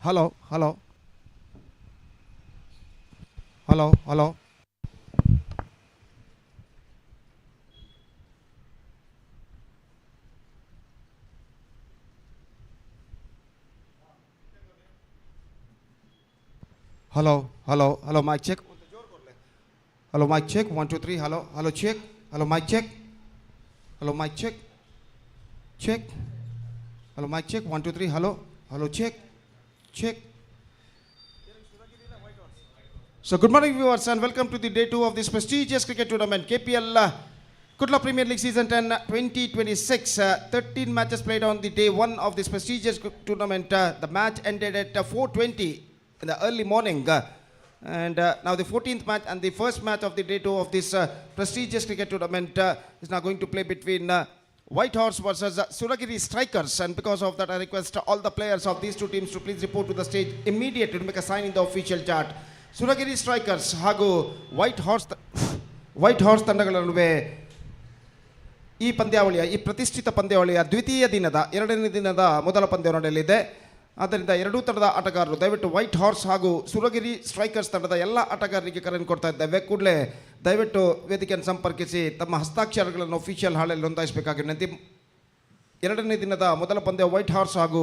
Hello, hello, hello, hello. Hello, hello, hello, mic check. Hello, mic check. 1, 2, 3. Hello, hello, check. Hello, mic check. Hello, mic check. Check. Hello, mic check. 1, 2, 3. Hello, hello, check. Check. So, good morning, viewers, and welcome to the day 2 of this prestigious cricket tournament, KPL Kudla Premier League Season 10 2026. 13 matches played on the day 1 of this prestigious tournament. The match ended at 4:20 in the early morning. And now the 14th match and the first match of the day 2 of this prestigious cricket tournament is now going to play between White Horse versus Suragiri Strikers. And because of that, I request all the players of these two teams to please report to the stage immediately to make a sign in the official chart. Suragiri Strikers ಹಾಗೂ white horse ತಂಡಗಳ ನಡುವೆ ಈ ಪ್ರತಿಷ್ಠಿತ ಪಂದ್ಯಾವಳಿಯ ಎರಡನೇ ದಿನದ ಮೊದಲ ಪಂದ್ಯ ನಡೆಯಲಿದೆ. ಆದ್ದರಿಂದ ಎರಡೂ ತಂಡದ ಆಟಗಾರರು ದಯವಿಟ್ಟು ವೈಟ್ ಹಾರ್ಸ್ ಹಾಗೂ ಸುರಗಿರಿ ಸ್ಟ್ರೈಕರ್ಸ್ ತಂಡದ ಎಲ್ಲ ಆಟಗಾರರಿಗೆ ಕರೆಯನ್ನು ಕೊಡ್ತಾ ಇದ್ದೇವೆ. ಕೂಡಲೇ ದಯವಿಟ್ಟು ವೇದಿಕೆಯನ್ನು ಸಂಪರ್ಕಿಸಿ ತಮ್ಮ ಹಸ್ತಾಕ್ಷರಗಳನ್ನು ಅಫಿಷಿಯಲ್ ಹಾಳಲ್ಲಿ ನೋಂದಾಯಿಸಬೇಕಾಗಿ ವಿನಂತಿ. ಎರಡನೇ ದಿನದ ಮೊದಲ ಪಂದ್ಯ ವೈಟ್ ಹಾರ್ಸ್ ಹಾಗೂ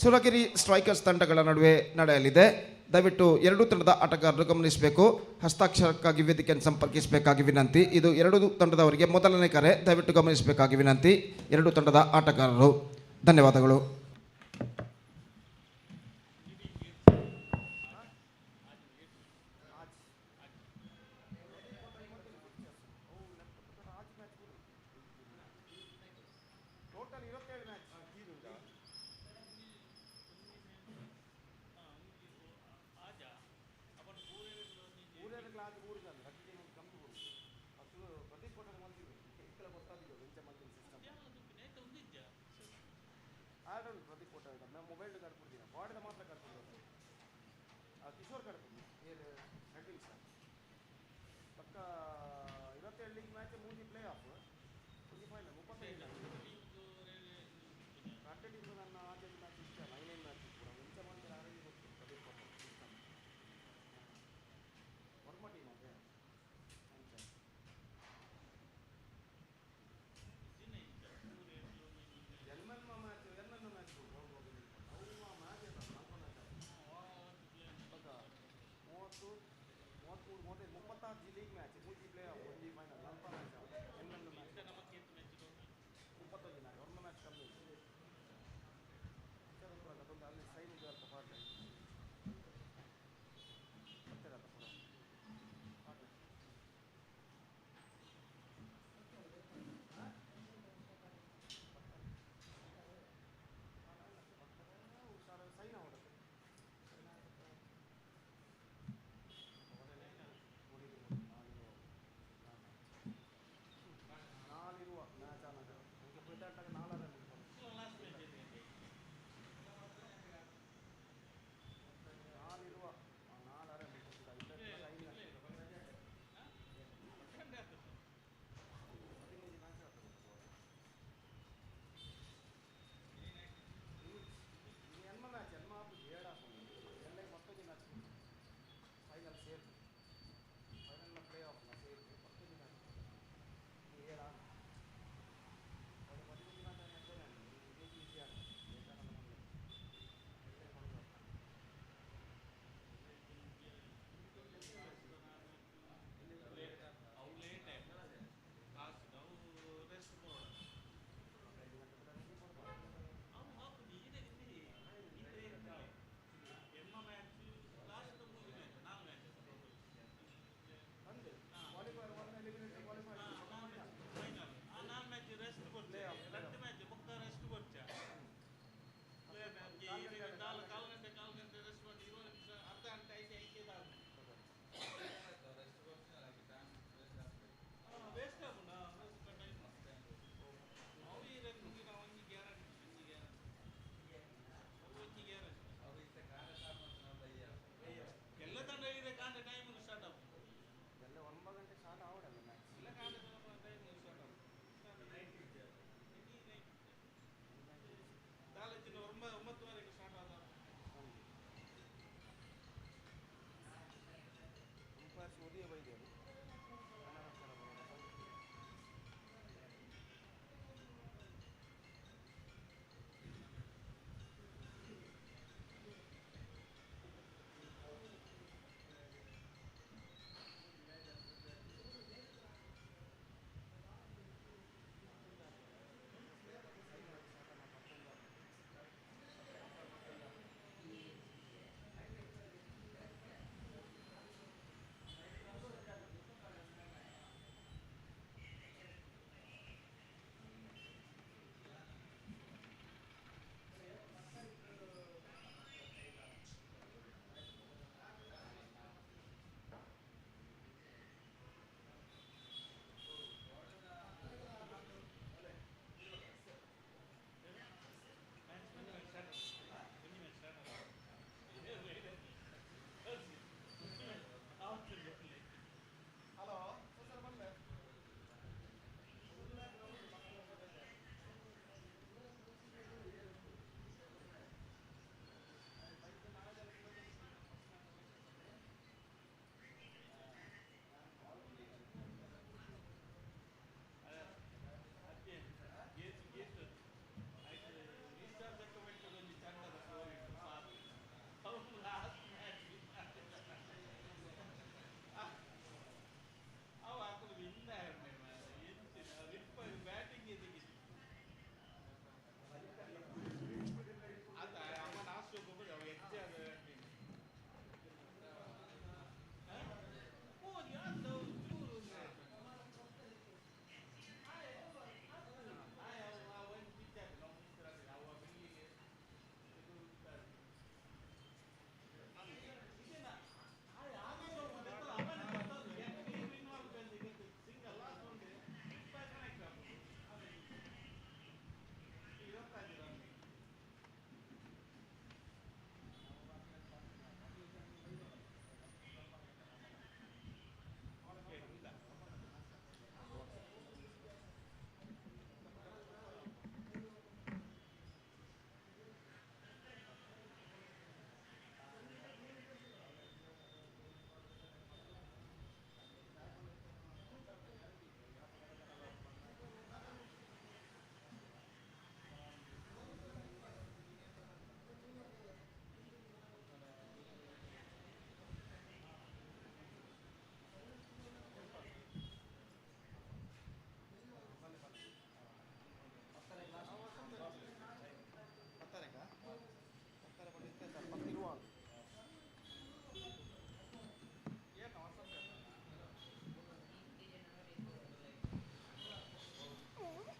ಸುರಗಿರಿ ಸ್ಟ್ರೈಕರ್ಸ್ ತಂಡಗಳ ನಡುವೆ ನಡೆಯಲಿದೆ. ದಯವಿಟ್ಟು ಎರಡೂ ತಂಡದ ಆಟಗಾರರು ಗಮನಿಸಬೇಕು. ಹಸ್ತಾಕ್ಷರಕ್ಕಾಗಿ ವೇದಿಕೆಯನ್ನು ಸಂಪರ್ಕಿಸಬೇಕಾಗಿ ವಿನಂತಿ. ಇದು ಎರಡೂ ತಂಡದವರಿಗೆ ಮೊದಲನೇ ಕರೆ. ದಯವಿಟ್ಟು ಗಮನಿಸಬೇಕಾಗಿ ವಿನಂತಿ ಎರಡೂ ತಂಡದ ಆಟಗಾರರು. ಧನ್ಯವಾದಗಳು.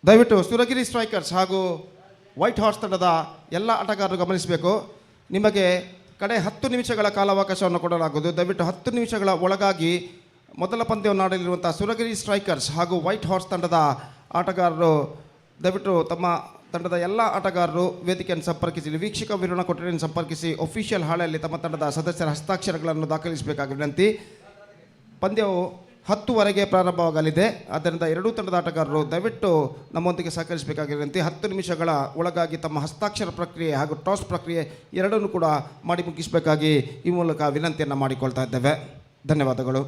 ದಯವಿಟ್ಟು ಸುರಗಿರಿ ಸ್ಟ್ರೈಕರ್ಸ್ ಹಾಗೂ ವೈಟ್ ಹಾರ್ಸ್ ತಂಡದ ಎಲ್ಲ ಆಟಗಾರರು ಗಮನಿಸಬೇಕು. ನಿಮಗೆ ಕಡೆ 10 ನಿಮಿಷಗಳ ಕಾಲಾವಕಾಶವನ್ನು ಕೊಡಲಾಗುವುದು. ದಯವಿಟ್ಟು 10 ನಿಮಿಷಗಳ ಒಳಗಾಗಿ ಮೊದಲ ಪಂದ್ಯವನ್ನು ಆಡಲಿರುವಂಥ ಸುರಗಿರಿ ಸ್ಟ್ರೈಕರ್ಸ್ ಹಾಗೂ ವೈಟ್ ಹಾರ್ಸ್ ತಂಡದ ಆಟಗಾರರು ದಯವಿಟ್ಟು ತಮ್ಮ ತಂಡದ ಎಲ್ಲ ಆಟಗಾರರು ವೇದಿಕೆಯನ್ನು ಸಂಪರ್ಕಿಸಿ, ವೀಕ್ಷಕ ವಿವರಣಾ ಕೊಠಡಿಯನ್ನು ಸಂಪರ್ಕಿಸಿ ಅಫಿಷಿಯಲ್ ಹಾಳೆಯಲ್ಲಿ ತಮ್ಮ ತಂಡದ ಸದಸ್ಯರ ಹಸ್ತಾಕ್ಷರಗಳನ್ನು ದಾಖಲಿಸಬೇಕಾಗಿ ವಿನಂತಿ. ಪಂದ್ಯವು 10 ಪ್ರಾರಂಭವಾಗಲಿದೆ. ಆದ್ದರಿಂದ ಎರಡೂ ತಂಡದ ಆಟಗಾರರು ದಯವಿಟ್ಟು ನಮ್ಮೊಂದಿಗೆ ಸಹಕರಿಸಬೇಕಾಗಿ ವಿನಂತಿ. 10 ನಿಮಿಷಗಳ ಒಳಗಾಗಿ ತಮ್ಮ ಹಸ್ತಾಕ್ಷರ ಪ್ರಕ್ರಿಯೆ ಹಾಗೂ ಟಾಸ್ ಪ್ರಕ್ರಿಯೆ ಎರಡನ್ನೂ ಕೂಡ ಮಾಡಿ ಮುಗಿಸಬೇಕಾಗಿ ಈ ಮೂಲಕ ವಿನಂತಿಯನ್ನು ಮಾಡಿಕೊಳ್ತಾ ಇದ್ದೇವೆ. ಧನ್ಯವಾದಗಳು.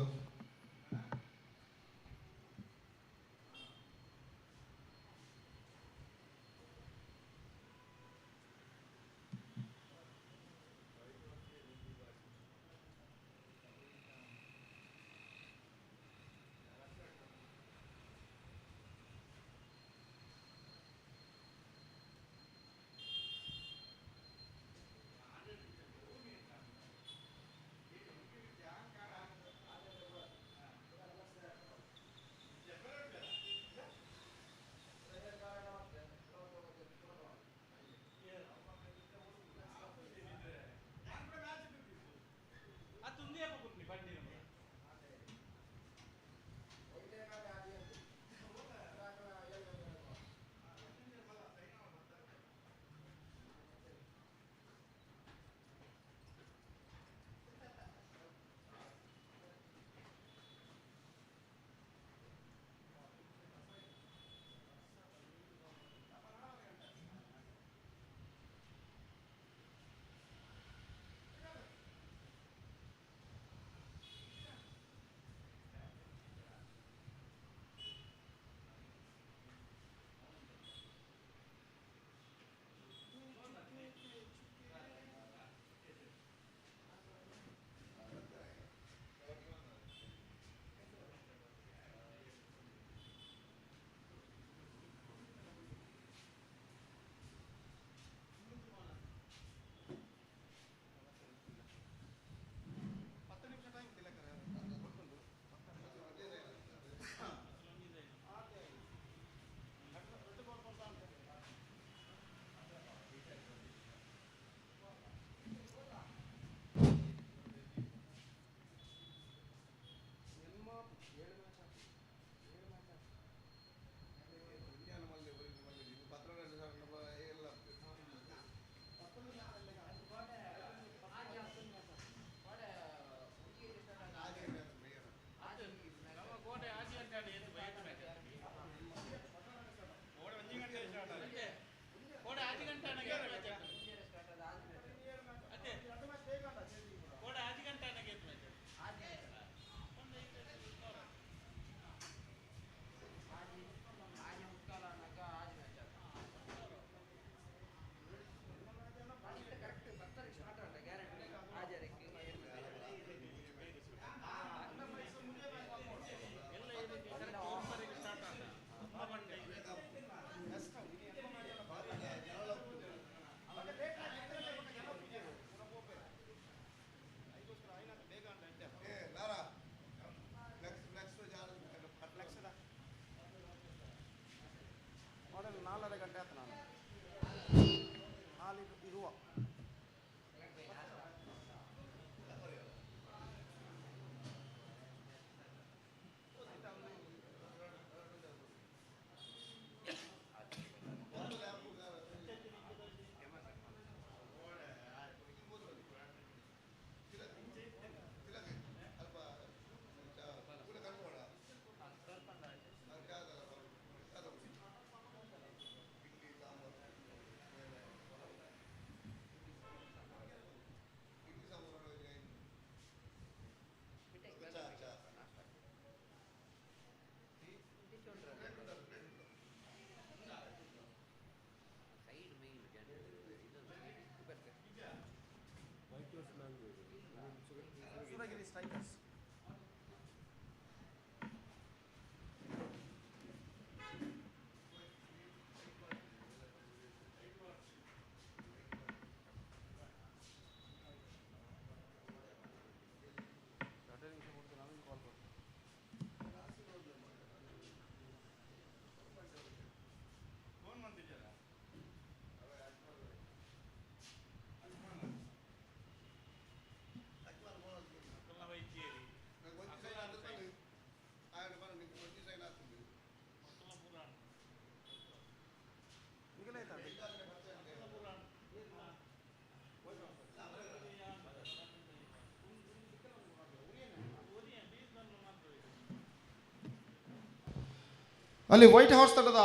ಅಲ್ಲಿ ವೈಟ್ ಹೌಸ್ ತಂಡದ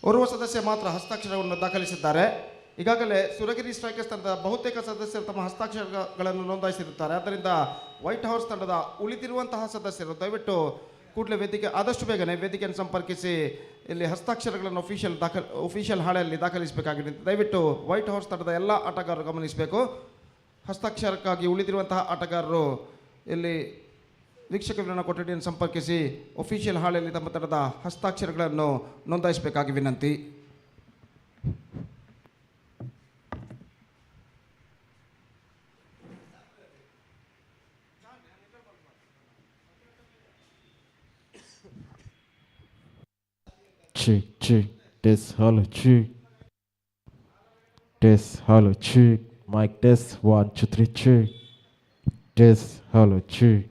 ಓರ್ವ ಸದಸ್ಯ ಮಾತ್ರ ಹಸ್ತಾಕ್ಷರವನ್ನು ದಾಖಲಿಸಿದ್ದಾರೆ. ಈಗಾಗಲೇ ಸುರಗಿರಿ ಸ್ಟ್ರೈಕರ್ಸ್ ತಂಡದ ಬಹುತೇಕ ಸದಸ್ಯರು ತಮ್ಮ ಹಸ್ತಾಕ್ಷರಗಳನ್ನು ನೋಂದಾಯಿಸಿರುತ್ತಾರೆ. ಆದ್ದರಿಂದ ವೈಟ್ ಹೌಸ್ ತಂಡದ ಉಳಿದಿರುವಂತಹ ಸದಸ್ಯರು ದಯವಿಟ್ಟು ಕೂಡಲೇ ಆದಷ್ಟು ಬೇಗನೆ ವೇದಿಕೆಯನ್ನು ಸಂಪರ್ಕಿಸಿ ಇಲ್ಲಿ ಹಸ್ತಾಕ್ಷರಗಳನ್ನು ಒಫಿಷಿಯಲ್ ಹಾಳೆಯಲ್ಲಿ ದಾಖಲಿಸಬೇಕಾಗಿದೆ. ದಯವಿಟ್ಟು ವೈಟ್ ಹೌಸ್ ತಂಡದ ಎಲ್ಲ ಆಟಗಾರರು ಗಮನಿಸಬೇಕು. ಹಸ್ತಾಕ್ಷರಕ್ಕಾಗಿ ಉಳಿದಿರುವಂತಹ ಆಟಗಾರರು ಇಲ್ಲಿ ವೀಕ್ಷಕ ವಿವರಣಾ ಕೊಠಡಿಯನ್ನು ಸಂಪರ್ಕಿಸಿ ಒಫಿಷಿಯಲ್ ಹಾಳೆಯಲ್ಲಿ ತಮ್ಮ ತಂಡದ ಹಸ್ತಾಕ್ಷರಗಳನ್ನು ನೋಂದಾಯಿಸಬೇಕಾಗಿ ವಿನಂತಿ. Check, check, test, hello, check. Test, hello, check. Mic test, 1, 2, 3, check. Test, hello, check.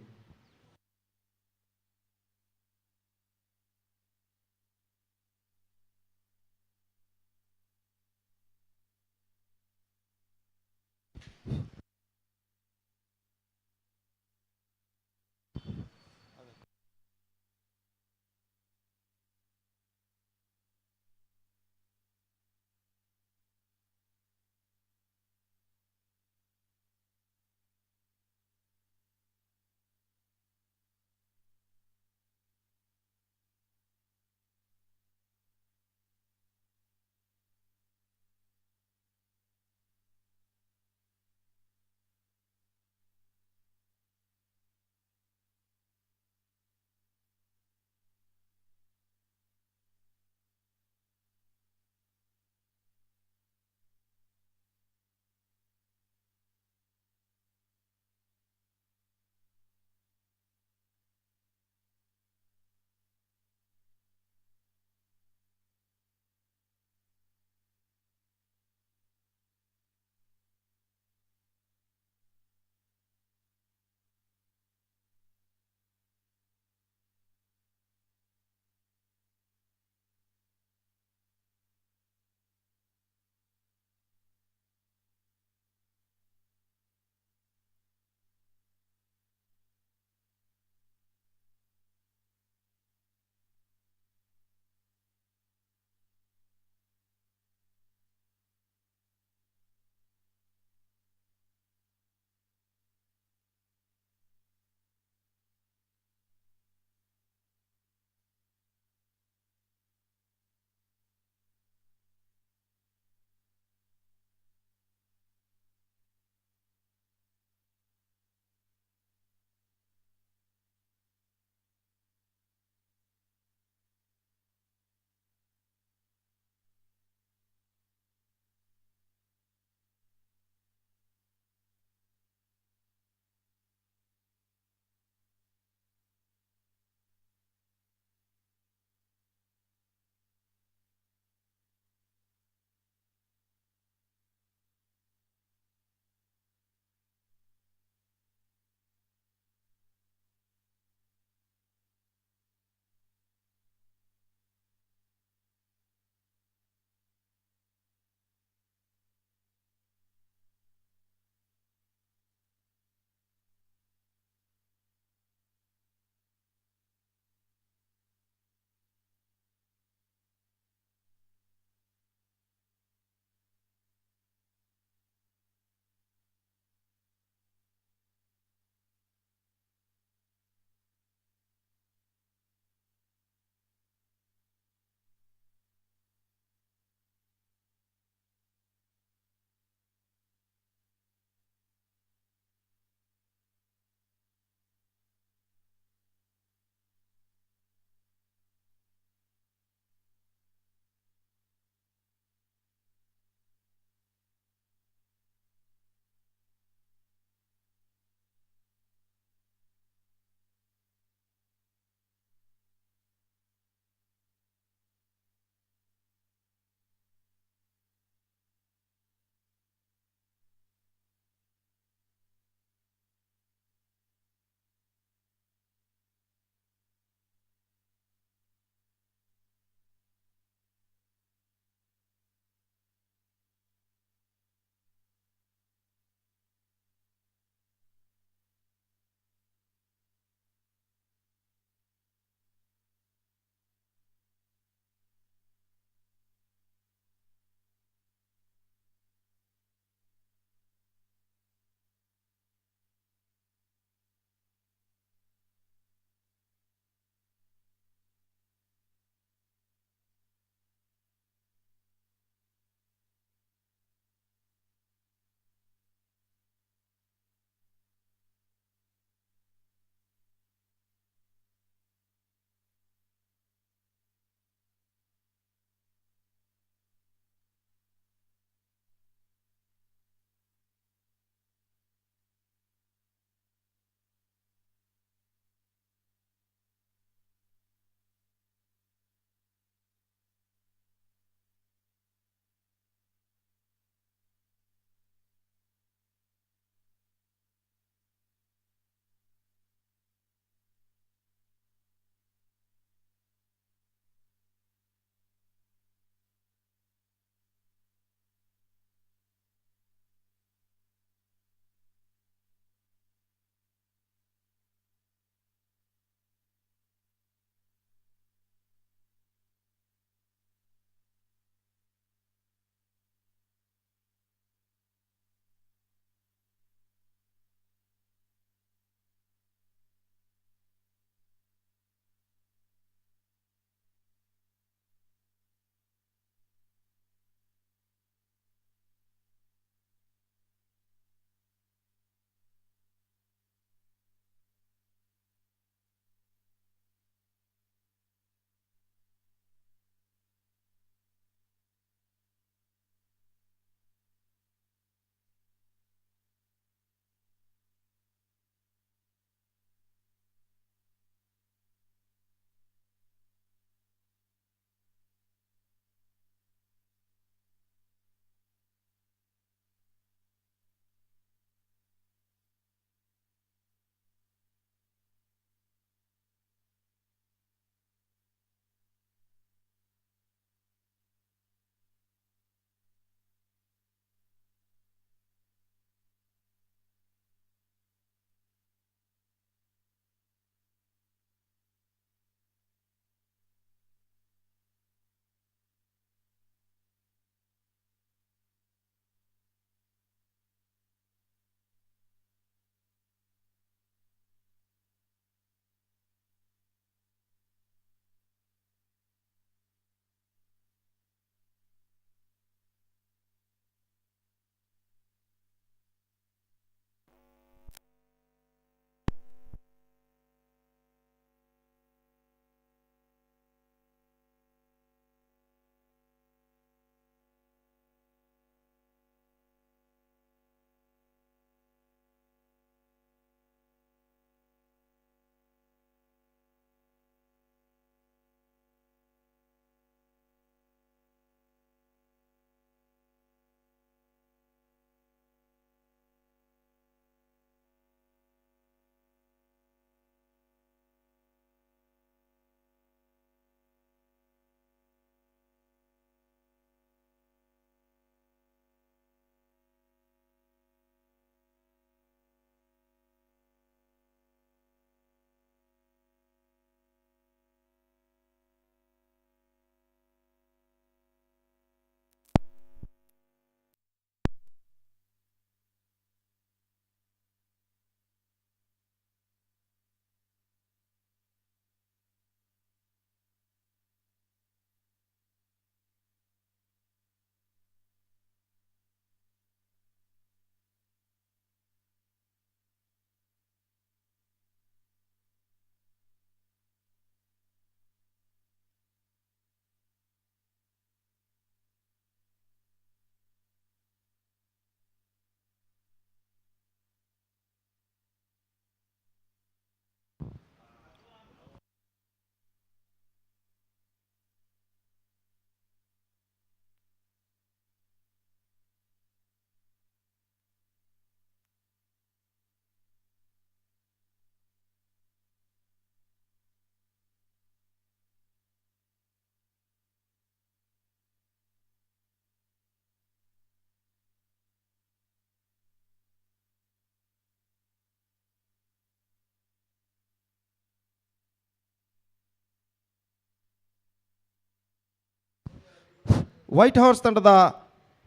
White house ತಂಡದ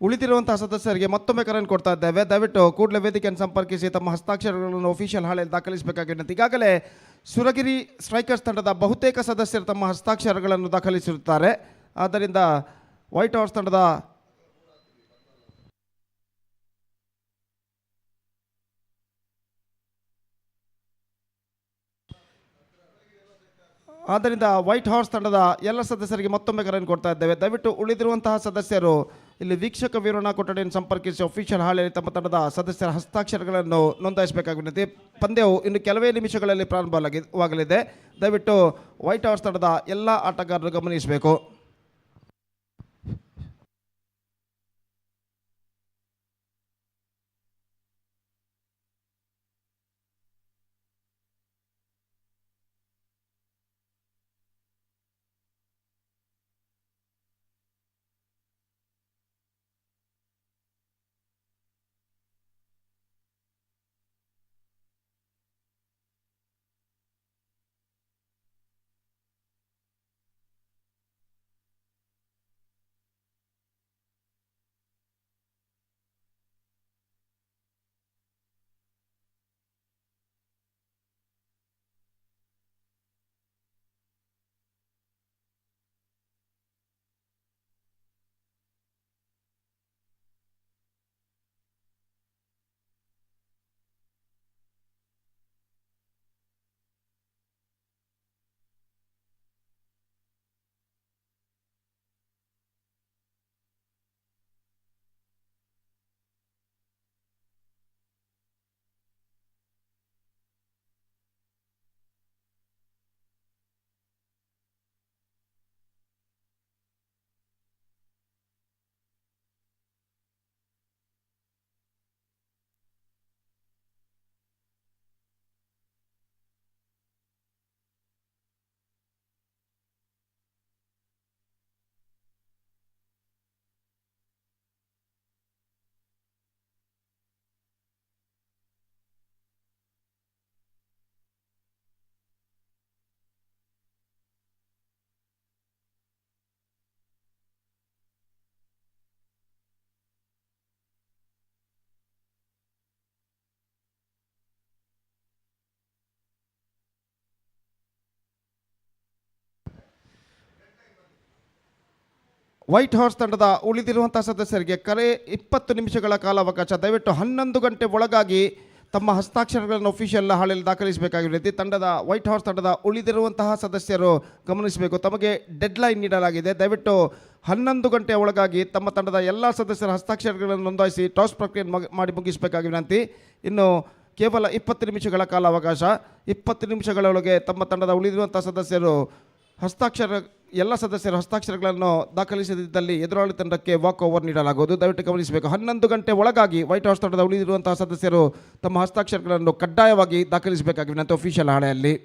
ಉಳಿದಿರುವಂತಹ ಸದಸ್ಯರಿಗೆ ಮತ್ತೊಮ್ಮೆ ಕರೆಯನ್ನು ಕೊಡ್ತಾ ಇದ್ದೇವೆ. ದಯವಿಟ್ಟು ಕೂಡಲೇ ವೇದಿಕೆಯನ್ನು ಸಂಪರ್ಕಿಸಿ ತಮ್ಮ ಹಸ್ತಾಕ್ಷರಗಳನ್ನು ಒಫಿಷಿಯಲ್ ಹಾಳೆಯಲ್ಲಿ ದಾಖಲಿಸಬೇಕಾಗಿದೆ. ಈಗಾಗಲೇ ಸುರಗಿರಿ ಸ್ಟ್ರೈಕರ್ಸ್ ತಂಡದ ಬಹುತೇಕ ಸದಸ್ಯರು ತಮ್ಮ ಹಸ್ತಾಕ್ಷರಗಳನ್ನು ದಾಖಲಿಸಿರುತ್ತಾರೆ. ಆದ್ದರಿಂದ ವೈಟ್ ಹೌಸ್ ತಂಡದ ವೈಟ್ ಹೌಸ್ ತಂಡದ ಎಲ್ಲ ಸದಸ್ಯರಿಗೆ ಮತ್ತೊಮ್ಮೆ ಕರೆಯನ್ನು ಕೊಡ್ತಾ ಇದ್ದೇವೆ. ದಯವಿಟ್ಟು ಉಳಿದಿರುವಂತಹ ಸದಸ್ಯರು ಇಲ್ಲಿ ವೀಕ್ಷಕ ವಿವರಣಾ ಕೊಠಡಿಯನ್ನು ಸಂಪರ್ಕಿಸಿ ಒಫಿಷಿಯಲ್ ಹಾಳೆಯಲ್ಲಿ ತಮ್ಮ ತಂಡದ ಸದಸ್ಯರ ಹಸ್ತಾಕ್ಷರಗಳನ್ನು ನೋಂದಾಯಿಸಬೇಕಾಗಿದೆ. ಪಂದ್ಯವು ಇನ್ನು ಕೆಲವೇ ನಿಮಿಷಗಳಲ್ಲಿ ಪ್ರಾರಂಭವಾಗಲಿದೆ. ದಯವಿಟ್ಟು ವೈಟ್ ಹೌಸ್ ತಂಡದ ಎಲ್ಲ ಆಟಗಾರರು ಗಮನಿಸಬೇಕು. ವೈಟ್ ಹೌಸ್ ತಂಡದ ಉಳಿದಿರುವಂತಹ ಸದಸ್ಯರಿಗೆ 20 ನಿಮಿಷಗಳ ಕಾಲಾವಕಾಶ. ದಯವಿಟ್ಟು 11 ಗಂಟೆ ಒಳಗಾಗಿ ತಮ್ಮ ಹಸ್ತಾಕ್ಷರಗಳನ್ನು ಒಫಿಷಿಯಲ್ ಹಾಳೆಯಲ್ಲಿ ದಾಖಲಿಸಬೇಕಾಗಿರುತ್ತೆ. ವೈಟ್ ಹೌಸ್ ತಂಡದ ಉಳಿದಿರುವಂತಹ ಸದಸ್ಯರು ಗಮನಿಸಬೇಕು, ತಮಗೆ ಡೆಡ್ಲೈನ್ ನೀಡಲಾಗಿದೆ. ದಯವಿಟ್ಟು 11 ಗಂಟೆಯ ಒಳಗಾಗಿ ತಮ್ಮ ತಂಡದ ಎಲ್ಲ ಸದಸ್ಯರ ಹಸ್ತಾಕ್ಷರಗಳನ್ನು ನೋಂದಾಯಿಸಿ ಟಾಸ್ ಪ್ರಕ್ರಿಯೆ ಮಾಡಿ ಮುಗಿಸಬೇಕಾಗಿ ವಿನಂತಿ. ಇನ್ನು ಕೇವಲ 20 ನಿಮಿಷಗಳ ಕಾಲಾವಕಾಶ. 20 ನಿಮಿಷಗಳೊಳಗೆ ತಮ್ಮ ತಂಡದ ಉಳಿದಿರುವಂತಹ ಸದಸ್ಯರು ಎಲ್ಲ ಸದಸ್ಯರ ಹಸ್ತಾಕ್ಷರಗಳನ್ನು ದಾಖಲಿಸದಿದ್ದಲ್ಲಿ ಎದುರಾಳಿ ತಂಡಕ್ಕೆ ವಾಕ್ ಓವರ್ ನೀಡಲಾಗುವುದು. ದಯವಿಟ್ಟು ಗಮನಿಸಬೇಕು, 11 ಗಂಟೆ ಒಳಗಾಗಿ ವೈಟ್ ಹೌಸ್ ತಂಡದ ಉಳಿದಿರುವಂತಹ ಸದಸ್ಯರು ತಮ್ಮ ಹಸ್ತಾಕ್ಷರಗಳನ್ನು ಕಡ್ಡಾಯವಾಗಿ ದಾಖಲಿಸಬೇಕಾಗಿ ವಿನಂತಿ ಒಫಿಷಿಯಲ್ ಹಾಳೆಯಲ್ಲಿ.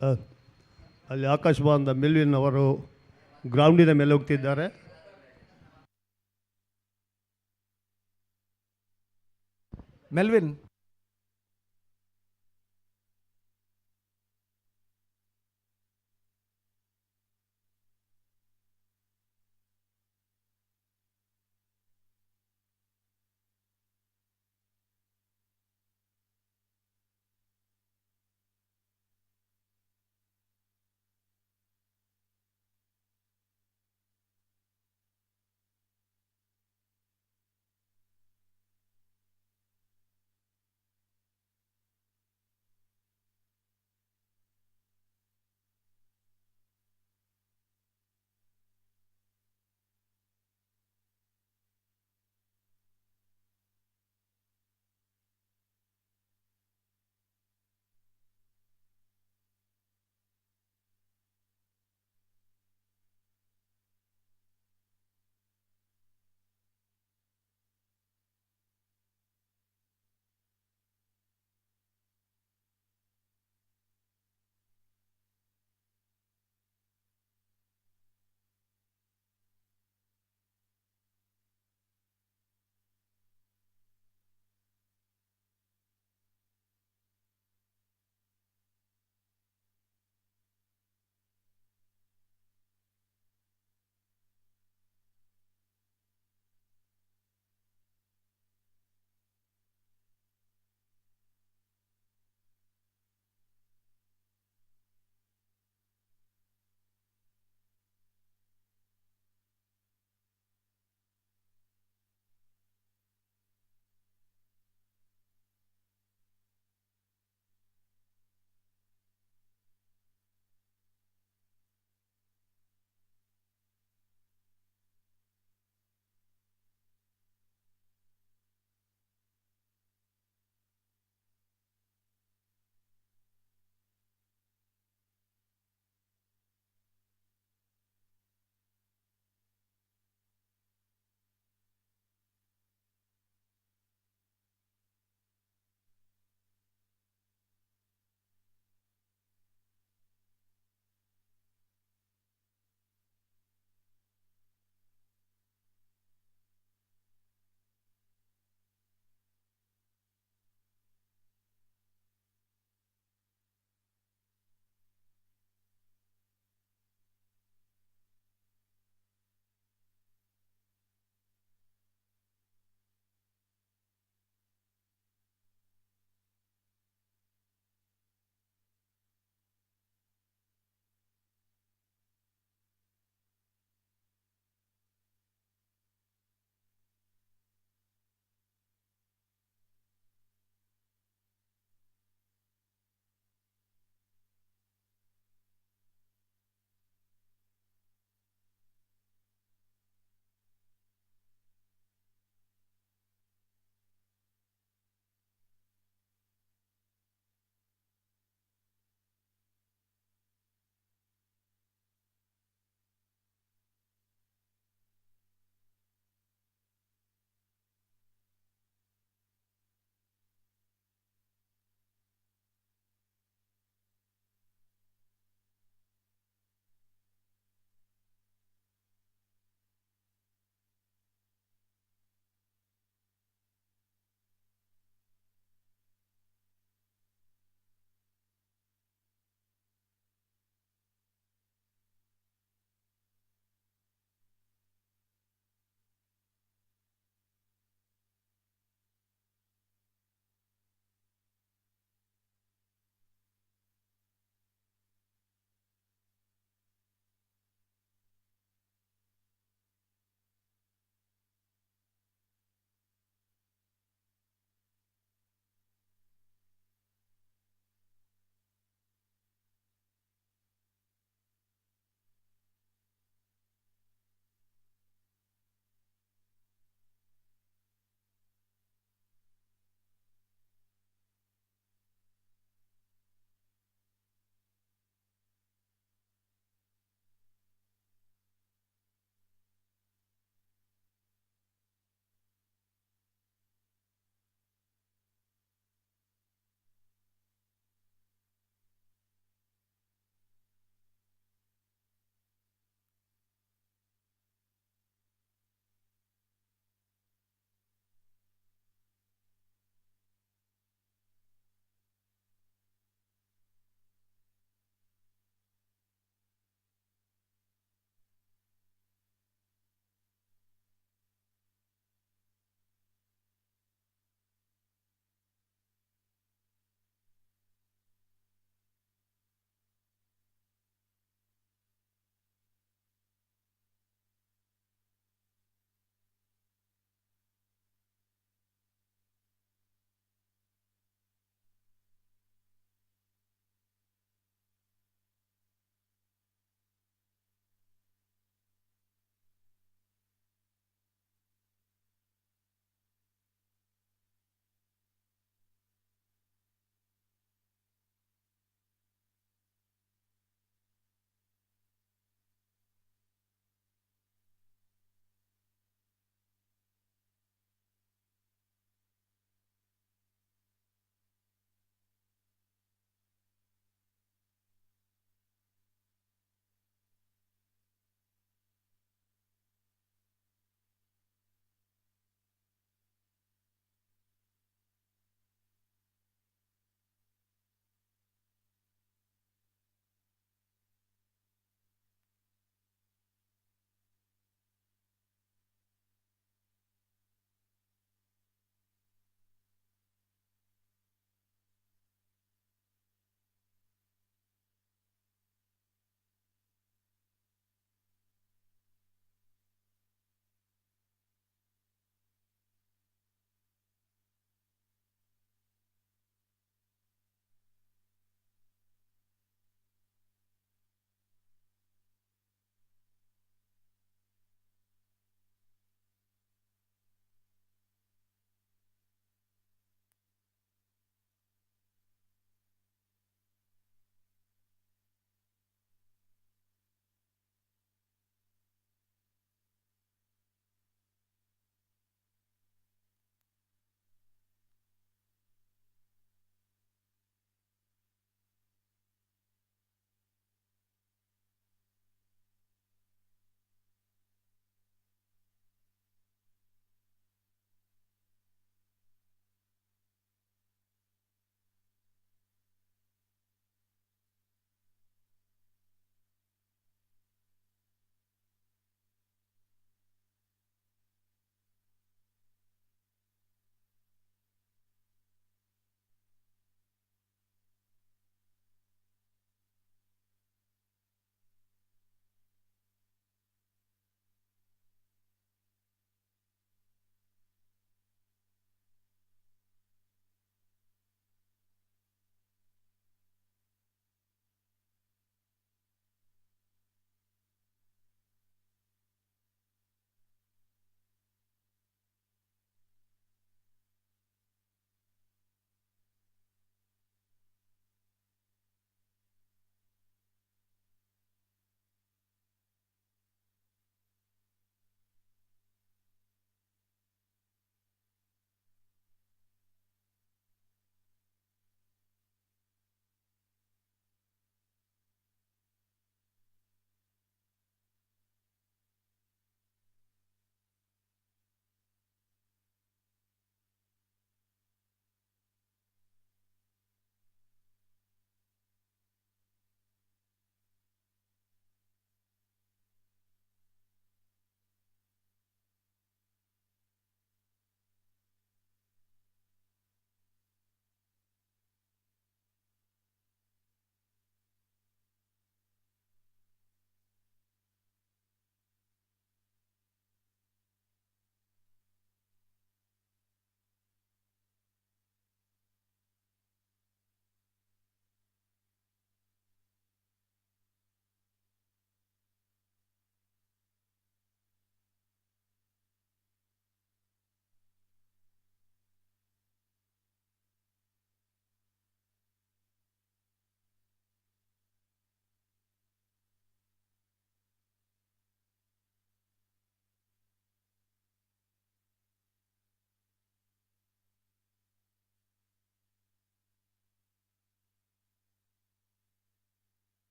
ಆ, ಅಲ್ಲಿ ಆಕಾಶವಾಣಿಯಿಂದ ಮೆಲ್ವಿನ್ ಅವರು ಗ್ರೌಂಡಿನ ಮೇಲೆ ಹೋಗ್ತಿದ್ದಾರೆ. ಮೆಲ್ವಿನ್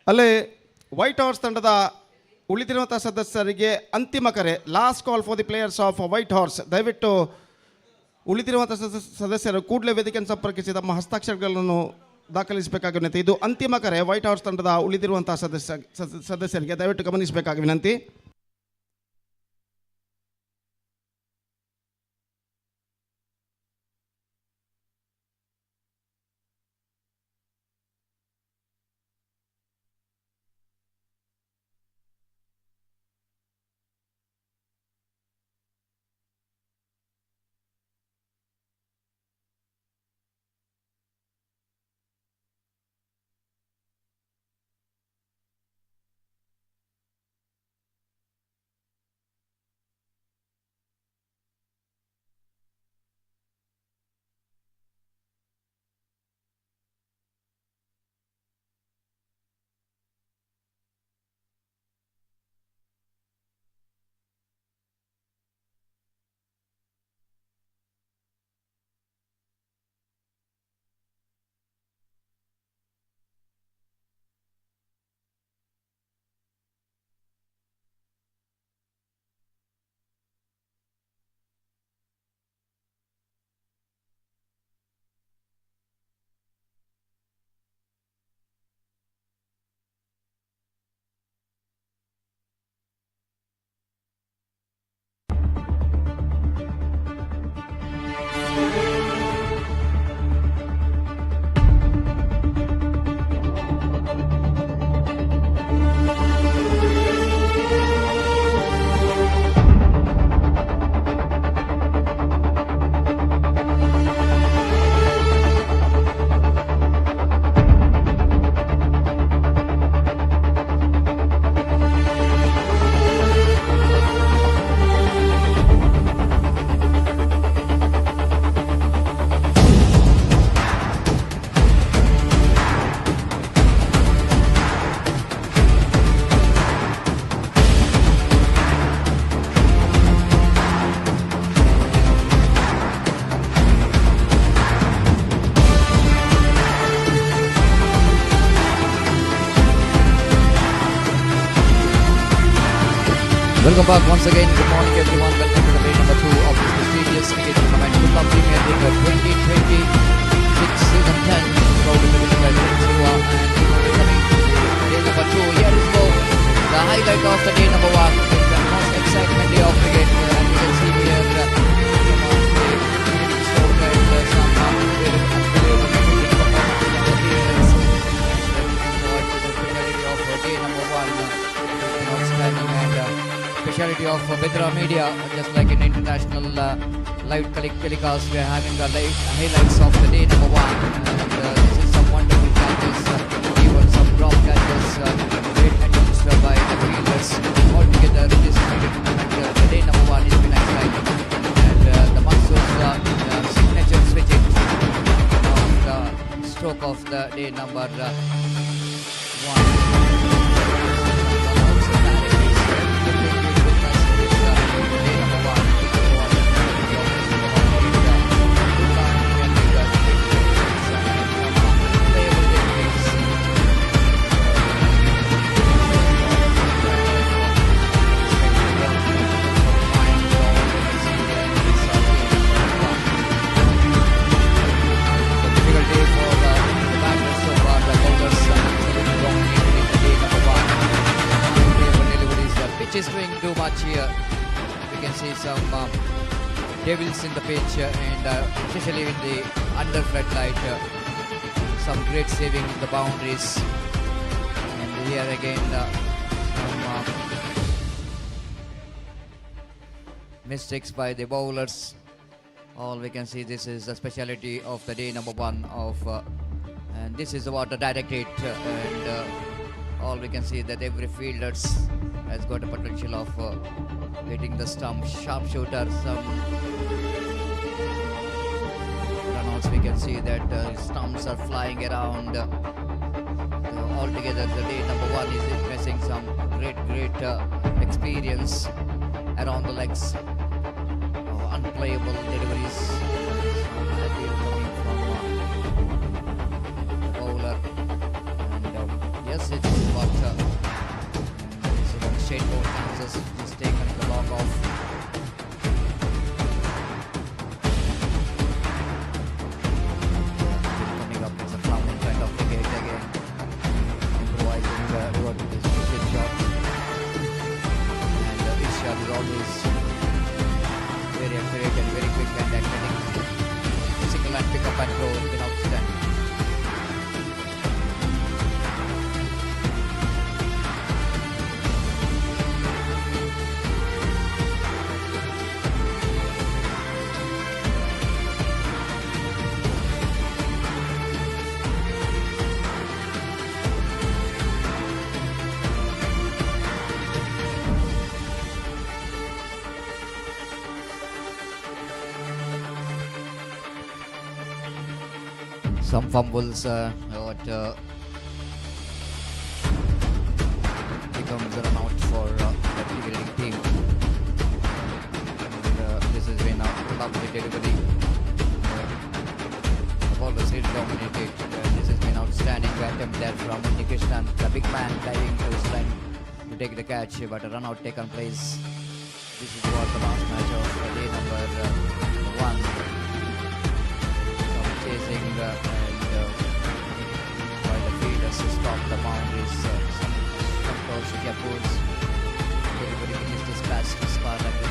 ಅಲ್ಲೇ ವೈಟ್ ಹಾರ್ಸ್ ತಂಡದ ಉಳಿದಿರುವಂಥ ಸದಸ್ಯರಿಗೆ ಅಂತಿಮ ಕರೆ, last call for the players of White horse. ದಯವಿಟ್ಟು ಉಳಿದಿರುವಂಥ ಸದಸ್ಯರು ಕೂಡಲೇ ವೇದಿಕೆಯನ್ನು ಸಂಪರ್ಕಿಸಿ ತಮ್ಮ ಹಸ್ತಾಕ್ಷರಗಳನ್ನು ದಾಖಲಿಸಬೇಕಾಗಿ ವಿನಂತಿ. ಇದು ಅಂತಿಮ ಕರೆ ವೈಟ್ ಹಾರ್ಸ್ ತಂಡದ ಉಳಿದಿರುವಂಥ ಸದಸ್ಯರಿಗೆ ದಯವಿಟ್ಟು ಗಮನಿಸಬೇಕಾಗಿ ವಿನಂತಿ. Welcome back once again. Good morning, everyone. Welcome to the day number 2 of this prestigious cricket tournament, Kudla Premier League 2026 season 10. Proudly presented by Urwa, and coming to day number 2. Here is the highlight of the day number 1. It's the most excitement day of cricket, and you can see here some speciality of Bedra Media, just like an international live telecast. We are having the highlights of the day number 1, and this is some wonderful catches, even some drop catches, great attempts by the fielders. Altogether, this tournament, the day number 1 has been exciting, and the Mansoor's signature switching of the stroke of the day number 1. Is doing too much here. We can see some devils in the pitch, and especially in the under floodlight, some great saving in the boundaries. And here again some mistakes by the bowlers. All we can see, this is the speciality of the day number 1 of and this is what the direct hit, and all we can see that every fielders has got a potential of hitting the stump. Sharpshooter, some runnouts. We can see that stumps are flying around. Altogether, the day number 1 is witnessing some great experience around the legs. Unplayable deliveries coming from the bowler. And yes, This is what this is one straight ball chances is taken in the long off. Coming up, it's a from in front of Dakait again. Improvising Urwa to this wicket shot. And his shot is always very accurate and very quick and acting. Single and pick up and go has been outstanding. Some fumbles what becomes a run out for the cricketing team. And, this has been a lovely delivery. The ball was really dominated. This has been outstanding attempt there from Krishnan, the big man diving to his line to take the catch, but a run out taken place. This is what the last match of day number 1. Chasing while the fielders stop the boundaries. Some close Jaipur's delivery finished his pass to score like the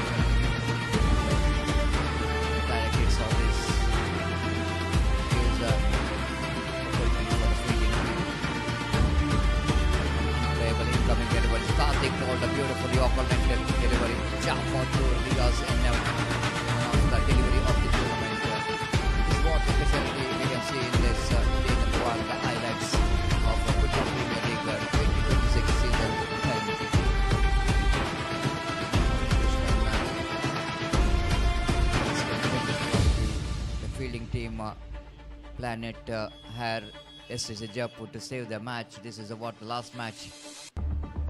direct hits of this gives opportunity for the fielding team. Unplayable incoming delivery. Karthik called a beautiful opponent delivery. Jump for two Rigas in the delivery of the tournament. Specialty we can see in this day number 1, the highlights of the Kudla Premier League 2026 season 10. The fielding team Planet Hair SSC Jaipur to save the match. This is what the last match,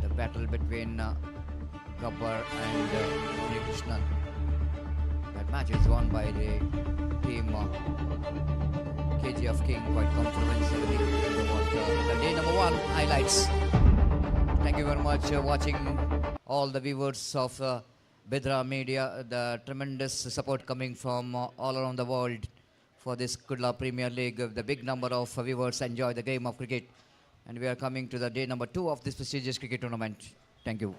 the battle between Gabbar and Krishnan. That match is won by the team KGF King quite comprehensively. The day number 1 highlights. Thank you very much watching all the viewers of Bedra Media. The tremendous support coming from all around the world for this Kudla Premier League. The big number of viewers enjoy the game of cricket, and we are coming to the day number 2 of this prestigious cricket tournament. Thank you.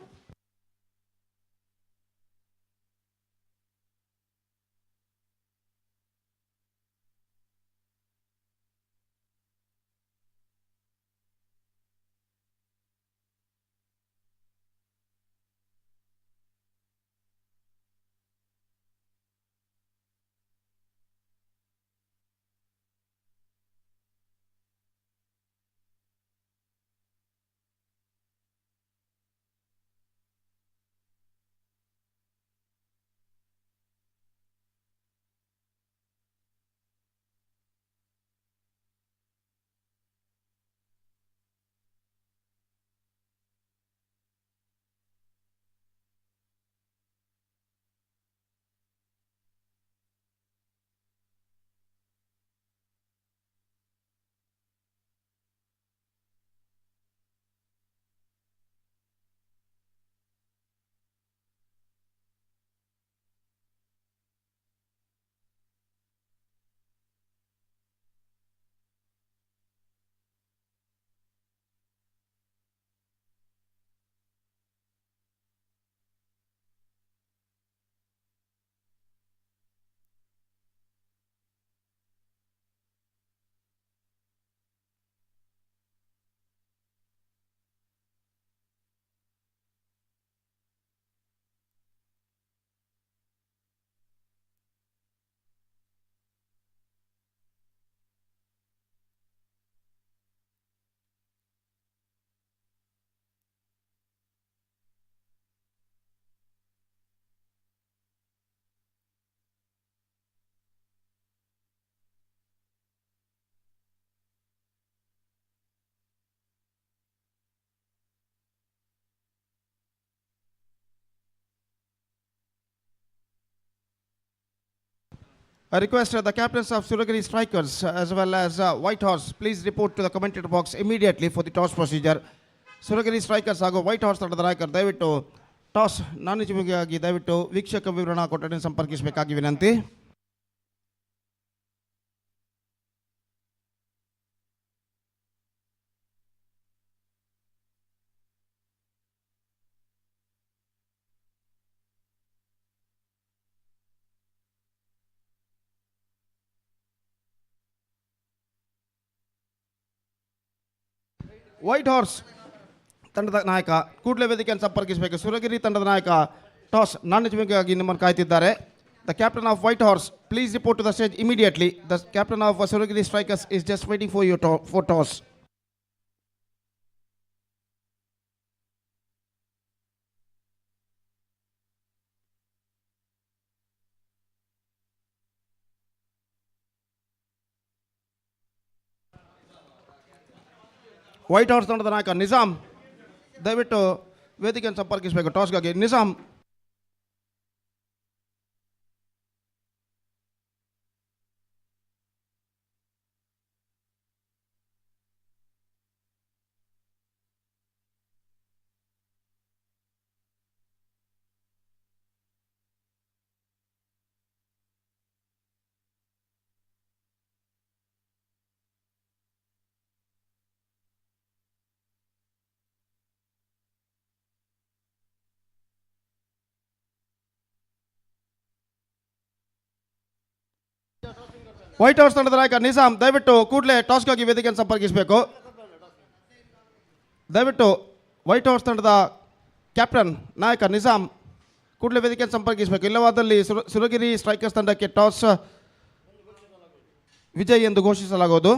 I request the captains of Suragiri Strikers as well as White Horse, please report to the commentator box immediately for the toss procedure. Suragiri Strikers ಹಾಗೂ white Horse ತಂಡದ ನಾಯಕರು ದಯವಿಟ್ಟು toss ನಾಣಿಸುವಿಕೆಗಾಗಿ ದಯವಿಟ್ಟು ವೀಕ್ಷಕ ವಿವರಣಾ ಕೊಠಡಿಯನ್ನು ಸಂಪರ್ಕಿಸಬೇಕಾಗಿ ವಿನಂತಿ. White Horse ತಂಡದ ನಾಯಕ ಕೂಡಲೇ ವೇದಿಕೆಯನ್ನು ಸಂಪರ್ಕಿಸಬೇಕು. ಸುರಗಿರಿ ತಂಡದ ನಾಯಕ ಟಾಸ್ ನಾಣ್ಯಜುವಿಕೆಗಾಗಿ ನಿಮ್ಮನ್ನು ಕಾಯ್ತಿದ್ದಾರೆ. The captain of White Horse please report to the stage immediately. The captain of Suragiri Strikers is just waiting for your for toss. White Horse ತಂಡದ ನಾಯಕ ನಿಜಾಮ್ ದಯವಿಟ್ಟು ವೇದಿಕೆಯನ್ನು ಸಂಪರ್ಕಿಸಬೇಕು ಟಾಸ್ಗಾಗಿ. ನಿಜಾಮ್. ವೈಟ್ ಹೌಸ್ ತಂಡದ ನಾಯಕ ನಿಜಾಮ್ ದಯವಿಟ್ಟು ಕೂಡಲೇ ಟಾಸ್ಗಾಗಿ ವೇದಿಕೆಯನ್ನು ಸಂಪರ್ಕಿಸಬೇಕು. ದಯವಿಟ್ಟು ವೈಟ್ ಹೌಸ್ ತಂಡದ ಕ್ಯಾಪ್ಟನ್ ನಾಯಕ ನಿಜಾಮ್ ಕೂಡಲೇ ವೇದಿಕೆಯನ್ನು ಸಂಪರ್ಕಿಸಬೇಕು. ಇಲ್ಲವಾದಲ್ಲಿ ಸುರಗಿರಿ ಸ್ಟ್ರೈಕರ್ಸ್ ತಂಡಕ್ಕೆ ಟಾಸ್ ವಿಜಯ್ ಎಂದು ಘೋಷಿಸಲಾಗುವುದು.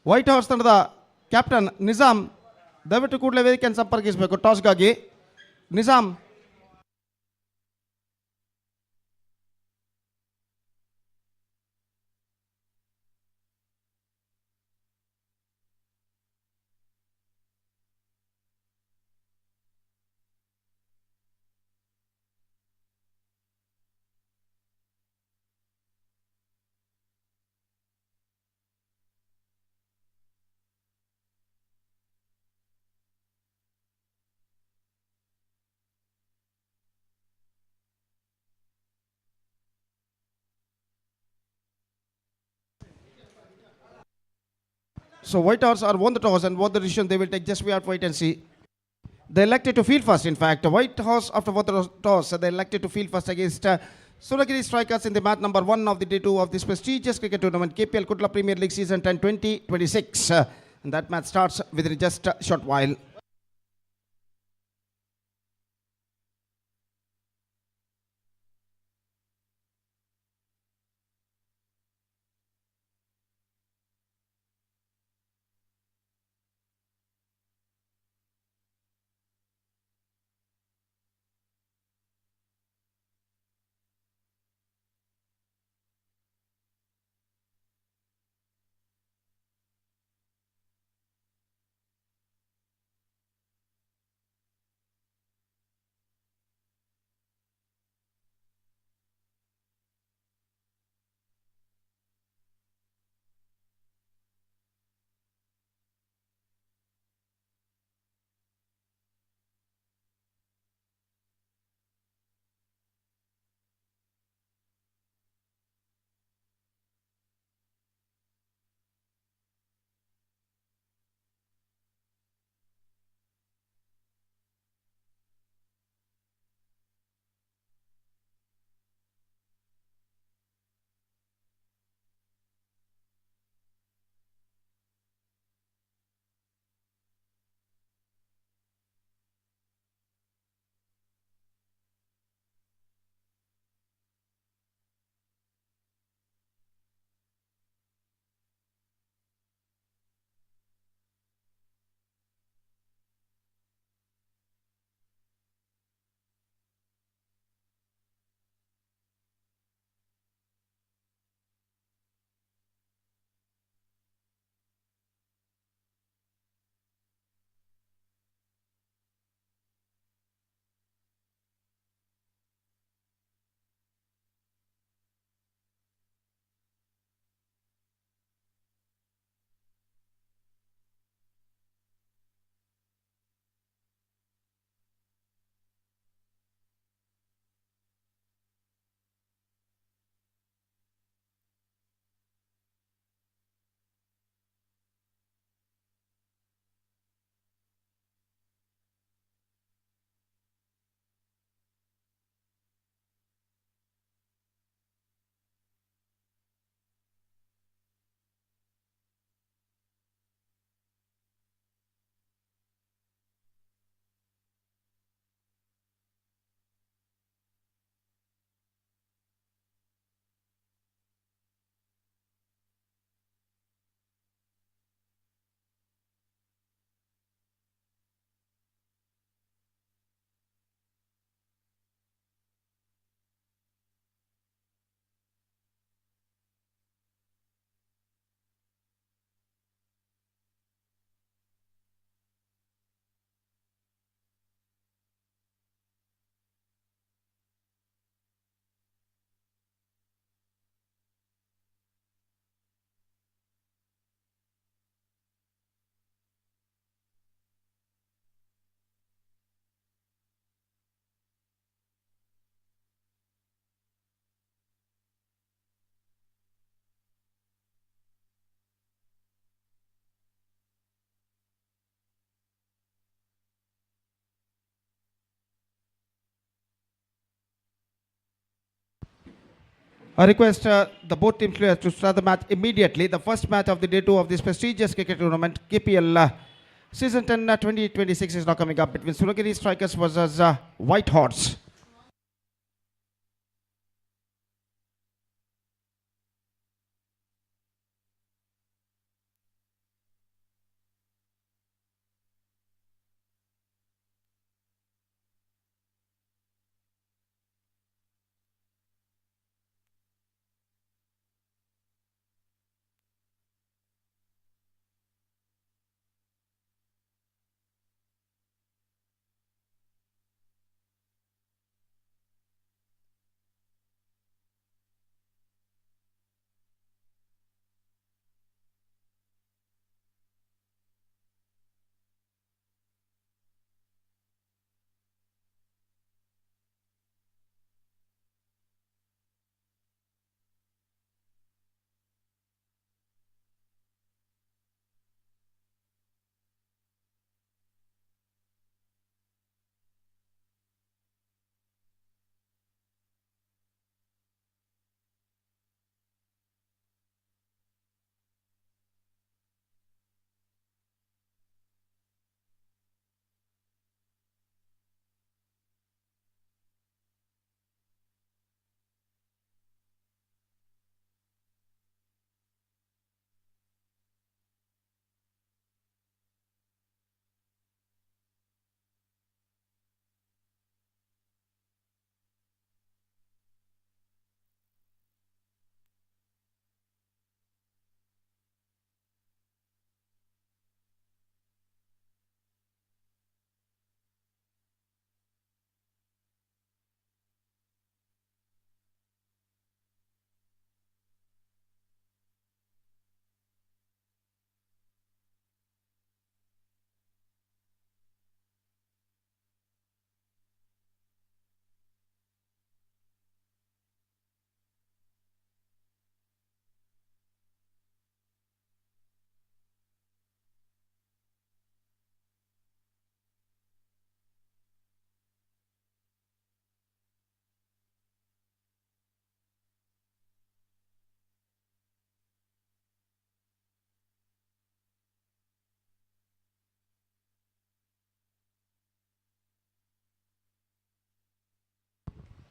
ವೈಟ್ ಹೌಸ್ ತಂಡದ ಕ್ಯಾಪ್ಟನ್ ನಿಜಾಮ್ ದಯವಿಟ್ಟು ಕೂಡಲೇ ವೇದಿಕೆಯನ್ನು ಸಂಪರ್ಕಿಸಬೇಕು ಟಾಸ್ಗಾಗಿ. Nizam. So White Horse are won the toss, and what the decision they will take, just we have to wait and see. They elected to field first, in fact. White Horse, after won the toss, they elected to field first against Suragiri Strikers in the match number 1 of the day 2 of this prestigious cricket tournament, KPL Kudla Premier League Season 10-2026. And that match starts within just a short while. I request the both team players to start the match immediately. The first match of the day 2 of this prestigious cricket tournament, KPL Season 10 2026 is now coming up between Suragiri Strikers versus White Horse.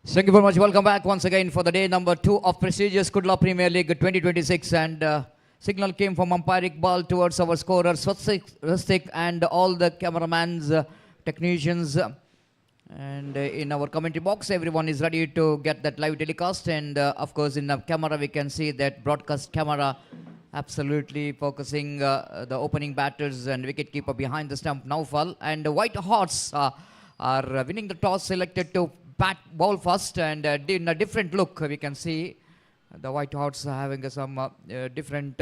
Thank you very much. Welcome back once again for the day number 2 of prestigious Kudla Premier League 2026. And signal came from umpiring ball towards our scorer Rustic and all the cameramans, technicians, and in our commentary box, everyone is ready to get that live telecast. And of course, in the camera, we can see that broadcast camera absolutely focusing the opening batters and wicketkeeper behind the stump, Naufal. And the White Horse are winning the toss, selected to bat ball first, and in a different look we can see the White Horse having some different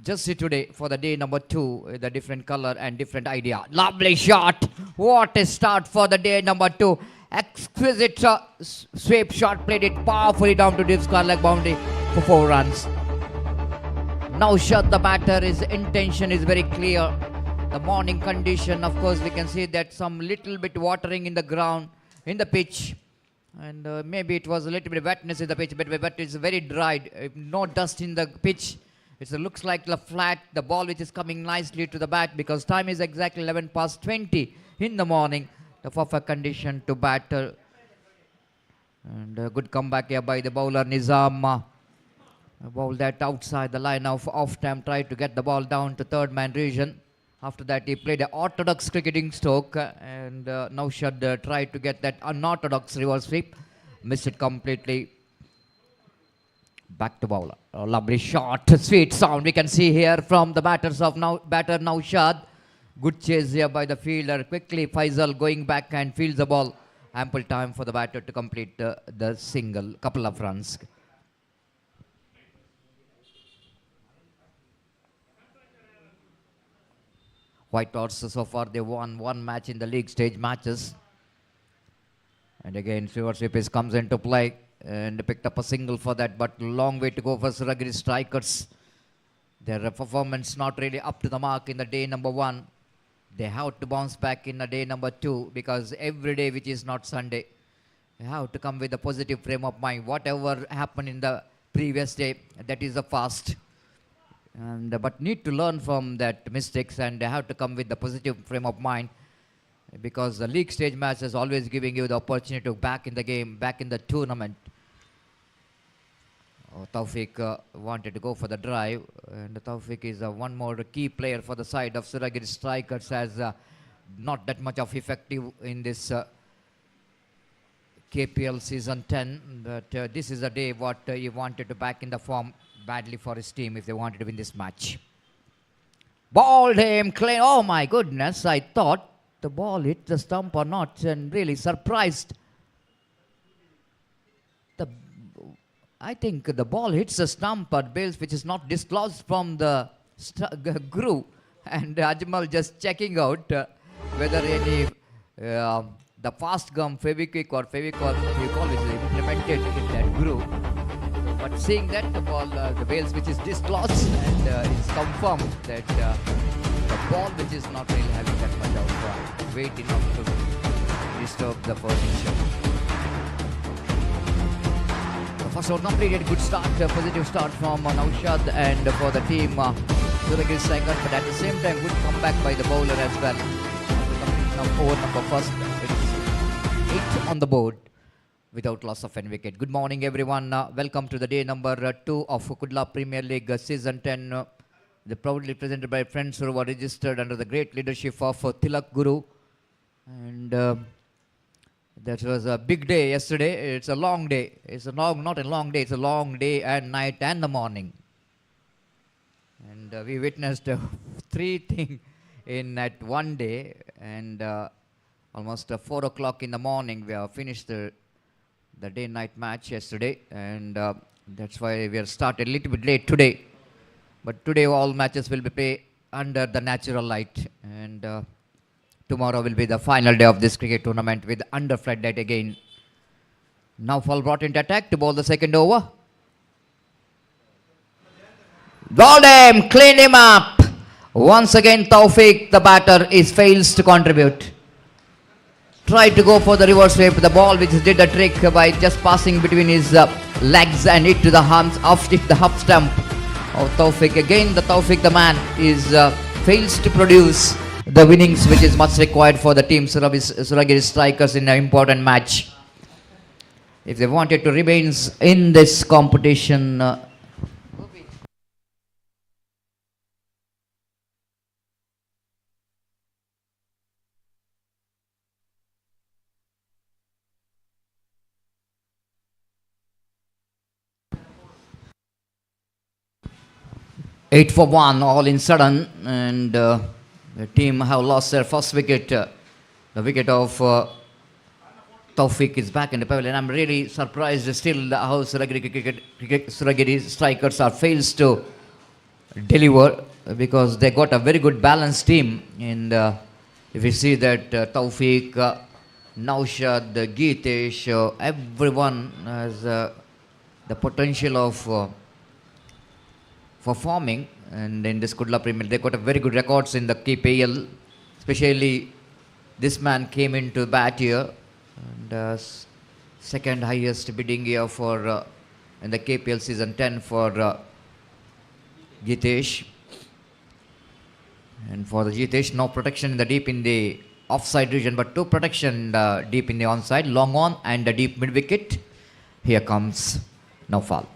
jersey today for the day number 2, the different color and different idea. Lovely shot, what a start for the day number 2. Exquisite sweep shot, played it powerfully down to deep square leg boundary for 4 runs. Now shot the batter, his intention is very clear. The morning condition, of course, we can see that some little bit watering in the ground, in the pitch, and maybe it was a little bit of wetness in the pitch, but it's very dried, no dust in the pitch. It looks like the flat, the ball which is coming nicely to the bat, because time is exactly 11 past 20 in the morning. The perfect condition to bat, and a good comeback here by the bowler Nizam. Ball that outside the line of off time, tried to get the ball down to third man region. After that, he played an orthodox cricketing stroke, and Naushad tried to get that unorthodox reverse sweep. Missed it completely. Back to bowler. A lovely shot, sweet sound we can see here from the batters of batter Naushad. Good chase here by the fielder. Quickly Faisal going back and fields the ball. Ample time for the batter to complete the single. Couple of runs. White Horse, so far they won 1 match in the league stage matches. And again, reverse sweep comes into play and picked up a single for that, but long way to go for Suragiri Strikers. Their performance not really up to the mark in the day number 1. They have to bounce back in the day number 2, because every day which is not Sunday, they have to come with a positive frame of mind. Whatever happened in the previous day, that is a fast. And, but need to learn from that mistakes, and they have to come with the positive frame of mind, because the league stage match is always giving you the opportunity to back in the game, back in the tournament. Taufik wanted to go for the drive, and Taufik is one more key player for the side of Suragiri Strikers, as not that much of effective in this KPL season 10, but this is a day what he wanted to back in the form badly for his team if they wanted to win this match. Ball him clean. Oh my goodness, I thought the ball hit the stump or not, and really surprised. I think the ball hits the stump or bales which is not dislodged from the groove, and Ajmal just checking out whether any the fast gum Fevikwik or Fevicol is implemented in that groove. But seeing that the ball, the bales which is dislodged, and it's confirmed that the ball which is not really having that much of weight enough to disturb the furniture. The first over completed, good start, positive start from Naushad and for the team Suragiri Strikers, but at the same time good comeback by the bowler as well. Over number first, it's 8 on the board without loss of any wicket. Good morning everyone, welcome to the day number 2 of Kudla Premier League season 10. They're proudly presented by friends who were registered under the great leadership of Tilak Guru. And that was a big day yesterday. It's a long day. It's a long, not a long day, it's a long day and night and the morning. And we witnessed 3 things in at one day, and almost 4 o'clock in the morning we have finished the day-night match yesterday, and that's why we are started a little bit late today. But today all matches will be played under the natural light, and tomorrow will be the final day of this cricket tournament with under floodlight again. Now Fall brought into attack to bowl the second over. Bowled him, cleaned him up. Once again Taufik, the batter, fails to contribute. Tried to go for the reverse sweep, the ball which did the trick by just passing between his legs and hit to the half stump of Taufik. Again the Taufik, the man, fails to produce the winnings which is much required for the team Suragiri Strikers in an important match. if they wanted to remain in this competition. 8 for 1, all in sudden, and the team have lost their first wicket. The wicket of Taufik is back in the pavilion. I'm really surprised still how Suragiri strikers are fails to deliver, because they got a very good balanced team. And if you see that Taufik, Naushad, Geetesh, everyone has the potential of performing, and in this Kudla Premier they got a very good records in the KPL. Especially this man came into bat here, and second highest bidding year for in the KPL season 10 for Geetesh. And for the Geetesh, no protection in the deep in the offside region, but two protection deep in the onside, long on and the deep mid wicket. Here comes Naufal.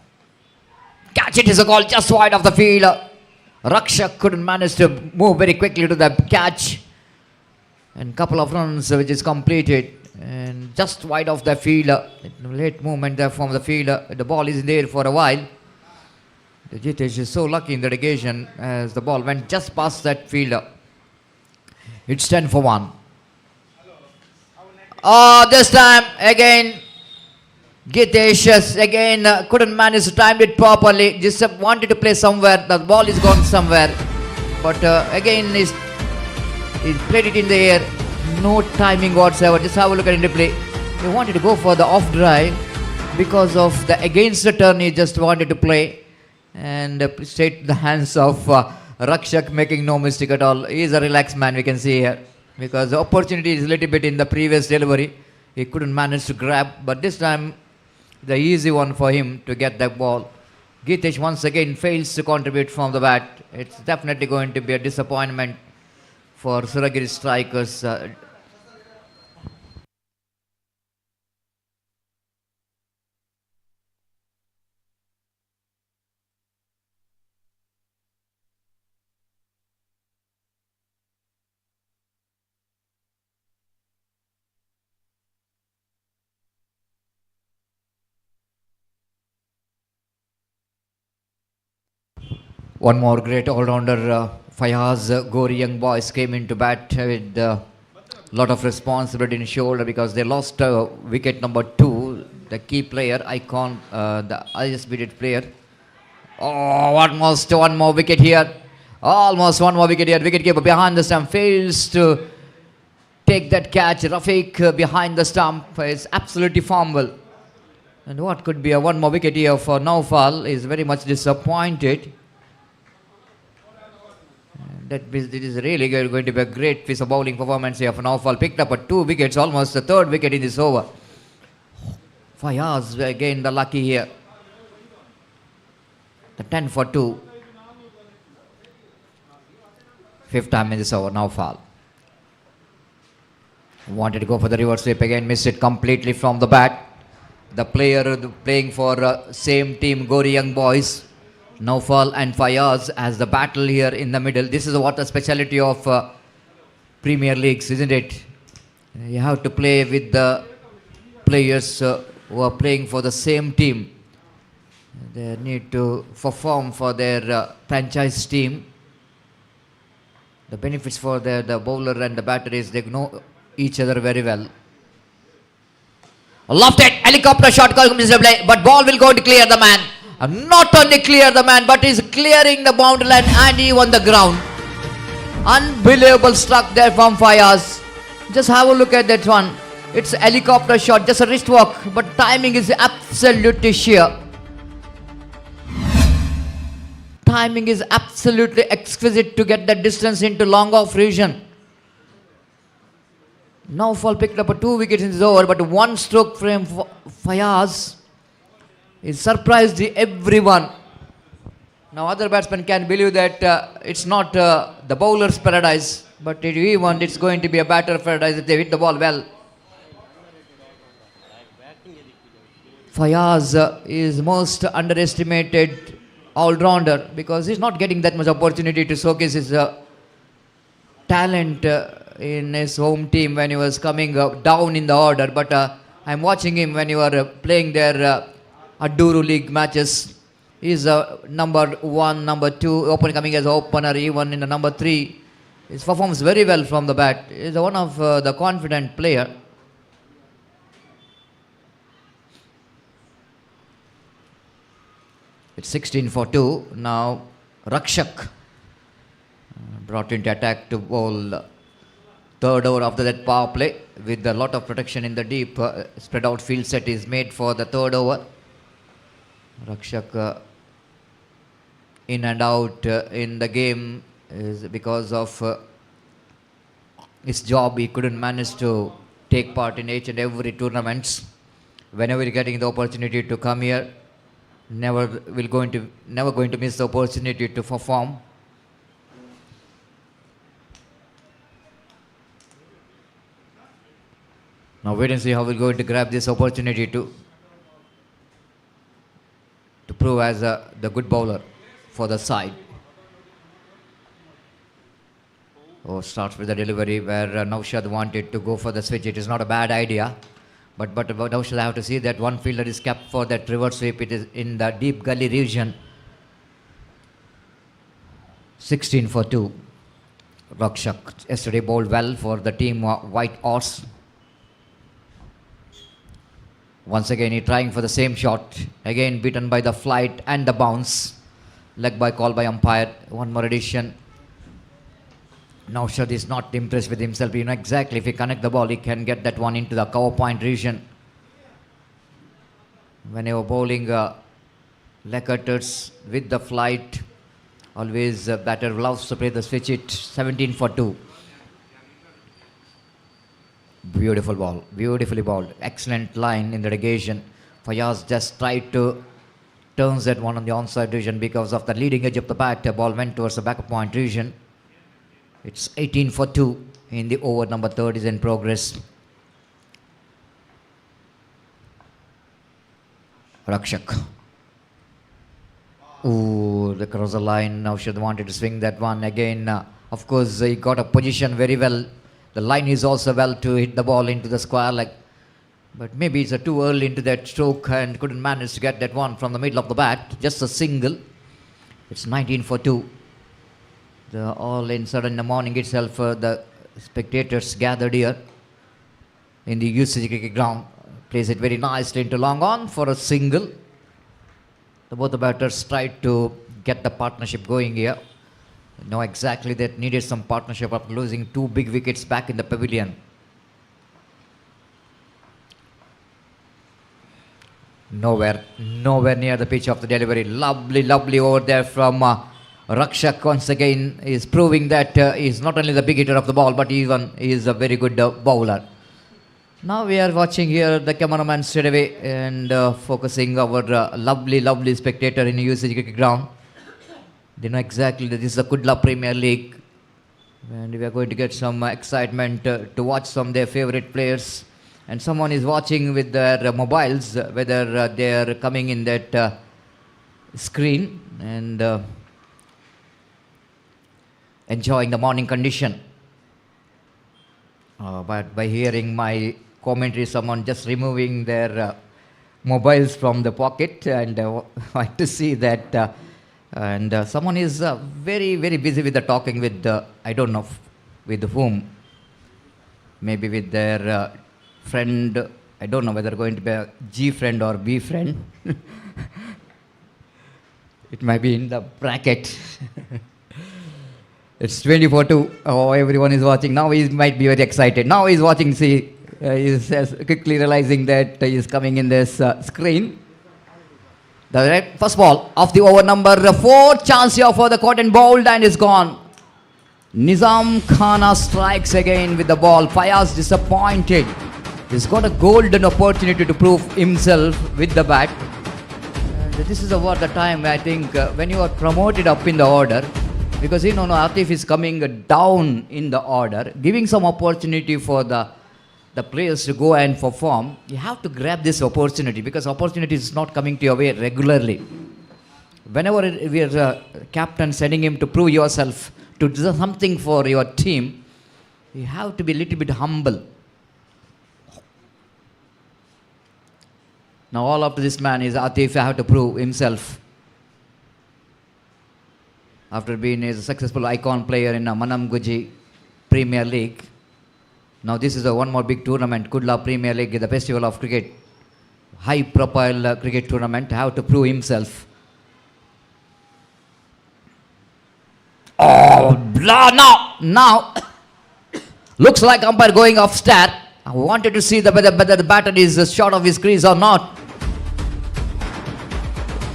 Catch, it is a goal just wide of the field. Rakshak couldn't manage to move very quickly to the catch. And couple of runs which is completed. And just wide of the field. Late movement there from the field. The ball is in the air for a while. The Jitesh is so lucky in the occasion as the ball went just past that fielder. It's 10 for 1. Oh, this time again Gitesh again couldn't manage to time it properly. Just wanted to play somewhere. The ball is gone somewhere. But again he played it in the air. No timing whatsoever. Just have a look at the replay. He wanted to go for the off drive because of the against the turn he just wanted to play. And straight the hands of Rakshak, making no mistake at all. He is a relaxed man, we can see here. Because the opportunity is a little bit in the previous delivery. He couldn't manage to grab. But this time the easy one for him to get that ball. Geetesh once again fails to contribute from the bat. It's definitely going to be a disappointment for Suragiri strikers. One more great all-rounder, Fayaz, Gori young boys came into bat with a lot of responsibility in shoulder because they lost wicket number 2, the key player, icon, the highest bided player. Oh, almost one more wicket here. Almost one more wicket here. Wicketkeeper behind the stump fails to take that catch. Rafiq behind the stump is absolutely fumble. And what could be a one more wicket here for Naufal is very much disappointed. That it is really going to be a great piece of bowling performance here for Naufal. Picked up 2 wickets, almost the 3rd wicket in this over. Fayaz again the lucky here. The 10 for 2. 5th time in this over, Naufal. Wanted to go for the reverse sweep again, missed it completely from the bat. The player playing for same team, Gori young boys, Naufal and Fayaz, as the battle here in the middle. This is what a speciality of Premier Leagues, isn't it? You have to play with the players who are playing for the same team. They need to perform for their franchise team. The benefits for the bowler and the batter is they know each other very well. Lofted, helicopter shot comes into play, but ball will go to clear the man. Not only clear the man, but is clearing the boundary line and he on the ground. Unbelievable struck there from Fayaz. Just have a look at that one. It's a helicopter shot, just a wrist walk, but timing is absolutely sheer. Timing is absolutely exquisite to get that distance into long off region. Naufal picked up 2 wickets in this over, but 1 stroke from Fayaz. It surprised everyone. Now other batsmen can believe that it's not the bowler's paradise, but it's going to be a batter's paradise if they hit the ball well. Fayaz is most underestimated all-rounder because he's not getting that much opportunity to showcase his talent in his home team when he was coming down in the order. But I'm watching him when you are playing their Aduru League matches. He's number 1, number 2, coming as opener, even in the number 3. He performs very well from the bat. He's one of the confident player. It's 16 for 2. Now Rakshak brought into attack to bowl third over after that power play with a lot of protection in the deep. Spread out field set is made for the third over. Rakshak in and out in the game is because of his job. He couldn't manage to take part in each and every tournaments. Whenever he's getting the opportunity to come here, never going to miss the opportunity to perform. Now wait and see how we're going to grab this opportunity to prove as the good bowler for the side. Starts with the delivery where Naushad wanted to go for the switch. It is not a bad idea. But Naushad have to see that one fielder is kept for that reverse sweep. It is in the deep gully region. 16 for 2. Rakshak yesterday bowled well for the team White Horse. Once again he trying for the same shot. Again beaten by the flight and the bounce. Leg by call by umpire. One more addition. Naushad is not impressed with himself. You know exactly if he connect the ball, he can get that one into the cover point region. When you were bowling leg cutters with the flight, always batter loves to play the switch it. 17 for 2. Beautiful ball, beautifully bowled. Excellent line in the negation. Fayaz just tried to turns that one on the onside region because of the leading edge of the bat. The ball went towards the back point region. It's 18 for 2 in the over. Number 3 is in progress. Rakshak. Ooh, the crosser line. Naushad wanted to swing that one again. Of course, he got a position very well. The line is also well to hit the ball into the square leg. But maybe it's too early into that stroke and couldn't manage to get that one from the middle of the bat. Just a single. It's 19 for 2. All in sudden in the morning itself, the spectators gathered here in the UCG cricket ground. Plays it very nicely into long on for a single. Both the batters tried to get the partnership going here. Know exactly that needed some partnership after losing 2 big wickets back in the pavilion. Nowhere near the pitch of the delivery. Lovely over there from Rakshak. Once again is proving that he is not only the big hitter of the ball, but even he is a very good bowler. Now we are watching here the cameraman straight away and focusing our lovely spectator in the UCG cricket ground. They know exactly that this is the Kudla Premier League and we are going to get some excitement to watch some of their favorite players. And someone is watching with their mobiles, whether they are coming in that screen and enjoying the morning condition. But by hearing my commentary, someone just removing their mobiles from the pocket and want to see that. And someone is very busy with the talking with, I don't know with whom, maybe with their friend. I don't know whether going to be a G friend or B friend. It might be in the bracket. It's 24-2. Oh, everyone is watching. Now he might be very excited. Now he's watching. See, he's quickly realizing that he's coming in this screen. The first ball of the over number 4. Chance here for the cotton bowled and is gone. Nizam Khana strikes again with the ball. Fayaz disappointed. He's got a golden opportunity to prove himself with the bat. And this is about the time I think when you are promoted up in the order, because Atif is coming down in the order, giving some opportunity for the the players to go and perform, you have to grab this opportunity because opportunity is not coming to your way regularly. Whenever we are captain sending him to prove yourself, to do something for your team, you have to be a little bit humble. Now all up to this man is Atif have to prove himself. After being a successful icon player in Manam Guji Premier League, now this is one more big tournament, Kudla Premier League, the festival of cricket, high profile cricket tournament, have to prove himself. Oh, now, looks like umpire going off stat. I wanted to see whether the batter is short of his crease or not.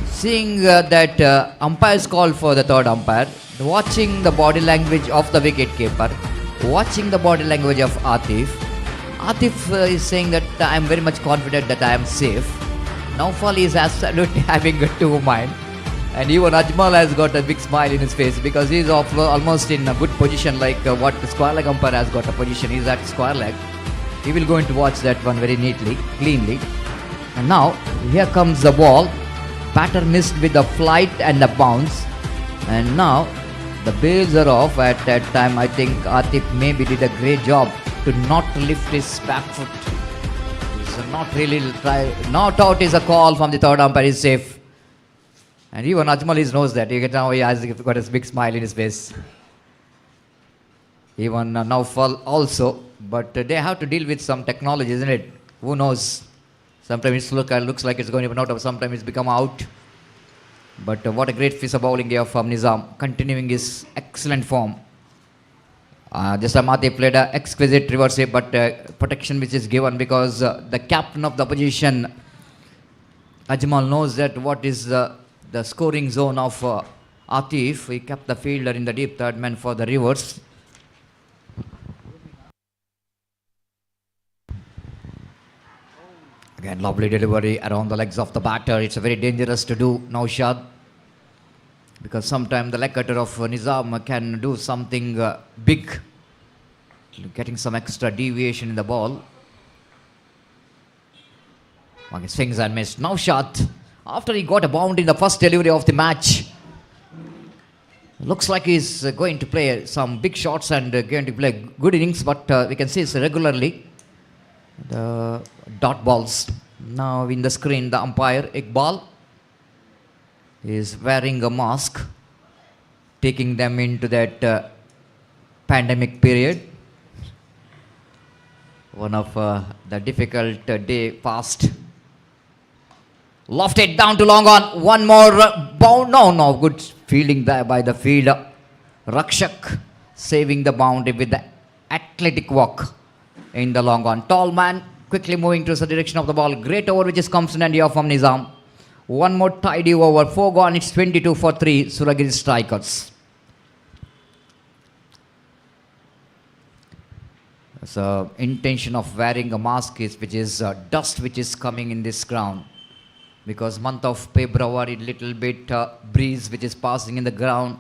Seeing that umpires called for the third umpire, watching the body language of the wicket keeper, watching the body language of Atif. Atif is saying that I am very much confident that I am safe. Naufal is absolutely having a two mind. And even Ajmal has got a big smile in his face because he is almost in a good position like what the square leg umpire has got a position. He is at square leg. He will going to watch that one very neatly, cleanly. And now, here comes the ball. Batter missed with the flight and the bounce. And now, the bails are off. At that time, I think Atif maybe did a great job to not lift his back foot. He's not really try. Not out is a call from the third umpire. He's safe. And even Ajmal knows that. You can now he has got a big smile in his face. Even Naufal also. But they have to deal with some technology, isn't it? Who knows? Sometimes it looks like it's going to be out, sometimes it's become out. But what a great piece of bowling here from Nizam, continuing his excellent form. Just Amati played an exquisite reverse hit, but protection which is given because the captain of the opposition, Ajmal, knows that what is the scoring zone of Atif. He kept the fielder in the deep third man for the reverse. Again, lovely delivery around the legs of the batter. It's very dangerous to do, Naushad. Because sometimes the leg cutter of Nizam can do something big. Getting some extra deviation in the ball. Okay, swings and missed. Naushad, after he got a bound in the first delivery of the match, looks like he's going to play some big shots and going to play good innings, but we can see it's regularly. The dot balls. Now in the screen, the umpire Iqbal is wearing a mask, taking them into that pandemic period. One of the difficult day past. Lofted down to long on. One more bound. No, good fielding there by the fielder. Rakshak saving the boundary with the athletic walk in the long on. Tall man quickly moving to the direction of the ball. Great over which is comes in and here from Nizam. One more tidy over. 4 gone. It's 22 for 3. Suragiri strikers. So intention of wearing a mask is which is dust which is coming in this ground. Because month of February, little bit breeze which is passing in the ground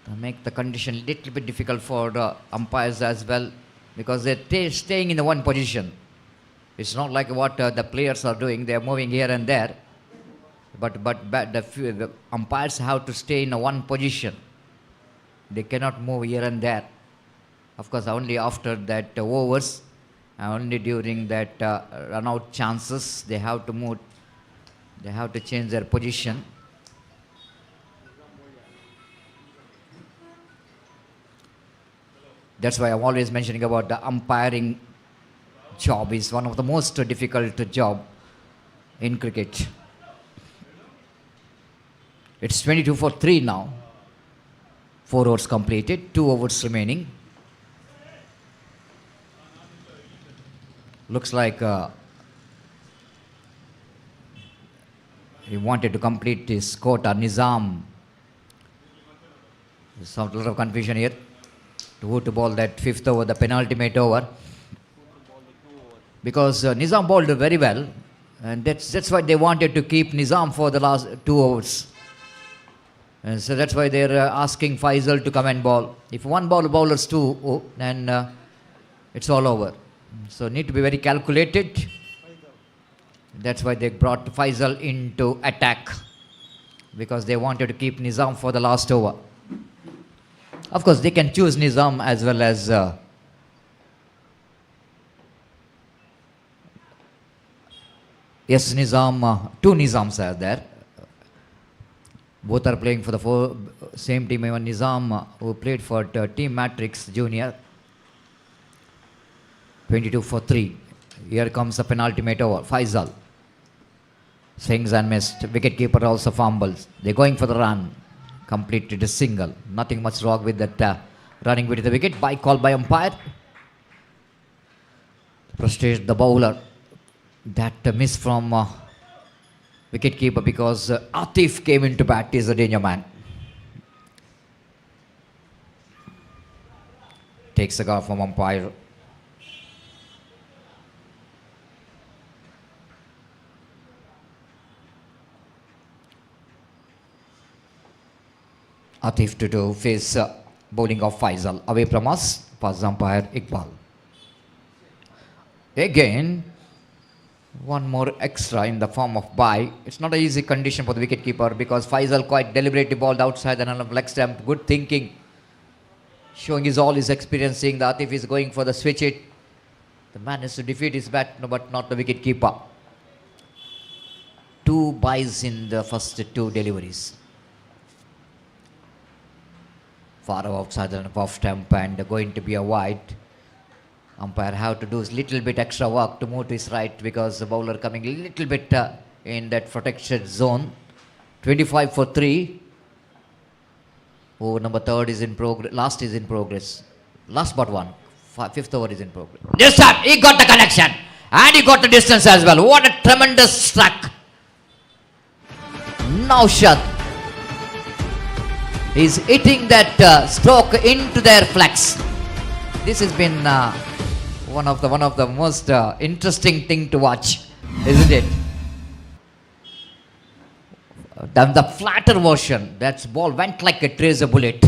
to make the condition little bit difficult for the umpires as well, because they're staying in the one position. It's not like what the players are doing. They are moving here and there, but the umpires have to stay in one position. They cannot move here and there. Of course, only after that overs, only during that run-out chances, they have to move. They have to change their position. That's why I'm always mentioning about the umpiring job is one of the most difficult job in cricket. It's 22 for 3 now. 4 overs completed, 2 overs remaining. Looks like he wanted to complete his quota. Nizam. There's a lot of confusion here. Who to ball that 5th over, the penultimate over. Because Nizam bowled very well. And that's why they wanted to keep Nizam for the last 2 overs. And so that's why they're asking Faisal to come and bowl. If one bowler's 2, then it's all over. So need to be very calculated. That's why they brought Faisal into attack, because they wanted to keep Nizam for the last over. Of course, they can choose Nizam as well as yes, Nizam. Two Nizams are there. Both are playing for the same team. Even Nizam, who played for Team Matrix Junior, 22 for 3. Here comes a penultimate over. Faisal swings and missed. Wicketkeeper also fumbles. They're going for the run. Completed a single. Nothing much wrong with that running with the wicket. By call by umpire. Frustrated the bowler. That miss from wicketkeeper, because Atif came into bat. He's a danger man. Takes a call from umpire. Atif to face bowling of Faisal. Away from us, past umpire Iqbal. Again, one more extra in the form of bye. It's not an easy condition for the wicketkeeper, because Faisal quite deliberately bowled outside the leg stump. Good thinking. Showing all his experience, seeing that Atif is going for the switch it. The man has to defeat his bat, but not the wicketkeeper. 2 byes in the first 2 deliveries. Far outside the off stump and going to be a wide. Umpire have to do a little bit extra work to move to his right, because the bowler coming a little bit in that protected zone. 25 for 3. Over number 3rd is in progress. Last is in progress. Last but one. 5th over is in progress. This time he got the connection and he got the distance as well. What a tremendous struck. Naushad is hitting that stroke into their flex. This has been one of the most interesting thing to watch, isn't it? The flatter version, that ball went like a tracer bullet.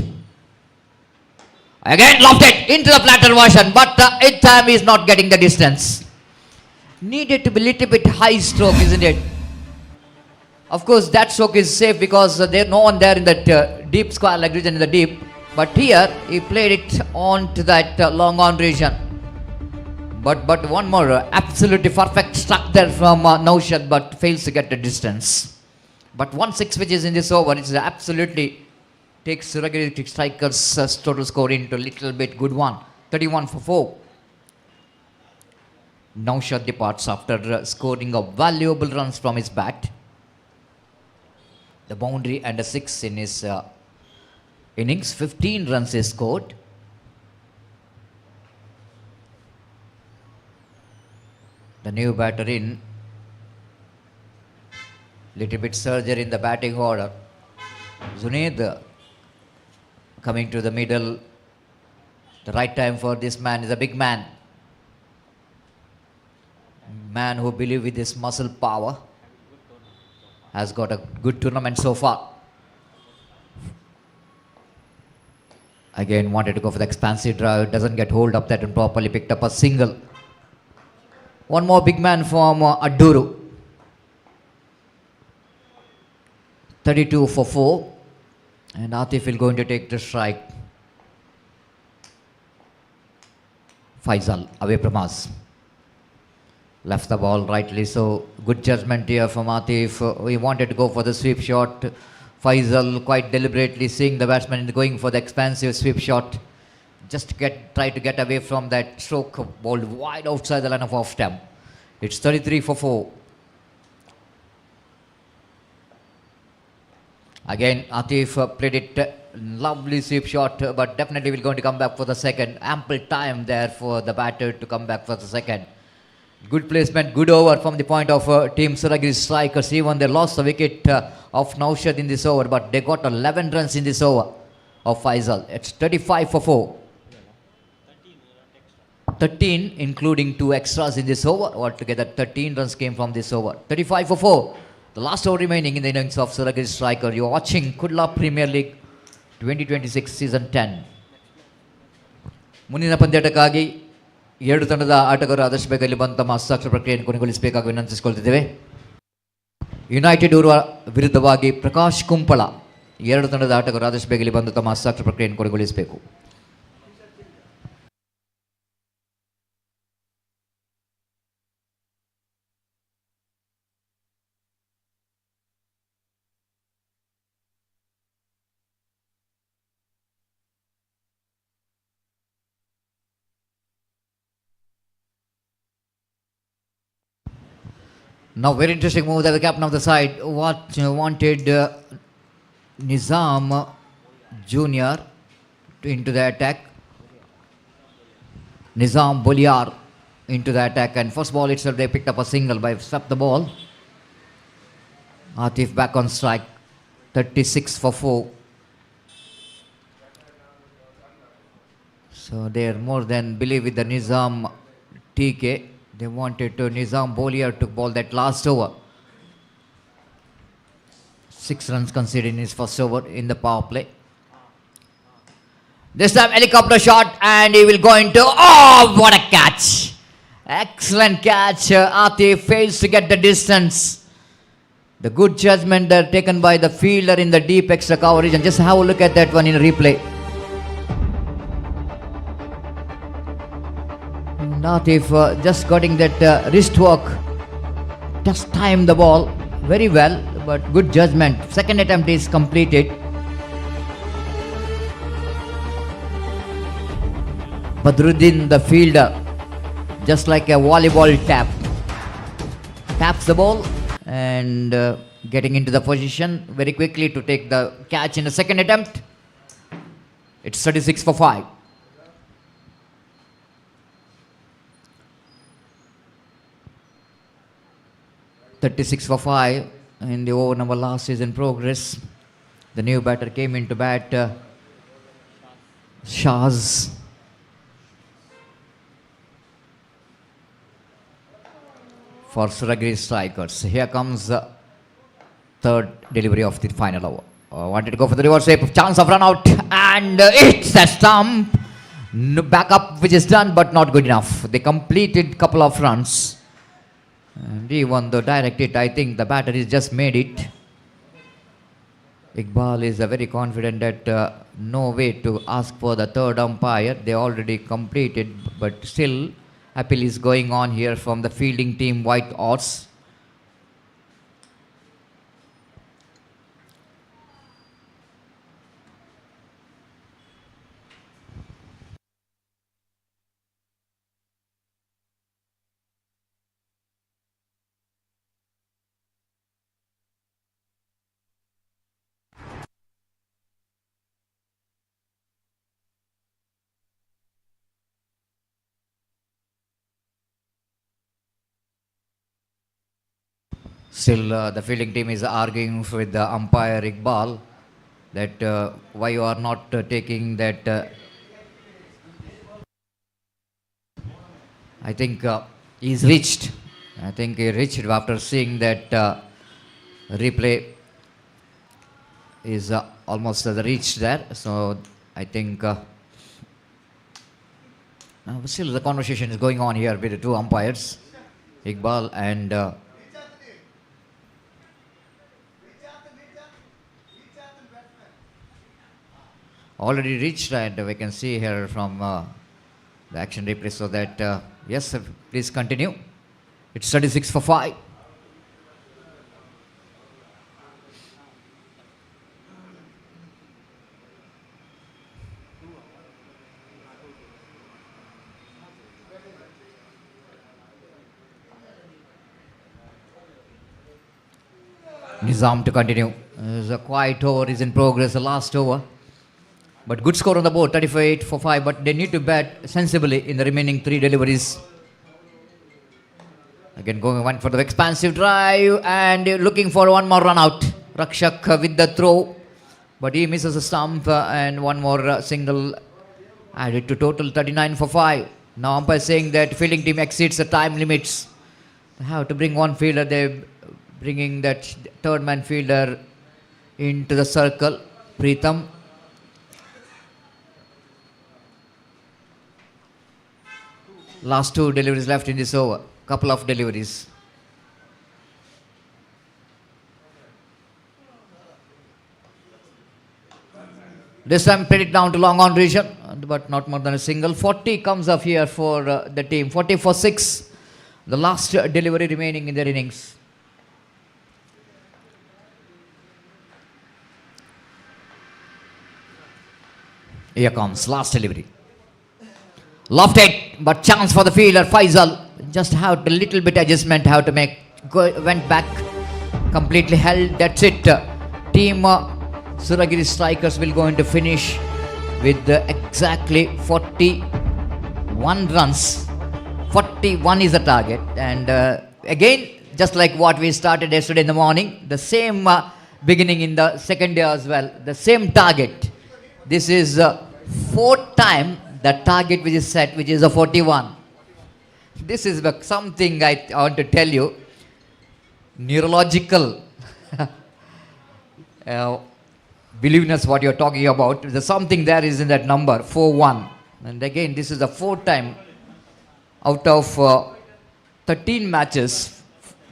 Again lobbed it into the flatter version, but each time he is not getting the distance. Needed to be a little bit high stroke, isn't it? Of course, that stroke is safe because there's no one there in that deep square leg region in the deep. But here he played it on to that long on region. But one more absolutely perfect struck there from Naushad, but fails to get the distance. But 1 6 pitches in this over, it's absolutely takes Suragiri strikers total score into a little bit good one. 31 for 4. Naushad departs after scoring a valuable runs from his bat. The boundary and a 6 in his innings. 15 runs he scored. The new batter in. Little bit surgery in the batting order. Zunaid coming to the middle. The right time for this man is a big man. Man who believes with his muscle power. Has got a good tournament so far. Again wanted to go for the expansive drive. Doesn't get hold of that and properly picked up a single. One more big man from Aduru. 32 for 4. And Atif will going to take the strike. Faisal away from us. Left the ball rightly so. Good judgment here from Atif. He wanted to go for the sweep shot. Faisal quite deliberately seeing the batsman going for the expansive sweep shot. Just try to get away from that stroke ball wide outside the line of off stump. It's 33 for 4. Again Atif played it lovely sweep shot, but definitely will going to come back for the second. Ample time there for the batter to come back for the second. Good placement, good over from the point of Team Suragiri strikers. Even they lost the wicket of Naushad in this over, but they got 11 runs in this over of Faisal. It's 35 for 4. 13 including 2 extras in this over. Altogether 13 runs came from this over. 35 for 4. The last over remaining in the innings of Suragiri striker. You are watching Kudla Premier League 2026 season 10. ಮುಂದಿನ ಪಂದ್ಯಾಟಕ್ಕಾಗಿ ಎರಡು ತಂಡದ ಆಟಗಾರರು ಆದಷ್ಟು ಬೇಗ ಇಲ್ಲಿ ಬಂದು ತಮ್ಮ ಹಸ್ತಾಕ್ಷರ ಪ್ರಕ್ರಿಯೆಯನ್ನು ಕೊನೆಗೊಳಿಸಬೇಕಾಗಿ ವಿನಂತಿಸಿಕೊಳ್ತಿದ್ದೇವೆ. ಯುನೈಟೆಡ್ ಉರ್ವ ವಿರುದ್ಧವಾಗಿ ಪ್ರಕಾಶ್ ಕುಂಪಳ ಎರಡು ತಂಡದ ಆಟಗಾರರು ಆದಷ್ಟು ಬೇಗ ಇಲ್ಲಿ ಬಂದು ತಮ್ಮ ಹಸ್ತಾಕ್ಷರ ಪ್ರಕ್ರಿಯೆಯನ್ನು ಕೊನೆಗೊಳಿಸಬೇಕು. Now very interesting move that the captain of the side wanted Nizam Junior into the attack. Nizam Boliar into the attack, and first ball itself they picked up a single by swept the ball. Atif back on strike, 36 for 4. So they are more than believe with the Nizam TK. They wanted to Nizam Boliar to ball that last over. 6 runs conceded in his first over in the power play. This time helicopter shot and he will go into, oh what a catch! Excellent catch. Atif fails to get the distance. The good judgment there taken by the fielder in the deep extra coverage, and just have a look at that one in replay. Atif just getting that wrist work, just timed the ball very well, but good judgment. Second attempt is completed. Badruddin, the fielder, just like a volleyball taps the ball and getting into the position very quickly to take the catch in the second attempt. It's 36 for 5. .36 for 5 in the over number last is in progress. The new batter came into bat, Shaz. For Suragiri strikers. Here comes the third delivery of the final over. Wanted to go for the reverse sweep, chance of run out, and it's a stump. Back up which is done but not good enough. They completed couple of runs. And even though direct it, I think the batter has just made it. Iqbal is very confident that no way to ask for the third umpire. They already completed, but still appeal is going on here from the fielding team White Horse. Still, the fielding team is arguing with the umpire Iqbal that why you are not taking that. I think he's reached. I think he reached after seeing that replay is almost reached there. So I think still the conversation is going on here with the two umpires, Iqbal and. Already reached, and we can see here from the action replay. So that yes, please continue. It's 36 for 5. Nizam to continue. The quiet over is in progress. The last over. But good score on the board, 38 for 5. But they need to bat sensibly in the remaining 3 deliveries. Again going one for the expansive drive and looking for one more run out. Rakshak with the throw. But he misses a stump and one more single added to total 39 for 5. Now umpire saying that fielding team exceeds the time limits. They have to bring one fielder. They're bringing that third man fielder into the circle. Preetham. Last 2 deliveries left in this over. Couple of deliveries. This time played it down to long on region, but not more than a single. 40 comes up here for the team. 40 for 6. The last delivery remaining in their innings. Here comes last delivery. Lofted, but chance for the fielder Faisal. Just have a little bit adjustment, have to make. Went back, completely held. That's it. Team Suragiri Strikers will go into finish with exactly 41 runs. 41 is the target, and again, just like what we started yesterday in the morning, the same beginning in the second day as well. The same target. This is 4th time the target which is set, which is a 41. This is something I want to tell you. Neurological believeness what you're talking about. There's something there is in that number, 4-1. And again, this is the 4th time out of 13 matches.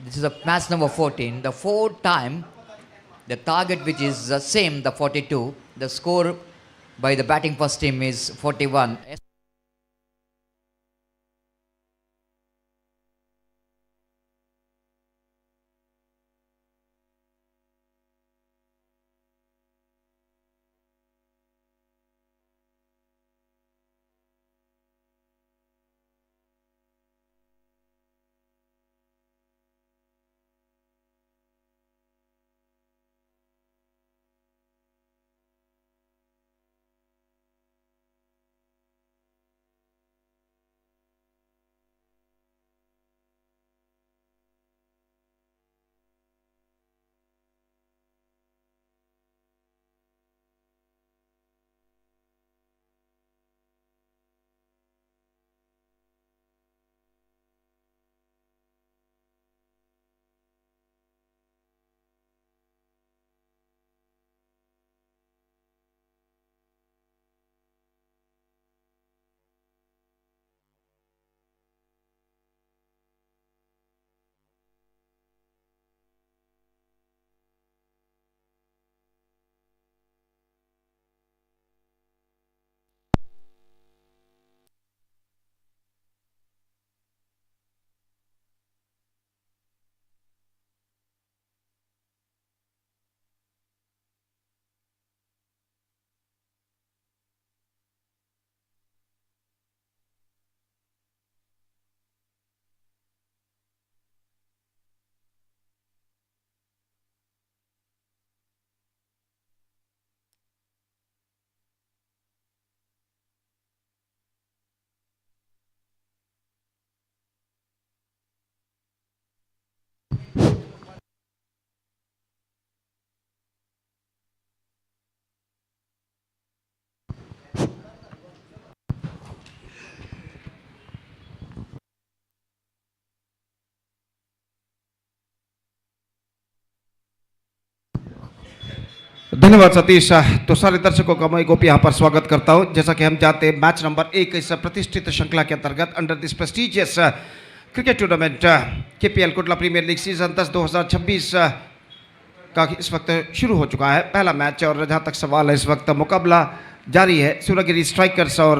This is a match number 14. The 4th time, the target which is the same, the 42. The score by the batting first team is 41. धन्यवाद सतीश। तो सारे दर्शकों का मैं गोपी यहाँ पर स्वागत करता हूँ। जैसा कि हम जानते हैं मैच नंबर 1 इस प्रतिष्ठित श्रृंखला के अंतर्गत under this prestigious cricket tournament KPL Kudla premiere League season 10-2026 का इस वक्त शुरू हो चुका है पहला मैच। और जहाँ तक सवाल है, इस वक्त मुकाबला जारी है सूरगिरी स्ट्राइकर्स और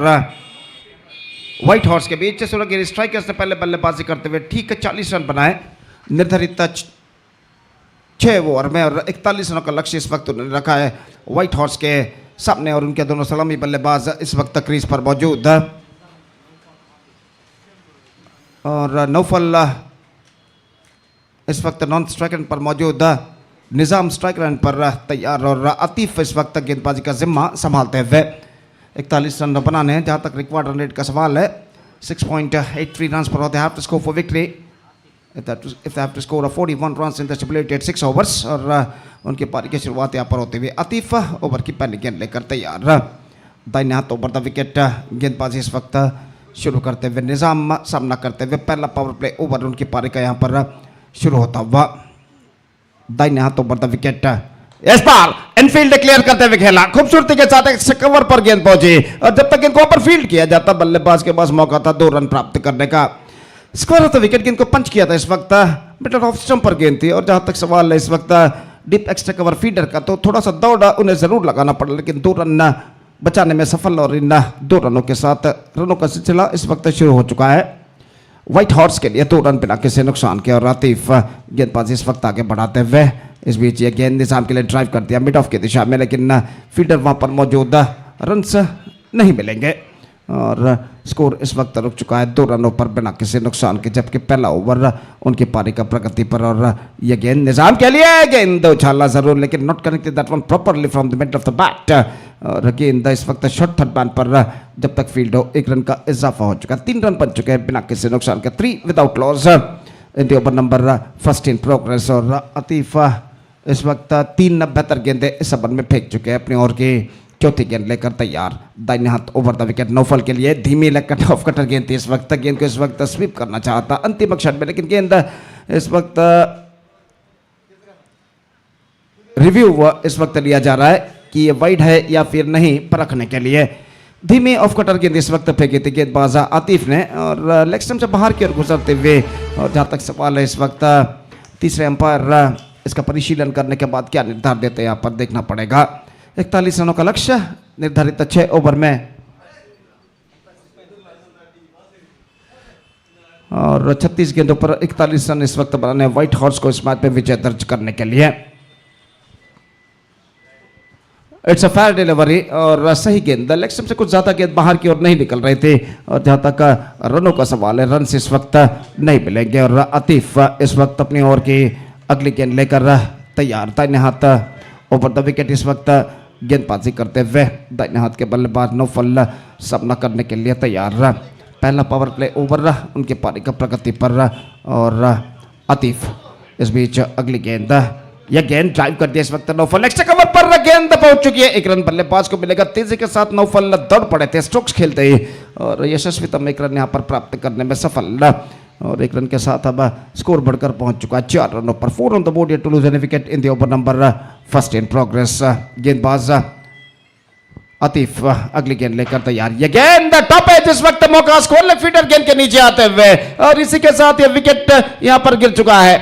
व्हाइट हॉर्स के बीच। सूरगिरी स्ट्राइकर्स ने पहले बल्लेबाजी करते हुए ठीक 40 रन बनाए निर्धारित 6 ओवर में, और 41 रनों का लक्ष्य इस वक्त उन्होंने रखा है व्हाइट हॉर्स के सामने। और उनके दोनों सलामी बल्लेबाज इस वक्त क्रीज पर मौजूद। और नौफल इस वक्त नॉन स्ट्राइक रन पर मौजूद, निज़ाम स्ट्राइक रन पर तैयार, और आतिफ इस वक्त गेंदबाजी का जिम्मा संभालते हुए 41 रन बनाने हैं। जहाँ तक रिक्वायर्ड रन रेट का सवाल है, 6.83 रन पर they have to score for victory if they have to score 41 runs in the stipulated 6 overs। और उनकी पारी की शुरुआत यहाँ पर होते हुए आतिफ ओवर की पहली गेंद लेकर तैयार। दाहिने हाथ ओवर द विकेट गेंदबाजी इस वक्त शुरू करते हुए निज़ाम सामना करते हुए पहला पावर प्ले ओवर उनकी पारी का यहाँ पर शुरू होता हुआ। दाहिने हाथ ओवर द विकेट इस बार इनफील्ड क्लियर करते हुए खेला, खूबसूरती के साथ एक कवर पर गेंद पहुंची और जब तक गेंद को ऊपर फील्ड किया जाता बल्लेबाज के पास मौका था 2 रन प्राप्त करने का। स्क्वायर ऑफ द विकेट गेंद को पंच किया था इस वक्त, मिडल ऑफ स्टंप पर गेंद थी और जहां तक सवाल है इस वक्त डीप एक्स्ट्रा कवर फीडर का तो थोड़ा सा दौड़ उन्हें जरूर लगाना पड़ा, लेकिन 2 रन बचाने में सफल और इन 2 रनों के साथ रनों का सिलसिला इस वक्त शुरू हो चुका है। व्हाइट हॉर्स के लिए 2 रन बिना किसी नुकसान के और आतिफ गेंदबाजी इस वक्त आगे बढ़ाते हुए इस बीच ये गेंद निजाम के लिए ड्राइव कर दिया मिड ऑफ की दिशा में, लेकिन फील्डर वहां पर मौजूद रन्स नहीं मिलेंगे और स्कोर इस वक्त रुक चुका है 2 रनों पर बिना किसी नुकसान के, जबकि पहला ओवर उनकी पारी का प्रगति पर और यह गेंद निजाम के लिए, गेंद उछाला जरूर लेकिन not connected that one properly from the middle of the bat और गेंद इस वक्त शॉर्ट थर्ड बैन पर जब तक फील्ड हो 1 रन का इजाफा हो चुका है। 3 रन बन चुके हैं बिना किसी नुकसान के, 3 without loss in the over number first in progress और आतिफ इस वक्त 3 बेहतर गेंदें इस ओवर में फेंक चुके हैं अपनी ओर की चौथी गेंद लेकर तैयार। दाहिने हाथ ओवर द विकेट नौफल के लिए धीमी लेग कट ऑफ कटर गेंद थी इस वक्त, गेंद को इस वक्त स्वीप करना चाहता अंतिम क्षण में, लेकिन गेंद इस वक्त रिव्यू इस वक्त लिया जा रहा है कि ये वाइड है या फिर नहीं परखने के लिए। धीमी ऑफ कटर गेंद इस वक्त फेंकी थी गेंदबाज आतिफ ने और लेग स्टंप से बाहर की ओर गुजरते हुए और जहां तक सवाल है इस वक्त तीसरे अंपायर इसका परिशीलन करने के बाद क्या निर्धार देते हैं यहाँ पर देखना पड़ेगा। 41 रनों का लक्ष्य निर्धारित 6 ओवर में और 36 गेंदों पर 41 रन इस वक्त बनाने व्हाइट हॉर्स को इस मैच में विजय दर्ज करने के लिए। इट्स अ फेयर डिलीवरी और सही गेंद, लेग स्टंप से कुछ ज्यादा गेंद बाहर की ओर नहीं निकल रही थी और जहां तक रनों का सवाल है रन इस वक्त नहीं मिलेंगे और आतिफ इस वक्त अपनी ओर की अगली गेंद लेकर तैयार। दाहिने हाथ ओवर द विकेट इस वक्त गेंदबाजी करते हुए दाहिने हाथ के बल्लेबाज नौफल सामना करने के लिए तैयार। पहला पावर प्ले ओवर उनके पारी का प्रगति पर और आतिफ इस बीच अगली गेंद, यह गेंद ड्राइव कर दिया इस वक्त नौफल, एक्स्ट्रा कवर पर गेंद पहुंच चुकी है, 1 रन बल्लेबाज को मिलेगा। तेजी के साथ नौफल दौड़ पड़े थे स्ट्रोक्स खेलते ही और यशस्वीतम 1 रन यहां पर प्राप्त करने में सफल और 1 रन के साथ अब स्कोर बढ़कर पहुंच चुका है 4 रनों पर। 4 on the board to lose any wicket in the over number first in progress. गेंदबाज आतिफ अगली गेंद लेकर तैयार, यह गेंद टॉप है जिस वक्त मौका स्कोर लेग फीडर गेंद के नीचे आते हुए और इसी के साथ यह विकेट यहां पर गिर चुका है।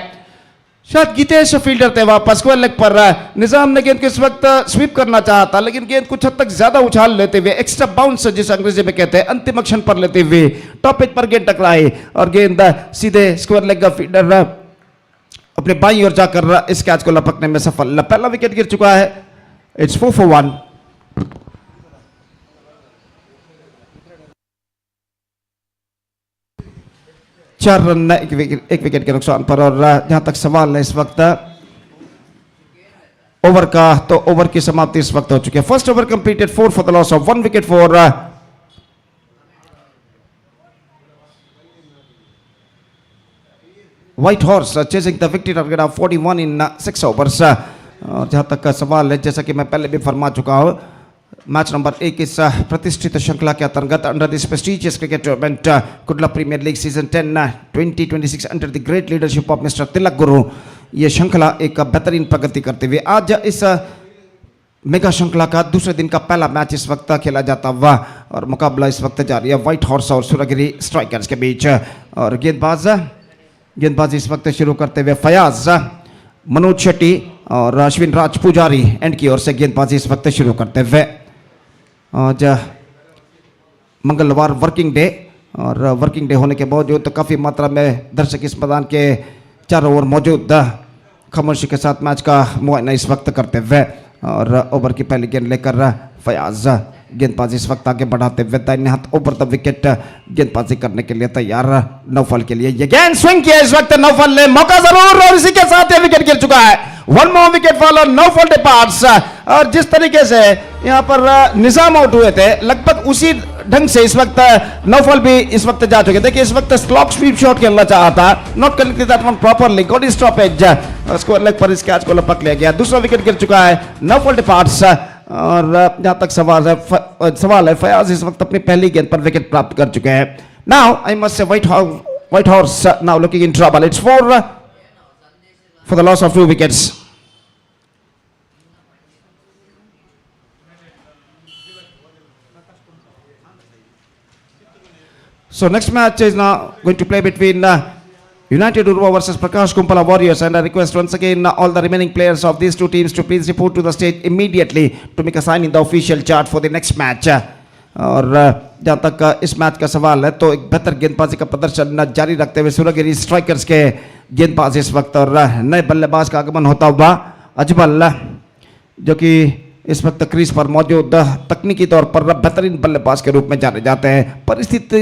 शायद गीतेश फील्डर थे वापस स्क्वायर लेग पर, निजाम ने गेंद को इस वक्त स्वीप करना चाहता लेकिन गेंद कुछ हद तक ज्यादा उछाल लेते हुए एक्स्ट्रा बाउंस जिस अंग्रेजी में कहते हैं अंतिम क्षण पर लेते हुए टॉप एज पर गेंद टकराई और गेंद सीधे स्क्वायर लेग का फील्डर अपने बाईं ओर जाकर इस कैच को लपकने में सफल। पहला विकेट गिर चुका है, इट्स 4 for 1। चार रन एक विकेट के नुकसान पर और जहां तक सवाल है इस वक्त ओवर का तो ओवर की समाप्ति इस वक्त हो चुकी है। First over completed 4 for the loss of 1 wicket for White Horse chasing the victory target of 41 in 6 overs। और जहां तक का सवाल है जैसा कि मैं पहले भी फरमा चुका हूं मैच नंबर 1 इस प्रतिष्ठित श्रृंखला के अंतर्गत under this prestigious cricket tournament Kudla premiere League season 10-2026 under the great leadership of mister Tilak Guru, ये श्रृंखला एक बेहतरीन प्रगति करते हुए आज इस मेगा श्रृंखला का दूसरे दिन का पहला मैच इस वक्त खेला जाता हुआ और मुकाबला इस वक्त जारी है व्हाइट हॉर्स और सुरगिरी स्ट्राइकर्स के बीच। और गेंदबाजी इस वक्त शुरू करते हुए फयाज, मनोज शेट्टी और अश्विन राज पुजारी एंड की ओर से गेंदबाजी इस वक्त शुरू करते हुए। आज मंगलवार वर्किंग डे और वर्किंग डे होने के बावजूद तो काफ़ी मात्रा में दर्शक इस मैदान के चारों ओर मौजूद खामोशी के साथ मैच का मुआयना इस वक्त करते हुए और ओवर की पहली गेंद लेकर फयाज गेंदबाजी इस वक्त आगे बढ़ाते हुए दाहिने हाथ ओवर द विकेट गेंदबाजी करने के लिए तैयार। नौफल के लिए ये गेंद स्विंग किया इस वक्त नौफल ने, मौका जरूर और इसी के साथ ये विकेट गिर चुका है। 1 more wicket for Naufal departs. और जिस तरीके से यहाँ पर निजाम आउट हुए थे लगभग उसी ढंग से इस वक्त नौफल भी इस वक्त जा चुके। देखिए इस वक्त स्लॉक स्वीप शॉट खेलना चाहा था, not connected that one properly, got is stoppage, score leg पर इस कैच को लपक लिया गया। दूसरा विकेट गिर चुका है नौफल डिपार्ट्स। और जहां तक सवाल है फयाज इस वक्त अपनी पहली गेंद पर विकेट प्राप्त कर चुके हैं। नाउ आई मस्ट से white horse now looking in trouble, it's 4 for the loss of 2 wickets। So next match is now going to play between United Urwa versus Prakash Kumpala Warriors, and I request once again all the remaining players of these two teams to please report to the stage immediately to make a sign in the official chart for the next match. और जहाँ तक इस match का सवाल है तो एक बेहतर गेंदबाजी का प्रदर्शन जारी रखते हुए सूरगिरी स्ट्राइकर्स के गेंदबाज इस वक्त और नए बल्लेबाज का आगमन होता हुआ अजमल, जो कि इस वक्त क्रीज पर मौजूद तकनीकी तौर पर बेहतरीन बल्लेबाज के रूप में जाने जाते हैं। परिस्थिति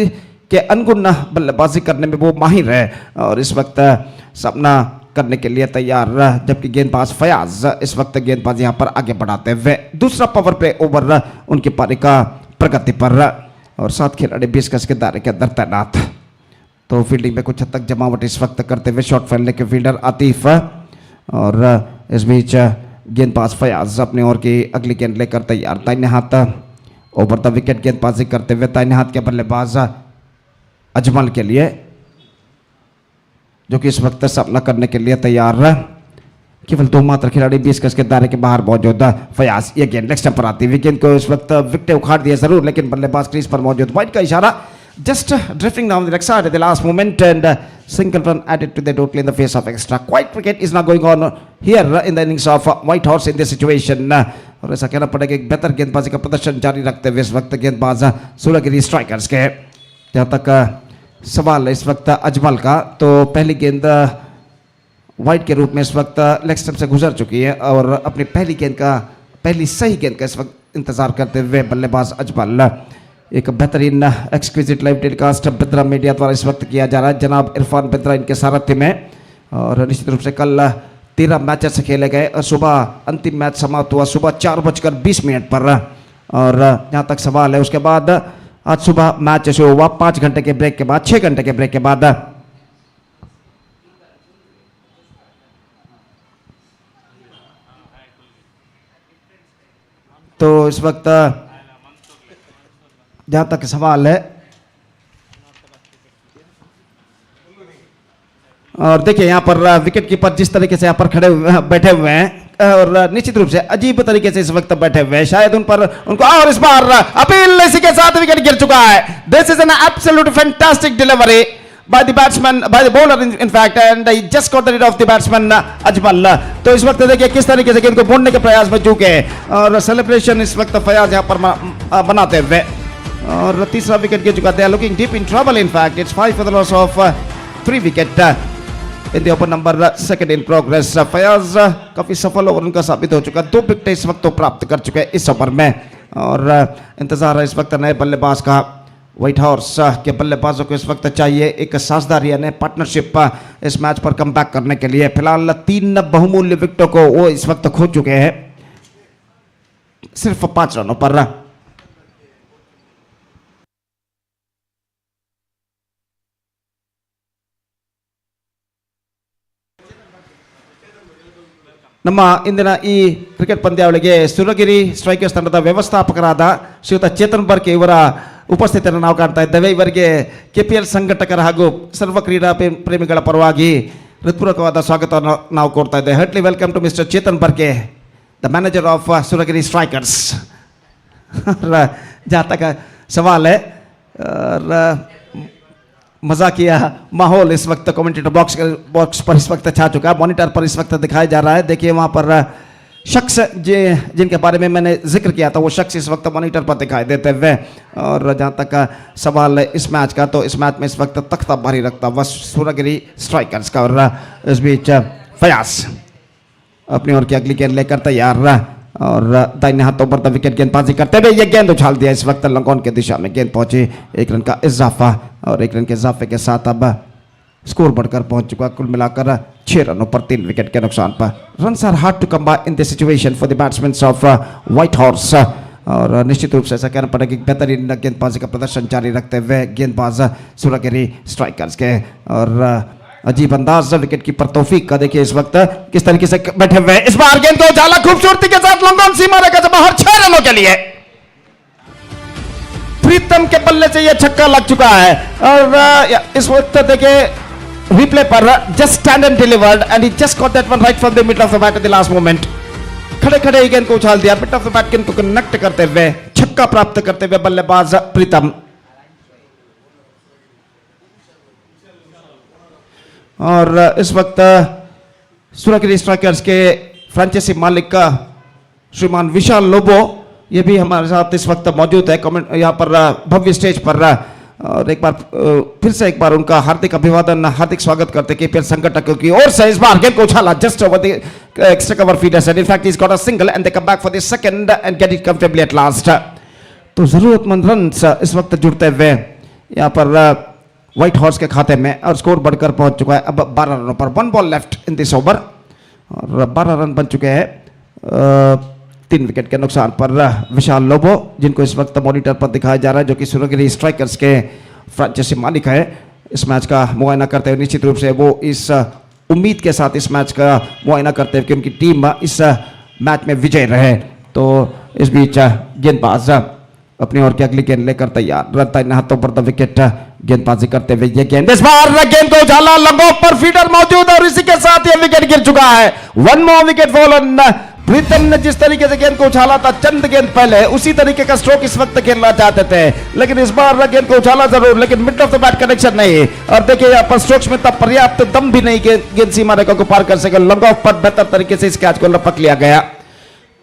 के अनुगुण बल्लेबाजी करने में वो माहिर है और इस वक्त सामना करने के लिए तैयार, जबकि गेंदबाज फयाज इस वक्त गेंदबाज यहां पर आगे बढ़ाते हुए दूसरा पावर प्ले ओवर उनकी पारी का प्रगति पर और 7 खिलाड़ी 20 गज के दायरे के अंदर तैनात। तो फील्डिंग में कुछ हद तक जमावट इस वक्त करते हुए शॉट फैलने के फील्डर आतिफ और इस बीच गेंदबाज फयाज अपने ओर की अगली गेंद लेकर तैयार। दाहिने हाथ ओवर द विकेट गेंदबाजी करते हुए दाहिने हाथ के बल्लेबाज अजमल के लिए, जो कि इस वक्त सामना करने के लिए तैयार। केवल 2 मात्र खिलाड़ी 20 गज के दायरे के बाहर मौजूद फयाज। ये गेंद लेग स्टंप पर आती हुई गेंद को इस वक्त विकेट उखाड़ दिया जरूर, लेकिन बल्लेबाज क्रीज पर मौजूद। वाइड का इशारा, just drifting down the leg side at the last moment and single run added to the total in the face of extra. Quiet cricket is now going on here in the innings of White Horse in this situation. और ऐसा कहना पड़ेगा एक बेहतर गेंदबाजी का प्रदर्शन जारी रखते हुए इस वक्त गेंदबाज सूरगिरी स्ट्राइकर्स के। जहाँ तक सवाल है इस वक्त अजमल का, तो पहली गेंद वाइड के रूप में इस वक्त लेग स्टंप से गुजर चुकी है और अपनी पहली सही गेंद का इस वक्त इंतजार करते हुए बल्लेबाज अजमल। एक बेहतरीन एक्सक्विजिट लाइव टेलीकास्ट बेद्रा मीडिया द्वारा इस वक्त किया जा रहा है। जनाब इरफान बेद्रा इनके सारथ्य में, और निश्चित रूप से कल 13 मैचेस खेले गए और सुबह अंतिम मैच समाप्त हुआ सुबह 4:20 पर। और जहाँ तक सवाल है उसके बाद आज सुबह मैच शुरू हुआ 5 घंटे के ब्रेक के बाद, 6 घंटे के ब्रेक के बाद। तो इस वक्त जहां तक सवाल है, और देखिए यहाँ पर विकेट कीपर जिस तरीके से यहाँ पर बैठे हुए हैं और निश्चित रूप से अजीब तरीके से इस वक्त बैठे हुए हैं, शायद उनको और इस बार अपील इसी के साथ विकेट गिर चुका है। This is an absolute fantastic delivery by the batsman, by the bowler in fact, and he just got rid of the batsman Ajmal. तो इस वक्त देखिए किस तरीके से गेंद को मोड़ने के प्रयास में चूके और सेलिब्रेशन इस वक्त फयाज यहाँ पर बनाते हुए, और तीसरा विकेट गिर चुका। They are looking deep in trouble in fact. It's 5 for the loss of 3 wicket in the open number 2nd in progress. Fayaz काफी सफल ओवर उनका साबित हो चुका। 2 विकेट इस वक्त तो प्राप्त कर चुके हैं इस ओवर में, और इंतजार है इस वक्त नए बल्लेबाज का। व्हाइट हॉर्स के बल्लेबाजों को इस वक्त चाहिए एक साझेदारी यानी पार्टनरशिप इस मैच पर कम बैक करने के लिए। फिलहाल 3 बहुमूल्य विकेटों को वो इस वक्त खो चुके हैं सिर्फ 5 रनों पर। ನಮ್ಮ ಇಂದಿನ ಈ ಕ್ರಿಕೆಟ್ ಪಂದ್ಯಾವಳಿಗೆ ಸುರಗಿರಿ ಸ್ಟ್ರೈಕರ್ಸ್ ತಂಡದ ವ್ಯವಸ್ಥಾಪಕರಾದ ಶ್ರೀಯುತ ಚೇತನ್ ಬರ್ಕೆ ಇವರ ಉಪಸ್ಥಿತಿಯನ್ನು ನಾವು ಕಾಣ್ತಾ ಇದ್ದೇವೆ. ಇವರಿಗೆ ಕೆಪಿಎಲ್ ಸಂಘಟಕರ ಹಾಗೂ ಸರ್ವ ಕ್ರೀಡಾ ಪ್ರೇಮಿಗಳ ಪರವಾಗಿ ಹೃತ್ಪೂರ್ವಕವಾದ ಸ್ವಾಗತವನ್ನು ನಾವು ಕೋರ್ತಾ ಇದ್ದೇವೆ. Heartly welcome to mister Chetan Barke, the manager of Suragiri Strikers. जहाँ तक सवाल है, मजाकिया माहौल इस वक्त कमेंटेटर बॉक्स पर इस वक्त छा चुका है, मॉनिटर पर इस वक्त दिखाया जा रहा है। देखिए वहाँ पर शख्स जिनके बारे में मैंने जिक्र किया था वो शख्स इस वक्त मॉनिटर पर दिखाई देते हुए। और जहाँ तक सवाल है इस मैच का, तो इस मैच में इस वक्त तख्ता भारी रखता हुआ सुरगिरी स्ट्राइकर्स का, और इस बीच फयाज अपनी ओर की अगली गेंद लेकर तैयार और दाहिने हाथों पर द विकेट गेंदबाजी करते हुए ये गेंद उछाल दिया इस वक्त लंगोन के दिशा में। गेंद पहुंची 1 रन का इजाफा, और 1 रन के इजाफे के साथ अब स्कोर बढ़कर पहुंच चुका कुल मिलाकर 6 रनों पर 3 विकेट के नुकसान पर। Runs are hard to come by in this situation for the batsman of White Horse. और निश्चित रूप से ऐसा कहना पड़ेगा कि बेहतरीन गेंदबाजी का प्रदर्शन जारी रखते हुए गेंदबाज सुरगिरी स्ट्राइकर्स के, और अजीब अंदाज विकेट कीपर तौफीक का देखिए इस वक्त किस तरीके से बैठे हुए। इस बार गेंद को उछाला खूबसूरती के साथ लंगोन सीमा रेखा से बाहर 6 रनों के लिए। प्रीतम के बल्ले से यह छक्का लग चुका है, और इस वक्त देखिए रिप्ले पर just stand and delivered and he just got that one right from the middle of the bat eight the last moment. खड़े खड़े ही गेंद को उछाल दिया, मिडल ऑफ द बैट गेंद को कनेक्ट करते हुए छक्का प्राप्त करते हुए बल्लेबाज प्रीतम। और इस वक्त सुरगिरी स्ट्राइकर्स के फ्रेंचाइजी मालिक का श्रीमान विशाल लोबो ये भी हमारे साथ इस वक्त मौजूद है कमेंट यहाँ पर भव्य स्टेज पर। और एक बार फिर से एक बार उनका हार्दिक अभिवादन हार्दिक स्वागत करते हैं केपीएल संगठकों की ओर से। इस बार गेंद को उछाला just over the extra cover fielders and in fact he has got a single and they come back for the second and get it comfortably at last. तो जरूरतमंद रन इस वक्त जुड़ते हुए यहाँ पर व्हाइट हॉर्स के खाते में और स्कोर बढ़कर पहुंच चुका है अब 12 रनों पर। 1 ball left in this over और 12 रन बन चुके हैं 3 विकेट के नुकसान पर। विशाल लोबो जिनको इस वक्त मॉनिटर पर दिखाया जा रहा है जो कि सुरगिरी स्ट्राइकर्स के फ्रेंचाइजी मालिक है इस मैच का मुआयना करते हुए निश्चित रूप से वो इस उम्मीद के साथ इस मैच का मुआयना करते हुए कि उनकी टीम इस मैच में विजय रहे। तो इस बीच गेंदबाज अपनी ओर की अगली गेंद लेकर तैयार रहता है हाथों पर द विकेट गेंदबाजी करते हुए ये गेंद इस बार गेंद को उछाला लंबों पर फीडर मौजूद और इसी के साथ ये विकेट गिर चुका है। 1 more विकेट फॉलन। प्रीतम ने जिस तरीके से गेंद को उछाला था चंद गेंद पहले उसी तरीके का स्ट्रोक इस वक्त खेलना चाहते थे लेकिन इस बार गेंद को उछाला जरूर लेकिन mid of the bat connection नहीं। और देखिए यहाँ पर स्ट्रोक्स में तब पर्याप्त दम भी नहीं गेंद सीमा रेखा को पार कर सके। लॉन्ग ऑफ पर बेहतर तरीके से इस कैच को लपक लिया गया।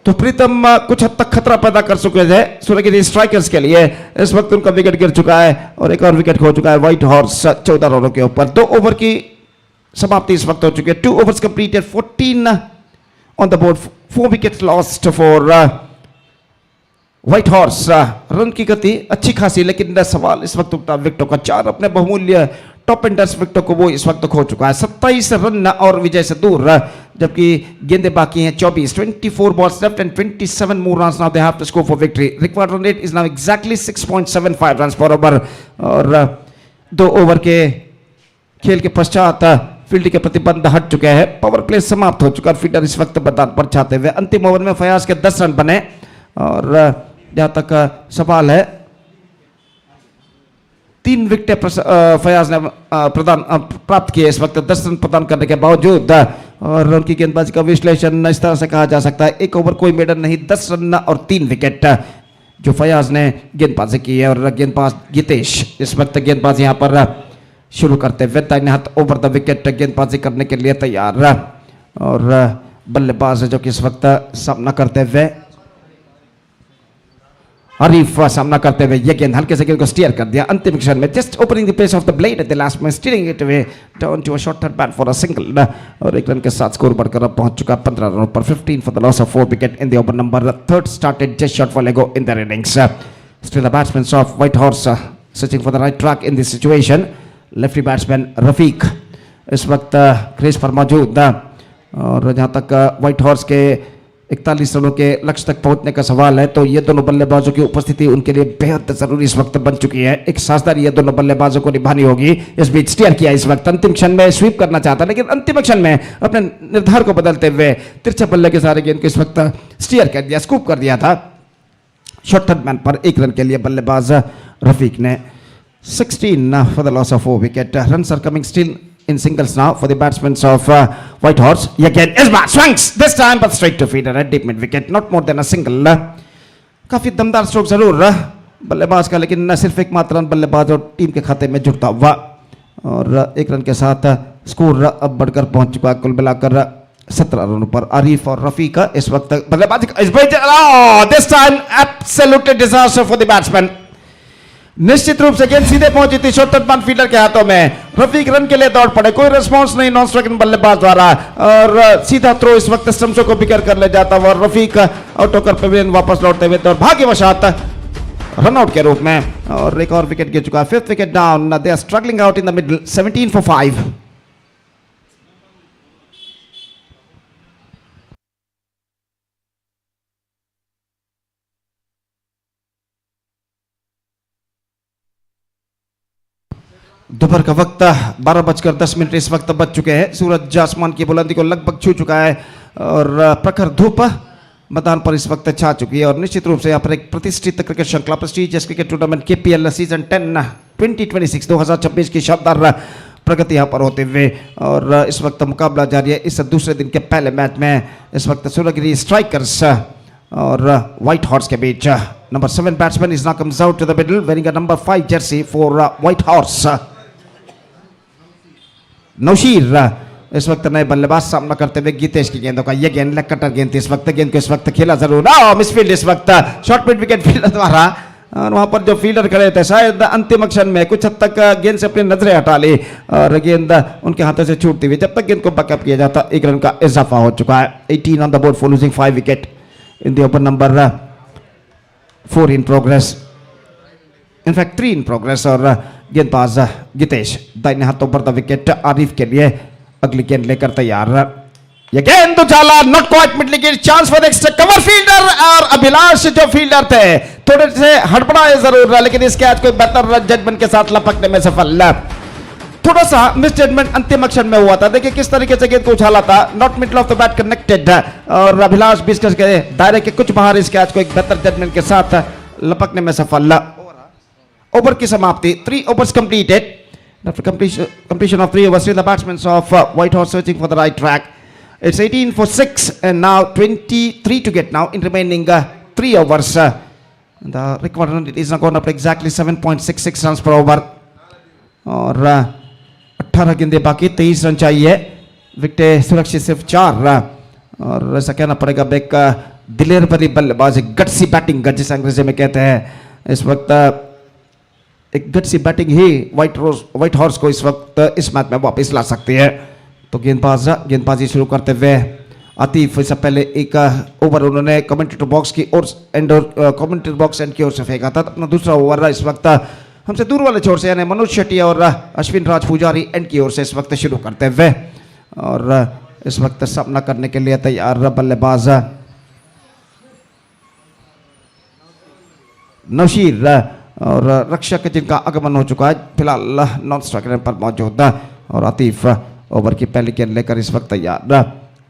तो प्रीतम कुछ हद तक खतरा पैदा कर चुके थे सुरगिरी स्ट्राइकर्स के लिए। इस वक्त उनका विकेट गिर चुका है और एक और विकेट खो चुका है व्हाइट हॉर्स 14 रनों के ऊपर। 2 ओवर की समाप्ति इस वक्त हो चुकी है। 2 overs completed 14 on the board 4 wickets lost for white horse. Run की गति अच्छी खासी लेकिन सवाल इस वक्त उठता विकेटों का। 4 अपने बहुमूल्य टॉप एंडर्स विकेटों को वो इस वक्त खो चुका है। 27 रन और विजय से दूर जबकि गेंदें बाकी हैं 24। 24 balls left and 27 more runs now they have to score for victory. Required run rate is now exactly 6.75 runs per over। और 2 ओवर के खेल के पश्चात फील्ड के प्रतिबंध हट चुके हैं। पावर प्ले समाप्त हो चुका। फील्डर इस वक्त मैदान पर छाते हुए अंतिम ओवर में फयाज के 10 रन बने और जहां तक सवाल है 3 विकेट फयाज ने प्राप्त किए इस वक्त 10 रन प्रदान करने के बावजूद। और उनकी गेंदबाजी का विश्लेषण इस तरह से कहा जा सकता है 1 ओवर कोई मेडन नहीं 10 रन और 3 विकेट जो फयाज ने गेंदबाजी की है। और गेंदबाज गीतेश इस वक्त गेंदबाजी यहाँ पर शुरू करते हुए दाहिने हाथ ओवर द विकेट गेंदबाजी करने के लिए तैयार। और बल्लेबाज जो कि इस वक्त सामना करते हुए हरीफ सामना करते हुए ये गेंद हल्के से गेंद को स्टीयर कर दिया अंतिम क्षण में। Just opening the face of the blade at the last में steering it away turn to a short third bat for a single. और 1 रन के साथ स्कोर बढ़कर अब पहुंच चुका 15 रनों पर। 15 for the loss of 4 wicket in the over number 3 started just shot for Lego in the innings. Still the batsman of White horse searching for the right track in this situation. Lefty batsman Rafiq इस वक्त crease पर मौजूद। और जहां तक white Horse के 41 रनों के लक्ष्य तक पहुंचने का सवाल है तो ये दोनों बल्लेबाजों की उपस्थिति उनके लिए बेहद जरूरी इस वक्त बन चुकी है। एक साझेदारी ये दोनों बल्लेबाजों को निभानी होगी। इस बीच स्टीयर किया इस वक्त अंतिम क्षण में स्वीप करना चाहता लेकिन अंतिम क्षण में अपने निर्धार को बदलते हुए तिरछा बल्ले के सारे गेंद को इस वक्त स्टीयर कर दिया स्कूप कर दिया था। शॉर्ट थर्ड मैन पर 1 रन के लिए बल्लेबाज रफीक ने 16 for the loss of 4 wicket. Runs are coming still in singles now for the batsmen of White Horse. Again, Isma swings this time but straight to feeder at deep mid wicket. Not more than a single. काफी दमदार stroke जरूर बल्लेबाज का लेकिन न सिर्फ एकमात्र run बल्लेबाज और टीम के खाते में जुड़ता हुआ। और 1 रन के साथ स्कोर अब बढ़कर पहुंच चुका कुल मिलाकर 17 रनों पर। आरिफ और रफी का इस वक्त बल्लेबाजी this time absolutely disaster for the batsman. निश्चित रूप से गेंद सीधे पहुंची थी शॉर्ट थर्ड फील्डर के हाथों में। रफीक रन के लिए दौड़ पड़े कोई रिस्पांस नहीं नॉन स्ट्राइकिंग बल्लेबाज द्वारा और सीधा थ्रो इस वक्त स्टंप्सों को बिकर कर ले जाता हुआ। रफीक आउट होकर पवेलियन वापस लौटते हुए और भाग्यवशात रनआउट के रूप में। और एक और विकेट गिर चुका है 5th wicket down. They are struggling out in the middle 17 for 5। दोपहर का वक्त 12:10 इस वक्त बज चुके हैं। सूरज आसमान की बुलंदी को लगभग छू चुका है और प्रखर धूप मैदान पर इस वक्त छा चुकी है। और निश्चित रूप से यहाँ पर एक प्रतिष्ठित क्रिकेट श्रृंखला prestigious cricket tournament KPL season 10 2026 की शानदार प्रगति यहाँ पर होते हुए। और इस वक्त मुकाबला जारी है। इस दूसरे दिन के पहले मैच में इस वक्त सुरगिरी स्ट्राइकर्स और व्हाइट हॉर्स के बीच। Number 7 batsman is now comes out to the middle wearing a number 5 jersey for White Horse. Nausheer इस वक्त नए बल्लेबाज सामना करते हुए गीतेश की गेंदों का ये गेंद लेग कटर गेंद थी। इस वक्त गेंद को इस वक्त खेला जरूर मिसफील्ड इस वक्त शॉर्ट मिड विकेट फील्डर द्वारा, और वहां पर जो फील्डर खड़े थे शायद अंतिम क्षण में कुछ हद तक गेंद से अपनी नजरें हटा ली और गेंद उनके हाथों से छूटती हुई। जब तक गेंद को बैकअप किया जाता 1 रन का इजाफा हो चुका है। 18 on the board for losing 5 wicket in the over number 4 in progress, in fact 3 in progress. और गेंदबाज गीतेश दाहिने हाथों पर द विकेट आरिफ के लिए अगली गेंद लेकर तैयार। ये गेंद उछाला, not quite mid wicket, chance for extra cover fielder, और अभिलाष जो फील्डर थे थोड़े से हड़बड़ाए जरूर, लेकिन इस कैच को बेहतर जजमेंट के साथ लपकने में सफल। थोड़ा सा मिस जजमेंट अंतिम अक्षर में हुआ था। देखिए किस तरीके से गेंद को उछाला था, not middle of the bat connected, और अभिलाष बिस्कस के दायरे के कुछ बाहर इस कैच को एक बेहतर जजमेंट के साथ लपकने में सफल। ओवर की समाप्ति, 3 overs completed. After completion of 3 overs, the batsmen of White Horse searching for the right track. It's 18 for 6 and now 23 to get now in remaining 3 overs. The required run is now gone up to exactly 7.66 runs per over. और 18 गेंदें बाकी, 23 run चाहिए, विकेटें सुरक्षित सिर्फ 4, और ऐसा कहना पड़ेगा बेक दिलेर भरी बल्लेबाजी, गट्सी बैटिंग जिसे अंग्रेजी में कहते हैं। इस वक्त एक गट्सी बैटिंग ही व्हाइट हॉर्स को इस वक्त इस मैच में वापस ला सकती है। तो गेंदबाजी शुरू करते हुए आतिफ, इससे पहले एक ओवर उन्होंने कमेंटेटर बॉक्स की ओर कमेंटेटर बॉक्स एंड की ओर से फेंका था। अपना दूसरा ओवर इस वक्त हमसे दूर वाले छोर से यानी मनोज शेट्टी और अश्विन राज पुजारी एंड की ओर से इस वक्त शुरू करते हुए, और इस वक्त सामना करने के लिए तैयार बल्लेबाज नौशीर और रक्षक जिनका आगमन हो चुका है फिलहाल नॉन स्ट्राइकर पर मौजूद, और आतिफ ओवर की पहली गेंद लेकर इस वक्त तैयार।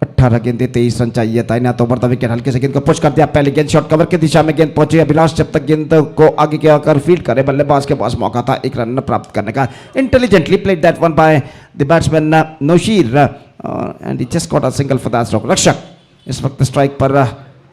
18 गेंदें 23 रन चाहिए। दाहिने हाथ ओवर द विकेट हल्के से गेंद को पुश कर दिया, पहली गेंद शॉर्ट कवर की दिशा में गेंद पहुंची। अभिलाष जब तक गेंद को आगे के आकर फील्ड करे, बल्लेबाज के पास मौका था 1 रन प्राप्त करने का। Intelligently played that one by the batsman Naushir and he just got a single for that stroke. Rakshak इस वक्त स्ट्राइक पर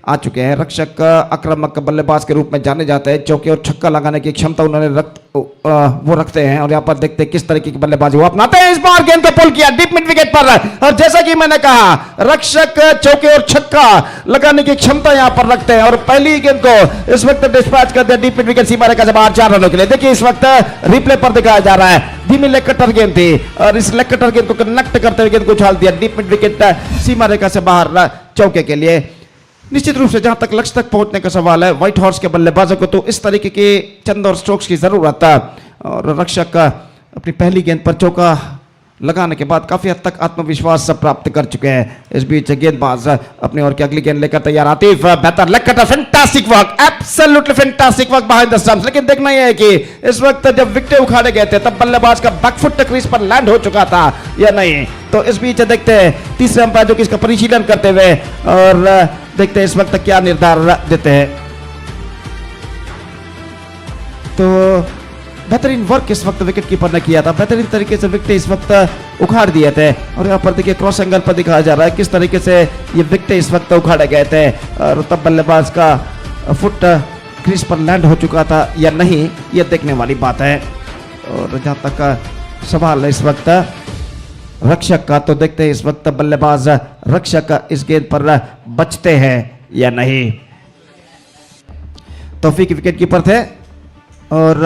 आ चुके हैं। रक्षक आक्रामक बल्लेबाज के रूप में जाने जाते हैं, चौके और छक्का लगाने की क्षमता उन्होंने वो रखते हैं, और यहाँ पर देखते हैं किस तरीके की बल्लेबाजी वो अपनाते हैं। इस बार गेंद को पुल किया डीप मिड विकेट पर, और जैसा कि मैंने कहा रक्षक चौके और छक्का लगाने की क्षमता यहाँ पर रखते हैं, और पहली गेंद को इस वक्त डिस्पैच कर दिया डीप मिड विकेट सीमा रेखा से बाहर 4 रनों के लिए। देखिए इस वक्त रिप्ले पर दिखाया जा रहा है, धीमी लेग कटर गेंद थी, और इस लेग कटर गेंद को कनेक्ट करते हुए गेंद को उछाल दिया डीप मिड विकेट सीमा रेखा से बाहर चौके के लिए। निश्चित रूप से जहां तक लक्ष्य तक पहुंचने का सवाल है, व्हाइट हॉर्स के बल्लेबाजों को तो इस तरीके के चंद और स्ट्रोक्स की जरूरत है, और रक्षक अपनी पहली गेंद पर चौका लगाने के बाद काफी हद तक आत्मविश्वास प्राप्त कर चुके हैं। इस बीच गेंदबाज अपनी ओर की अगली गेंद लेकर तैयार। आतिफ बेहतर leg cutter, fantastic work, absolutely fantastic work behind the stumps. लेकिन देखना यह है कि इस वक्त जब विकेट उखाड़े गए थे तब बल्लेबाज का बैकफुट क्रीज पर लैंड हो चुका था या नहीं। तो इस बीच देखते हैं तीसरे अंपायर जो कि इसका परिशीलन करते हुए, और देखते हैं इस वक्त क्या निर्धारण देते हैं। तो बेहतरीन वर्क इस वक्त विकेट कीपर ने किया था, बेहतरीन तरीके से विकेट इस वक्त उखाड़ दिए थे, और यहाँ पर देखिए क्रॉस एंगल पर दिखाया जा रहा है किस तरीके से ये विकेट इस वक्त उखाड़े गए थे, और तब बल्लेबाज का फुट क्रीज पर लैंड हो चुका था या नहीं, ये देखने वाली बात है। और जहाँ तक सवाल है इस वक्त रक्षक का, तो देखते हैं इस वक्त बल्लेबाज रक्षक इस गेंद पर बचते हैं या नहीं। तौफीक विकेट कीपर थे, और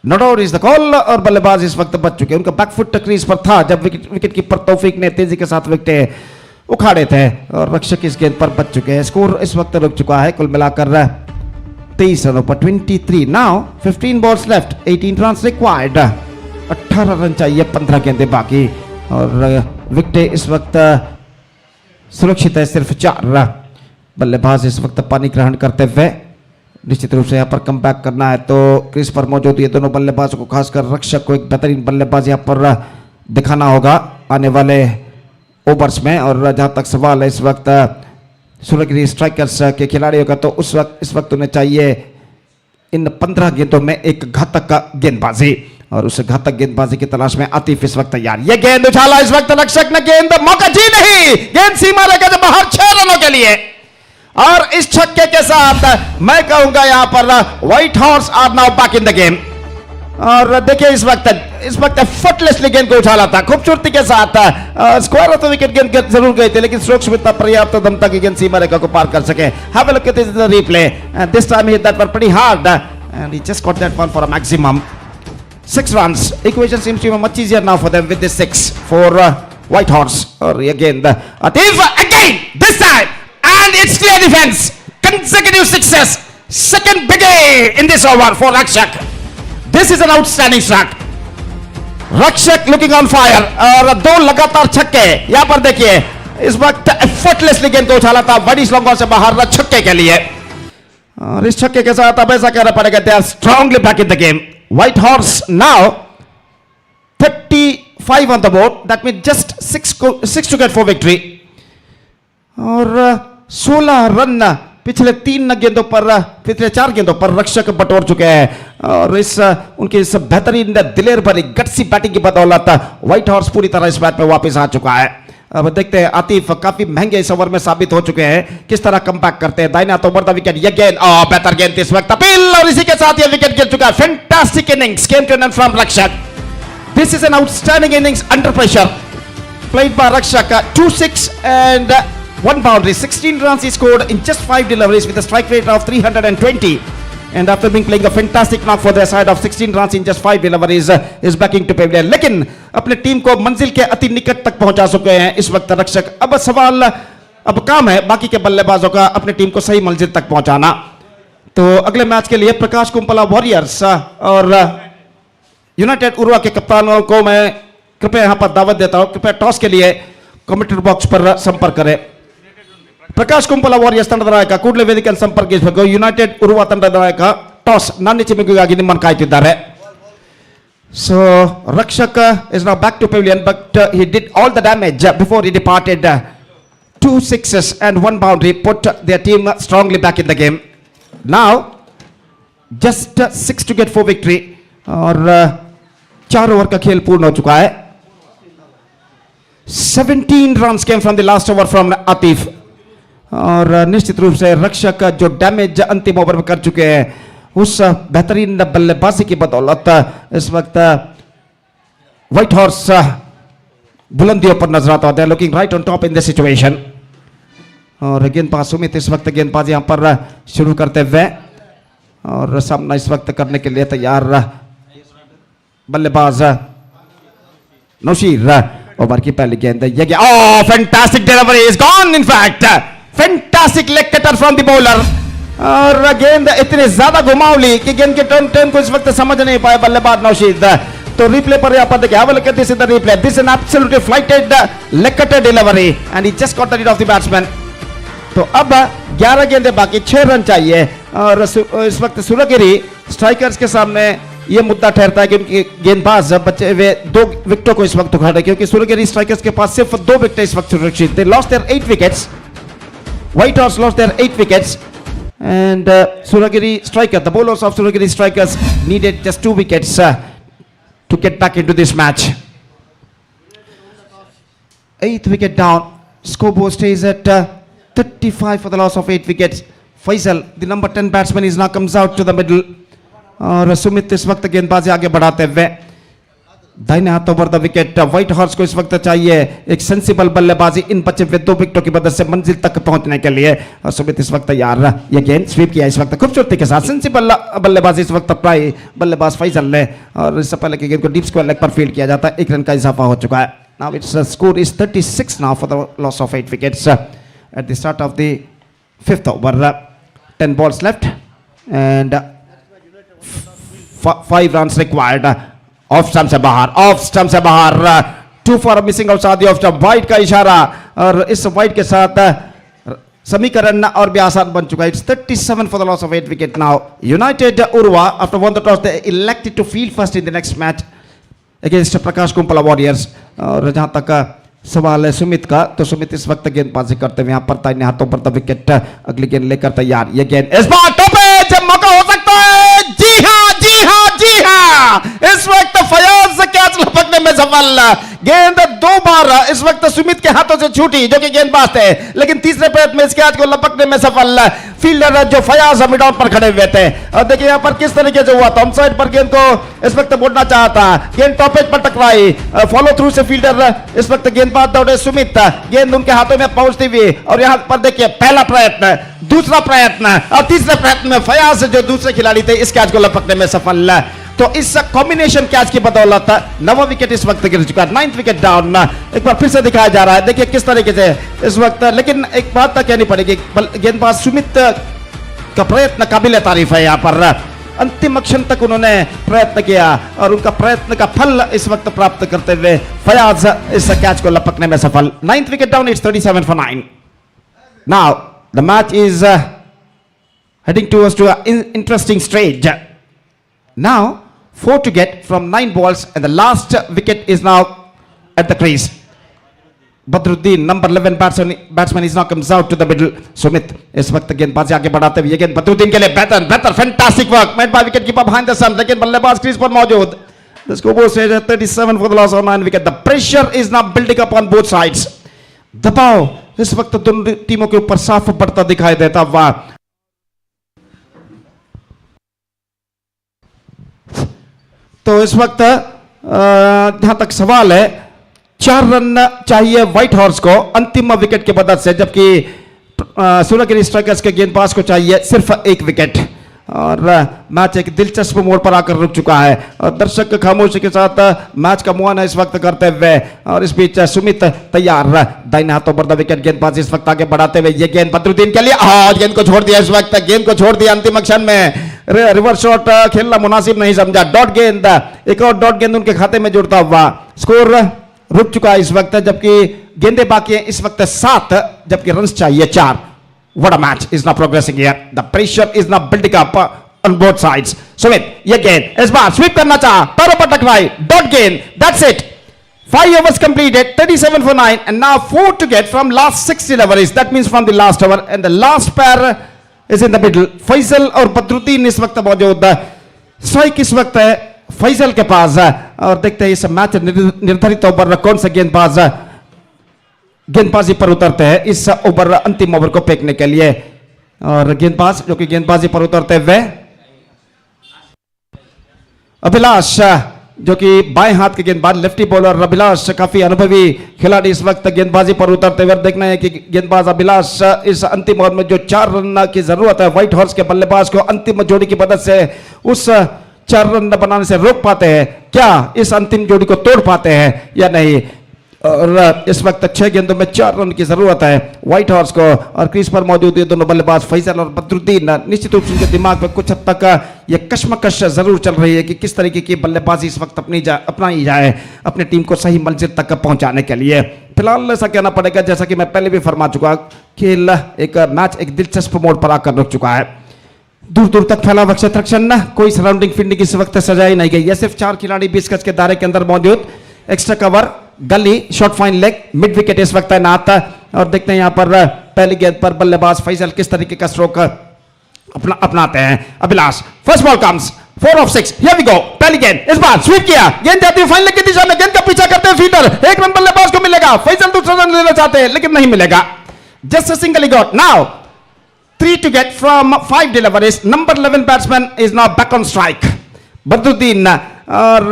not out is the call, और बल्लेबाज इस वक्त बच चुके हैं। उनका बैकफुट क्रीज पर था जब विकेट कीपर तौफीक ने तेजी के साथ विकेट उखाड़े थे, और रक्षक इस गेंद पर बच चुके हैं। स्कोर इस वक्त रुक चुका है कुल मिलाकर 23 रनों पर 23। Now 15 balls left, 18 run required, 18 run चाहिए, 15 गेंदें बाकी, और विकेट इस वक्त सुरक्षित है सिर्फ 4। बल्लेबाज इस वक्त पानी ग्रहण करते हुए निश्चित रूप से यहाँ पर कम बैक करना है, तो क्रीज पर मौजूद ये दोनों बल्लेबाजों को, खासकर रक्षक को एक बेहतरीन बल्लेबाज यहाँ पर दिखाना होगा आने वाले ओवर्स में। और जहाँ तक सवाल है इस वक्त सूर्यगिरी स्ट्राइकर्स के खिलाड़ियों का, तो इस वक्त उन्हें चाहिए इन 15 गेंदों में एक घातक गेंदबाजी, और उस घातक गेंदबाजी की तलाश में आतिफ इस वक्त तैयार। ये गेंद उछाला इस वक्त रक्षक ने, गेंद मौका जी नहीं, गेंद सीमा रेखा से बाहर 6 रनों के लिए, और इस छक्के के साथ मैं कहूंगा यहां पर White Horse are now back in the game. और देखिए इस वक्त एफर्टलेसली गेंद को उछाला था खूबसूरती के साथ। स्क्वायर ऑफ द विकेट गेंद जरूर गई थी, लेकिन स्ट्रोक्स में इतना पर्याप्त दम तक गेंद सीमा रेखा को पार कर सके। Have a look at the replay and this time he hit that one pretty hard and he just got that one for a maximum 6 runs. Equation seems to be much easier now for them with this 6 for White Horse. Or again the Atif again this time, and it's clear defense. Consecutive sixes. Second big A in this over for Rakshak. This is an outstanding shot. Rakshak looking on fire. और 2 लगातार छक्के यहाँ पर देखिए। इस वक्त effortlessly गेंद को उछाला था बड़ी स्लोंगों से बाहर छक्के के लिए, और इस छक्के के साथ अब ऐसा कहना पड़ेगा they are strongly back in the game. White Horse now 35 on the board. That means just 6 to get for victory. और 16 रन पिछले 3 गेंदों पर, पिछले 4 गेंदों पर रक्षक बटोर चुके हैं, और इस उनकी इस बेहतरीन दिलेर भरी गट्सी बैटिंग की बदौलत व्हाइट हॉर्स पूरी तरह इस मैच में वापस आ चुका है। अब देखते हैं आतिफ काफी महंगे इस ओवर में साबित हो चुके हैं, किस तरह कमबैक करते हैं। दाहिना तो ओवर द विकेट, ये गेंद बेहतर गेंद इस वक्त अपील, और इसी के साथ ये विकेट गिर चुका है। Fantastic innings came to an end from Rakshak. This is an outstanding innings under pressure played by Rakshak. 2-6 and 1 boundary, 16 runs he scored in just 5 deliveries with a strike rate of 320. And after being playing a fantastic knock for their side of 16 runs in just 5 deliveries, is backing to pavilion. लेकिन अपने team को मंजिल के अति निकट तक पहुंचा चुके हैं इस वक्त रक्षक। अब सवाल, अब काम है बाकी के बल्लेबाजों का अपने टीम को सही मंजिल तक पहुंचाना। तो अगले मैच के लिए प्रकाश कुंपला वॉरियर्स और यूनाइटेड उर्वा के कप्तानों को मैं कृपया यहां पर दावत देता हूं, कृपया टॉस के लिए कमेंट्री बॉक्स पर संपर्क करें। ಪ್ರಕಾಶ್ ಕುಂಪಲ ವಾರಿಯರ್ಸ್ ತಂಡದ ನಾಯಕ ಕೂಡಲೇ ವೇದಿಕೆಯಲ್ಲಿ ಸಂಪರ್ಕಿಸಬೇಕು. ಯುನೈಟೆಡ್ ಉರ್ವಾ ತಂಡದ ನಾಯಕ ಟಾಸ್ ನಾಣ್ಯ ಚಿಮ್ಮುಗಾಗಿ ನಿಮ್ಮನ್ನು ಕಾಯ್ತಿದ್ದಾರೆ. So Rakshak is now back to pavilion, but he did all the damage before he departed. 2 sixes and 1 boundary put their team strongly back in the game. Now just 6 to get for victory, और 4 over का खेल पूर्ण हो चुका है. 17 runs came from the last over from Atif, और निश्चित रूप से रक्षक जो डैमेज अंतिम ओवर में कर चुके हैं उस बेहतरीन बल्लेबाजी की बदौलत इस वक्त व्हाइट हॉर्स बुलंदियों पर नजर आता है. Looking right on top in the situation. और गेंदबाज सुमित इस वक्त गेंदबाजी यहां पर शुरू करते हुए, और सामना इस वक्त करने के लिए तैयार बल्लेबाज नौशीर. ओवर की पहली गेंद, ये fantastic delivery is gone. In fact fantastic leg cutter from the bowler, और गेंद इतनी ज्यादा घुमावली कि गेंद के टर्न को इस वक्त समझ नहीं पाए बल्लेबाज नौशीद. तो रिप्ले पर यहां पर देखिए, have a look at this in the replay. This an absolutely flighted leg cutter delivery and he just got the read of the batsman. तो अब 11 गेंदें बाकी, 6 रन चाहिए, और इस वक्त सूर्यगिरी स्ट्राइकर्स के सामने यह मुद्दा ठहरता है कि उनके गेंदबाज बचे हुए 2 विकेटों को इस वक्त उखाड़ रहे, क्योंकि सूर्यगिरी स्ट्राइकर्स के पास सिर्फ 2 विकेट इस वक्त सुरक्षित. They lost their 8 wickets. White Horse lost their 8 wickets, and Suragiri striker, the bowlers of Suragiri strikers needed just 2 wickets to get back into this match. 8th wicket down. Scoreboard stays at 35 for the loss of 8 wickets. Faisal, the number 10 batsman, is now comes out to the middle. और सुमित इस वक्त गेंदबाजी आगे बढ़ाते हुए दाहिने हाथों पर द विकेट. व्हाइट हॉर्स को इस वक्त चाहिए एक सेंसिबल बल्लेबाजी इन बचे हुए 2 विकेटों की मदद से मंजिल तक पहुंचने के लिए. और सुमित इस वक्त तैयार, ये गेंद स्वीप किया इस वक्त खूबसूरती के साथ. सेंसिबल बल्लेबाजी इस वक्त अप्लाई बल्लेबाज फैसल ने, और इससे पहले की गेंद को डीप स्क्वायर लेग पर फील्ड किया जाता है. 1 रन का इजाफा हो चुका है. Now it's score is 36 now for the loss of 8 wickets at the start of the 5th over. 10 balls left and 5 runs required. Off stump से बाहर, ऑफ स्टंप से बाहर. 2 for missing outside off stump. Wide का इशारा, और इस wide के साथ समीकरण और भी आसान बन चुका है. It's 37 for the loss of 8 wicket now. United Urwa, after won the toss, they elected to field first in the next match against Prakash Kumpala Warriors. और जहां तक सवाल है सुमित का, तो सुमित इस वक्त गेंदबाजी करते हुए यहां पर दाहिने हाथों पर द विकेट अगली गेंद लेकर तैयार. ये गेंद इस बार टॉप पे, जब मौका हो सकता है. जी हां, जी हां, जी हां, इस वक्त फयाज से कैच लपकने में सफल। गेंद 2 बार इस वक्त सुमित के हाथों से छूटी जो कि गेंदबाज थे, लेकिन तीसरे प्रयत्न में इस कैच को लपकने में सफल फील्डर जो फयाज मिड ऑन पर खड़े हुए थे। और देखिए यहां पर किस तरीके से हुआ था, ऑन साइड पर गेंद को इस वक्त मोड़ना चाहा था, गेंद टॉप एज पर टकराई, फॉलो थ्रू से फील्डर इस वक्त गेंदबाज दौड़े सुमित, गेंद उनके हाथों में पहुंचती हुई। और यहां पर देखिए पहला प्रयत्न, दूसरा प्रयत्न और तीसरे प्रयत्न में फयाज जो दूसरे खिलाड़ी थे इस कैच को लपकने में सफल। तो इस कॉम्बिनेशन कैच की बदौलत 9वां विकेट इस वक्त गिर चुका है, 9th विकेट डाउन। एक बार फिर से दिखाया जा रहा है, देखिए किस तरीके से इस वक्त, लेकिन एक बात तो कहनी पड़ेगी, गेंदबाज सुमित का प्रयत्न काबिल तारीफ है। यहाँ पर अंतिम क्षण तक उन्होंने प्रयत्न किया और उनका प्रयत्न का फल इस वक्त प्राप्त करते हुए फयाज इस कैच को लपकने में सफल। 9th wicket down, it's 37 for 9. Now the match is heading towards to an interesting stage. Now 4 to get from 9 balls and the last wicket is now at the crease. Badruddin, number 11 batsman is now comes out to the middle. Sumit इस वक्त गेंदबाजी आगे बढ़ाते हुए, ये गेंद बदरुद्दीन के लिए बेहतर fantastic work made by wicket keeper behind the sun, लेकिन बल्लेबाज क्रीज पर मौजूद। The scoreboard says 37 for the loss of 9 wicket. The pressure is now building up on both sides. दबाव इस वक्त दोनों टीमों के ऊपर साफ बढ़ता दिखाई देता हुआ। तो इस वक्त जहां तक सवाल है, 4 रन चाहिए व्हाइट हॉर्स को अंतिम विकेट की मदद से, जबकि सूर्यगिरी स्ट्राइकर्स के गेंदबाज को चाहिए सिर्फ 1 विकेट। और मैच एक दिलचस्प मोड़ पर आकर रुक चुका है और दर्शक खामोशी के साथ मैच का मुआयना इस वक्त करते हुए। और इस बीच सुमित तैयार, दाहिने हाथों पर द विकेट गेंदबाज इस वक्त आगे बढ़ाते हुए, ये गेंद बदरुद्दीन के लिए, गेंद को छोड़ दिया, इस वक्त गेंद को छोड़ दिया अंतिम क्षण में। रिवर्स शॉट खेलना मुनासिब नहीं समझा, डॉट गेंद, एक और डॉट गेंद उनके खाते में जुड़ता हुआ। स्कोर रुक चुका है इस वक्त, जबकि गेंदें बाकी हैं इस वक्त 7, जबकि रन्स चाहिए 4। What a match is now progressing here. The pressure is now building up on both sides. Sumit, ये गेंद इस बार स्वीप करना चाहा, पैरों पर टकराई, डॉट गेंद, that's it. 5 overs completed, 37 for 9, and now 4 to get from last 6 deliveries. That means from the last over, and the last pair is in the middle. Faisal और बदरुद्दीन इस वक्त मौजूद, स्ट्राइक इस वक्त है फैसल के पास। और देखते हैं इस मैच निर्धारित ओवर कौन सा गेंदबाज गेंदबाजी पर उतरते हैं इस ओवर अंतिम ओवर को फेंकने के लिए। और गेंदबाज जो कि गेंदबाजी पर उतरते हुए अभिलाष, जो कि बाएं हाथ के गेंदबाज लेफ्टी बॉलर अभिलाष, काफी अनुभवी खिलाड़ी इस वक्त गेंदबाजी पर उतरते हुए। देखना है कि गेंदबाज अभिलाष इस अंतिम ओवर में जो 4 रन की जरूरत है व्हाइट हॉर्स के बल्लेबाज को अंतिम जोड़ी की मदद से उस 4 रन बनाने से रोक पाते हैं क्या, इस अंतिम जोड़ी को तोड़ पाते हैं या नहीं। और इस वक्त 6 गेंदों में 4 रन की जरूरत है व्हाइट हॉर्स को। और क्रीज पर मौजूद ये दोनों बल्लेबाज फैसल और बदरुद्दीन, निश्चित रूप से उनके दिमाग में कुछ हद तक ये कश्मकश जरूर चल रही है कि किस तरीके की बल्लेबाजी इस वक्त अपनाई जाए अपनी टीम को सही मंजिल तक पहुंचाने के लिए। फिलहाल ऐसा कहना पड़ेगा, जैसा कि मैं पहले भी फरमा चुका, खेल एक मैच एक दिलचस्प मोड़ पर आकर रुक चुका है। दूर दूर तक फैला हुआ क्षेत्रक्षण, कोई सराउंडिंग फील्डिंग इस वक्त सजाई नहीं गई है, सिर्फ 4 खिलाड़ी 20 गज के दायरे के अंदर मौजूद। एक्स्ट्रा कवर, गली, short fine leg, mid wicket इस वक्त तैनात। और देखते हैं यहां पर पहली गेंद पर बल्लेबाज फैसल किस तरीके का स्ट्रोक अपनाते हैं। Abhilash, first ball comes, 4 of 6, here we go। पहली गेंद इस बार स्वीप किया, गेंद जाती है फाइन लेग की दिशा में, गेंद का पीछा करते हैं फील्डर, 1 रन बल्लेबाज को मिलेगा, फैसल दूसरा रन लेना चाहते हैं लेकिन नहीं मिलेगा। Just a single he got. Now 3 to get from 5 deliveries. Number 11 batsman is now back on strike. Badruddin, और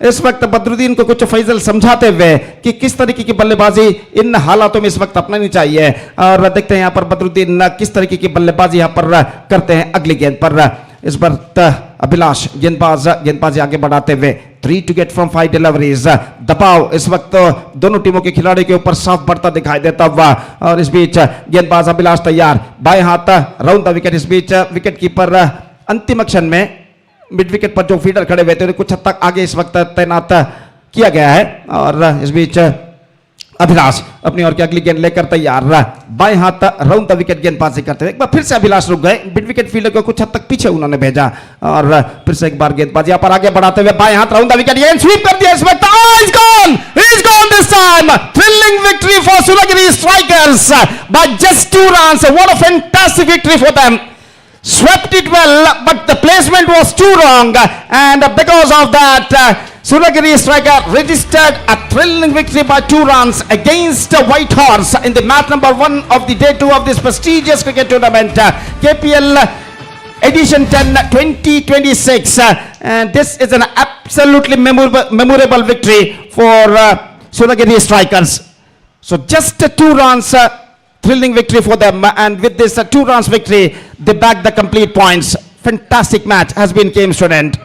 इस वक्त बदरुद्दीन को कुछ फैसल समझाते हुए कि किस तरीके की बल्लेबाजी इन हालातों में इस वक्त अपनानी चाहिए। और देखते हैं यहां पर बदरुद्दीन किस तरीके की बल्लेबाजी यहां पर करते हैं अगली गेंद पर। इस बार अभिलाष गेंदबाजी आगे बढ़ाते हुए 3 to get from 5 deliveries। दबाव इस वक्त दोनों टीमों के खिलाड़ी के ऊपर साफ बढ़ता दिखाई देता हुआ। और इस बीच गेंदबाज अभिलाष तैयार, बाएं हाथ राउंड द विकेट। इस बीच विकेट कीपर अंतिम क्षण में मिड विकेट पर जो फील्डर खड़े हुए थे उन्हें कुछ हद तक आगे इस वक्त तैनात किया गया है। और इस बीच अभिलाष अपनी ओर की अगली गेंद लेकर तैयार, बाएं हाथ राउंड द विकेट गेंदबाजी करते हुए। एक बार फिर से अभिलाष रुक गए, मिड विकेट फील्डर को कुछ हद तक पीछे उन्होंने भेजा। और फिर से एक बार गेंदबाजी यहां पर आगे बढ़ाते हुए बाएं हाथ राउंड द विकेट, गेंद स्वीप कर दिया इस वक्त। He's gone this time. Thrilling victory for Suragiri Strikers by just 2 runs. What a fantastic victory for them. swept it well, but the placement was too wrong, and because of that, Suragiri striker registered a thrilling victory by 2 runs against White Horse in the match number 1 of the day 2 of this prestigious cricket tournament, KPL edition 10 2026, and this is an absolutely memorable victory for Suragiri strikers. So just 2 runs, thrilling victory for them, and with this 2 runs victory, they back the complete points. Fantastic match has been game student.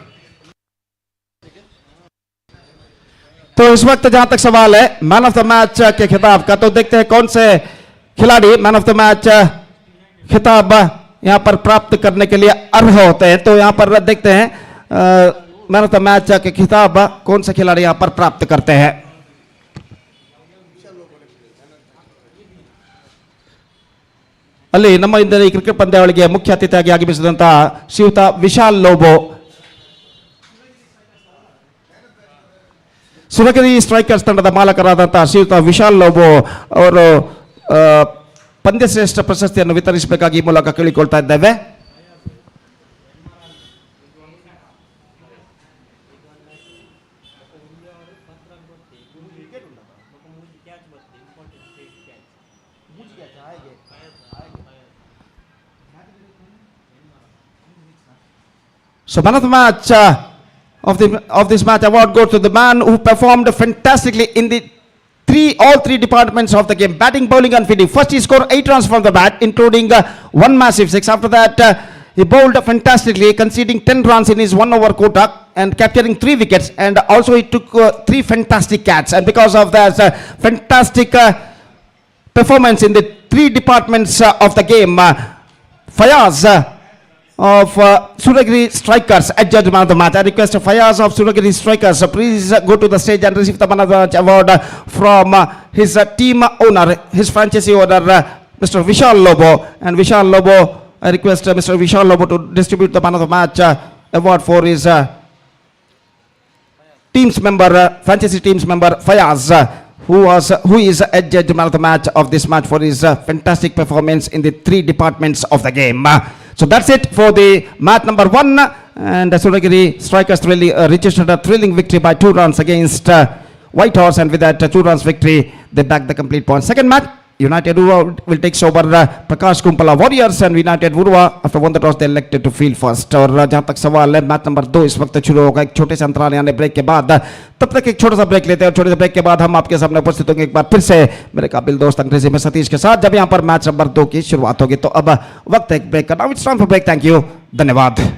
तो इस वक्त जहां तक सवाल है man of the match के खिताब का, तो देखते हैं कौन से खिलाड़ी मैन ऑफ द मैच खिताब यहां पर प्राप्त करने के लिए अर्ह होते हैं। तो यहां पर देखते हैं मैन ऑफ द मैच के खिताब कौन से खिलाड़ी यहां पर प्राप्त करते हैं। ಅಲ್ಲಿ ನಮ್ಮ ಇಂದಿನ ಈ ಕ್ರಿಕೆಟ್ ಪಂದ್ಯಾವಳಿಗೆ ಮುಖ್ಯ ಅತಿಥಿಯಾಗಿ ಆಗಮಿಸಿದಂತಹ ಶ್ರೀಯುತ ವಿಶಾಲ್ ಲೋಬೋ, ಸುರಗಿರಿ ಸ್ಟ್ರೈಕರ್ಸ್ ತಂಡದ ಮಾಲಕರಾದಂತಹ ಶ್ರೀಯುತ ವಿಶಾಲ್ ಲೋಬೋ ಅವರು ಪಂದ್ಯಶ್ರೇಷ್ಠ ಪ್ರಶಸ್ತಿಯನ್ನು ವಿತರಿಸಬೇಕಾಗಿ ಈ ಮೂಲಕ ಕೇಳಿಕೊಳ್ತಾ ಇದ್ದೇವೆ. So man of the match of this match award goes to the man who performed fantastically in the all three departments of the game: batting, bowling, and fielding. First, he scored 8 runs from the bat, including 1 massive 6. After that, he bowled fantastically, conceding 10 runs in his 1-over quota and capturing 3 wickets. And also, he took 3 fantastic catches. And because of that fantastic performance in the 3 departments of the game, Fayaz of Suragiri Strikers adjudged man of the match. I request Fayaz of Suragiri Strikers, please go to the stage and receive the man of the match award from his team owner, his franchisee owner, Mr. Vishal Lobo. And Vishal Lobo, I request Mr. Vishal Lobo to distribute the man of the match award for his team's member, franchisee team's member Fayaz, who is adjudged man of the match of this match for his fantastic performance in the 3 departments of the game. So that's it for the match number 1, and Suragiri Strikers registered a thrilling victory by 2 runs against White Horse, and with that 2 runs victory, they back the complete point. Second match, United Urwa will take over Prakash Kumpala Warriors, and United Urwa after won the toss they elected to field first. और जहां तक सवाल है match number 2 इस वक्त शुरू होगा एक छोटे से अंतराल यानी ब्रेक के बाद। तब तक एक छोटा सा ब्रेक लेते हैं और छोटे से ब्रेक के बाद हम आपके सामने उपस्थित होंगे एक बार फिर से मेरे काबिल दोस्त अंग्रेजी में सतीश के साथ, जब यहां पर मैच नंबर 2 की शुरुआत होगी। तो अब वक्त है एक ब्रेक का। Now it's time for break. Thank you, धन्यवाद।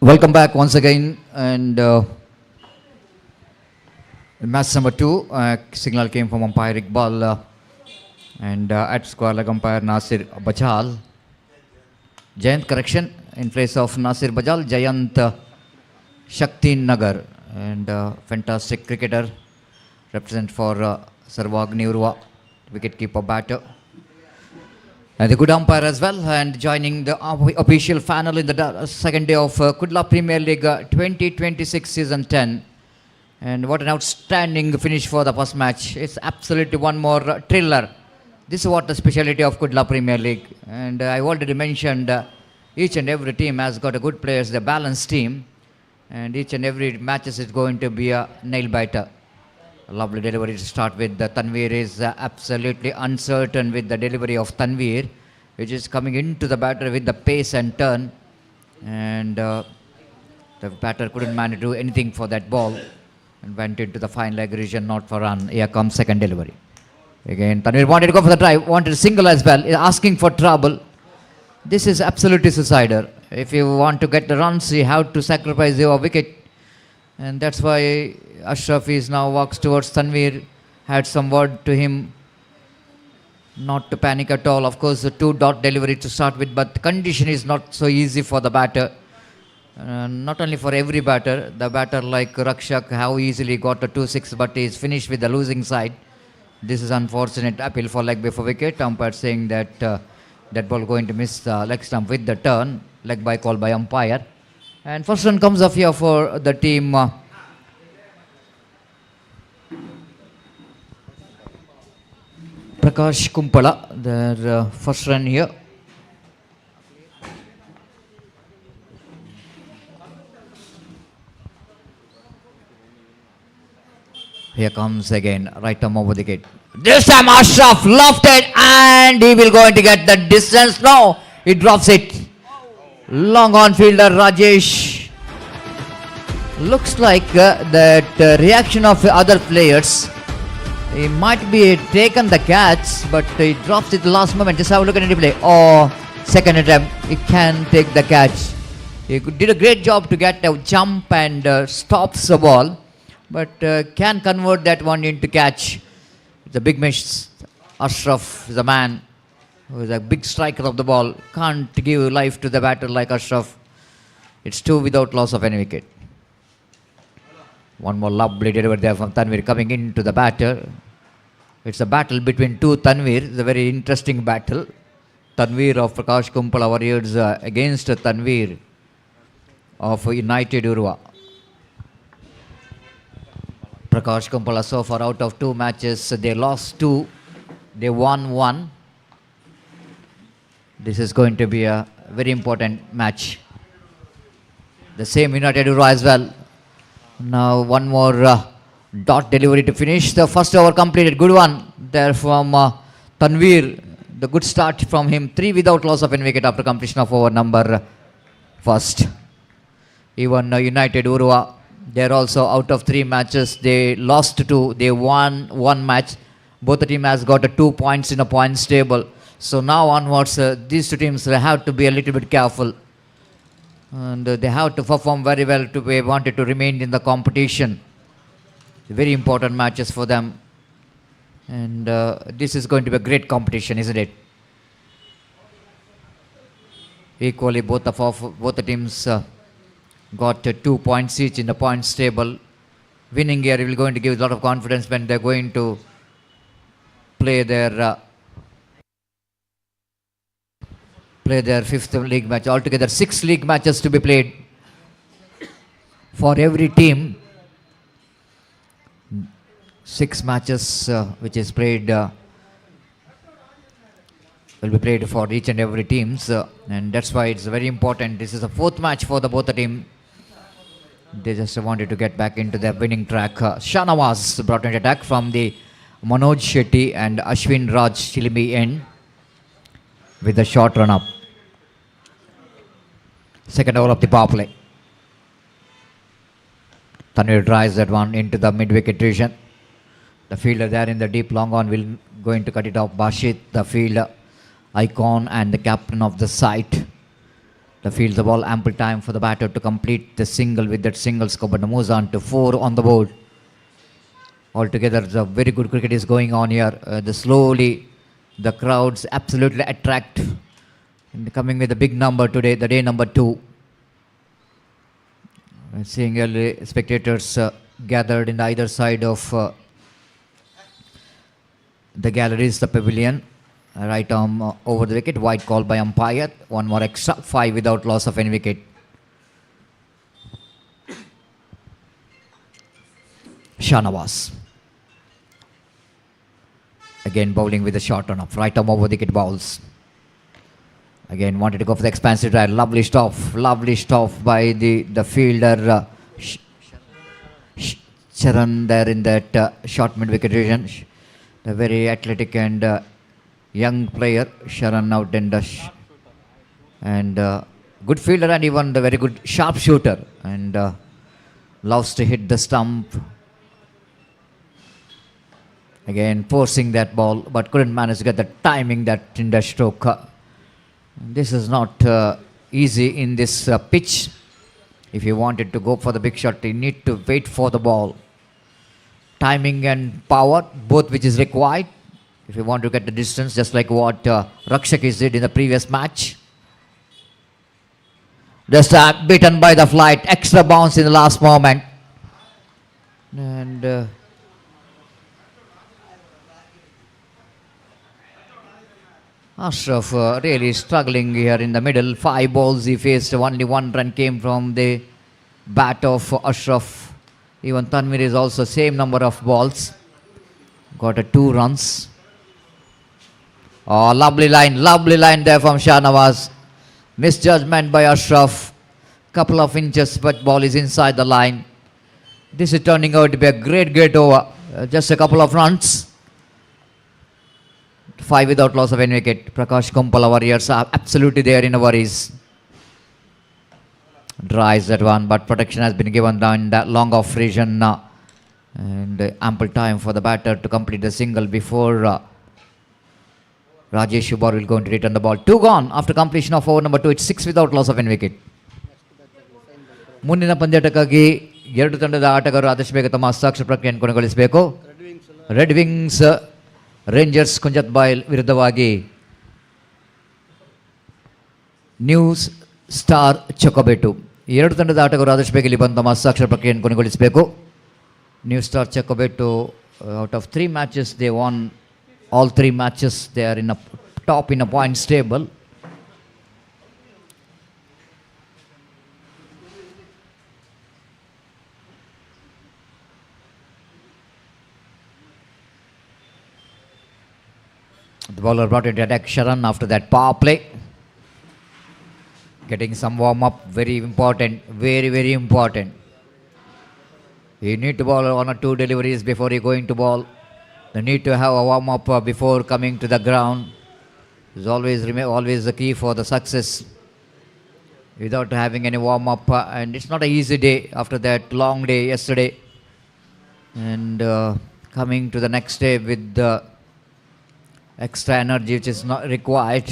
Welcome back once again, and match number 2. Signal came from umpire Iqbal, and at square leg umpire Nasir Bajal. Jayant, correction, in place of Nasir Bajal, Jayant Shakti Nagar, and fantastic cricketer, represent for Sarvagni Urwa, wicket-keeper batter. And the good umpire as well, and joining the official panel in the second day of Kudla Premier League 2026 Season 10. And what an outstanding finish for the first match. It's absolutely one more thriller. This is what the speciality of Kudla Premier League. And I already mentioned each and every team has got a good players, the balanced team. And each and every matches is going to be a nail-biter. A lovely delivery to start with. Tanveer is absolutely uncertain with the delivery of Tanveer, which is coming into the batter with the pace and turn. And the batter couldn't manage to do anything for that ball and went into the fine leg region, not for run. Here comes second delivery. Again, Tanveer wanted to go for the drive, wanted to single as well, asking for trouble. This is absolutely suicider. If you want to get the runs, you have to sacrifice your wicket. And that's why Ashraf is now walks towards Tanveer, had some word to him not to panic at all. Of course, the 2-dot delivery to start with, but the condition is not so easy for the batter. Not only for every batter, the batter like Rakshak, how easily got a 2-6, but he is finished with the losing side. This is unfortunate appeal for leg before wicket. Umpire saying that that ball going to miss the leg stump with the turn, leg by call by umpire. And first run comes up here for the team. Prakash Kumpala, their first run here. Here comes again, right arm over the gate. This time Ashraf lofted and he will going to get the distance. No, he drops it. Long on fielder Rajesh. Looks like that reaction of other players. He might be taken the catch, but he drops it the last moment. Just have a look at the replay. Oh, second attempt, he can take the catch. He did a great job to get a jump and stops the ball, but can convert that one into catch. It's a big miss. Ashraf is a man who is a big striker of the ball. Can't give life to the batter like Ashraf. It's 2 without loss of any wicket. One more lovely delivery there from Tanveer coming into the batter. It's a battle between two Tanveer. It's a very interesting battle. Tanveer of Prakash Kumpala Warriors against Tanveer of United Urwa. Prakash Kumpala so far out of 2 matches, they lost 2. They won 1. This is going to be a very important match. The same United Urwa as well. Now one more dot delivery to finish the first over completed. Good one there from Tanveer. The good start from him. 3 without loss of any wicket after completion of over number first. Even United Urwa, they're also out of 3 matches. They lost 2. They won 1 match. Both the team has got 2 points in a points table. So now onwards, these 2 teams have to be a little bit careful. And they have to perform very well to be wanted to remain in the competition. Very important matches for them. And this is going to be a great competition, isn't it? Equally, both the teams got 2 points each in the points table. Winning here will going to give a lot of confidence when they're going to play their 5th league match. Altogether 6 league matches to be played for every team. 6 matches which is played will be played for each and every teams, and that's why it's very important. This is the 4th match for both the team. They just wanted to get back into their winning track. Shanawaz brought an attack from the Manoj Shetty and Ashwin Raj Chilimi end with a short run up. Second over of the power play. Tanveer drives that one into the mid-wicket region. The fielder there in the deep long on will going to cut it off. Bashit, the fielder icon and the captain of the side. The field the ball, ample time for the batter to complete the single with that single score, but moves on to 4 on the board. Altogether, the very good cricket is going on here. The crowds absolutely attract. And coming with a big number today, the day number 2. We're seeing early spectators gathered in either side of the galleries, the pavilion. Right arm over the wicket, wide call by umpire. One more extra, 5 without loss of any wicket. Shanawaz. Again bowling with a short on off. Right arm over the wicket bowls. Again wanted to go for the expansive drive. Lovely stop by the fielder Sharan there in that short mid wicket region. The very athletic and young player Sharan out and good fielder and even the very good sharp shooter and loves to hit the stump. Again forcing that ball but couldn't manage to get the timing that in the stroke. This is not easy in this pitch. If you wanted to go for the big shot, you need to wait for the ball. Timing and power, both which is required if you want to get the distance, just like what Rakshakis did in the previous match. Just beaten by the flight, extra bounce in the last moment. And Ashraf really struggling here in the middle. 5 balls he faced, only 1 run came from the bat of Ashraf. Even Tanvir is also same number of balls. Got 2 runs. Oh, lovely line there from Shahnawaz. Misjudgment by Ashraf. Couple of inches, but ball is inside the line. This is turning out to be a great over. Just a couple of runs. 5 without loss of any wicket. Prakash Kumpala Warriors are absolutely there in the worries. Dries that one, but protection has been given down that long off region now. And ample time for the batter to complete the single before Rajesh Ubar will go to return the ball. 2 gone after completion of over number 2. It's 6 without loss of any wicket. ಮುಂದಿನ ಪಂದ್ಯಾಟಕ್ಕಾಗಿ 2 ತಂಡದ ಆಟಗಾರರು ಆದಷ್ಟು ಬೇಗ ತಮ್ಮ ಹಸ್ತಾಕ್ಷರ ಪ್ರಕ್ರಿಯೆಯನ್ನು ಕೊನೆಗೊಳಿಸಬೇಕು. Red Wings Rangers ಕುಂಜತ್ boil ವಿರುದ್ಧವಾಗಿ news Star ಚೊಕೊಬೆಟ್ಟು. 2 ತಂಡದ ಆಟಗಾರರು ಆದಷ್ಟು ಬೇಗ ಇಲ್ಲಿ ಬಂದು ತಮ್ಮ ಹಸ್ತಾಕ್ಷರ ಪ್ರಕ್ರಿಯೆಯನ್ನು ಕೊನೆಗೊಳಿಸಬೇಕು. New Star Chokkabettu out of 3 matches they won all 3 matches. They are in a top in a points table. The bowler brought into attack Sharan after that power play. Getting some warm up, very important, very important. You need to bowl 1 or 2 deliveries before you going to bowl. You need to have a warm up before coming to the ground. Is always the key for the success. Without having any warm up, and it's not an easy day after that long day yesterday, and coming to the next day with the extra energy which is not required.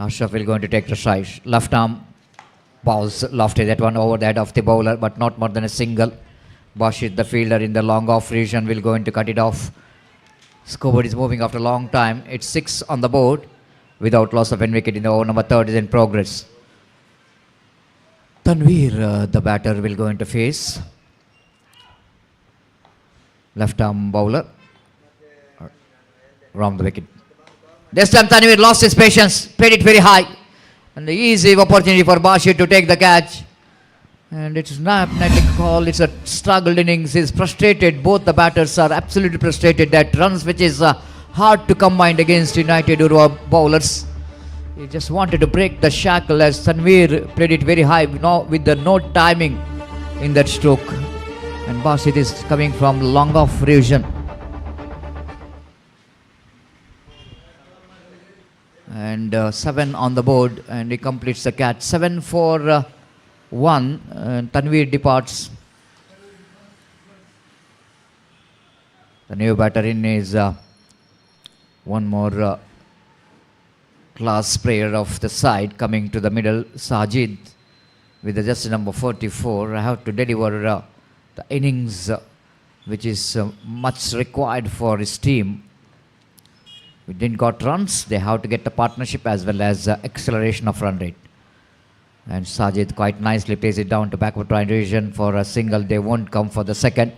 Ashraf will going to take the strike. Left arm bowls lofty, that one over the head of the bowler, but not more than a single. Bashir, the fielder in the long off region, will going to cut it off. Scoreboard is moving after a long time. It's 6 on the board without loss of any wicket in the over number 3 is in progress. Tanvir, the batter, will go into face. Left arm bowler. Round the wicket. This time Tanvir lost his patience, played it very high. And the easy opportunity for Bashir to take the catch. And it's not a call, it's a struggled innings. He's frustrated. Both the batters are absolutely frustrated. That runs which is hard to combine against United Urwa bowlers. He just wanted to break the shackle as Tanvir played it very high with the no timing in that stroke. And Bashir is coming from long off region. And 7 on the board, and he completes the catch. 7 for 1. Tanvir departs. The new batter in is one more class player of the side coming to the middle, Sajid, with the jersey number 44. I have to deliver the innings which is much required for his team. We didn't got runs, they have to get the partnership as well as acceleration of run rate. And Sajid quite nicely plays it down to backward triangulation for a single. They won't come for the second.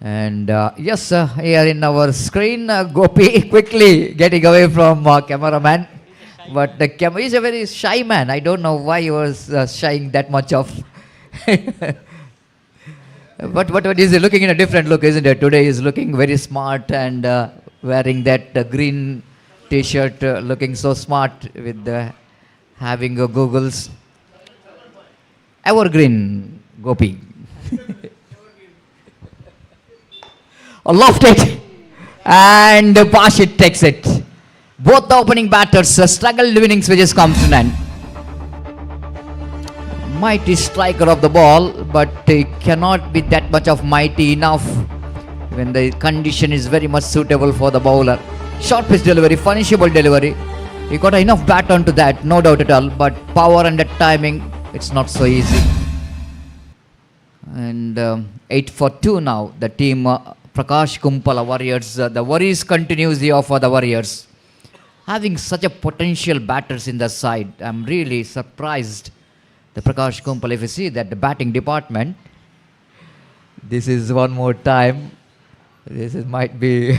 And yes, here in our screen, Gopi quickly getting away from cameraman. But the camera is a very shy man. I don't know why he was shying that much off. But he's looking in a different look, isn't it? Today he's looking very smart and wearing that green t-shirt, looking so smart with having goggles. Evergreen Gopi. Lofted and Bashit takes it. Both the opening batters struggled innings which is comes to an end. Mighty striker of the ball, but he cannot be that much of mighty enough when the condition is very much suitable for the bowler. Short pitch delivery, finishable delivery. He got enough bat onto that, no doubt at all, but power and the timing, it's not so easy. And 8 for 2 now, the team Prakash Kumpala Warriors. The worries continues here for the Warriors. Having such a potential batters in the side, I'm really surprised. The Prakash Kumpala, if you see that the batting department, this is one more time. This might be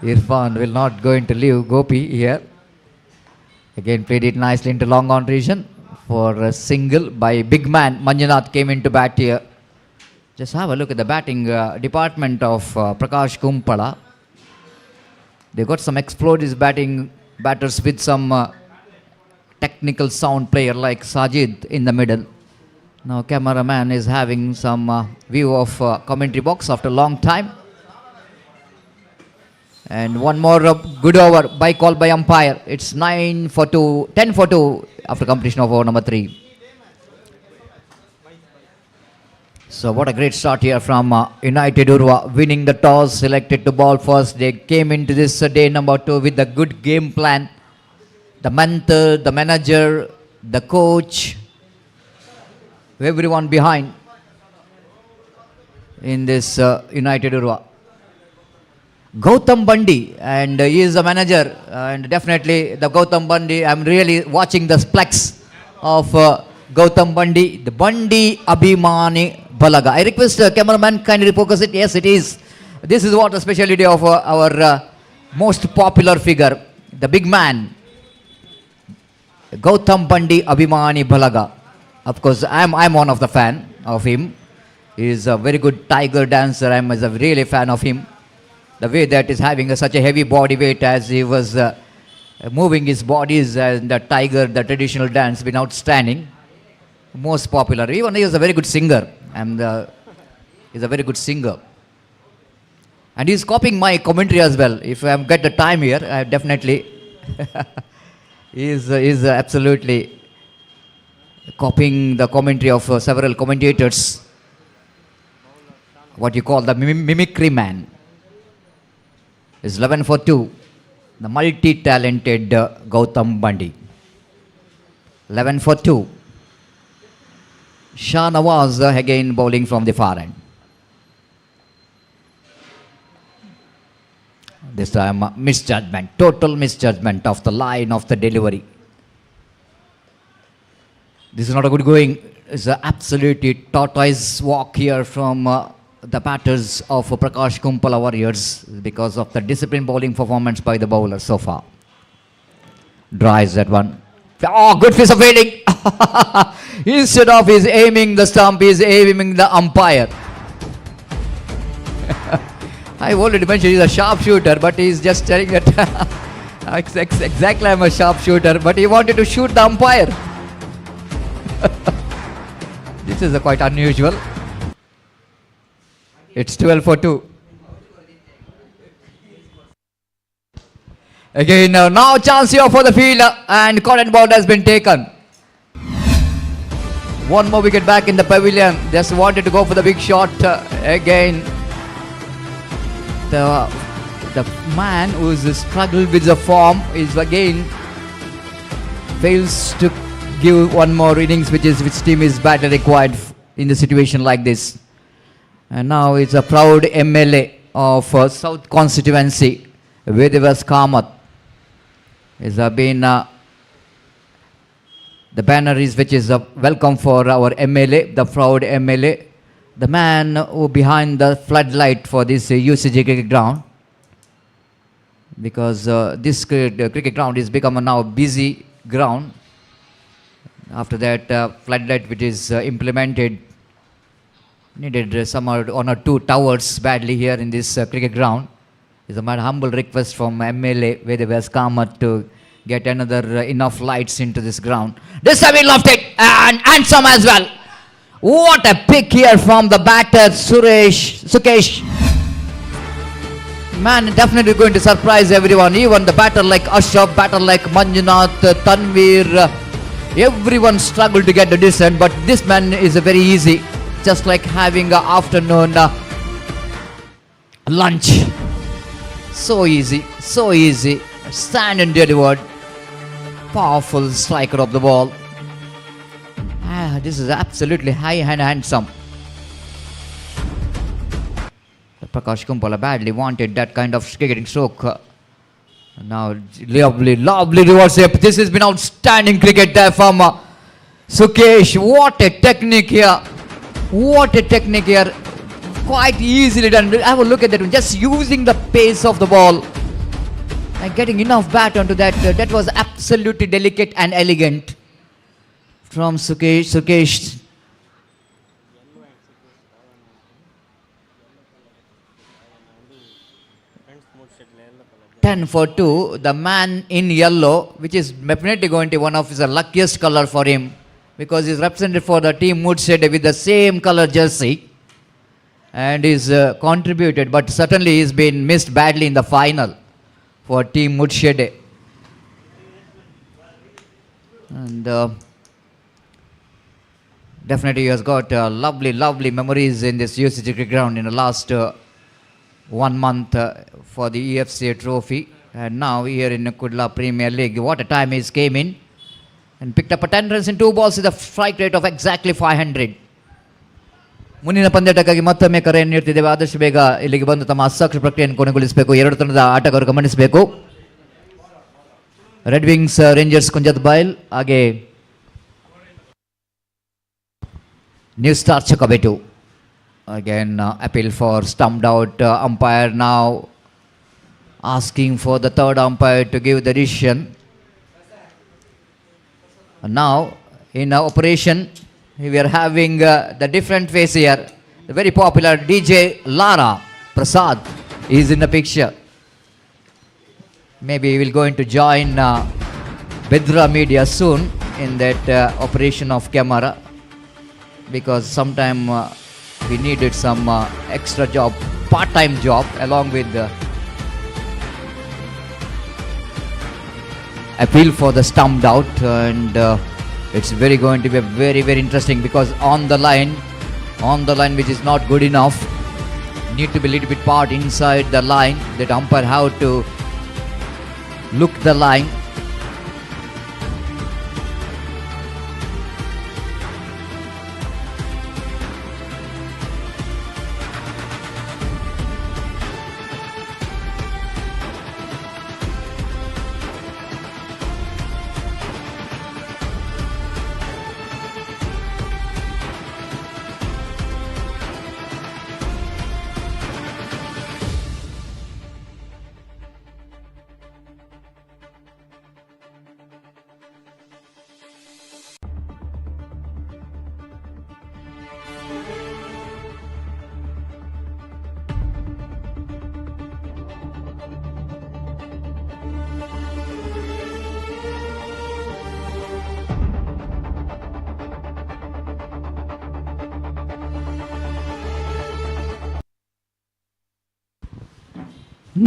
Irfan will not going to leave Gopi here. Again played it nicely into long on region for a single by big man. Manjunath came into bat here. Just have a look at the batting department of Prakash Kumpala. They got some explosive batters with some technical sound player like Sajid in the middle. Now cameraman is having some view of commentary box after a long time. And one more good over by call by umpire. It's 9 for 2, 10 for 2 after completion of over number 3. So what a great start here from United Urwa, winning the toss, selected to ball first. They came into this day number 2 with a good game plan. The mentor, the manager, the coach, everyone behind in this United Urwa. Gautam Bandi, and he is the manager, and definitely the Gautam Bandi, I'm really watching the flex of Gautam Bandi, the Bandi Abhimani Balaga. I request cameraman kindly focus it. Yes, it is. This is what the specialty of our most popular figure, the big man, Gautam Bandi Abhimani Balaga. Of course, I'm one of the fan of him. He is a very good tiger dancer. I'm a really fan of him. The way that is having such a heavy body weight as he was moving his bodies and the tiger, the traditional dance, been outstanding. Most popular. Even he is a very good singer. And he's a very good singer. And he's copying my commentary as well. If I get the time here, I definitely is absolutely copying the commentary of several commentators. What you call the mimicry man. Is 11 for 2. The multi-talented Gautam Bandi. 11 for 2. Shah Nawaz again bowling from the far end. This time misjudgment, total misjudgment of the line of the delivery. This is not a good going. It's an absolutely tortoise walk here from the batters of Prakash Kumpala Warriors because of the disciplined bowling performance by the bowler so far. Dries that one. Oh, good piece of fielding. Instead of he's aiming the stump, he's aiming the umpire. I already mentioned he's a sharpshooter, but he's just telling that exactly I'm a sharpshooter, but he wanted to shoot the umpire. This is quite unusual. It's 12 for 2. Again, now chance here for the fielder, and current ball has been taken. One more wicket back in the pavilion. Just wanted to go for the big shot again. The the man who is struggled with the form is again fails to give one more innings, which team is badly required in the situation like this. And now it's a proud MLA of South constituency, Vedivas Kamath. Is been the banner is which is welcome for our MLA, the proud MLA, the man who behind the floodlight for this UCG cricket ground, because this cricket ground is become a now busy ground. After that floodlight which is implemented, needed some one or two towers badly here in this cricket ground. It's a my humble request from MLA Vedivas Kamath to get another enough lights into this ground. This time he loved it, and handsome as well. What a pick here from the batter Sukesh. Man, definitely going to surprise everyone. Even the batter like Ashok, batter like Manjunath, Tanvir, everyone struggled to get the descent, but this man is a very easy, just like having an afternoon lunch. So easy, so easy. Stand and delivered. Powerful striker of the ball. This is absolutely high and handsome. Prakash Kumpala badly wanted that kind of cricketing stroke. Now, lovely reverse hip. This has been outstanding cricket there from Sukesh. What a technique here. What a technique here. Quite easily done. Have a look at that one. Just using the pace of the ball and getting enough bat onto that. That was absolutely delicate and elegant from Sukesh. 10 for 2. The man in yellow, which is definitely going to be one of his luckiest color for him, because he's represented for the team Moodshed with the same color jersey and is contributed, but certainly he's been missed badly in the final for team Moodshed. And definitely he has got lovely memories in this UCG cricket ground in the last 1 month for the EFCA trophy, and now here in the Kudla Premier League. What a time he came in and picked up a 10 runs in 2 balls with a strike rate of exactly 500. ಮುಂದಿನ ಪಂದ್ಯಾಟಕ್ಕಾಗಿ ಮತ್ತೊಮ್ಮೆ ಕರೆಯನ್ನು ನೀಡ್ತಿದ್ದೇವೆ. ಆದಷ್ಟು ಬೇಗ ಇಲ್ಲಿಗೆ ಬಂದು ತಮ್ಮ ಹಸ್ತಾಕ್ಷರ ಪ್ರಕ್ರಿಯೆಯನ್ನು ಕೊನೆಗೊಳಿಸಬೇಕು. ಎರಡು ತಂಡದ ಆಟಗಾರರು ಗಮನಿಸಬೇಕು. Red Wings Rangers Kunjathbail, ಹಾಗೆ New Star Chokkabettu. Again appeal for stumped out. Umpire now asking for the third umpire to give the decision. Now in operation we are having the different face here. The very popular DJ Lara Prasad is in the picture. Maybe he will going to join Bedra Media soon in that operation of camera, because sometime we needed some extra job, part-time job, along with the appeal for the stumped out. And it's going to be very interesting, because on the line which is not good enough, need to be a little bit part inside the line. That umpire have to look the line.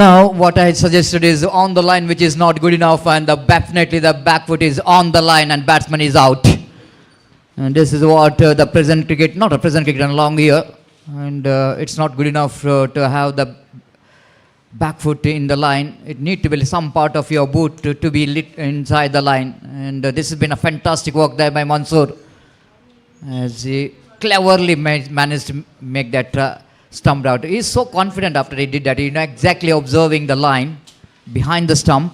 Now what I suggested is on the line which is not good enough, and definitely the back foot is on the line and batsman is out. And this is what the present cricket, not a present cricket, and long year, and it's not good enough to have the back foot in the line. It need to be some part of your boot to be lit inside the line. And this has been a fantastic work there by Mansoor, as he cleverly managed to make that stump out. He's so confident after he did that. He's exactly observing the line behind the stump.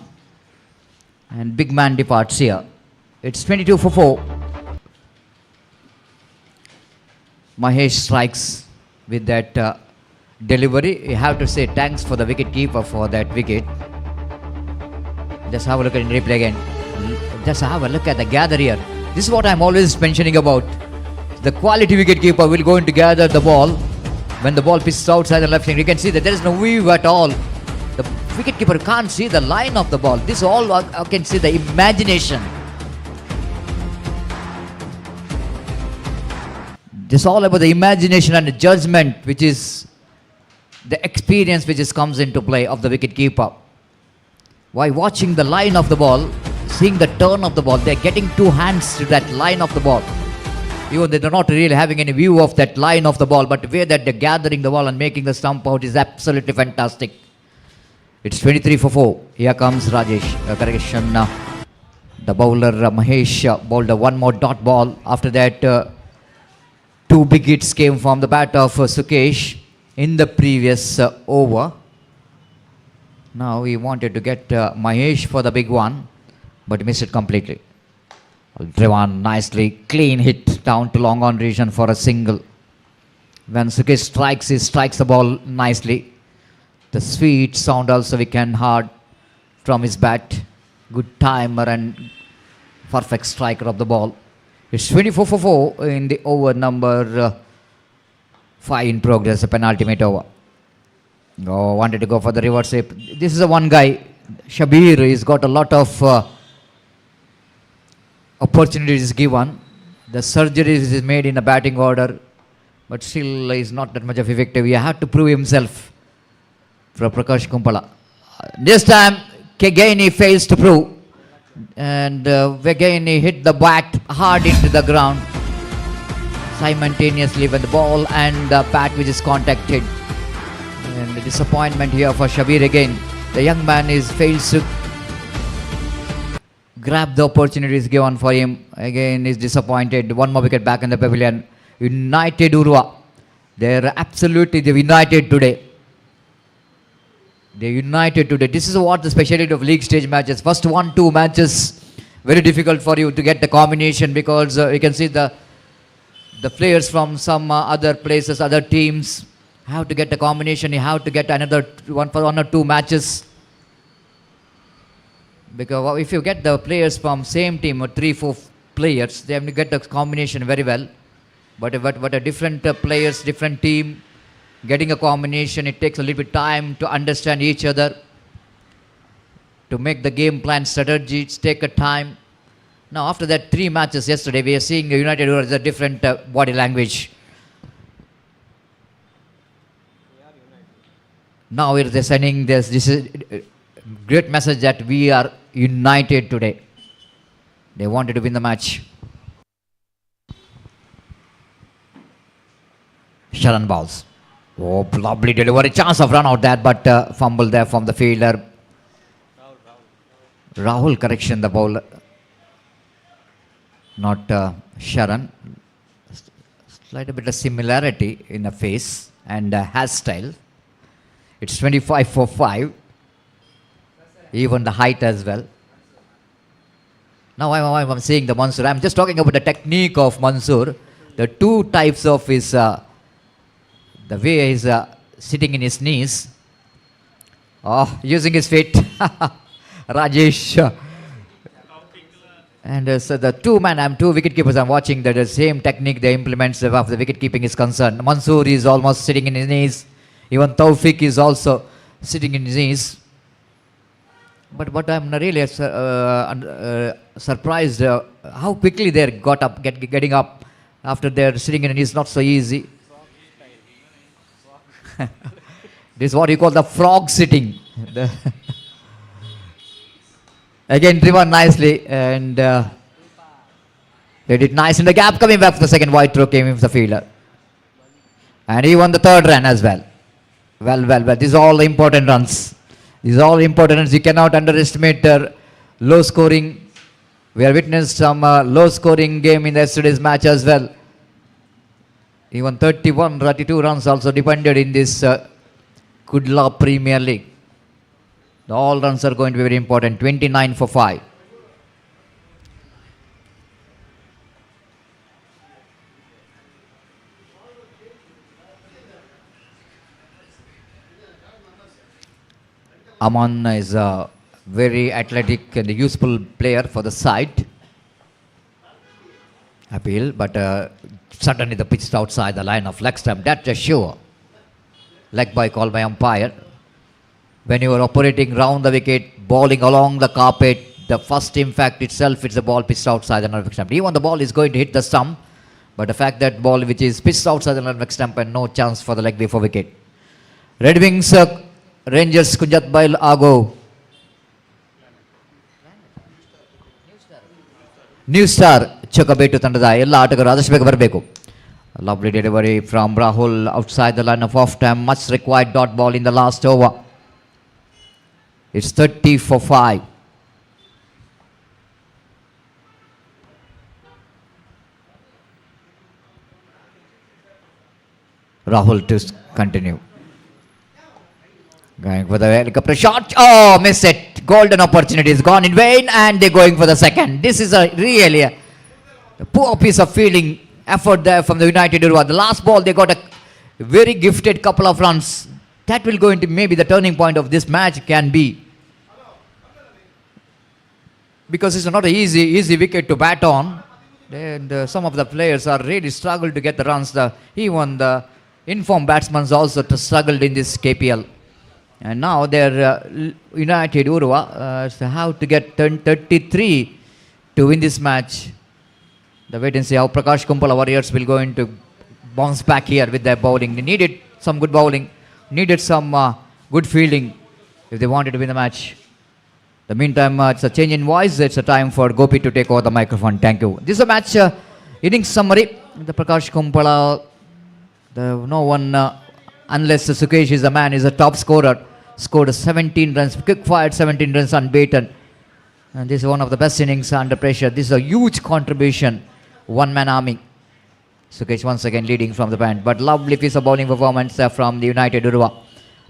And big man departs here. It's 22 for 4. Mahesh strikes with that delivery. You have to say thanks for the wicket keeper for that wicket. Just have a look at the replay again. Just have a look at the gather here. This is what I'm always mentioning about. The quality wicket keeper will go in to gather the ball. When the ball pitches outside the left field, you can see that there is no view at all. The wicket keeper can't see the line of the ball. This all I can see the imagination. This all about the imagination and the judgment, which is the experience which is comes into play of the wicket keeper. While watching the line of the ball, seeing the turn of the ball, they're getting two hands to that line of the ball. Even they're not really having any view of that line of the ball, but the way that they're gathering the ball and making the stump out is absolutely fantastic. It's 23 for 4. Here comes Rajesh. Correction. The bowler Mahesh bowled one more dot ball. After that, two big hits came from the bat of Sukesh in the previous over. Now he wanted to get Mahesh for the big one, but missed it completely. Driven nicely, clean hit down to long on region for a single. When Sukesh strikes, he strikes the ball nicely. The sweet sound also we can heard from his bat. Good timer and perfect striker of the ball. It's 24 for 4 in the over number 5 in progress, a penultimate over. Oh, wanted to go for the reverse sweep. This is the one guy, Shabir. He's got a lot of opportunities given. The surgeries is made in a batting order, but still is not that much of effective. He had to prove himself for Prakash Kumpala. This time, Kegani fails to prove. And Vegani hit the bat hard into the ground simultaneously when the ball and the bat which is contacted. And the disappointment here for Shabir again. The young man fails to grab the opportunities given for him. Again is disappointed. One more wicket back in the pavilion. United Urwa. They're absolutely united today. They're united today. This is what the specialty of league stage matches. First 1-2 matches, very difficult for you to get the combination, because you can see the players from some other places, other teams have to get the combination. You have to get another one for 1 or 2 matches. Because if you get the players from same team or 3-4 players, they have to get the combination very well. But a different players, different team, getting a combination, it takes a little bit time to understand each other, to make the game plan strategies, take a time. Now after that 3 matches yesterday, we are seeing United as a different body language. Now they're sending this is a great message that we are united today. They wanted to win the match. Sharan balls. Oh, lovely delivery. Chance of run out there, but fumble there from the fielder. Rahul, correction, the bowler. Not Sharan. Slight bit of similarity in the face and hairstyle. It's 25 for 5. Even the height as well. Now I'm seeing the Mansoor. I'm just talking about the technique of Mansoor. The 2 types of his the way he's sitting in his knees, using his feet, Rajesh. And so the 2 wicket keepers I'm watching, that the same technique they implement of the wicket keeping is concerned. Mansoor is almost sitting in his knees. Even Tawfiq is also sitting in his knees. But I'm really surprised how quickly they got up, getting up after they're sitting in knees. Not so easy. This is what you call the frog sitting. Again driven nicely, and they did nice in the gap. Coming back for the second wide throw came in the fielder, and he won the 3rd run as well. Well. These are all the important runs. These are all important runs. You cannot underestimate low scoring. We have witnessed some low scoring game in yesterday's match as well. Even 31, 32 runs also depended in this Kudla Premier League. The all runs are going to be very important. 29 for 5. Aman is a very athletic and useful player for the side. Appeal, but suddenly the pitch is outside the line of leg stump. That's a sure. Leg by call by umpire. When you are operating round the wicket, bowling along the carpet, the first impact itself, it's the ball pitched outside the leg stump. Even the ball is going to hit the stump, but the fact that ball which is pitched outside the leg stump and no chance for the leg before wicket. Red Wings Rangers Kunjat Bail Ago. New Star Chokabettu ತಂಡದ ಎಲ್ಲ ಆಟಗಾರರು ಆದಷ್ಟು ಬೇಗ ಬರಬೇಕು. Lovely delivery from Rahul outside the line of off time. Much required dot ball in the last over. It's 30 for 5. Rahul to continue. Going for the helicopter shot. Oh, miss it. Golden opportunity is gone in vain and they're going for the second. This is a really a poor piece of fielding effort there from the United Urwa. The last ball they got a very gifted couple of runs. That will go into maybe the turning point of this match can be. Because it's not an easy wicket to bat on. And some of the players are really struggled to get the runs. Even the informed batsmen also struggled in this KPL. And now they're United Urwa have to get 33 to win this match. The wait and see how Prakash Kumpala Warriors will go into bounce back here with their bowling. They needed some good bowling, needed some good fielding if they wanted to win the match. The meantime, it's a change in voice. It's a time for Gopi to take over the microphone. Thank you. This is a match innings summary. The Prakash Kumpala, no one, unless Sukesh is the man, is a top scorer. Scored 17 runs, quick fired 17 runs unbeaten. And this is one of the best innings under pressure. This is a huge contribution. One man army. Sukesh once again leading from the band. But lovely piece of bowling performance from the United Urwa.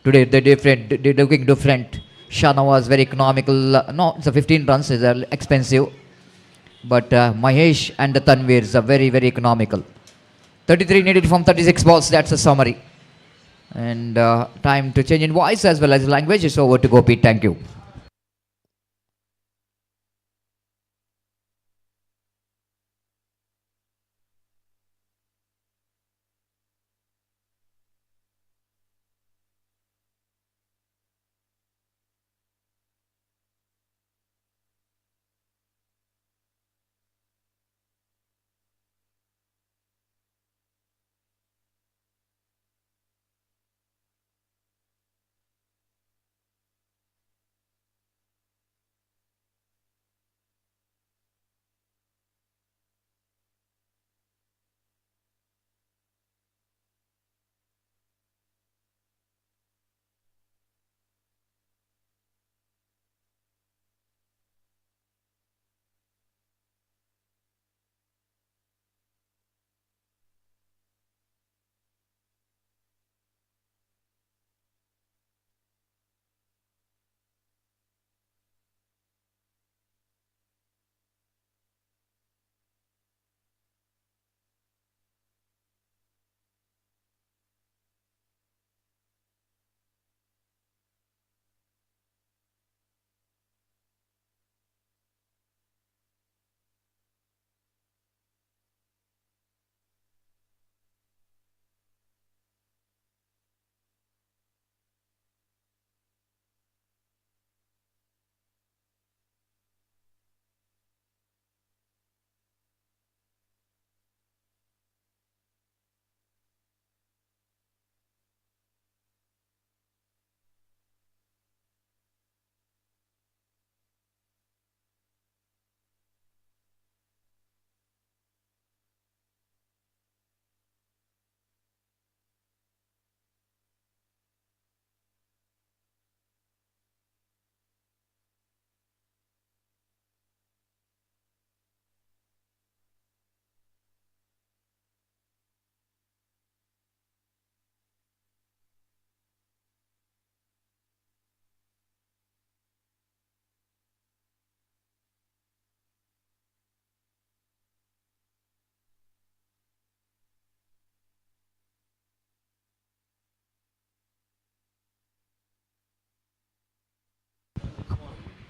Today they're looking different. Shana was very economical. No, it's a 15 runs. It's expensive. But Mahesh and the Tanvir is very, very economical. 33 needed from 36 balls. That's a summary. And time to change in voice as well as language. It's over to Gopi. Thank you.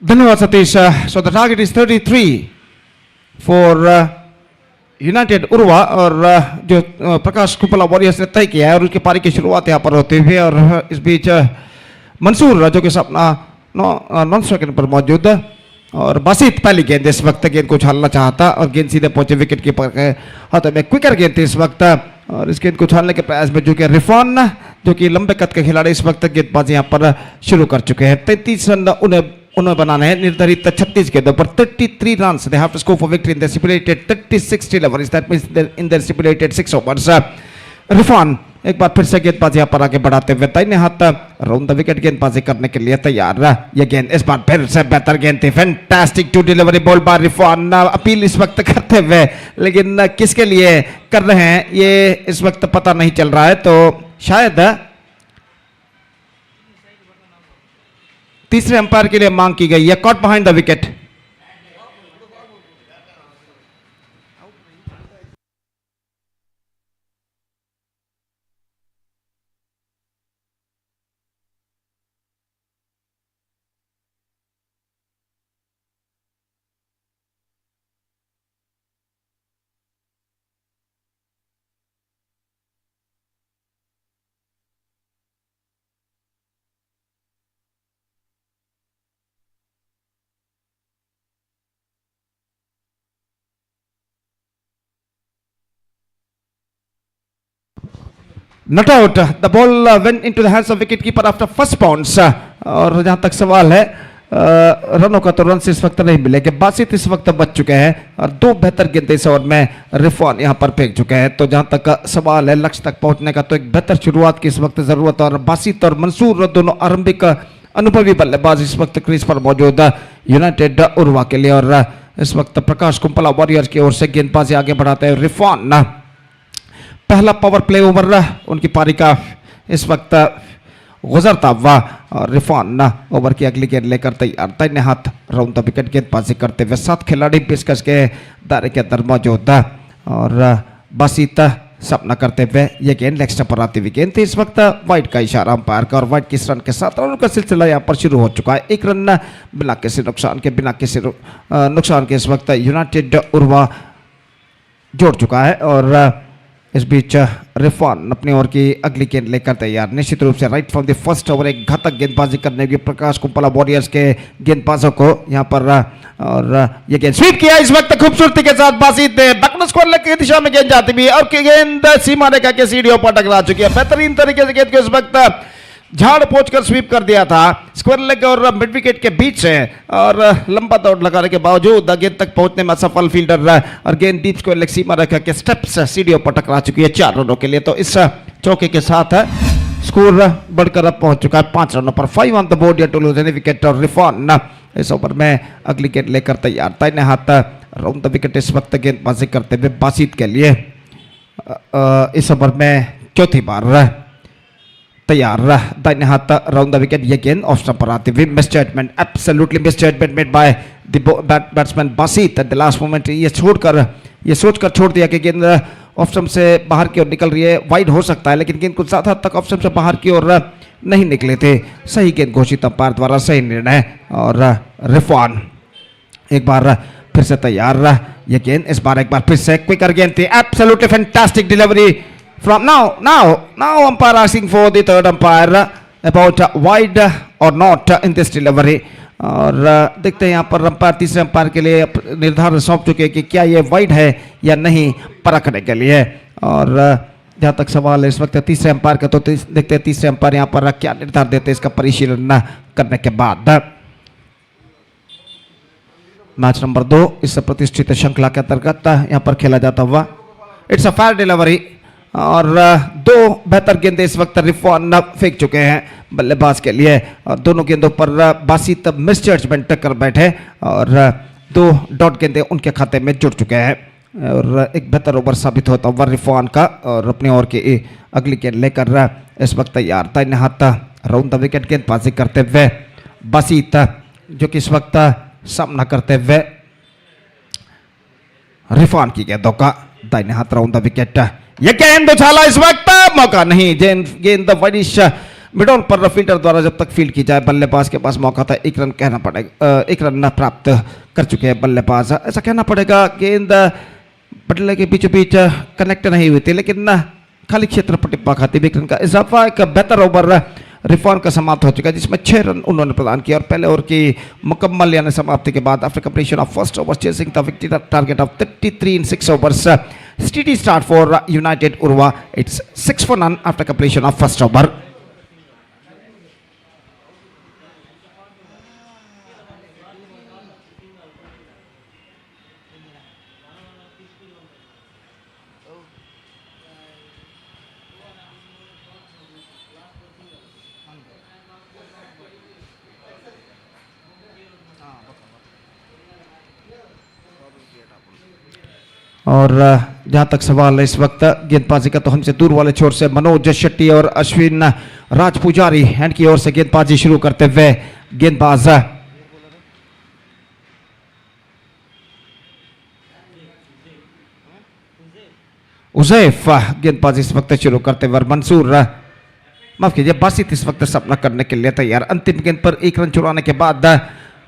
धन्यवाद सतीश. So the target is 33 for United Urwa और जो प्रकाश कुपला warriors ने तय किया है और उसकी पारी की शुरुआत यहाँ पर होते हुए और इस बीच मंसूर जो कि अपना नॉन स्ट्राइकर पर मौजूद और बासित पहली गेंद इस वक्त गेंद को उछालना चाहता और गेंद सीधे पहुंचे विकेट कीपर के हाथों में. क्विकर गेंद थी इस वक्त और इस गेंद को उछालने के प्रयास में जो कि रिफॉन जो कि लंबे कद के खिलाड़ी इस वक्त गेंदबाजी यहाँ पर शुरू कर चुके हैं. 33 रन उन्हें बनाना है निर्धारित 36 गेंदों पर. 33 run they have to score for victory in the stipulated 36 deliveries that means in the stipulated 6 overs. Rifan एक बार फिर से गेंदबाजी यहाँ पर आगे बढ़ाते हुए दाहिने हाथ राउंड द विकेट गेंदबाजी करने के लिए तैयार. ये गेंद इस बार फिर से बेहतर गेंद थी. Fantastic two delivery ball by Rifan. Appeal इस वक्त करते हुए लेकिन किसके लिए कर रहे हैं ये इस वक्त पता नहीं चल रहा है. तो शायद तीसरे अंपायर के लिए मांग की गई है. Caught behind the wicket. Not out. The ball went into the hands of wicketkeeper after first bounce. और जहां तक सवाल है रनों का तो रन से इस वक्त नहीं मिलेंगे. बासित इस वक्त बच चुके हैं और 2 बेहतर गेंदें इस ओवर में रिफॉन यहां पर फेंक चुके हैं. तो जहां तक सवाल है लक्ष्य तक पहुंचने का तो एक बेहतर शुरुआत की इस वक्त जरूरत है. और बासित और मंसूर दोनों आरंभिक अनुभवी बल्लेबाज इस वक्त क्रीज पर मौजूद यूनाइटेड उर्वा के लिए. और इस वक्त प्रकाश कुंपला वॉरियर्स की ओर से गेंदबाजी आगे बढ़ाते हैं. रिफॉन पहला पावर प्ले ओवर उनकी पारी का इस वक्त गुजरता हुआ और रिफॉन ओवर की अगली गेंद लेकर तैयार. दाहिने हाथ राउंड द विकेट गेंदबाजी करते हुए 7 खिलाड़ी पेशकश के दायरे के अंदर मौजूद और बासित सपना करते हुए ये गेंद लेग स्टंप पर आती हुई गेंद थी. इस वक्त वाइड का इशारा अंपायर का और वाइड किस रन के साथ रनों का सिलसिला यहाँ पर शुरू हो चुका है. 1 रन बिना किसी नुकसान के इस वक्त यूनाइटेड उर्वा जोड़ चुका है. और इस बीच रिफॉन अपनी ओर की अगली गेंद लेकर तैयार. निश्चित रूप से right from the first over एक घातक गेंदबाजी करने की प्रकाश कुंपला वॉरियर्स के गेंदबाजों को यहाँ पर और ये गेंद स्वीप किया इस वक्त खूबसूरती के साथ. बासित ने बैकवर्ड स्क्वायर लेग की दिशा में गेंद जाती भी और गेंद सीमा रेखा के सीढ़ियों पर टकरा चुकी है. बेहतरीन तरीके से गेंद को इस वक्त झाड़ पोंछ कर स्वीप कर दिया था स्क्वायर लेग और मिड विकेट के बीच से और लंबा दौड़ लगाने के बावजूद गेंद तक पहुंचने में असफल फील्डर और गेंद डीप स्क्वायर लेग सीमा रेखा के स्टेप्स सीढ़ियों पर टकरा चुकी है 4 रनों के लिए. तो इस चौके के साथ स्कोर बढ़कर अब पहुंच चुका है 5 रनों पर. 5 ऑन द बोर्ड या टू लूज एनी विकेट. और रिफॉन इस ओवर में अगली गेंद लेकर तैयार. दाहिने हाथ राउंड द विकेट इस वक्त गेंदबाजी करते हुए बासित के लिए इस ओवर में चौथी बार तैयार. दाहिने हाथ राउंड द विकेट ये गेंद ऑफ स्टंप पर आती हुई. Misjudgement absolutely misjudgement made by the batsman Basit eight the last moment. ये सोचकर छोड़ दिया कि गेंद ऑफ स्टंप से बाहर की ओर निकल रही है. वाइड हो सकता है लेकिन गेंद कुछ ज्यादा तक ऑफ स्टंप से बाहर की ओर नहीं निकले थे. सही गेंद घोषित अंपायर द्वारा सही निर्णय. और रिफॉन एक बार फिर से तैयार. ये गेंद इस बार एक बार फिर से क्विकर गेंद थी. Absolutely fantastic delivery from now umpire asking for the third umpire about wide or not in this delivery. और देखते हैं यहाँ पर अंपायर तीसरे अंपायर के लिए निर्धारण सौंप चुके हैं कि क्या ये वाइड है या नहीं परखने के लिए. और जहाँ तक सवाल है इस वक्त तीसरे अंपायर का तो देखते हैं तीसरे अंपायर यहाँ पर क्या निर्धारण देते हैं इसका परिशीलन करने के बाद. मैच नंबर 2 इस प्रतिष्ठित श्रृंखला के अंतर्गत यहाँ पर खेला जाता हुआ. इट्स अ फायर डिलीवरी और 2 बेहतर गेंदें इस वक्त रिफॉन फेंक चुके हैं बल्लेबाज के लिए. और दोनों गेंदों पर बासित मिस जजमेंट कर बैठे और 2 डॉट गेंदें उनके खाते में जुड़ चुके हैं. और एक बेहतर ओवर साबित होता हुआ रिफॉन का. और अपनी ओर की अगली गेंद लेकर इस वक्त तैयार. दाहिने हाथ राउंड द विकेट गेंदबाजी करते हुए बासित जो कि इस वक्त सामना करते हुए रिफॉन की गेंदों का. दाहिने हाथ राउंड द विकेट ये गेंद उछाला इस वक्त मौका नहीं. गेंद वाइडिश मिड ऑन पर फील्डर द्वारा जब तक फील्ड की जाए बल्लेबाज के पास मौका था 1 रन कहना पड़ेगा, 1 रन प्राप्त कर चुके हैं बल्लेबाज। ऐसा कहना पड़ेगा गेंद बल्ले के बीचों बीच कनेक्ट नहीं हुई थी, लेकिन खाली क्षेत्र पर टिप्पा खाती 1 रन का इजाफा। एक बेहतर ओवर रिफॉन का समाप्त हो चुका है जिसमें 6 रन उन्होंने प्रदान किया और पहले ओवर की मुकम्मल यानी समाप्ति के बाद after completion of first over chasing the victory target of 33 in 6 overs, steady start for United Urwa. It's 6 for none after completion of first over. और जहां तक सवाल है इस वक्त गेंदबाजी का तो हमसे दूर वाले छोर से मनोज शेट्टी और अश्विन राज पुजारी हैंड की ओर से गेंदबाजी शुरू करते हुए गेंदबाज उजैफ गेंदबाजी इस वक्त शुरू करते हुए मंसूर माफ कीजिए बासित इस वक्त सपना करने के लिए तैयार। अंतिम गेंद पर 1 रन चुराने के बाद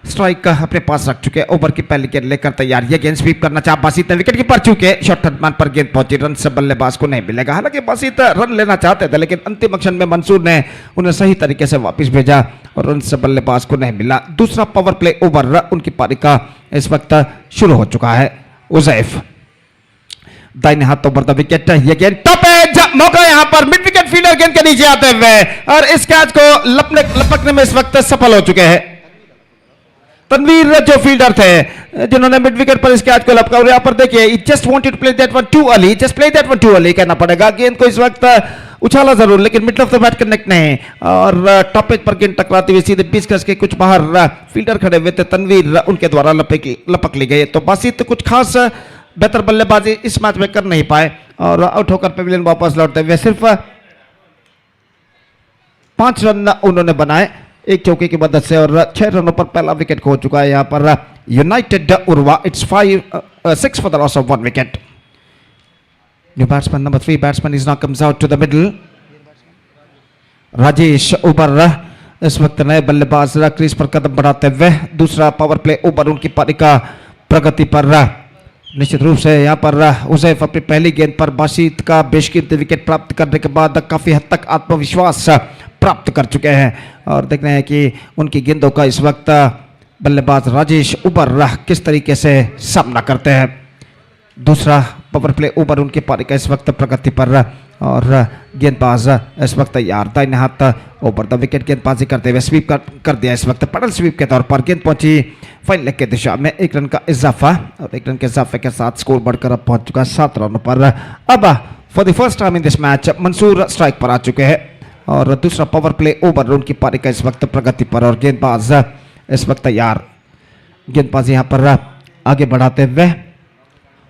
स्ट्राइक का अपने पास रख चुके, ओवर की पहली गेंद लेकर तैयार। ये गेंद स्वीप करना चाहा बासित ने, विकेट की पर चुके शॉर्ट मैन पर गेंद पहुंची, रन से बल्लेबाज को नहीं मिलेगा। हालांकि बासित रन लेना चाहते थे लेकिन अंतिम क्षण में मंसूर ने उन्हें सही तरीके से वापस भेजा और रन से बल्लेबाज को नहीं मिला। दूसरा पावर प्ले ओवर उनकी पारी का इस वक्त शुरू हो चुका है। उजैफ दाहिने हाथ ओवर द विकेट, ये गेंद टॉप एज, मौका यहां पर मिड विकेट फील्डर गेंद के नीचे आते हुए और इस कैच को लपकने में इस वक्त सफल हो चुके हैं। तनवीर जो फील्डर थे जिन्होंने मिड विकेट पर इस कैच को लपका और यहां पर देखिए just wanted to play that one too early, just play that one too early कहना पड़ेगा। गेंद को इस वक्त उछाला जरूर लेकिन middle of the bat connect नहीं और टॉप एज पर गेंद टकराती हुई सीधे 20 गज के कुछ बाहर फील्डर खड़े हुए थे तनवीर, उनके द्वारा लपक ली गई। तो बासित कुछ खास बेहतर बल्लेबाजी इस मैच में कर नहीं पाए और आउट होकर पेविलियन वापस लौटते हुए सिर्फ 5 रन उन्होंने बनाए एक चौके की मदद से और 6 रनों पर पहला विकेट खो चुका है यहां पर United Urwa. It's 6 for the loss of 1 wicket. New batsman number 3 batsman is now comes out to the middle. Rajesh Ubar इस वक्त नए बल्लेबाज क्रीज पर कदम बढ़ाते हुए दूसरा पावर प्ले ओवर उनकी पारी का प्रगति पर निश्चित रूप से यहां पर उजैफ अपनी पहली गेंद पर बासित का बेशकीमती विकेट प्राप्त करने के बाद काफी हद तक आत्मविश्वास प्राप्त कर चुके हैं और देख रहे हैं कि उनकी गेंदों का इस वक्त बल्लेबाज राजेश उबर किस तरीके से सामना करते हैं। दूसरा पावर प्ले ओवर उनकी पारी का इस वक्त प्रगति पर और गेंदबाज इस वक्त तैयार दाहिने हाथ ओवर द विकेट गेंदबाजी करते हुए स्वीप कर दिया इस वक्त पैडल स्वीप के तौर पर गेंद पहुंची फाइन लेग की दिशा में। 1 रन का इजाफा और 1 रन के इजाफे के साथ स्कोर बढ़कर अब पहुंच चुका है 7 रनों पर। अब for the first time in this match Mansoor strike पर आ चुके हैं और दूसरा पावर प्ले ओवर उनकी पारी का इस वक्त प्रगति पर और गेंदबाज इस वक्त तैयार। गेंदबाज यहां पर आगे बढ़ाते हुए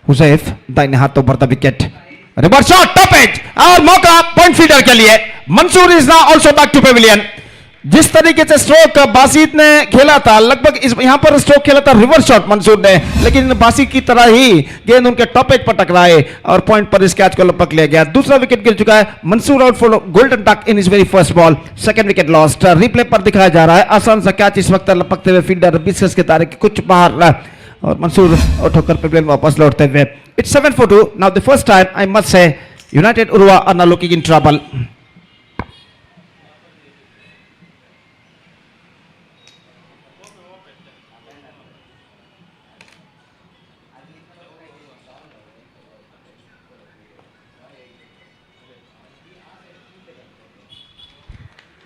हुजैफ दाहिने हाथ over the wicket, reverse shot top edge और मौका पॉइंट फील्डर के लिए। Mansoor is now also back to pavilion. जिस तरीके से स्ट्रोक बासित ने खेला था लगभग यहां पर स्ट्रोक खेला था रिवर्स शॉट मंसूर ने, लेकिन बासित की तरह ही गेंद उनके टॉप एज पर टकराए और पॉइंट पर इस कैच को लपक लिया गया। दूसरा विकेट गिर चुका है। Mansoor out for golden duck in his very first ball, second wicket lost. Replay पर दिखाया जा रहा है आसान सा कैच इस वक्त लपकते हुए फील्डर 20 गज के दायरे के कुछ बाहर और मंसूर आउट होकर पेविलियन वापस लौटते हुए। It's 7 for 2 now the first time I must say United Urva are now looking in trouble.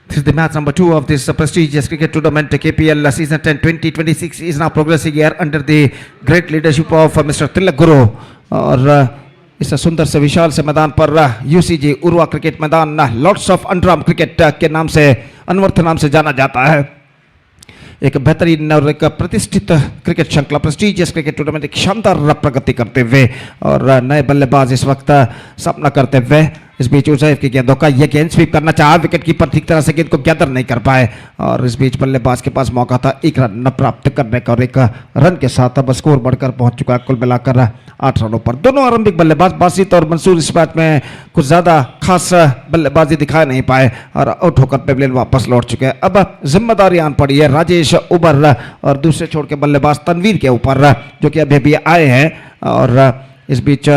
This is the match number 2 of this prestigious cricket tournament. KPL season 10 2026 is now progressing here under the great leadership of Mr. Tilak Guru और इस सुंदर से विशाल से मैदान पर UCG Urwa cricket मैदान Lord's of underarm cricket के नाम से अनवर्थ नाम से जाना जाता है। एक बेहतरीन और एक प्रतिष्ठित क्रिकेट श्रृंखला प्रेस्टिजियस क्रिकेट टूर्नामेंट एक शानदार प्रगति करते हुए और नए बल्लेबाज इस वक्त सामना करते हुए इस बीच उजैफ की गेंदों का ये गेंद स्वीप करना चाहा, विकेट कीपर ठीक तरह से गेंद को गैदर नहीं कर पाए और इस बीच बल्लेबाज के पास मौका था एक रन प्राप्त करने का और एक रन के साथ अब स्कोर बढ़कर पहुंच चुका है कुल मिलाकर 8 रनों पर। दोनों आरंभिक बल्लेबाज बासित और मंसूर इस मैच में कुछ ज्यादा खास बल्लेबाजी दिखा नहीं पाए और आउट होकर पेविलियन वापस लौट चुके हैं। अब जिम्मेदारी आन पड़ी है राजेश उबर और दूसरे छोड़ के बल्लेबाज तनवीर के ऊपर जो कि अभी अभी आए हैं और इस बीच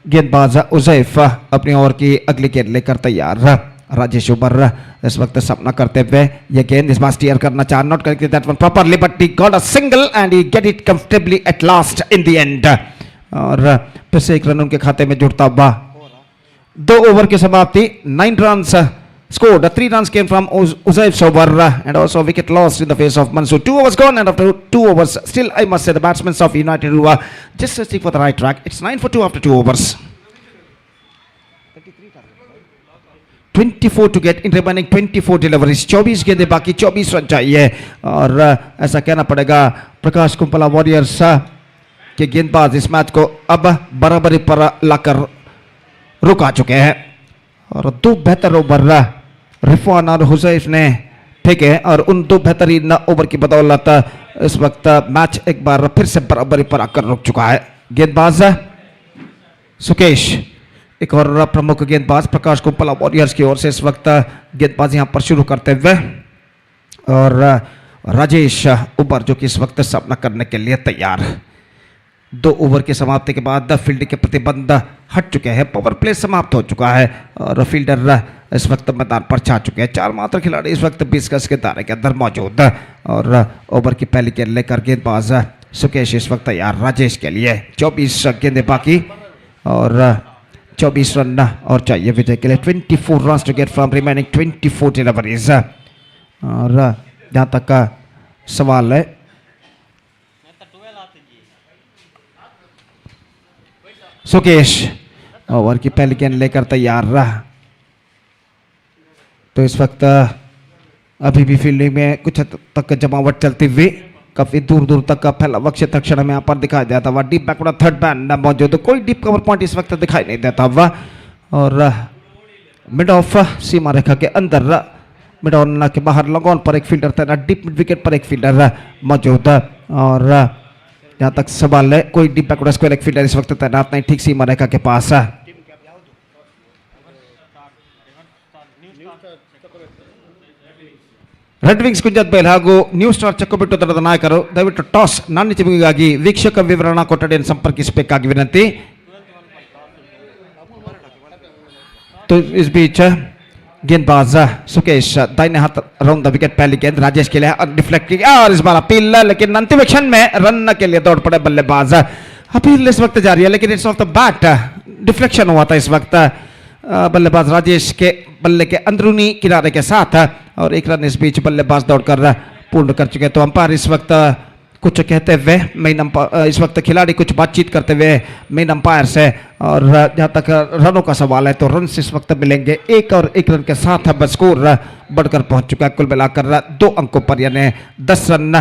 गेंदबाज उजैफ अपनी ओवर की अगली गेंद लेकर तैयार। राजेश उबर इस वक्त सामना करते हुए ये गेंद इस बार स्टीयर करना चाह, not correct that one properly but he got a single and he gate it comfortably at last in the end और फिर से एक रन उनके खाते में जुड़ता हुआ। 2 ओवर की समाप्ति, 9 runs scored. 3 runs came from Uzaif's over and also a wicket lost in the face of Mansoor. 2 overs gone and after 2 overs, still I must say the batsmen of United Urwa just searching for the right track. It's 9 for 2 after 2 overs. 24 to get in remaining 24 deliveries. 24 गेंदें बाकी, 24 run चाहिए और ऐसा कहना पड़ेगा प्रकाश Kumpala warriors के गेंदबाज इस मैच को अब बराबरी पर लाकर रुका चुके हैं और 2 बेहतर ओवर रिफवान और हुसैफ ने फेंके और उन 2 बेहतरीन ओवर की बदौलत इस वक्त मैच एक बार फिर से बराबरी पर आकर रुक चुका है। गेंदबाज सुकेश, एक और प्रमुख गेंदबाज प्रकाश कुंपला वॉरियर्स की ओर से इस वक्त गेंदबाजी यहां पर शुरू करते हुए और राजेश उबर जो कि इस वक्त सामना करने के लिए तैयार। 2 ओवर की समाप्ति के बाद फील्डिंग के प्रतिबंध हट चुके हैं, पावर प्ले समाप्त हो चुका है और फील्डर इस वक्त मैदान पर छा चुके हैं। 4 मात्र खिलाड़ी इस वक्त 20 गज के दायरे के अंदर मौजूद और ओवर की पहली गेंद लेकर गेंदबाज सुकेश इस वक्त तैयार राजेश के लिए। 24 गेंदें बाकी और 24 रन और चाहिए विजय के लिए। 24 run to get from remaining 24 deliveries और जहाँ तक का सवाल है सुकेश ओवर की पहली गेंद लेकर तैयार रहा तो इस वक्त अभी भी फील्डिंग में कुछ हद तक जमावट चलती हुई, काफी दूर दूर तक का फैला क्षेत्र क्षण में यहाँ पर दिखाई देता हुआ। डीप बैकवर्ड थर्ड बैन मौजूद, कोई डीप कवर पॉइंट इस वक्त दिखाई नहीं देता हुआ और मिड ऑफ सीमा रेखा के अंदर मिड ऑन के बाहर लॉन्ग ऑन पर एक फील्डर तैनात, डीप मिड विकेट पर एक फील्डर मौजूद और जहाँ तक सवाल है कोई डीप बैकवर्ड स्क्वायर एक फील्डर इस वक्त तैनात नहीं ठीक सीमा रेखा के पास है। ರೆಡ್ ವಿಂಗ್ಸ್ ಕುಂಜತ್ ಬೈಲ್ ಹಾಗೂ ನ್ಯೂ ಸ್ಟಾರ್ ಚಕ್ಕುಬಿಟ್ಟು ತಂಡದ ನಾಯಕರು ದಯವಿಟ್ಟು ಟಾಸ್ ನಾಣ್ಯ ಚಿಮುಗಿಗಾಗಿ ವೀಕ್ಷಕ ವಿವರಣಾ ಕೊಠಡಿಯನ್ನು ಸಂಪರ್ಕಿಸಬೇಕಾಗಿ ವಿನಂತಿ। तो इस बीच गेंदबाज सुकेश दाहिने हाथ राउंड द विकेट, पहली गेंद राजेश के लिए डिफ्लेक्टिंग और इस बार अपील, लेकिन अंतिम क्षण में रन के लिए दौड़ पड़े बल्लेबाज। अपील इस वक्त जारी है लेकिन it's off the bat, deflection हुआ था इस वक्त बल्लेबाज राजेश के बल्ले के अंदरूनी किनारे के साथ और एक रन इस बीच बल्लेबाज दौड़कर पूर्ण कर चुके। तो अंपायर इस वक्त कुछ कहते हुए मेन अंपायर इस वक्त खिलाड़ी कुछ बातचीत करते हुए मेन अंपायर से और जहाँ तक रनों का सवाल है तो रन इस वक्त मिलेंगे 1 और 1 रन के साथ अब स्कोर बढ़कर पहुंच चुका है कुल मिलाकर 2 अंकों पर, यानी 10 रन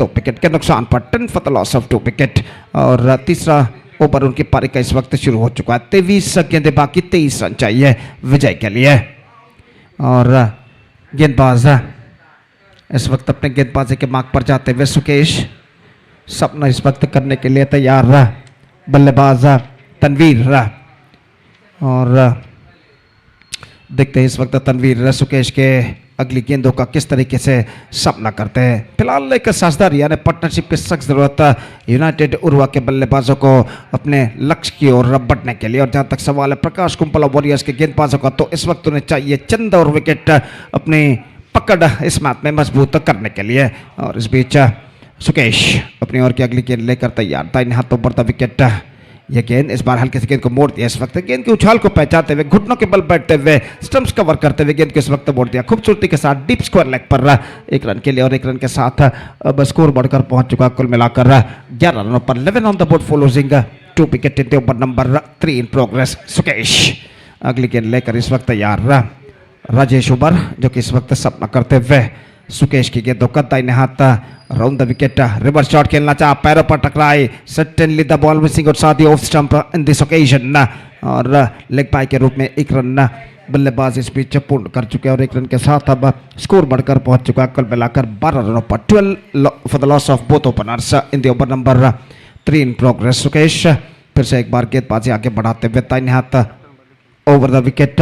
2 विकेट के नुकसान पर, 10 for the loss of 2 wicket और तीसरा ओवर उनकी पारी का इस वक्त शुरू हो चुका है। 23 गेंदें बाकी, 23 रन चाहिए विजय के लिए और गेंदबाज इस वक्त अपने गेंदबाजी के मार्ग पर जाते हुए सुकेश सपना इस वक्त करने के लिए तैयार रहा, बल्लेबाज तनवीर रहा और देखते हैं इस वक्त तनवीर सुकेश के अगली गेंदों का किस तरीके से सामना करते हैं। फिलहाल एक साझेदारी यानी पार्टनरशिप की सख्त जरूरत यूनाइटेड उर्वा के बल्लेबाजों को अपने लक्ष्य की ओर बढ़ने के लिए और जहां तक सवाल है प्रकाश कुंपला वॉरियर्स के गेंदबाजों का तो इस वक्त उन्हें चाहिए चंद और विकेट अपनी पकड़ इस मैच में मजबूत करने के लिए और इस बीच सुकेश अपनी ओर की अगली गेंद लेकर तैयार, दाहिने हाथों पर द विकेट। यह गेंद इस बार हल्के से गेंद को मोड़ दिया, इस वक्त गेंद की उछाल को पहचानते हुए घुटनों के बल बैठते हुए स्टंप्स कवर करते हुए गेंद को इस वक्त मोड़ दिया खूबसूरती के साथ डीप स्क्वायर लेग पर 1 रन के लिए और 1 रन के साथ अब स्कोर बढ़कर पहुंच चुका कुल मिलाकर 11 रनों पर। 11 on the board for losing 2 wicket in the over number 3 in progress. Sukesh अगली गेंद लेकर इस वक्त तैयार राजेश उबर जो कि इस वक्त सपना करते हुए सुकेश की गेंद का दाहिने हाथ round the wicket reverse shot खेलना चाहा पैरों पर टकराए सडनली द बॉल मिसिंग और साथ ही off stump in this occasion और लेग पाई के रूप में एक रन बल्लेबाज इस पिच पूर्ण कर चुके हैं और एक रन के साथ अब स्कोर बढ़कर पहुंच चुका है। कुल मिलाकर 12 रनों पर 12 for the loss of both openers in the over number 3 in progress. Sukesh फिर से एक बार गेंदबाजी आगे बढ़ाते हुए दाहिने हाथ ओवर द विकेट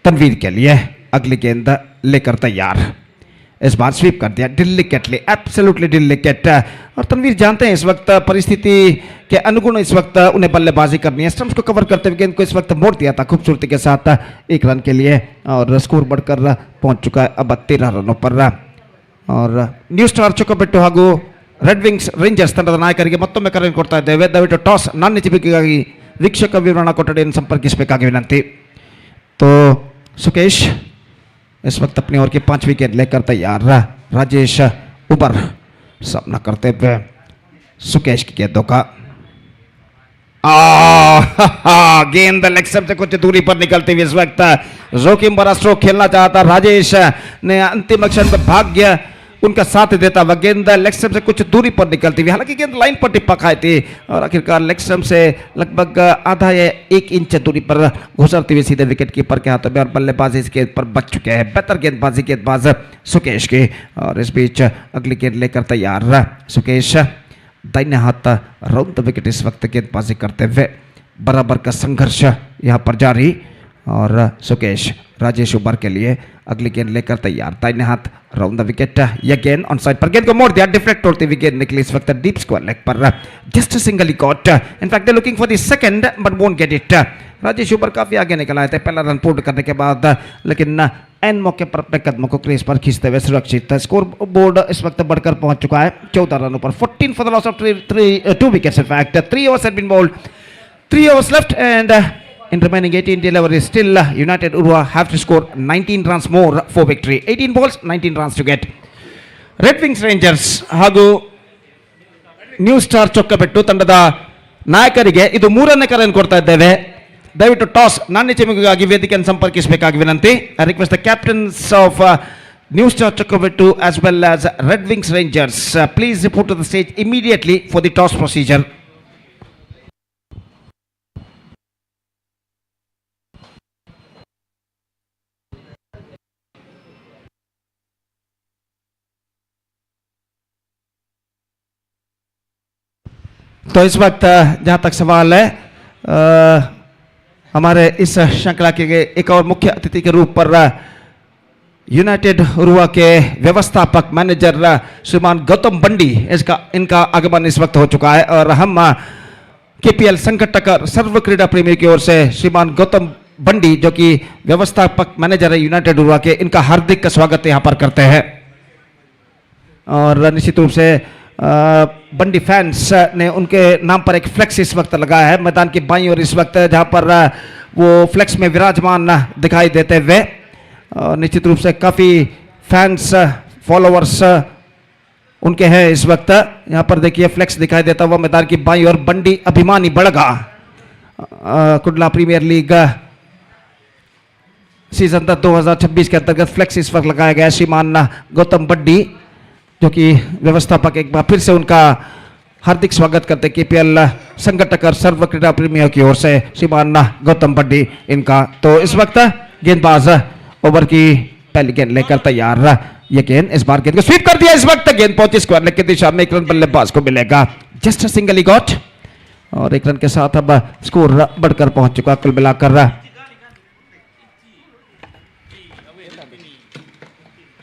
तनवीर के लिए अगली गेंद लेकर तैयार। इस बार स्वीप कर दिया डिलिकेटली एब्सोल्युटली डिलिकेट और तनवीर जानते हैं इस वक्त परिस्थिति के अनुगुण इस वक्त उन्हें बल्लेबाजी करनी है। स्टंप्स को कवर करते हुए गेंद को इस वक्त मोड़ दिया था खूबसूरती के साथ एक रन के लिए और स्कोर बढ़कर पहुंच चुका है अब 13 रनों पर। और न्यू स्टार चोकोबेट्टो ಹಾಗೂ ರೆಡ್ ವಿಂಗ್ಸ್ ರೇಂಜರ್ಸ್ ತಂಡದ ನಾಯಕರಿಗೆ ಮತ್ತೊಮ್ಮೆ ಕರೆ ಕೊಡ್ತಾ ಇದ್ದೇವೆ. ದಯವಿಟ್ಟು ಟಾಸ್ ನಾಣ್ಯಚಿಪಿಕೆಗಾಗಿ ವೀಕ್ಷಕ ವಿವರಣಾ ಕೊಠಡಿಯನ್ನು ಸಂಪರ್ಕಿಸಬೇಕಾಗಿ ವಿನಂತಿ. तो सुकेश इस वक्त अपनी ओर की 5 विकेट लेकर तैयार। राजेश उबर सामना करते हुए सुकेश की गेंदों का गेंद लेग स्टंप से कुछ दूरी पर निकलते हुए इस वक्त जोखिम भरा स्ट्रोक खेलना चाहता राजेश ने अंतिम क्षण में भाग्य उनका साथ देता हुआ गेंद लेग स्टंप से कुछ दूरी पर निकलती हुई, हालांकि गेंद लाइन पर टिप्पा खाई थी और आखिरकार लेग स्टंप से लगभग आधा या 1 इंच दूरी पर घुसरती हुई सीधे विकेट कीपर के हाथों में और बल्लेबाजी इस गेंद पर बच चुके हैं। बेहतर गेंदबाज सुकेश की और इस बीच अगली गेंद लेकर तैयार सुकेश दाहिने हाथ राउंड द विकेट इस वक्त गेंदबाजी करते हुए बराबर का संघर्ष यहाँ पर जारी और सुकेश राजेश उबर के लिए अगली गेंद लेकर तैयार दाहिने हाथ राउंड द विकेट। यह गेंद ऑन साइड पर गेंद को मोड़ दिया डिफ्लेक्ट होती हुई गेंद निकली इस वक्त डीप स्क्वायर लेग पर just single he got. In fact they looking for the second but won't get it. Rajesh Ubar काफी आगे निकल आए थे पहला रन पूर्ण करने के बाद, लेकिन एन मौके पर अपने कदमों को क्रीज पर खींचते हुए सुरक्षित स्कोर बोर्ड इस वक्त बढ़कर पहुंच चुका है 14 रनों पर 14 for the loss of 2 wickets. In fact 3 overs had been bowled, 3 overs left and in remaining 18 deliveries still United Urwa have to score 19 runs more for victory. 18 balls 19 runs to get. Red Wings rangers ಹಾಗೂ new Star ಚೊಕ್ಕಬೆಟ್ಟು ತಂಡದ ನಾಯಕರಿಗೆ ಇದು 3ನೇ ಕರೆಯನ್ನು ಕೊಡ್ತಾ ಇದ್ದೇವೆ. ದಯವಿಟ್ಟು toss ನಾಣ್ಯ ಚಿಮುಕಿಗಾಗಿ ವೇದಿಕೆಯನ್ನು ಸಂಪರ್ಕಿಸಬೇಕಾಗಿ ವಿನಂತಿ. I request the captains of New Star Chokkabettu as well as Red Wings Rangers please report to the stage immediately for the toss procedure. तो इस वक्त जहाँ तक सवाल है हमारे इस श्रृंखला के एक और मुख्य अतिथि के रूप पर यूनाइटेड उर्वा के व्यवस्थापक मैनेजर श्रीमान गौतम बंडी इनका आगमन इस वक्त हो चुका है और हम केपीएल संगठक सर्व क्रीडा प्रेमी की ओर से श्रीमान गौतम बंडी जो कि व्यवस्थापक मैनेजर है यूनाइटेड उर्वा के, इनका हार्दिक स्वागत यहाँ पर करते हैं। और निश्चित रूप से बंडी फैंस ने उनके नाम पर एक फ्लेक्स इस वक्त लगाया है मैदान की बाईं ओर इस वक्त, जहां पर वो फ्लेक्स में विराजमान दिखाई देते हुए निश्चित रूप से काफ़ी फैंस फॉलोअर्स उनके हैं इस वक्त। यहां पर देखिए फ्लेक्स दिखाई देता हुआ मैदान की बाईं ओर बंडी अभिमानी बड़गा कुडला प्रीमियर लीग सीजन 2026 के अंतर्गत फ्लेक्स इस वक्त लगाया गया। श्रीमान गौतम बंडी जो कि व्यवस्थापक, एक बार फिर से उनका हार्दिक स्वागत करते केपीएल संगठक और सर्व क्रीडा प्रेमियों की ओर से श्रीमान गौतम बंडी इनका। तो इस वक्त गेंदबाज ओवर की पहली गेंद लेकर तैयार। ये गेंद इस बार गेंद को स्वीप कर दिया, इस वक्त गेंद पहुंची स्क्वायर लेग की दिशा में, 1 रन बल्लेबाज को मिलेगा। जस्ट सिंगल ही गॉट और 1 रन के साथ अब स्कोर बढ़कर पहुंच चुका कुल मिलाकर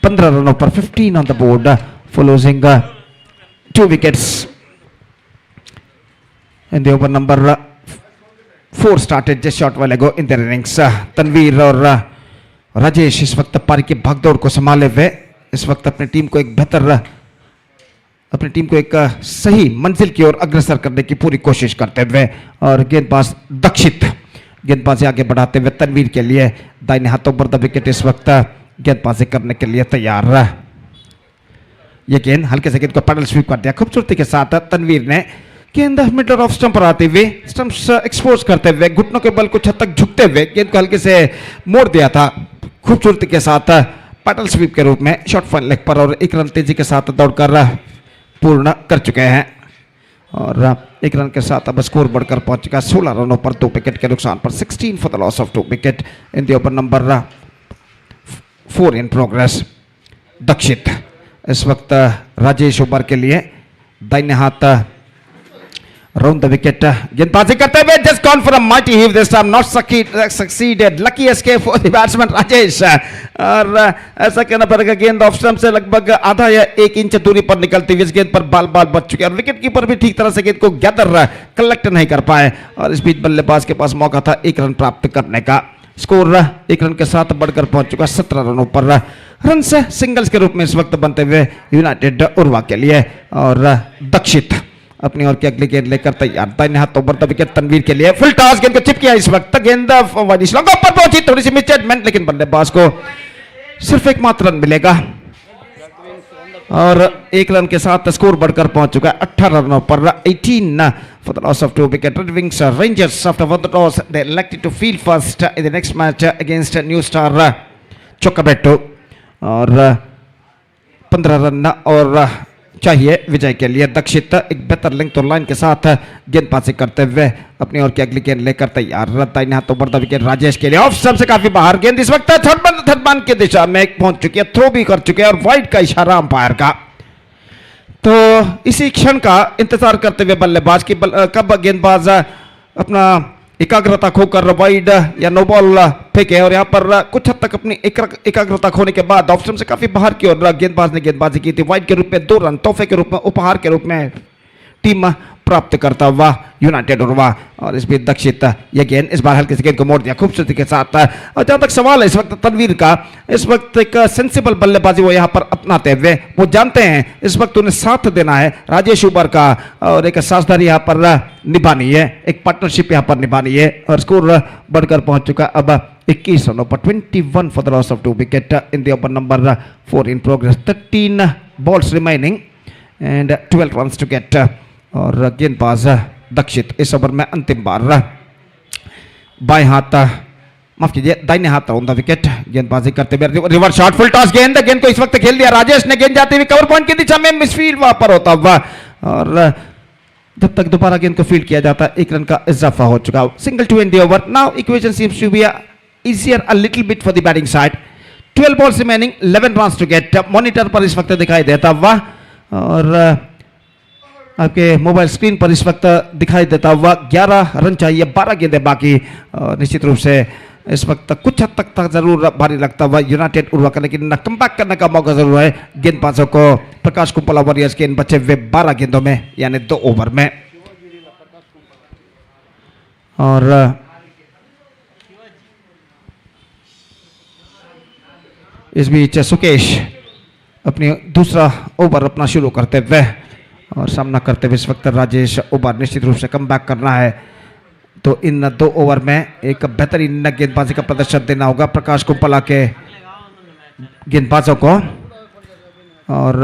15 रनों पर 15 on the board for losing 2 wickets in the over number 4 started just short while ago in their innings. Tanveer और राजेश इस वक्त पारी की भागदौड़ को संभाले हुए इस वक्त अपनी टीम को एक सही मंजिल की ओर अग्रसर करने की पूरी कोशिश करते हुए और गेंदबाज दक्षित गेंदबाजी आगे बढ़ाते हुए तनवीर के लिए दाहिने हाथों पर द विकेट इस वक्त गेंदबाजी करने के लिए तैयार। ये गेंद हल्के से गेंद को पैडल स्वीप कर दिया खूबसूरती के साथ। तनवीर ने गेंद मिडल ऑफ स्टंप पर आते हुए स्टंप्स एक्सपोज करते हुए घुटनों के बल कुछ हद तक झुकते हुए गेंद को हल्के से मोड़ दिया था खूबसूरती के साथ पाटल स्वीप के रूप में शॉर्ट फाइन लेग पर और 1 रन तेजी के साथ दौड़कर पूर्ण कर चुके हैं और 1 रन के साथ अब स्कोर बढ़कर पहुंच चुका है 16 रनों पर 2 विकेट के नुकसान पर 16 for the loss of 2 wicket in the over number 4 in progress. Dakshit इस वक्त राजेश ओवर के लिए दाहिने हाथ राउंड द विकेट गेंदबाजी करते हुए just gone for a mighty heave this time not succeeded lucky escape for the batsman Rajesh और ऐसा कहना पड़ेगा गेंद ऑफ स्टंप से लगभग आधा या 1 इंच दूरी पर निकलती हुई इस गेंद पर बाल बाल बच चुके और विकेट कीपर भी ठीक तरह से गेंद को गैदर कलेक्ट नहीं कर पाए और इस बीच बल्लेबाज के पास मौका था 1 रन प्राप्त करने का। स्कोर 1 रन के साथ बढ़कर पहुंच चुका 17 रनों पर रन से सिंगल्स के रूप में इस वक्त बनते हुए यूनाइटेड उर्वा के लिए और दक्षित अपनी ओर की अगली गेंद लेकर तैयार दाहिने हाथ ओवर द विकेट तनवीर के लिए फुल टॉस गेंद को चिप किया इस वक्त गेंद वाइड स्लॉग पर पहुंची थोड़ी सी मिसजजमेंट लेकिन बल्लेबाज को सिर्फ एकमात्र रन मिलेगा और 1 रन के साथ स्कोर बढ़कर पहुंच चुका है 18 रनों पर 18 for the loss of 2 wicket. Red Wings Rangers after won the toss they elected to field first in the next match against New Star Chokabetto और 15 रन और चाहिए विजय के लिए। दक्षित एक बेहतर लिंक तो लाइन के साथ गेंदबाजी करते हुए अपनी ओर की अगली गेंद लेकर तैयार दाहिने हाथ ओवर द विकेट राजेश के लिए ऑफ स्टंप से काफी बाहर गेंद इस वक्त थर्ड मैन की दिशा में पहुंच चुकी है थ्रो भी कर चुके हैं और वाइड का इशारा अंपायर का। तो इसी क्षण का इंतजार करते हुए बल्लेबाज की कब गेंदबाज अपना एकाग्रता खोकर वाइड या नो बॉल फेंके और यहाँ पर कुछ हद तक अपनी एकाग्रता खोने के बाद ऑफ स्टंप से काफी बाहर की ओर गेंदबाज ने गेंदबाजी की थी वाइड के रूप में 2 रन तोहफे के रूप में उपहार के रूप में टीम प्राप्त करता हुआ यूनाइटेड उर्वा और इस बीच दक्षित ये गेंद इस बार हल्के से गेंद को मोड़ दिया खूबसूरती के साथ। और जहां तक सवाल है इस वक्त तनवीर का इस वक्त एक सेंसिबल बल्लेबाजी वो यहाँ पर अपनाते हुए वो जानते हैं इस वक्त उन्हें साथ देना है राजेश उबर का और एक साझेदारी यहाँ पर निभानी है एक पार्टनरशिप यहाँ पर निभानी है और स्कोर बढ़कर पहुंच चुका अब 21 रनों पर 21 for the loss of 2 wicket in the over number 4 in progress 13 balls remaining and 12 runs to get और गेंदबाज दक्षित इस ओवर में अंतिम बार बाएं हाथ माफ कीजिए दाहिने हाथ राउंड द विकेट गेंदबाजी करते हुए रिवर्स शॉट फुल टॉस गेंद को इस वक्त खेल दिया राजेश ने गेंद जाते हुए कवर पॉइंट की दिशा में मिसफील्ड वहां पर होता हुआ और जब तक दोबारा गेंद को फील्ड किया जाता है 1 रन का इजाफा हो चुका single to end the over now equation seems to be easier a little bit for the batting side 12 balls remaining 11 runs to get monitor पर इस वक्त दिखाई देता हुआ और आपके मोबाइल स्क्रीन पर इस वक्त दिखाई देता हुआ 11 रन चाहिए 12 गेंदें बाकी निश्चित रूप से इस वक्त कुछ हद तक जरूर भारी लगता हुआ यूनाइटेड उर्वा का लेकिन कम बैक करने का मौका जरूर है गेंदबाजों को प्रकाश कुंपला वॉरियर्स के इन बचे हुए 12 गेंदों में यानी 2 ओवर में और इस बीच सुकेश अपनी दूसरा ओवर अपना शुरू करते हुए और सामना करते हुए इस वक्त राजेश ओवर निश्चित रूप से कम बैक करना है तो इन 2 ओवर में एक बेहतरीन गेंदबाजी का प्रदर्शन देना होगा प्रकाश कुंपला के गेंदबाजों को और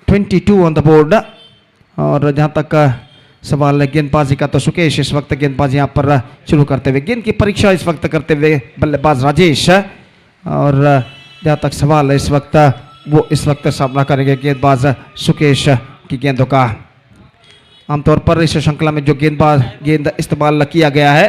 (22 ऑन द बोर्ड और जहां तक सवाल है गेंदबाजी का तो सुकेश इस वक्त गेंदबाजी यहाँ पर शुरू करते हुए गेंद की परीक्षा इस वक्त करते हुए बल्लेबाज राजेश और जहाँ तक सवाल है इस वक्त वो इस वक्त सामना करेंगे गेंदबाज सुकेश की गेंदों का। आमतौर पर इस श्रृंखला में जो गेंद इस्तेमाल किया गया है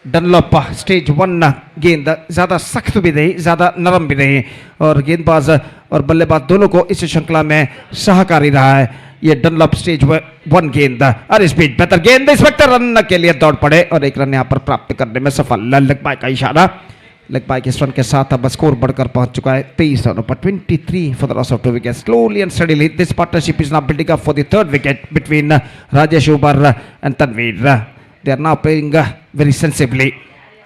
डनलॉप स्टेज 1 गेंद ज़्यादा सख्त भी नहीं ज़्यादा नरम भी नहीं और गेंदबाज और बल्लेबाज दोनों को इस श्रृंखला में सहकारी रहा है ये डनलॉप स्टेज 1 गेंद और इस बीच बेहतर गेंद इस वक्त रन के लिए दौड़ पड़े और 1 रन यहाँ पर प्राप्त करने में सफल लेग बाय का इशारा लेग बाय के रन के साथ अब स्कोर बढ़कर पहुंच चुका है 23 रनों पर 23 for the loss of 2 wickets slowly and steadily this partnership is now building up for the 3rd wicket between Rajesh Ubar and Tanveer they are now playing very sensibly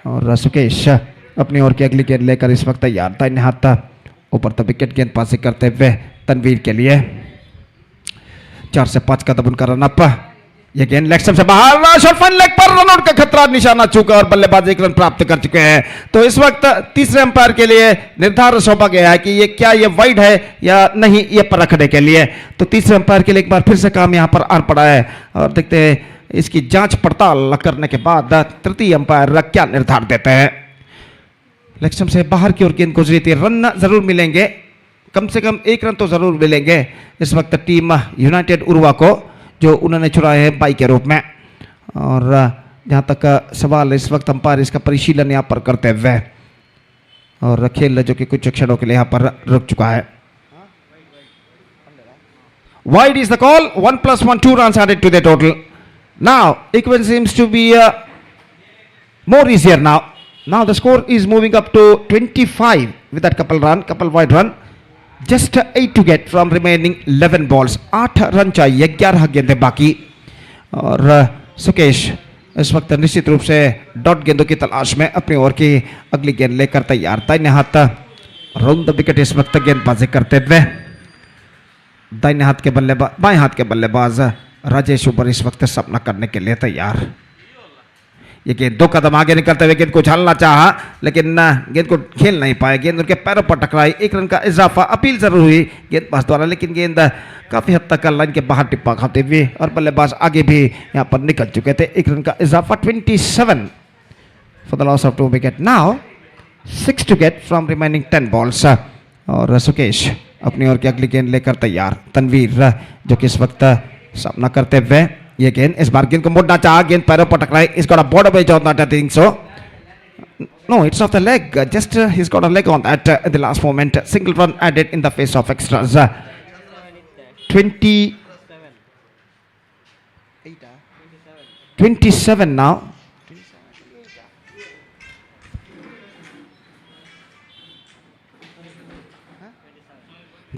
और सुकेश अपनी ओर की अगली गेंद लेकर इस वक्त तैयार दाहिने हाथ ऊपर द विकेट गेंदबाजी करते हुए तनवीर के लिए 4 से 5 कदम उनका रन अप ये गेंद लेग स्टंप से बाहर, शॉट फाइन लेग पर, रन आउट का खतरा, निशाना चूका और बल्लेबाज एक रन प्राप्त कर चुके हैं। तो इस वक्त तीसरे अंपायर के लिए निर्धारण सौंपा गया है कि ये क्या ये वाइड है या नहीं, ये परखने के लिए। तो तीसरे अंपायर के लिए एक बार फिर से काम यहां पर आन पड़ा है और देखते हैं इसकी जांच पड़ताल करने के बाद तृतीय अंपायर क्या निर्धारण देते हैं। लेग स्टंप से बाहर की ओर गेंद गुजरी थी, रन जरूर मिलेंगे, कम से कम एक रन तो जरूर मिलेंगे इस वक्त टीम यूनाइटेड उर्वा को, जो उन्होंने चुराए हैं बाई के रूप में। और जहां तक सवाल इस वक्त अंपायर इसका परिशीलन यहां पर करते हुए, और खेल जो कि कुछ क्षणों के लिए यहां पर रुक चुका है। Wide is the call, 1+1, 2 runs added to the total. Now equation seems to be more easier now. Now the score is moving up to 25 with that couple wide run. Just 8 to get from remaining 11 balls. 8 run चाहिए, 11 गेंदें बाकी। और सुकेश इस वक्त निश्चित रूप से dot गेंदों की तलाश में अपनी ओर की अगली गेंद लेकर तैयार। दाहिने हाथ राउंड द विकेट इस वक्त गेंदबाजी करते हुए, दाहिने हाथ के बल्लेबाज, बाएं हाथ के बल्लेबाज राजेश उबर इस वक्त सामना करने के लिए तैयार। ये गेंद 2 कदम आगे निकलते हुए गेंद को उछालना चाहा, लेकिन गेंद को खेल नहीं पाए, गेंद उनके पैरों पर टकराई। 1 रन का इजाफा अपील जरूर हुई गेंदबाज द्वारा, लेकिन गेंद काफी हद तक लाइन के बाहर टिप्पा खाते हुए और बल्लेबाज आगे भी यहां पर निकल चुके थे। 1 रन का इजाफा, 27 for the loss of 2 wicket. Now 6 to get from remaining 10 balls. और सुकेश अपनी ओर की अगली गेंद लेकर तैयार। तनवीर जो कि इस वक्त सामना करते हुए, ये गेंद इस बार गेंद को मोड़ना चाहा, गेंद पैरों पर टकराई। He's got a border edge on that, I think so. No, it's off the leg. Just he's got a leg on that at the last moment. Single run added in the face of extras. 27 now.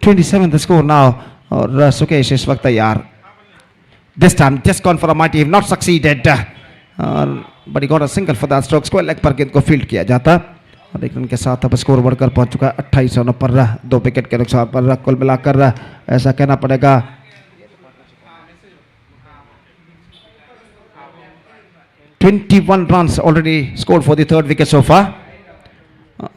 27 the score now. और सुकेश इस वक्त तैयार। This time just gone for a mighty, have not succeeded, but he got a single for that stroke. Square leg पर गेंद को field किया जाता और 1 रन के साथ अब स्कोर बढ़कर पहुंच चुका है 28 रनों पर, 2 विकेट के नुकसान पर। कुल मिलाकर ऐसा कहना पड़ेगा 21 runs already scored for the 3rd wicket so far.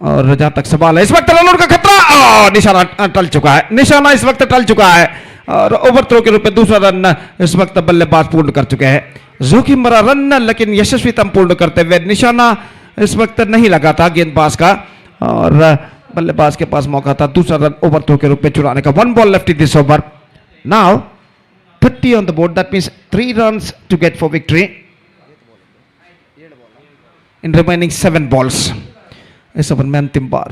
और जहां तक सवाल है इस वक्त रन आउट का खतरा, निशाना टल चुका है, निशाना इस वक्त टल चुका है और ओवर थ्रो के रूप में दूसरा रन इस वक्त बल्लेबाज पूर्ण कर चुके हैं। जोखिम भरा रन लेकिन यशस्वीतम पूर्ण करते हुए, निशाना इस वक्त नहीं लगा था गेंदबाज का और बल्लेबाज के पास मौका था दूसरा रन ओवर थ्रो के रूप में चुराने का। 1 ball left in this over. Now 30 on the board, that means 3 runs to get for victory in remaining 7 balls. इस ओवर में अंतिम बार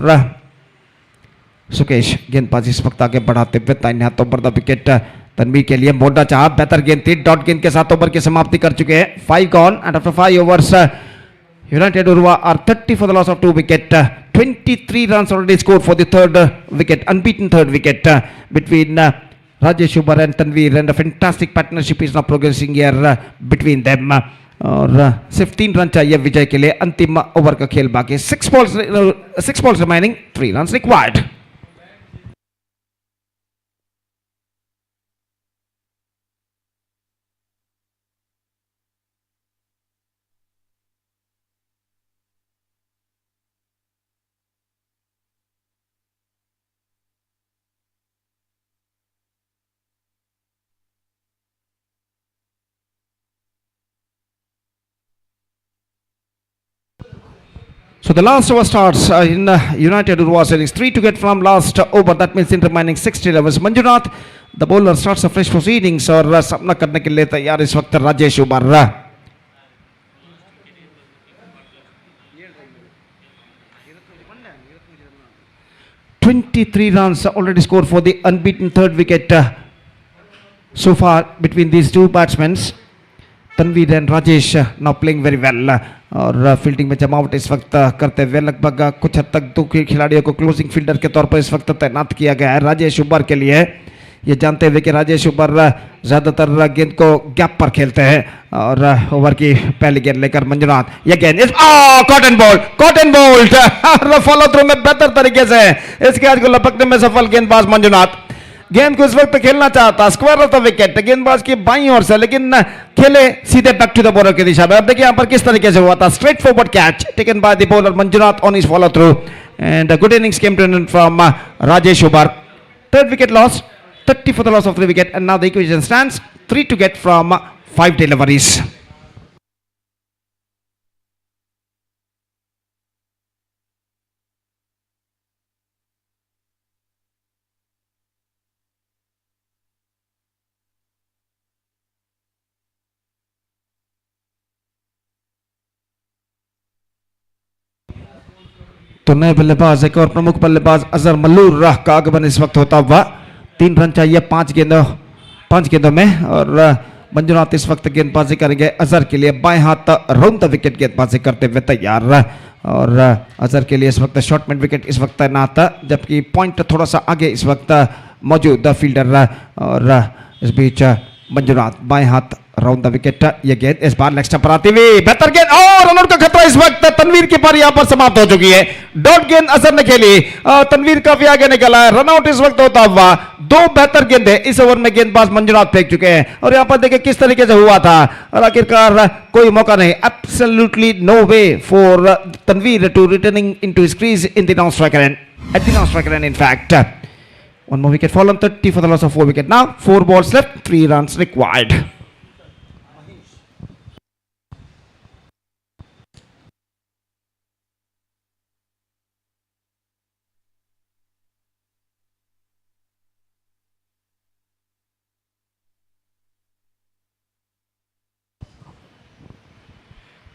सुकेश गेंदबाजी इस वक्त आगे बढ़ाते हुए दाहिने हाथ ओवर द विकेट तनवीर के लिए मोड़ना चाहा, बेहतर गेंद थी, डॉट गेंद के साथ ओवर की समाप्ति कर चुके हैं। 5 gone and after 5 overs United Urwa are 30 for the loss of 2 wicket. 23 runs already scored for the 3rd wicket, unbeaten 3rd wicket between Rajesh Ubar and Tanveer, and a fantastic partnership is now progressing here between them. और सिर्फ 3 run चाहिए विजय के लिए, अंतिम over का खेल बाकी। 6 balls remaining, 3 runs required. So the last over starts in United Urwa innings. 3 to get from last over. That means in remaining 60 overs. Manjunath, the bowler, starts a fresh proceedings और सामना करने के लिए तैयार इस वक्त राजेश उबर। 23 runs already scored for the unbeaten 3rd wicket so far between these two batsmen. Tanveer and Rajesh now playing very well और fielding में जमावट इस वक्त करते हुए लगभग कुछ हद तक 2 खिलाड़ियों को क्लोजिंग फील्डर के तौर पर इस वक्त तैनात किया गया है राजेश उबर के लिए, ये जानते हुए कि राजेश उबर ज्यादातर गेंद को गैप पर खेलते हैं। और ओवर की पहली गेंद लेकर मंजुनाथ, ये गेंद इस कॉटन बोल्ट फॉलो थ्रू में बेहतर तरीके से इस कैच को लपकने में सफल गेंदबाज मंजुनाथ। गेंद को इस वक्त खेलना चाहता, स्क्वायर ऑफ द विकेट, गेंदबाज की बाईं ओर से, लेकिन खेले सीधे बैक टू द बॉलर की दिशा में। अब देखिए यहाँ पर किस तरीके से हुआ था, straight forward catch taken by the bowler Manjunath on his follow through and good innings came to an end from Rajesh Ubar. Third wicket loss, 30 for the loss of 3 wicket, and now the equation stands 3 to get from 5 deliveries. तो नए बल्लेबाज एक और प्रमुख बल्लेबाज अजहर मल्लूर का आगमन इस वक्त होता हुआ। 3 रन चाहिए 5 गेंदों में, और मंजुनाथ इस वक्त गेंदबाजी करेंगे अजहर के लिए। बाएं हाथ राउंड द विकेट गेंदबाजी करते हुए तैयार, और अजहर के लिए इस वक्त शॉर्ट मिड विकेट इस वक्त तैनात, जबकि पॉइंट थोड़ा सा आगे इस वक्त मौजूद फील्डर। और इस बीच मंजुनाथ बाएं हाथ राउंड द विकेट, ये गेंद इस बार लेग स्टंप पर आती हुई बेहतर गेंद, और रनआउट का खतरा इस वक्त तनवीर की पारी यहां पर समाप्त हो चुकी है। डॉट गेंद अजहर ने खेली, तनवीर काफी आगे निकला है, रनआउट इस वक्त होता हुआ। 2 बेहतर गेंदें इस ओवर में गेंदबाज मंजुनाथ फेंक चुके हैं, और यहां पर देखिए किस तरीके से हुआ था, और आखिरकार कोई मौका नहीं, absolutely no way for Tanveer to returning into his crease in the non striker end, at the non striker end in fact. One more wicket fallen, 30 for the loss of 4 wicket. Now 4 balls left, 3 runs required.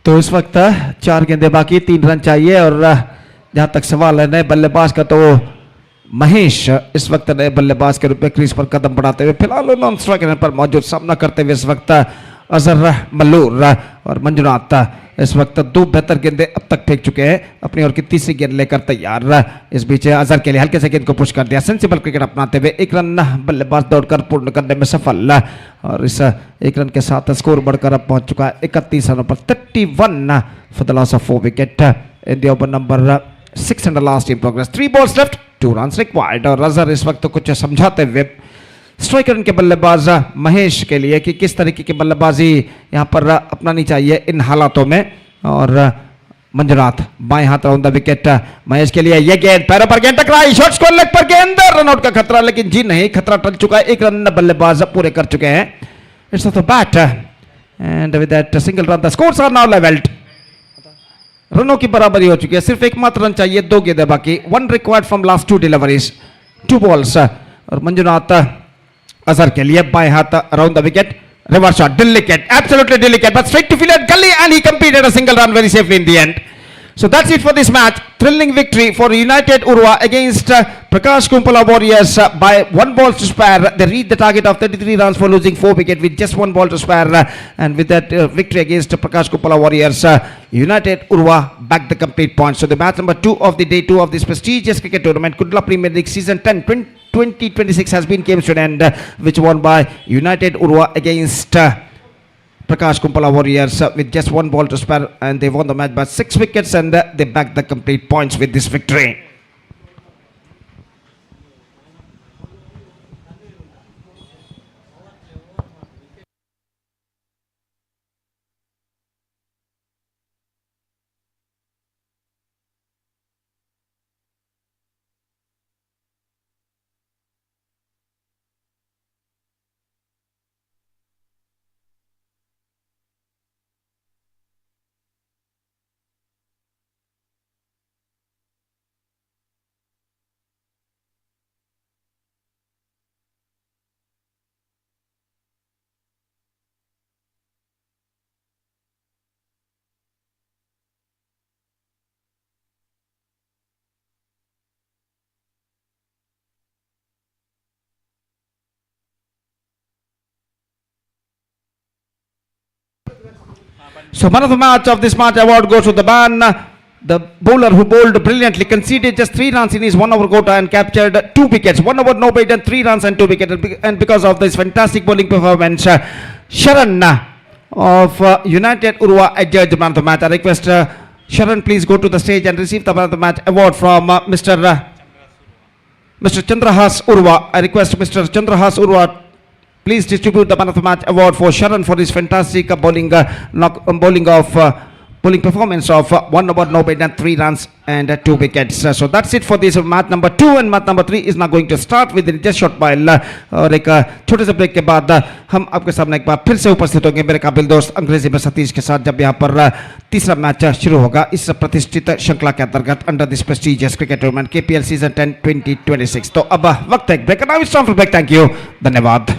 तो इस वक्त 4 गेंदें बाकी, 3 run चाहिए, और जहां तक सवाल है नए बल्लेबाज का, तो महेश इस वक्त नए बल्लेबाज के रूप में क्रीज पर कदम बढ़ाते हुए फिलहाल नॉन स्ट्राइकर पर मौजूद, सामना करते हुए इस वक्त अजहर मल्लूर। और मंजुनाथ इस वक्त 2 बेहतर गेंदें अब तक फेंक चुके हैं, अपनी ओर की तीसरी गेंद लेकर तैयार। इस बीच अजहर के लिए हल्के से गेंद को पुश कर दिया, सेंसिबल क्रिकेट अपनाते हुए 1 रन बल्लेबाज दौड़कर पूर्ण करने में सफल, और इस 1 रन के साथ स्कोर बढ़कर अब पहुंच चुका है 31 रनों पर, 31 for the loss of 4 wicket in the over number 6 and the last in progress. 3 balls left, 2 runs required. और अजहर इस वक्त कुछ समझाते हुए स्ट्राइकर के बल्लेबाज महेश के लिए कि किस तरीके की बल्लेबाजी यहां पर अपनानी चाहिए इन हालातों में। और मंजुनाथ बाएं हाथ राउंड द विकेट, महेश के लिए यह गेंद पैरों पर गेंद टकराई, शॉर्ट स्कोर लेग पर गेंद, रनआउट का खतरा, लेकिन जी नहीं, खतरा टल चुका है। 1 रन बल्लेबाज पूरे कर चुके हैं। It's off the bat and with that single run the scores are now levelled. रनों की बराबरी हो चुकी है, सिर्फ एकमात्र रन चाहिए, 2 गेंदें बाकी, 1 required from last 2 deliveries, 2 balls. और मंजुनाथ अजहर के लिए बाएं हाथ around the wicket, reverse shot, delicate, absolutely delicate, but straight to fielder gully, and he completed a single run very safely in the end. So that's it for this match. Thrilling victory for United Urwa against Prakash Kumpala Warriors by 1 ball to spare. They reached the target of 33 runs for losing 4 wickets with just 1 ball to spare. And with that victory against Prakash Kumpala Warriors, United Urwa backed the complete points. So the match number 2 of the day 2 of this prestigious cricket tournament, Kudla Premier League Season 10 2026 has been came to an end, which won by United Urwa against Prakash Kumpala Warriors with just 1 ball to spare, and they won the match by 6 wickets, and they backed the complete points with this victory. So man of the match of this match award goes to the man, the bowler who bowled brilliantly, conceded just 3 runs in his 1 over quota and captured 2 wickets. 1 over no bait and 3 runs and 2 wickets. And because of this fantastic bowling performance, Sharan of United Urwa adjudged man of the match. I request Sharan please go to the stage and receive the man of the match award from Mr. Mr. Chandrahas Urwa. I request Mr. Chandrahas Urwa, please distribute the Man of the Match award for Sharan for his fantastic bowling performance of 1 over no bid and 3 runs and 2 wickets. So that's it for this match number 2, and match number 3 is now going to start with the just shot while और एक छोटे से break के बाद हम आपके सामने एक बार फिर से उपस्थित होंगे मेरे काबिल दोस्त अंग्रेजी में सतीश के साथ, जब यहाँ पर तीसरा मैच शुरू होगा इस प्रतिष्ठित श्रृंखला के अंतर्गत under this prestigious cricket tournament KPL season 10 2026. तो अब वक्त है break, now it's time for break. Thank you, धन्यवाद.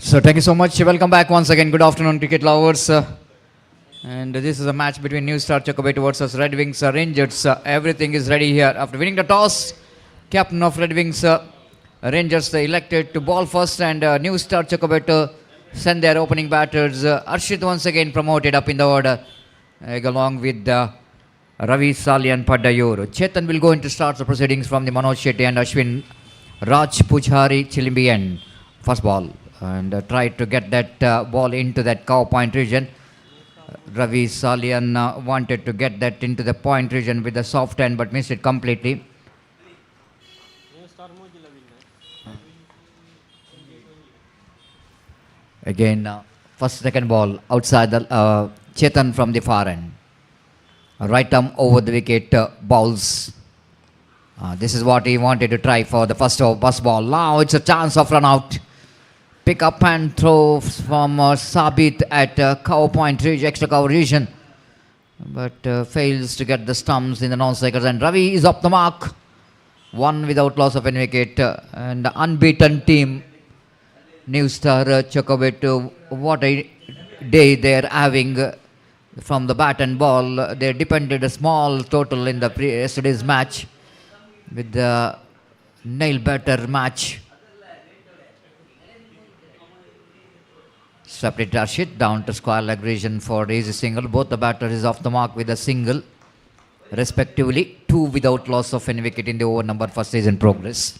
So thank you so much. Welcome back once again. Good afternoon, cricket lovers. And this is a match between New Star Chocobait versus Red Wings Rangers. Everything is ready here. After winning the toss, captain of Red Wings Rangers elected to ball first, and New Star Chocobait send their opening batters. Arshit once again promoted up in the order, along with Ravi Salyan Padayur. Chetan will go into start the proceedings from the Manoj Shetty and Ashwin Raj Pujari Chilimbian. First ball and tried to get that ball into that cow point region. Ravi Salyan wanted to get that into the point region with the soft end but missed it completely. Again, second ball outside the Chetan from the far end. Right arm over the wicket, bowls. This is what he wanted to try for the first ball. Now it's a chance of run out. Pick up and throw from Sabit at cover point region, extra cover region. But fails to get the stumps in the non-strikers. And Ravi is up the mark. One without loss of any wicket. And the unbeaten team. New star Chokovic, what a day they're having from the bat and ball. They depended a small total in the yesterday's match with the nail better match. Separate Rashid down to square leg region for easy single. Both the batters is off the mark with a single respectively. Two without loss of any wicket in the over number first is in progress.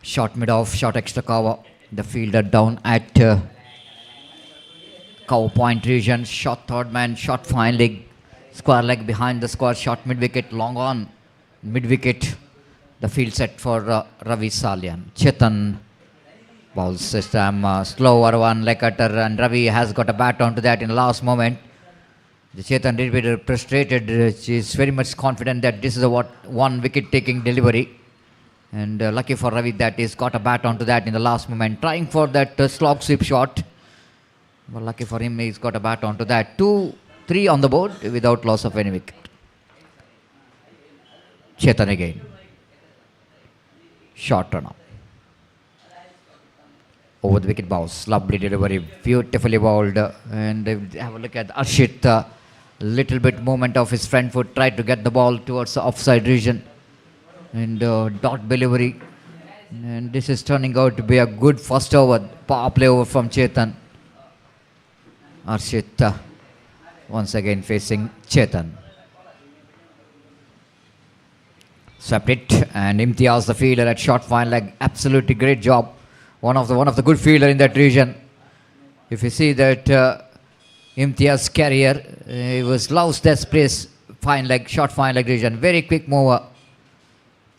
Short mid-off, short extra cover. The fielder down at cover point region. Short third man, short fine leg. Square leg behind the square, short mid-wicket, long on mid-wicket. The field set for Ravi Salyan. Chetan bowls system, slower one, leg cutter, and Ravi has got a bat onto that in the last moment. The Chetan did bit frustrated. She is very much confident that this is a one wicket taking delivery. And lucky for Ravi that he's got a bat onto that in the last moment. Trying for that slog sweep shot. But lucky for him, he's got a bat onto that. 2-3 on the board without loss of any wicket. Chetan again. Short run up. Over the wicket bounce. Lovely delivery. Beautifully bowled. And have a look at Arshit. Little bit movement of his front foot. Tried to get the ball towards the offside region. And dot delivery, and this is turning out to be a good first over, power play over from Chetan. Arshit once again facing Chetan. Separate and Imtiaz the fielder at short fine leg, absolutely great job. One of the good fielder in that region. If you see that Imtiaz's career, he was lost that place, fine leg, short fine leg region, very quick mover.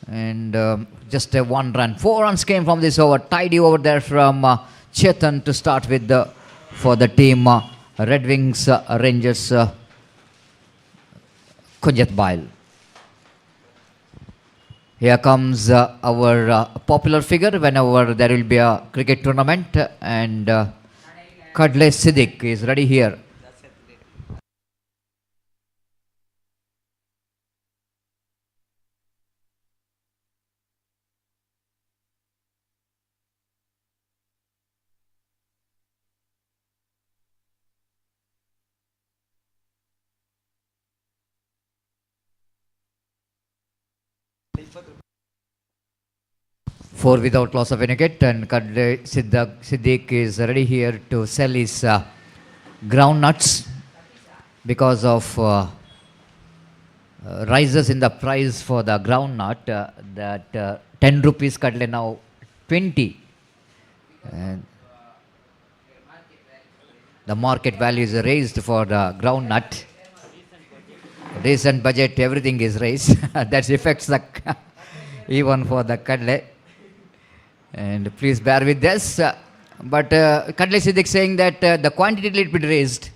And just a 1 run. 4 runs came from this over. Tidy over there from Chetan to start with for the team. Red Wings Rangers Kunjat Bail. Here comes our popular figure whenever there will be a cricket tournament. And Kudla Siddiq is ready here. Four without loss of any wicket, and Kudla Siddiq is ready here to sell his ground nuts because of rises in the price for the ground nut. That 10 rupees Kudla now 20. And the market value is raised for the ground nut. Recent budget, everything is raised. That affects the even for the Kudla. And please bear with this. But Kudla Siddiq saying that the quantity will be raised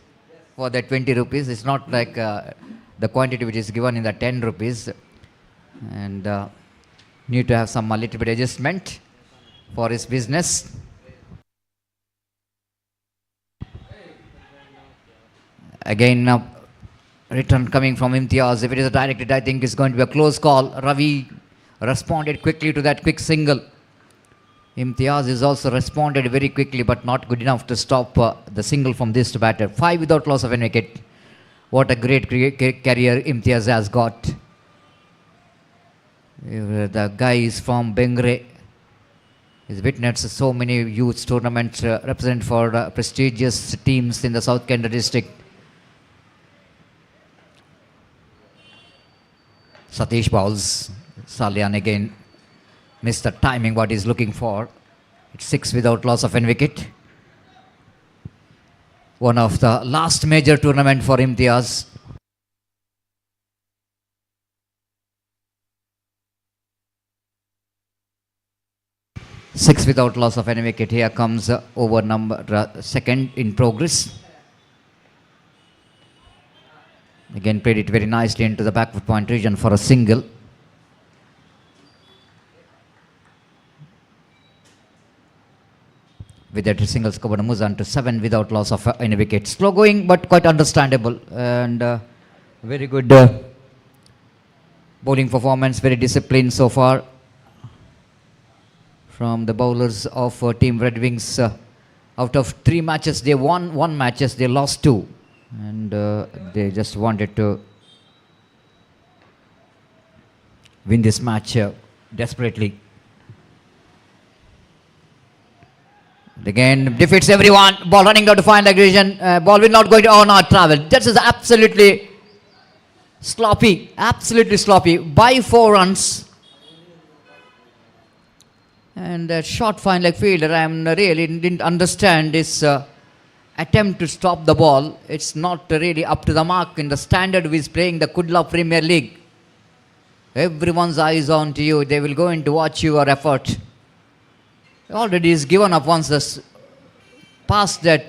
for the 20 rupees. It's not like the quantity which is given in the 10 rupees. And need to have some a little bit adjustment for his business. Again, return coming from Imtiaz. If it is a directed, I think it's going to be a close call. Ravi responded quickly to that quick single. Imtiaz is also responded very quickly, but not good enough to stop the single from this batter. 5 without loss of any wicket. What a great career Imtiaz has got. The guy is from Bengre. He's witnessed so many youth tournaments, represent for prestigious teams in the South Kenda district. Satish bowls. Salyan again missed the timing what he's looking for. It's 6 without loss of an wicket. One of the last major tournament for Imtiaz. Six without loss of any wicket. Here comes over number second in progress. Again played it very nicely into the backward point region for a single. With that single scored Muzan to 7 without loss of any wicket. Slow going but quite understandable, and very good bowling performance, very disciplined so far from the bowlers of Team Red Wings. Out of 3 matches they won 1 matches, they lost 2, and they just wanted to win this match desperately. Again defeats everyone. Ball running down to find aggression. Ball will not going to not travel. That is absolutely sloppy. Absolutely sloppy. By 4 runs. And that short fine leg fielder, I really didn't understand this attempt to stop the ball. It's not really up to the mark in the standard who is playing the Kudla Premier League. Everyone's eyes on to you. They will go in to watch your effort. Already is given up once this past that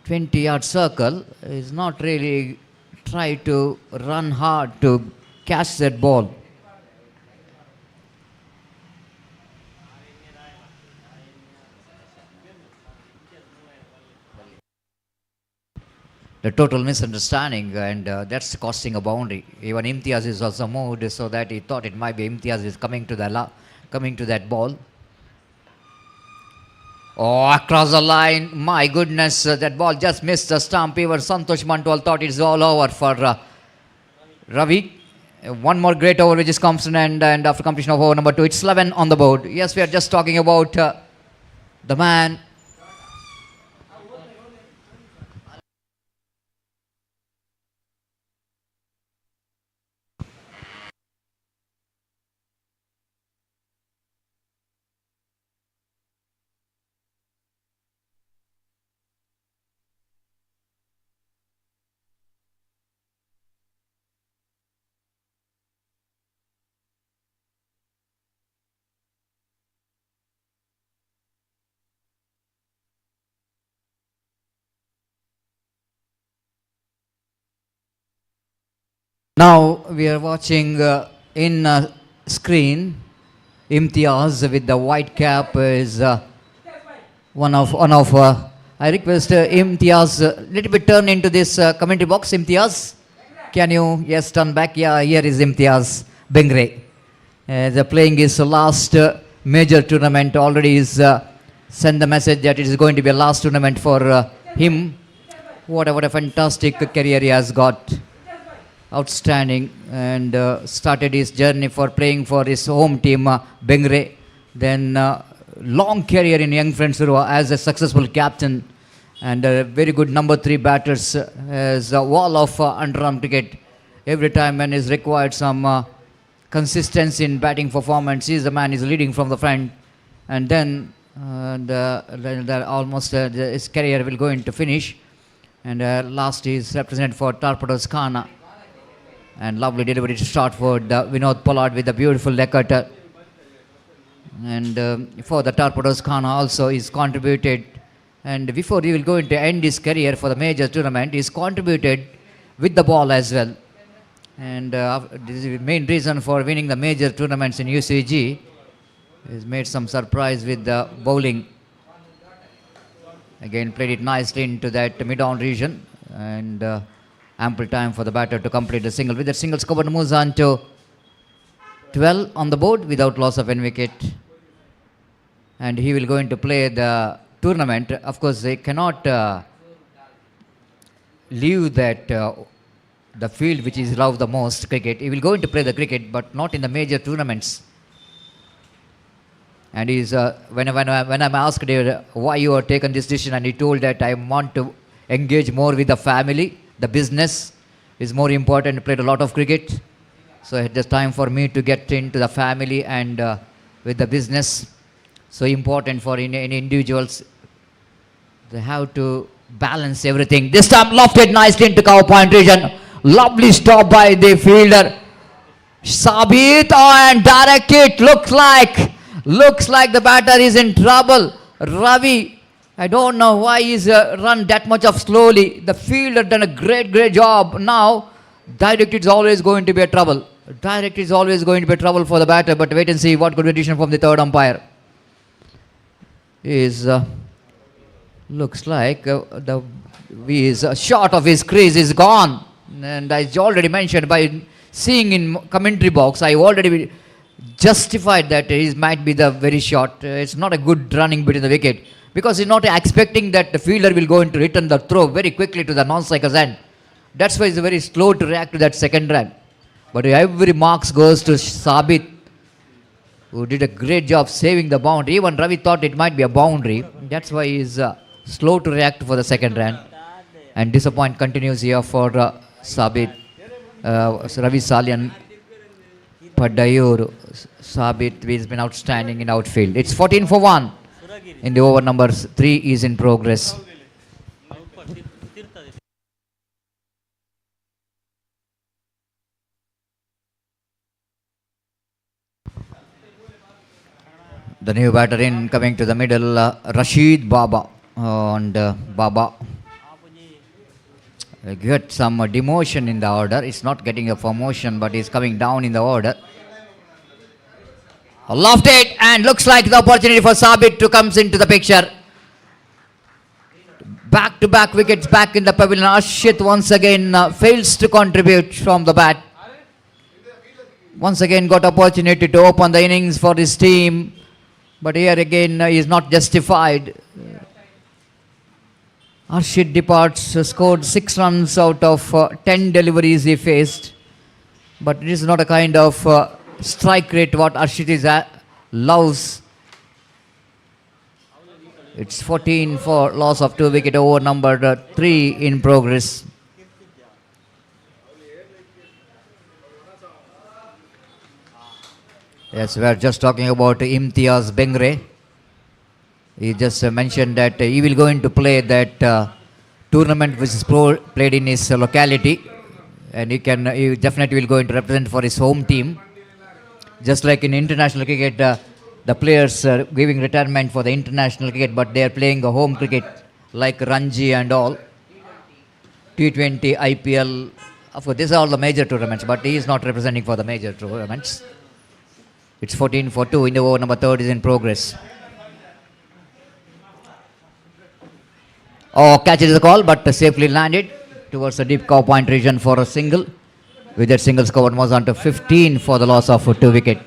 20-yard circle. Is not really try to run hard to catch that ball. The total misunderstanding, and that's costing a boundary. Even Imtiaz is also moved so that he thought it might be Imtiaz is coming to that ball. Oh, across the line. My goodness, that ball just missed the stump. Even Santosh Mantwal thought it's all over for Ravi. One more great over which comes to an end, and after completion of over number 2, it's 11 on the board. Yes, we are just talking about the man. Now we are watching in screen Imtiaz with the white cap is one of I request Imtiaz little bit turn into this commentary box. Imtiaz, can you turn back? Yeah, here is Imtiaz Bengre. The playing his last major tournament. Already is sent the message that it is going to be a last tournament for him. What a fantastic career he has got. Outstanding, and started his journey for playing for his home team Bengre. Then long career in Young Friends Urwa as a successful captain, and a very good number 3 batters as a wall of underarm cricket. Every time when is required some consistency in batting performance, he is the man is leading from the front, and then almost his career will go into finish. And last is represented for Torpedoes Khana. And lovely delivery to Stratford, Vinod Pollard with a beautiful leg cutter. And for the Torpedoes Khana also is contributed. And before he will go into end his career for the major tournament, he's contributed with the ball as well. And this is the main reason for winning the major tournaments in UCG. He's made some surprise with the bowling. Again played it nicely into that mid-on region. And ample time for the batter to complete the single. With that single scored moves on to 12 on the board without loss of any wicket. And he will go into play the tournament. Of course, they cannot leave that the field which is loved the most, cricket. He will go into play the cricket, but not in the major tournaments. And he's when I'm asked why you have taken this decision, and he told that I want to engage more with the family, the business. is more important. Played a lot of cricket. So it is time for me to get into the family and with the business. So important for any individuals. They have to balance everything. This time lofted nicely into cover point region. Lovely stop by the fielder. Sabit and direct it. Looks like the batter is in trouble. Ravi, I don't know why he's run that much of slowly. The fielder done a great job. Now direct is always going to be a trouble. Direct is always going to be a trouble for the batter. But wait and see what good decision from the third umpire. Is looks like his shot of his crease is gone. And I already mentioned by seeing in commentary box, I already justified that he might be the very short. It's not a good running between the wicket because he's not expecting that the fielder will go into return the throw very quickly to the non-striker's end. That's why he's very slow to react to that second run. But every marks goes to Sabit, who did a great job saving the boundary. Even Ravi thought it might be a boundary. That's why he's slow to react for the second run. And disappointment continues here for Sabit. Ravi Salyan, Padayur, Sabit has been outstanding in outfield. It's 14 for 1 in the over. Number 3 is in progress. The new batter in coming to the middle, Rashid Baba. And Baba get some demotion in the order. It's not getting a promotion, but he's coming down in the order. Lofted, and looks like the opportunity for Sabit to comes into the picture. Back-to-back wickets back in the pavilion. Ashit once again fails to contribute from the bat. Once again got opportunity to open the innings for his team. But here again he is not justified. Arshit departs, scored 6 runs out of 10 deliveries he faced. But it is not a kind of strike rate what Arshit is loves. It's 14 for loss of 2 wicket over. Number 3 in progress. Yes, we are just talking about Imtiaz Bengre. He just mentioned that he will going to play that tournament which is played in his locality, and he definitely will going to represent for his home team. Just like in international cricket, the players are giving retirement for the international cricket, but they are playing the home cricket like Ranji and all. T20, IPL, of course, these are all the major tournaments, but he is not representing for the major tournaments. It's 14 for 2 in the over. Number 3 is in progress. Oh, catches the call, but safely landed towards the deep cover point region for a single. With that single score, was on to 15 for the loss of 2 wicket.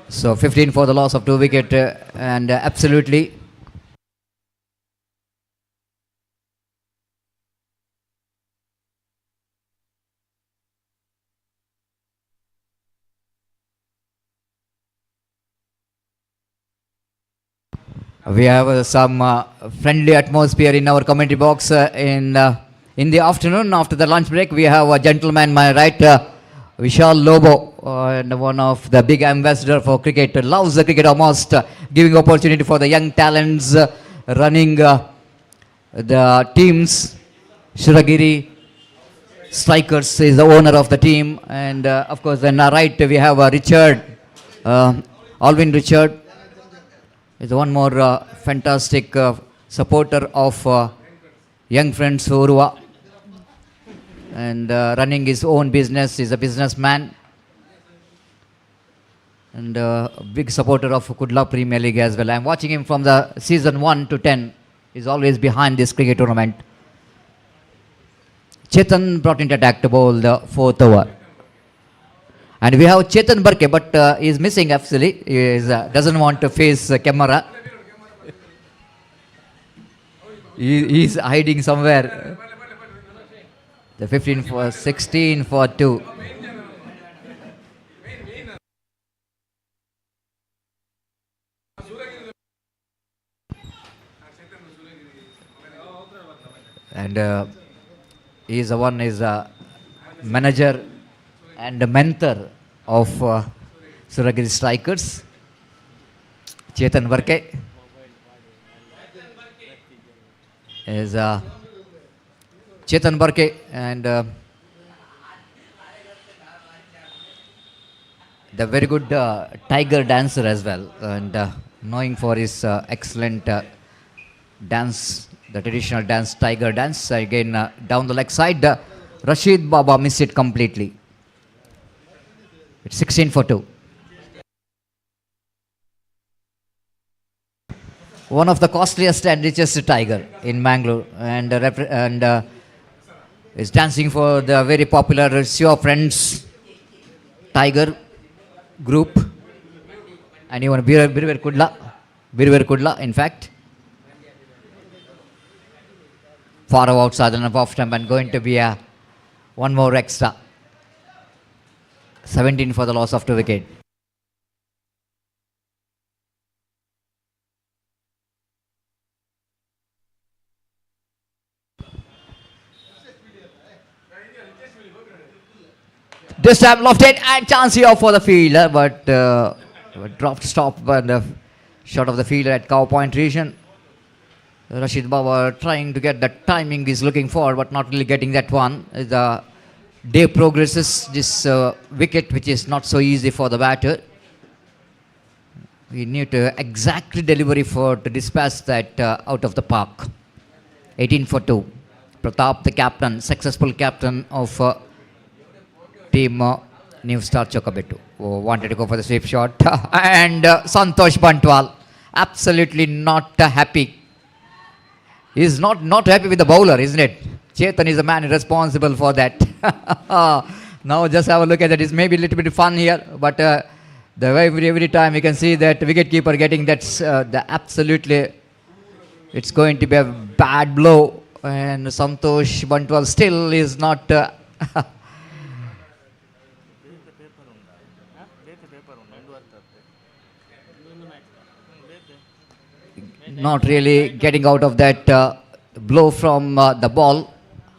So 15 for the loss of 2 wicket, and absolutely we have some friendly atmosphere in our commentary box in the afternoon. After the lunch break, we have a gentleman, my right, Vishal Lobo, and one of the big ambassador for cricket, loves the cricket almost, giving opportunity for the young talents, running the teams. Shiragiri Strikers is the owner of the team, and of course then right we have Richard, Alvin Richard is one more fantastic supporter of young friends Urwa, and running his own business. Is a businessman and a big supporter of Kudla Premier League as well. I am watching him from the season 1 to 10. He's always behind this cricket tournament. Chetan brought into attack to bowl the 4th over. And we have Chetan Barke, but he is missing actually. He is, doesn't want to face camera. He is hiding somewhere. The 15 for 16 for 2. And he is the one is a manager and a mentor of Suragiri Strikers, Chetan Varke. Is Chetan Barke and the very good tiger dancer as well, and knowing for his excellent dance, the traditional dance, tiger dance. Again, down the leg side, Rashid Baba missed it completely. It's 16 for 2. One of the costliest and richest tiger in Mangalore, and is dancing for the very popular Shiva Friends tiger group, and even Birver Kudla, in fact, far outside and off stump, and going to be a one more extra. 17 for the loss of 2 wickets. This time lofted and chance here for the fielder, but dropped stop by the shot of the fielder at cow point region. Rashid Baba trying to get the timing he's looking for, but not really getting that one. The day progresses, this wicket, which is not so easy for the batter. We need to exactly delivery to dispatch that out of the park. 18 for 2. Pratap, the captain, successful captain of team New Star Chokabetu, wanted to go for the sweep shot. And Santosh Bantwal, absolutely not happy. He's not happy with the bowler, isn't it? Chetan is the man responsible for that. Now just have a look at that. It's maybe a little bit fun here, but every time you can see that wicketkeeper getting that, the absolutely, it's going to be a bad blow. And Santosh Bantwal still is not not really getting out of that blow from the ball.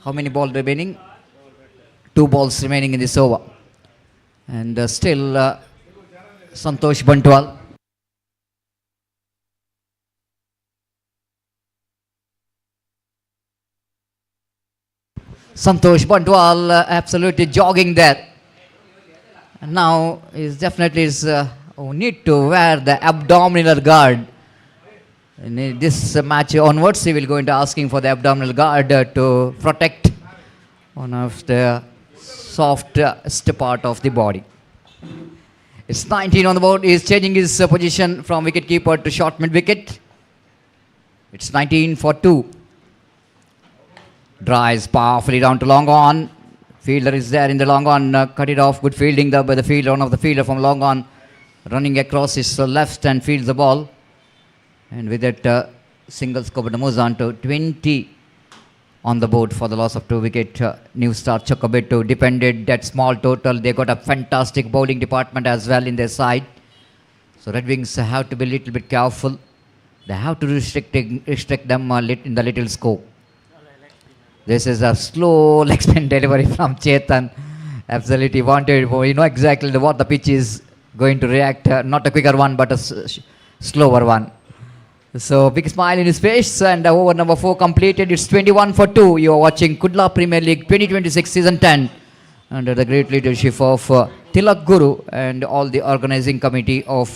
How many balls remaining? 2 balls remaining in this over. And still Santosh Bantwal. Santosh Bantwal absolutely jogging there. And now is definitely need to wear the abdominal guard. In this match onwards, he will go into asking for the abdominal guard to protect one of the softest part of the body. It's 19 on the board. He is changing his position from wicketkeeper to short mid wicket. It's 19 for 2. Drives powerfully down to long on. Fielder is there in the long on. Cut it off. Good fielding there by the fielder. One of the fielder from long on running across his left and fields the ball. And with that single scope, it moves on to 20 on the board for the loss of 2 wicket. New Star Chokabetu depended that small total. They got a fantastic bowling department as well in their side. So Red Wings have to be a little bit careful. They have to restrict them in the little scope. This is a slow leg spin delivery from Chetan. Absolutely wanted. You know exactly what the pitch is going to react. Not a quicker one, but a slower one. So big smile in his face, and over number 4 completed. It's 21 for 2. You are watching Kudla Premier League 2026 Season 10 under the great leadership of Tilak Guru and all the organizing committee of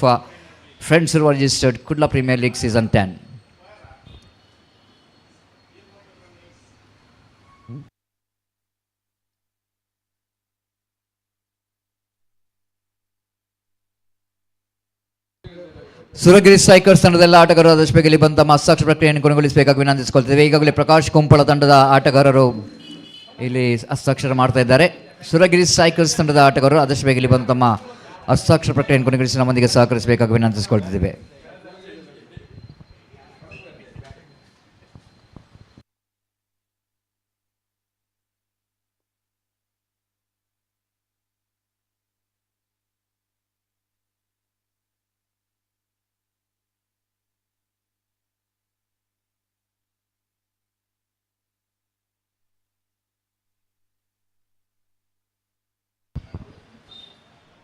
Friends who registered Kudla Premier League Season 10. Suragiri strikers ತಂಡದ ಎಲ್ಲ ಆಟಗಾರರು ಆದಷ್ಟು ಬಂದ ಹಸ್ತಾಕ್ಷರ ಪ್ರಕ್ರಿಯೆಯನ್ನು ಕೊನೆಗೊಳಿಸಬೇಕಾಗಿ ವಿನಂತಿಸಿಕೊಳ್ತೇವೆ. ಈಗಾಗಲೇ ಪ್ರಕಾಶ್ ಕುಂಪಳ ತಂಡದ ಆಟಗಾರರು ಇಲ್ಲಿ ಹಸ್ತಾಕ್ಷರ ಮಾಡ್ತಾ ಇದ್ದಾರೆ. ಸುರಗಿರಿ ಸ್ಟ್ರೈಕರ್ಸ್ ತಂಡದ ಆಟಗಾರರು ಆದಷ್ಟು ಬೇಗ ಇಲ್ಲಿ ಬಂದು ತಮ್ಮ ಹಸ್ತಾಕ್ಷರ ಪ್ರಕ್ರಿಯೆಯನ್ನು ಕೊನೆಗೊಳಿಸಿ ನಮ್ಮೊಂದಿಗೆ ಸಹಕರಿಸಬೇಕಾಗಿ ವಿನಂತಿಸಿಕೊಳ್ತಿದ್ದೇವೆ.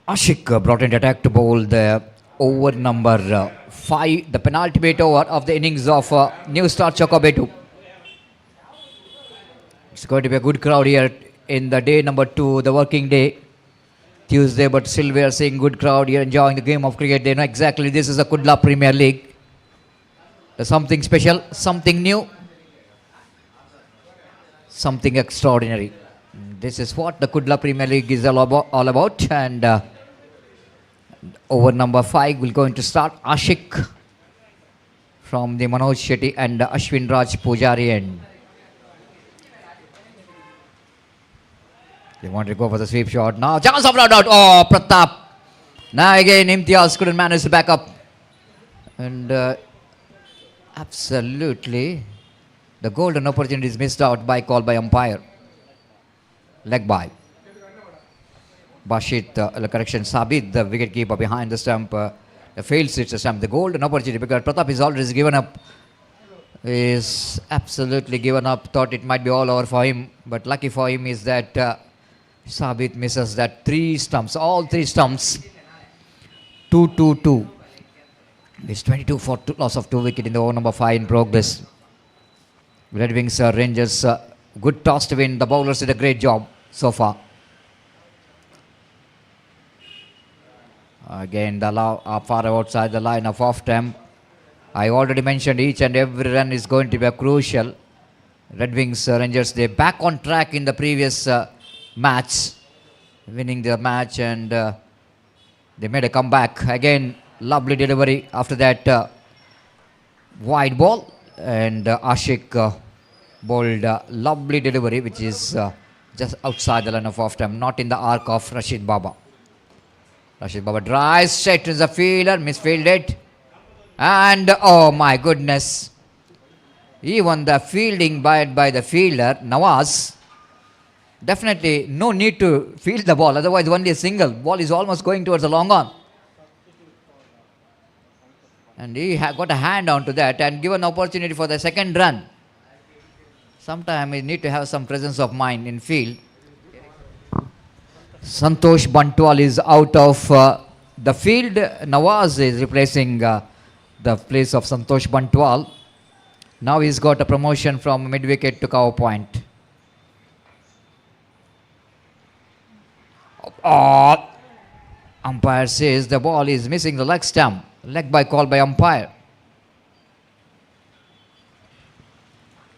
Ashik brought in attack to bowl the over number 5, the penultimate over of the innings of New Star Chocobetu. It's going to be a good crowd here in the day number 2, the working day, Tuesday, but still we are seeing good crowd here enjoying the game of cricket. They know exactly this is the Kudla Premier League. There's something special, something new, something extraordinary. This is what the Kudla Premier League is all about. And over number 5 will going to start. Ashik from the Manoj Shetty and Ashwin Raj Pujari end. They want to go for the sweep shot. Now chance of run out. Oh, Pratap. Now again Imtiaz couldn't manage to back up. And absolutely the golden opportunity is missed out by call by umpire. Leg by. Bashit, correction, Sabit, the wicketkeeper behind the stump, fails its stump. The golden opportunity, because Pratap is already given up, is absolutely given up. Thought it might be all over for him, but lucky for him is that Sabit misses that 3 stumps, all 3 stumps. 2-2-2. It's 22 for loss of 2 wicket in the over number 5 in progress. Red Wings Rangers, good toss to win. The bowlers did a great job so far. Again, the far outside the line of off temp. I already mentioned each and every run is going to be a crucial. Red Wings Rangers, they back on track in the previous match, winning the match, and they made a comeback. Again, lovely delivery after that wide ball, and Ashik bowled lovely delivery, which is just outside the line of off time, not in the arc of Rashid Baba. Rashid Baba drives straight to the fielder, misfielded, and oh my goodness, even the fielding by the fielder Nawaz, definitely no need to field the ball, otherwise only a single. Ball is almost going towards the long on, and he got a hand onto that and given opportunity for the second run. Sometimes you need to have some presence of mind in field. Santosh Bantwal is out of the field. Nawaz is replacing the place of Santosh Bantwal. Now he's got a promotion from mid-wicket to cover point. Oh, umpire says the ball is missing the leg stump. Leg by call by umpire.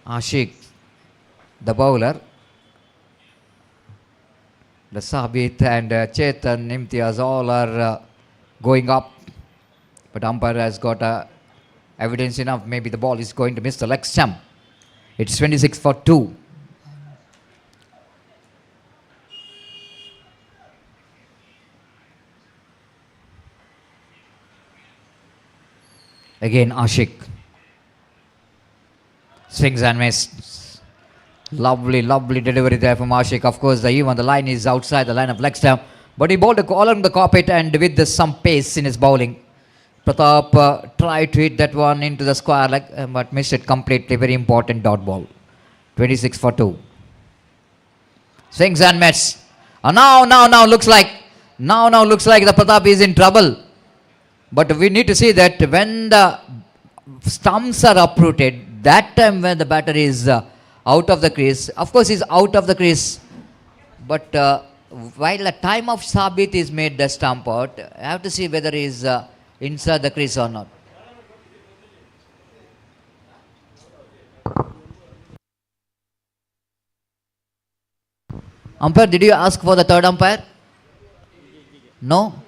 Ashik, the bowler. The Sabit and Chetan, Imtiaz all are going up. But umpire has got evidence enough. Maybe the ball is going to miss the leg stump. It's 26 for 2. Again Ashik. Swings and misses. Lovely delivery there from Ashik. Of course, even the line is outside the line of leg stump. But he bowled all on the carpet and with some pace in his bowling. Pratap tried to hit that one into the square leg, but missed it completely. Very important dot ball. 26 for 2. Swings and misses. Now looks like the Pratap is in trouble. But we need to see that when the stumps are uprooted, that time when the batter is out of the crease. Of course, he's out of the crease. But while the time of Sabit is made the stump out, I have to see whether he is inside the crease or not. Umpire, did you ask for the third umpire? No?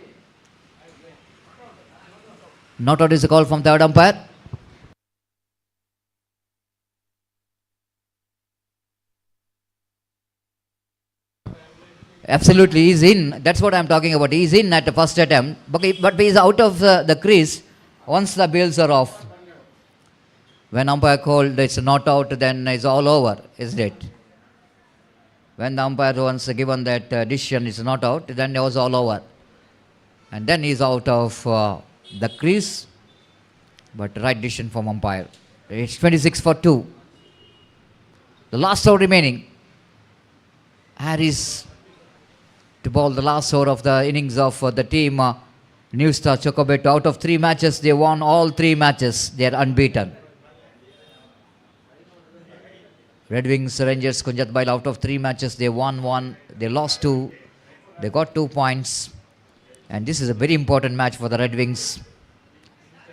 Not what is the call from third umpire? Absolutely, he's in. That's what I'm talking about. He's in at the first attempt, but he's out of the crease once the bails are off. When umpire called it's not out, then it's all over, isn't it? When the umpire once given that decision is not out, then it was all over. And then he's out of the crease, but right decision from umpire. It's 26 for 2. The last over remaining. Harris to bowl the last over of the innings of the team. New Star Chocobet. Out of 3 matches, they won all 3 matches. They are unbeaten. Red Wings Rangers Kunjatbhai, out of 3 matches, they won 1, they lost 2, they got 2 points. And this is a very important match for the Red Wings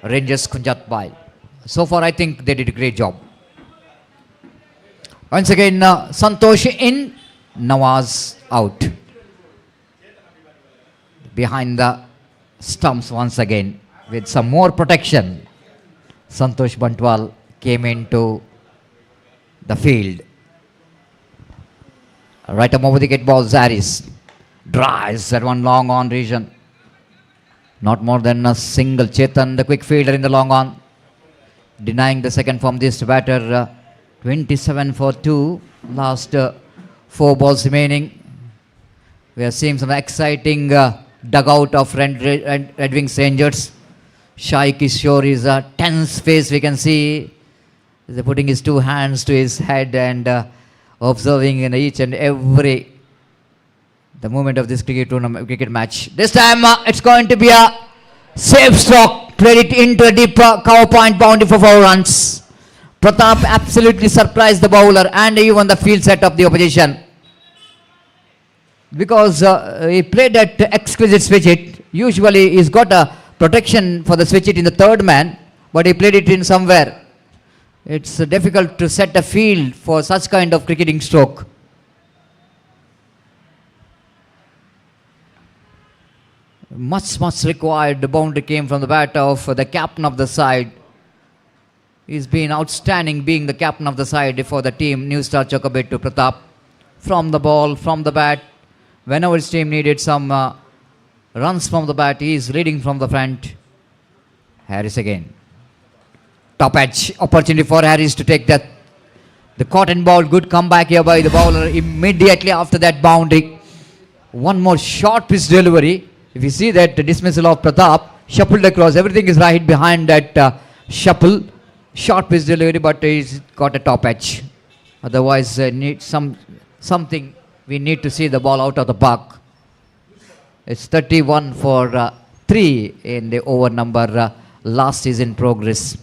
Rangers Kunjatbhai. So far, I think they did a great job. Once again, Santosh in, Nawaz out. Behind the stumps once again with some more protection. Santosh Bantwal came into the field. Right arm over the wicket ball, Zaris drives at one long on region. Not more than a single. Chetan, the quick fielder in the long on, denying the second from this batter. 27 for 2. Last 4 balls remaining. We are seeing some exciting dugout of Red Wings Rangers. Shai Kishore is a tense face, we can see. He's putting his 2 hands to his head and observing in each and every the movement of this cricket match. This time it's going to be a safe stroke. Played it into a deep cover point boundary for 4 runs. Pratap absolutely surprised the bowler and even the field set of the opposition. Because he played that exquisite switch hit. Usually he's got a protection for the switch hit in the third man, but he played it in somewhere. It's difficult to set a field for such kind of cricketing stroke. Much required. The boundary came from the bat of the captain of the side. He's been outstanding being the captain of the side for the team. New Star Chocobet to Pratap. From the ball, from the bat. Whenever his team needed some runs from the bat, he is leading from the front. Harris again. Top edge opportunity for Harris to take that. The cotton ball, good comeback here by the bowler immediately after that boundary. One more short pitch delivery. If you see that dismissal of Pratap, shuffled across, everything is right behind that shuffle. Short pitch delivery, but he's got a top edge. Otherwise, need something. We need to see the ball out of the park. It's 31 for 3 in the over number. Last is in progress.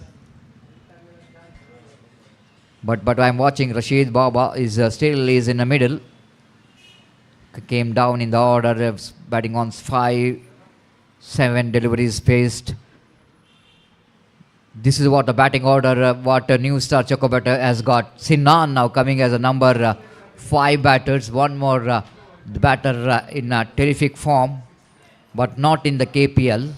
But I'm watching Rashid Baba is still is in the middle. Came down in the order, batting on 5, 7 deliveries faced. This is what the batting order, what New Star Chocobet has got. Sinan now coming as a number 5 batters. One more the batter in a terrific form, but not in the KPL.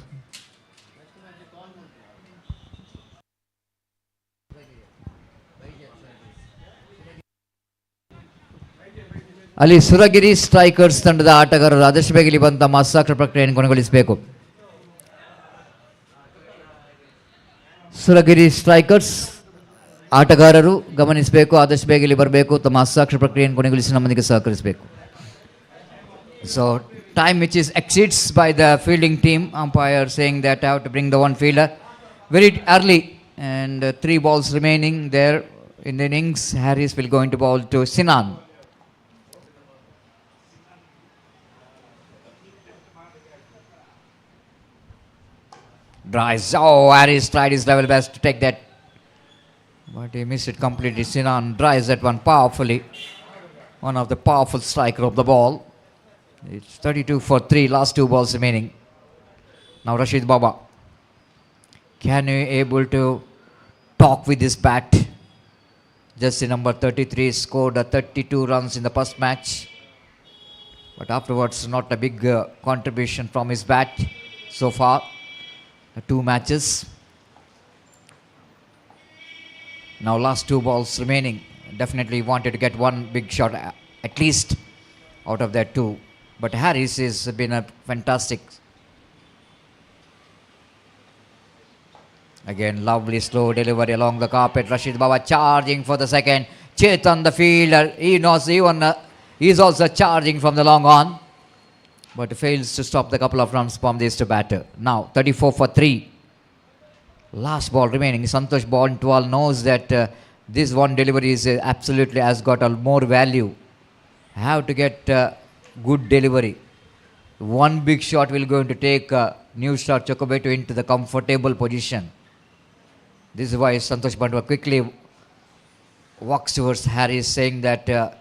ಅಲ್ಲಿ Suragiri strikers ತಂಡದ ಆಟಗಾರರು ಆದಷ್ಟು ಬೇಗ ಇಲ್ಲಿ ಬಂದು ತಮ್ಮ ಹಸ್ತಾಕ್ಷರ ಪ್ರಕ್ರಿಯೆಯನ್ನು ಕೊನೆಗೊಳಿಸಬೇಕು. ಸುರಗಿರಿ ಸ್ಟ್ರೈಕರ್ಸ್ ಆಟಗಾರರು ಗಮನಿಸಬೇಕು, ಆದಷ್ಟು ಬೇಗ ಇಲ್ಲಿ ಬರಬೇಕು, ತಮ್ಮ ಹಸ್ತಾಕ್ಷರ ಪ್ರಕ್ರಿಯೆಯನ್ನು ಕೊನೆಗೊಳಿಸಿ ನಮ್ಮೊಂದಿಗೆ ಸಹಕರಿಸಬೇಕು. So time which is exceeds by the fielding team, umpire saying that I have to bring the one fielder very early, and 3 balls remaining there in the innings. Harris will go into bowl to Sinan. Drives. Oh, Harris tried his level best to take that, but he missed it completely. Sinan drives that one powerfully. One of the powerful striker of the ball. It's 32 for 3. Last 2 balls remaining. Now Rashid Baba. Can he able to talk with his bat? Just number 33 scored 32 runs in the first match, but afterwards not a big contribution from his bat so far. 2 matches. Now last 2 balls remaining. Definitely wanted to get one big shot at least out of that 2. But Harris has been a fantastic. Again, lovely slow delivery along the carpet. Rashid Baba charging for the second. Chetan, the fielder, he knows even he's also charging from the long on, but fails to stop the couple of runs from this to batter. Now 34 for 3. Last ball remaining. Santosh Bantwal knows that this one delivery is absolutely has got a more value. Have to get good delivery. One big shot will going to take new star Chocobeto into the comfortable position. This is why Santosh Bandwa quickly walks towards Harris saying that,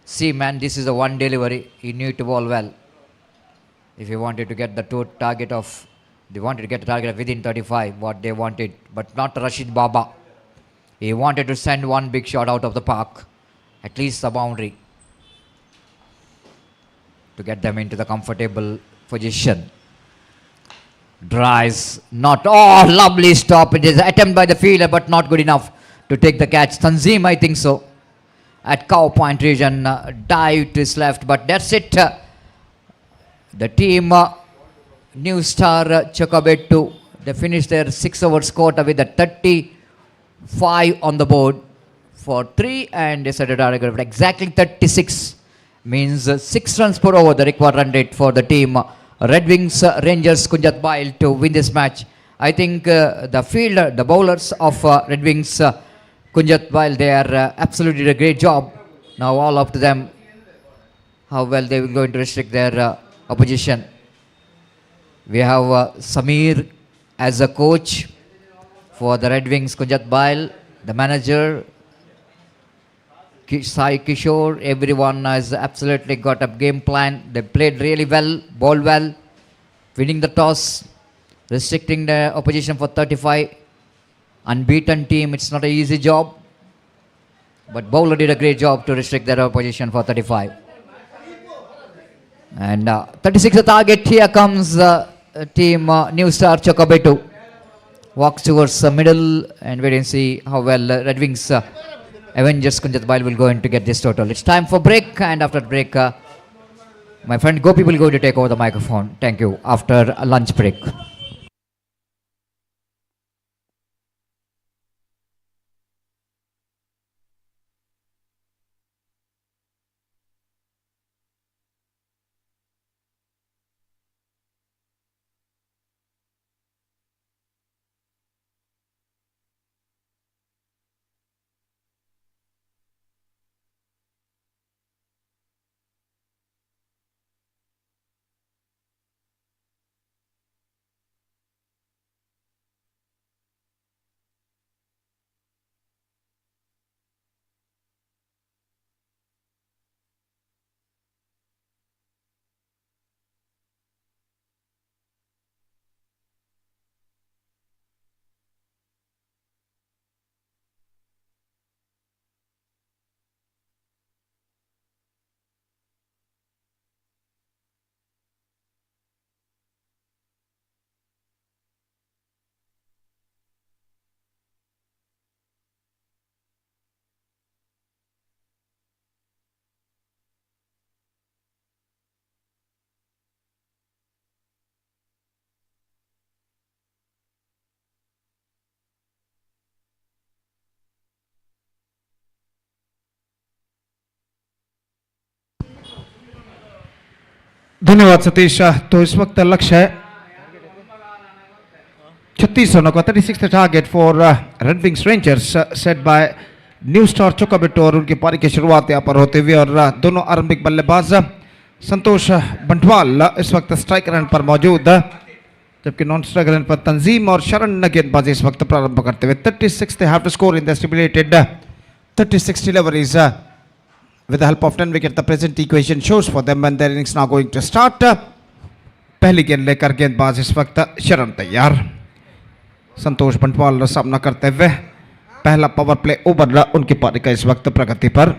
see man, this is a one delivery, you need to bowl well. If you wanted to get the target of, they wanted to get the target of within 35, what they wanted, but not Rashid Baba. He wanted to send one big shot out of the park, at least the boundary, to get them into the comfortable position. Drives, not, oh, lovely stop. It is an attempt by the fielder, but not good enough to take the catch. Tanzim, I think so, at cow point region, dive to his left, but that's it. The team, New Star Chocobeto, they finished their 6 overs quota with a 35 on the board for 3, and they set a target of exactly 36. Means 6 runs per over, the required run rate for the team. Red Wings Rangers Kunjat Bail to win this match. I think the fielder, the bowlers of Red Wings Kunjat Bail, they are absolutely did a great job. Now all up to them how well they will going to restrict their opposition. We have Samir as a coach for the Red Wings Kunjat Bail, the manager Sai Kishore. Everyone has absolutely got a game plan. They played really well, bowled well, winning the toss, restricting the opposition for 35. Unbeaten team, it's not an easy job, but bowler did a great job to restrict their opposition for 35. And 36 the target. Here comes team New Star Chocobeto. Walks towards the middle, and wait and see how well Red Wings Avengers Kunjat Bail will go in to get this total. It's time for break, and after break, my friend Gopi will go to take over the microphone. Thank you. After a lunch break. धन्यवाद सतीश। तो इस वक्त लक्ष्य है 36 रनों का, 36 target for Red Wings Rangers set by New Star Chokkabettu, और उनकी पारी की शुरुआत यहाँ पर होते हुए, और दोनों आरंभिक बल्लेबाज संतोष बंटवाल इस वक्त स्ट्राइक रन पर मौजूद, जबकि नॉन स्ट्राइक रन पर तंजीम और शरण गेंदबाजी इस वक्त प्रारंभ करते हुए। 36 they have to score in the stipulated 36 deliveries with the help of 10 wicket. The present equation shows for them when their innings now going to start. पहली गेंद लेकर गेंदबाज इस वक्त शरण तैयार, संतोष बंटवाल सामना करते हुए। पहला पावर प्ले ओवर उनकी पारी का इस वक्त प्रगति पर।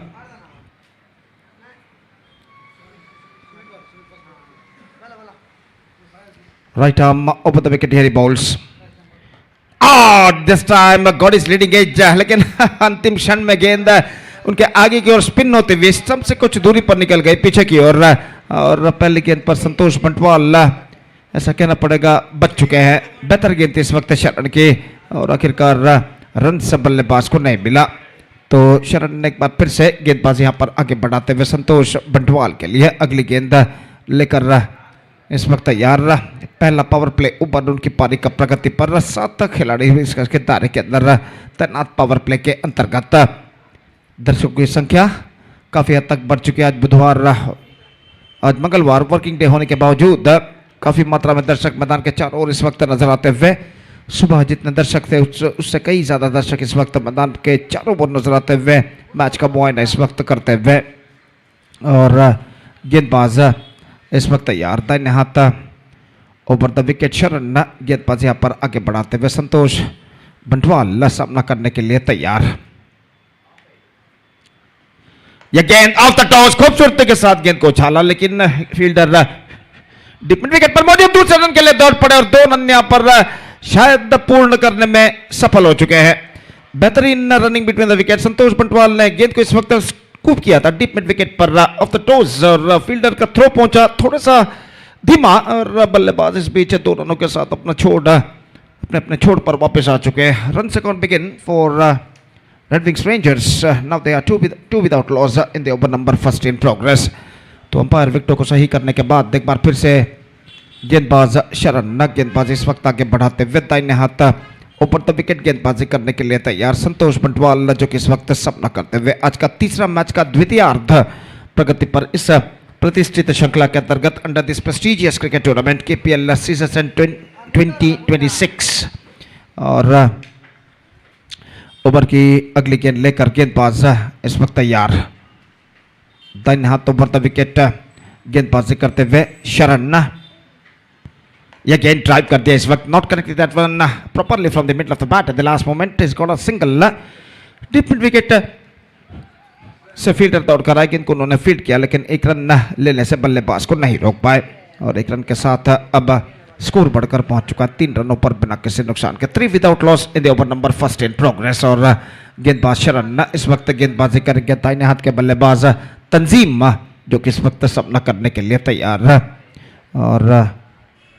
Right arm over the wicket, here he balls. This time God is leading edge, लेकिन अंतिम क्षण में गेंद उनके आगे की ओर स्पिन होते हुए स्टंप से कुछ दूरी पर निकल गई पीछे की ओर, और पहली गेंद पर संतोष बंटवाल ऐसा कहना पड़ेगा बच चुके हैं। बेहतर गेंद इस वक्त शरण की, और आखिरकार रन से बल्लेबाज को नहीं मिला, तो शरण ने एक बार फिर से गेंदबाज यहां पर आगे बढ़ाते हुए संतोष बंटवाल के लिए अगली गेंद लेकर इस वक्त तैयार। पहला पावर प्ले ऊपर उनकी पारी का प्रगति पर। 7 खिलाड़ी इसके दायरे के अंदर तैनात पावर प्ले के अंतर्गत। दर्शकों की संख्या काफी हद तक बढ़ चुकी है। आज बुधवार आज मंगलवार वर्किंग डे होने के बावजूद काफ़ी मात्रा में दर्शक मैदान के चारों ओर इस वक्त नजर आते हुए, सुबह जितने दर्शक थे उससे कई ज़्यादा दर्शक इस वक्त मैदान के चारों ओर नजर आते हुए मैच का मुआयना इस वक्त करते हुए। और गेंदबाज इस वक्त तैयार, दाहिने हाथ ओवर द विकेट शरण गेंदबाज यहाँ पर आगे बढ़ाते हुए, संतोष बंटवाल सामना करने के लिए तैयार। यह गेंद ऑफ द टॉस खूबसूरती के साथ गेंद को उछाला, लेकिन फील्डर डीप मिड विकेट पर मौजूद दूसरे रन के लिए दौड़ पड़े और 2 रन यहां पर शायद पूर्ण करने में सफल हो चुके हैं। बेहतरीन रनिंग बिटवीन द विकेट, संतोष बंटवाल ने गेंद को इस वक्त स्कूप किया था डीप मिड विकेट पर ऑफ द टॉस, और फील्डर का थ्रो पहुंचा थोड़ा सा धीमा, और बल्लेबाज इस बीच 2 रनों के साथ अपने छोड़ पर वापस आ चुके हैं। Run account begin for Red Wings Rangers. Now they are two without loss in the over number first in progress. तो अंपायर विकेटों को सही करने के बाद एक बार फिर से गेंदबाज शरण गेंदबाज इस वक्त आगे बढ़ाते हुए दाहिने हाथ ऊपर द विकेट गेंदबाजी करने के लिए तैयार। संतोष बंटवाल जो कि इस वक्त सामना करते हुए आज का तीसरा मैच का द्वितीयार्ध प्रगति पर इस प्रतिष्ठित श्रृंखला के अंतर्गत under this prestigious cricket tournament KPL season 2026। और ओवर की अगली गेंद लेकर गेंदबाज इस वक्त तैयार, दाहिने हाथ ओवर द विकेट गेंदबाजी करते हुए शरण। यह गेंद ड्राइव कर दिया इस वक्त, not connected that one properly from the middle of the bat eight the last moment, is got a single. Deep mid wicket से फील्डर दौड़ कर आए, गेंद को उन्होंने फील्ड किया, लेकिन 1 रन लेने से बल्लेबाज को नहीं रोक पाए, और 1 रन के साथ अब स्कोर बढ़कर पहुंच चुका 3 रनों पर बिना किसी नुकसान के। 3 without loss in the over number first in progress. और गेंदबाज शरण इस वक्त गेंदबाजी करेंगे, दाहिने हाथ के बल्लेबाज तंजीम जो कि इस वक्त सामना करने के लिए तैयार है। और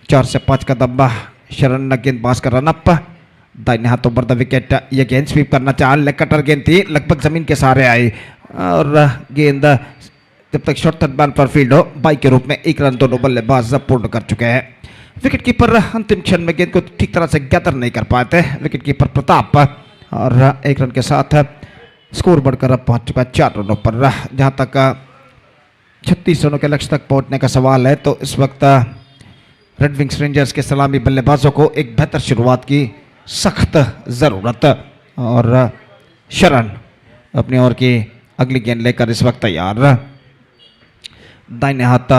4 से 5 कदम शरण गेंदबाज का रन अप, दाहिने हाथ ओवर द विकेट। यह गेंद स्वीप करना चाहा, लेग कटर गेंद थी, लगभग जमीन के सहारे आई, और गेंद जब तक शॉर्ट थर्ड बैन पर फील्ड हो बाई के रूप में 1 रन दोनों बल्लेबाज पूर्ण कर चुके हैं। विकेट कीपर अंतिम क्षण में गेंद को ठीक तरह से गैदर नहीं कर पाए थे, विकेट कीपर प्रताप, और 1 रन के साथ स्कोर बढ़कर अब पहुंच चुका 4 रनों पर। जहां तक 36 रनों के लक्ष्य तक पहुंचने का सवाल है, तो इस वक्त रेड विंग्स रेंजर्स के सलामी बल्लेबाजों को एक बेहतर शुरुआत की सख्त ज़रूरत। और शरण अपनी ओर की अगली गेंद लेकर इस वक्त तैयार, दाहिने हाथ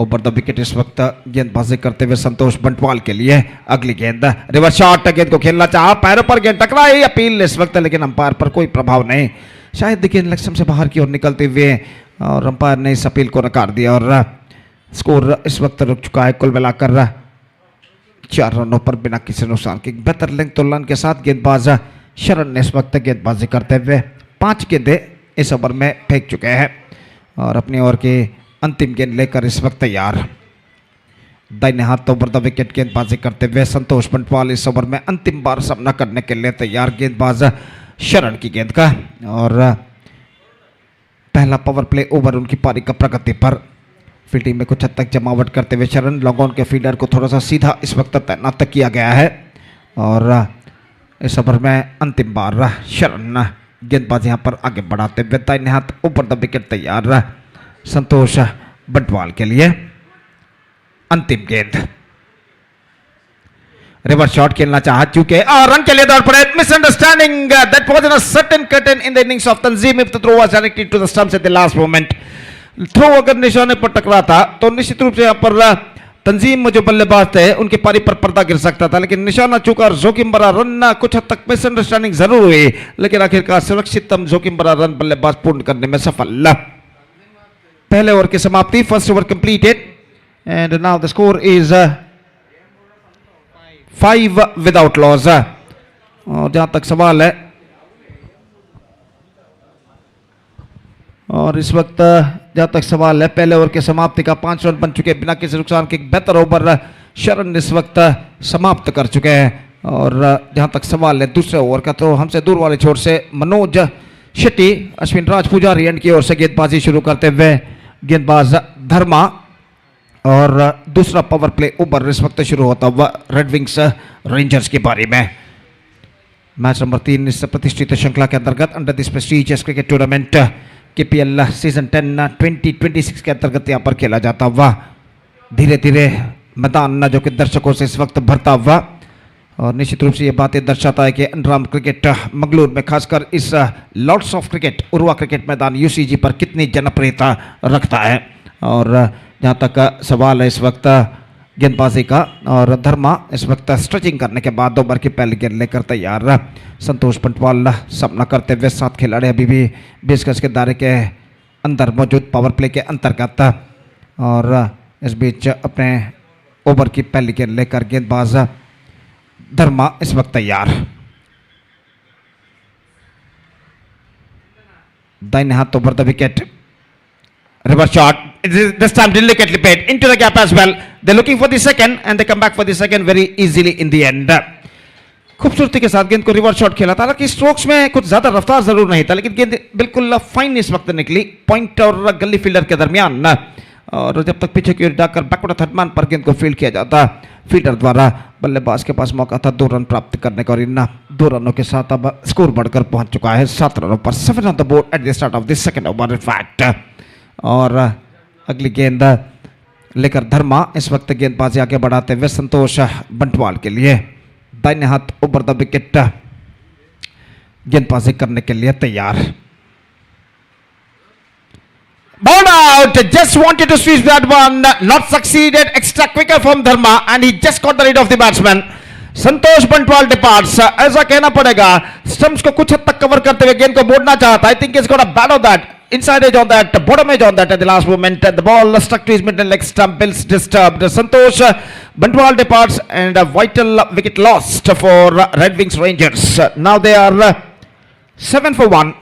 ओवर द विकेट इस वक्त गेंदबाजी करते हुए संतोष बंटवाल के लिए अगली गेंद। रिवर्स शॉट, गेंद को खेलना चाहा, पैरों पर गेंद टकराई, अपील इस वक्त, लेकिन अंपायर पर कोई प्रभाव नहीं, शायद गेंद लक्ष्य से बाहर की ओर निकलते हुए, और अंपायर ने इस अपील को नकार दिया, और स्कोर इस वक्त रुक चुका है कुल मिलाकर 4 रनों पर बिना किसी नुकसान के। बेहतर लेंथ तुलन के साथ गेंदबाज शरण ने इस वक्त गेंदबाजी करते हुए 5 गेंदें इस ओवर में फेंक चुके हैं, और अपनी ओर की अंतिम गेंद लेकर इस वक्त तैयार, दाहिने हाथ ओवर द विकेट गेंदबाजी करते हुए संतोष बंटवाल इस ओवर में अंतिम बार सामना करने के लिए तैयार। गेंदबाज शरण की गेंद का, और पहला पावर प्ले ओवर उनकी पारी का प्रगति पर। फील्डिंग में कुछ हद तक जमावट करते हुए शरण, लॉन्ग ऑन के फील्डर को थोड़ा सा सीधा इस वक्त तैनात किया गया है, और इस ओवर में अंतिम बार शरण गेंदबाज यहाँ पर आगे बढ़ाते हुए, दाहिने हाथ ऊपर द विकेट तैयार संतोष बंटवाल के लिए अंतिम गेंद। रिवर्स शॉट खेलना चाहा, चूके रन के लिए दौड़ पड़े, misunderstanding that was in a certain cut in the innings of Tanzeem if the throw was directed to the stumps at the last moment. Throw अगर निशाने पर टकरा था तो निश्चित रूप से यहाँ पर तंजीम जो बल्लेबाज थे उनकी पारी पर पर्दा गिर सकता था, लेकिन निशाना चूका और जोखिम भरा रन, कुछ हद तक मिसअंडरस्टैंडिंग जरूर हुई, लेकिन आखिरकार सुरक्षितम जोखिम भरा रन बल्लेबाज पूर्ण करने में सफल। पहले ओवर की समाप्ति, first over completed, and now the score is 5 without loss. और जहां तक सवाल है, और इस वक्त जहां तक सवाल है, पहले ओवर की समाप्ति का 5 रन बन चुके बिना किसी नुकसान के। एक बेहतर ओवर शरण इस वक्त समाप्त कर चुके हैं। और जहां तक सवाल है दूसरे ओवर का, तो हमसे दूर वाले छोर से मनोज शेट्टी, अश्विन राज पुजारी एंड की ओर से गेंदबाजी शुरू करते हुए गेंदबाज धर्मा, और दूसरा पावर प्ले ओवर इस वक्त शुरू होता हुआ रेड विंग्स रेंजर्स की पारी में। मैच नंबर 3 इस प्रतिष्ठित श्रृंखला के अंतर्गत under this prestigious cricket tournament KPL season 10 2026 के अंतर्गत यहाँ पर खेला जाता हुआ धीरे धीरे मैदान जो कि दर्शकों से इस वक्त भरता हुआ, और निश्चित रूप से ये बातें दर्शाता है कि अंडरआर्म क्रिकेट मंगलूर में खासकर इस Lord's of cricket Urva cricket मैदान UCG पर कितनी जनप्रियता रखता है। और जहाँ तक सवाल है इस वक्त गेंदबाजी का, और धर्मा इस वक्त स्ट्रेचिंग करने के बाद 2 ओवर की पहली गेंद लेकर तैयार। संतोष बंटवाल सामना करते हुए 7 खिलाड़ी अभी भी 20 गज के दायरे के अंदर मौजूद पावर प्ले के अंतर्गत, और इस बीच अपने ओवर की पहली गेंद लेकर गेंदबाज धर्मा इस वक्त तैयार। दाहिने हाथ over the wicket, reverse shot. This time delicately played into the gap as well. They're looking for the second and they come back for the second very easily in the end. खूबसूरती के साथ गेंद को reverse shot खेला था, हालांकि strokes में कुछ ज्यादा रफ्तार जरूर नहीं था, लेकिन गेंद बिल्कुल फाइन इस वक्त निकली पॉइंट और गली फील्डर के दरमियान, और जब तक पीछे की ओर डाकर बैकवर्ड थर्ड मैन पर गेंद को फील्ड किया जाता, फील्डर द्वारा बल्लेबाज के पास मौका था 2 रन प्राप्त करने का, और इन 2 रनों के साथ अब स्कोर बढ़कर पहुंच चुका है 7 रनों पर। 7 on the board at the start of the second over in fact. और अगली गेंद लेकर धर्मा इस वक्त गेंदबाजी आगे बढ़ाते हुए संतोष बंटवाल के लिए दाहिने हाथ ओवर द विकेट गेंदबाजी करने के लिए तैयार। Ball out, just wanted to squeeze that one, not succeeded, extra quicker from Dharma and he just got the lead of the batsman. Santosh Bantwal departs, ऐसा कहना पड़ेगा, स्टंप्स को कुछ हद तक कवर करते हुए गेंद को मोड़ना चाहता। I think he's got a bad of that, inside edge on that, bottom edge on that at the last moment. The ball stuck to his mid leg stump, bills disturbed. Santosh Bantwal departs and a vital wicket lost for Red Wings Rangers. Now they are 7 for 1.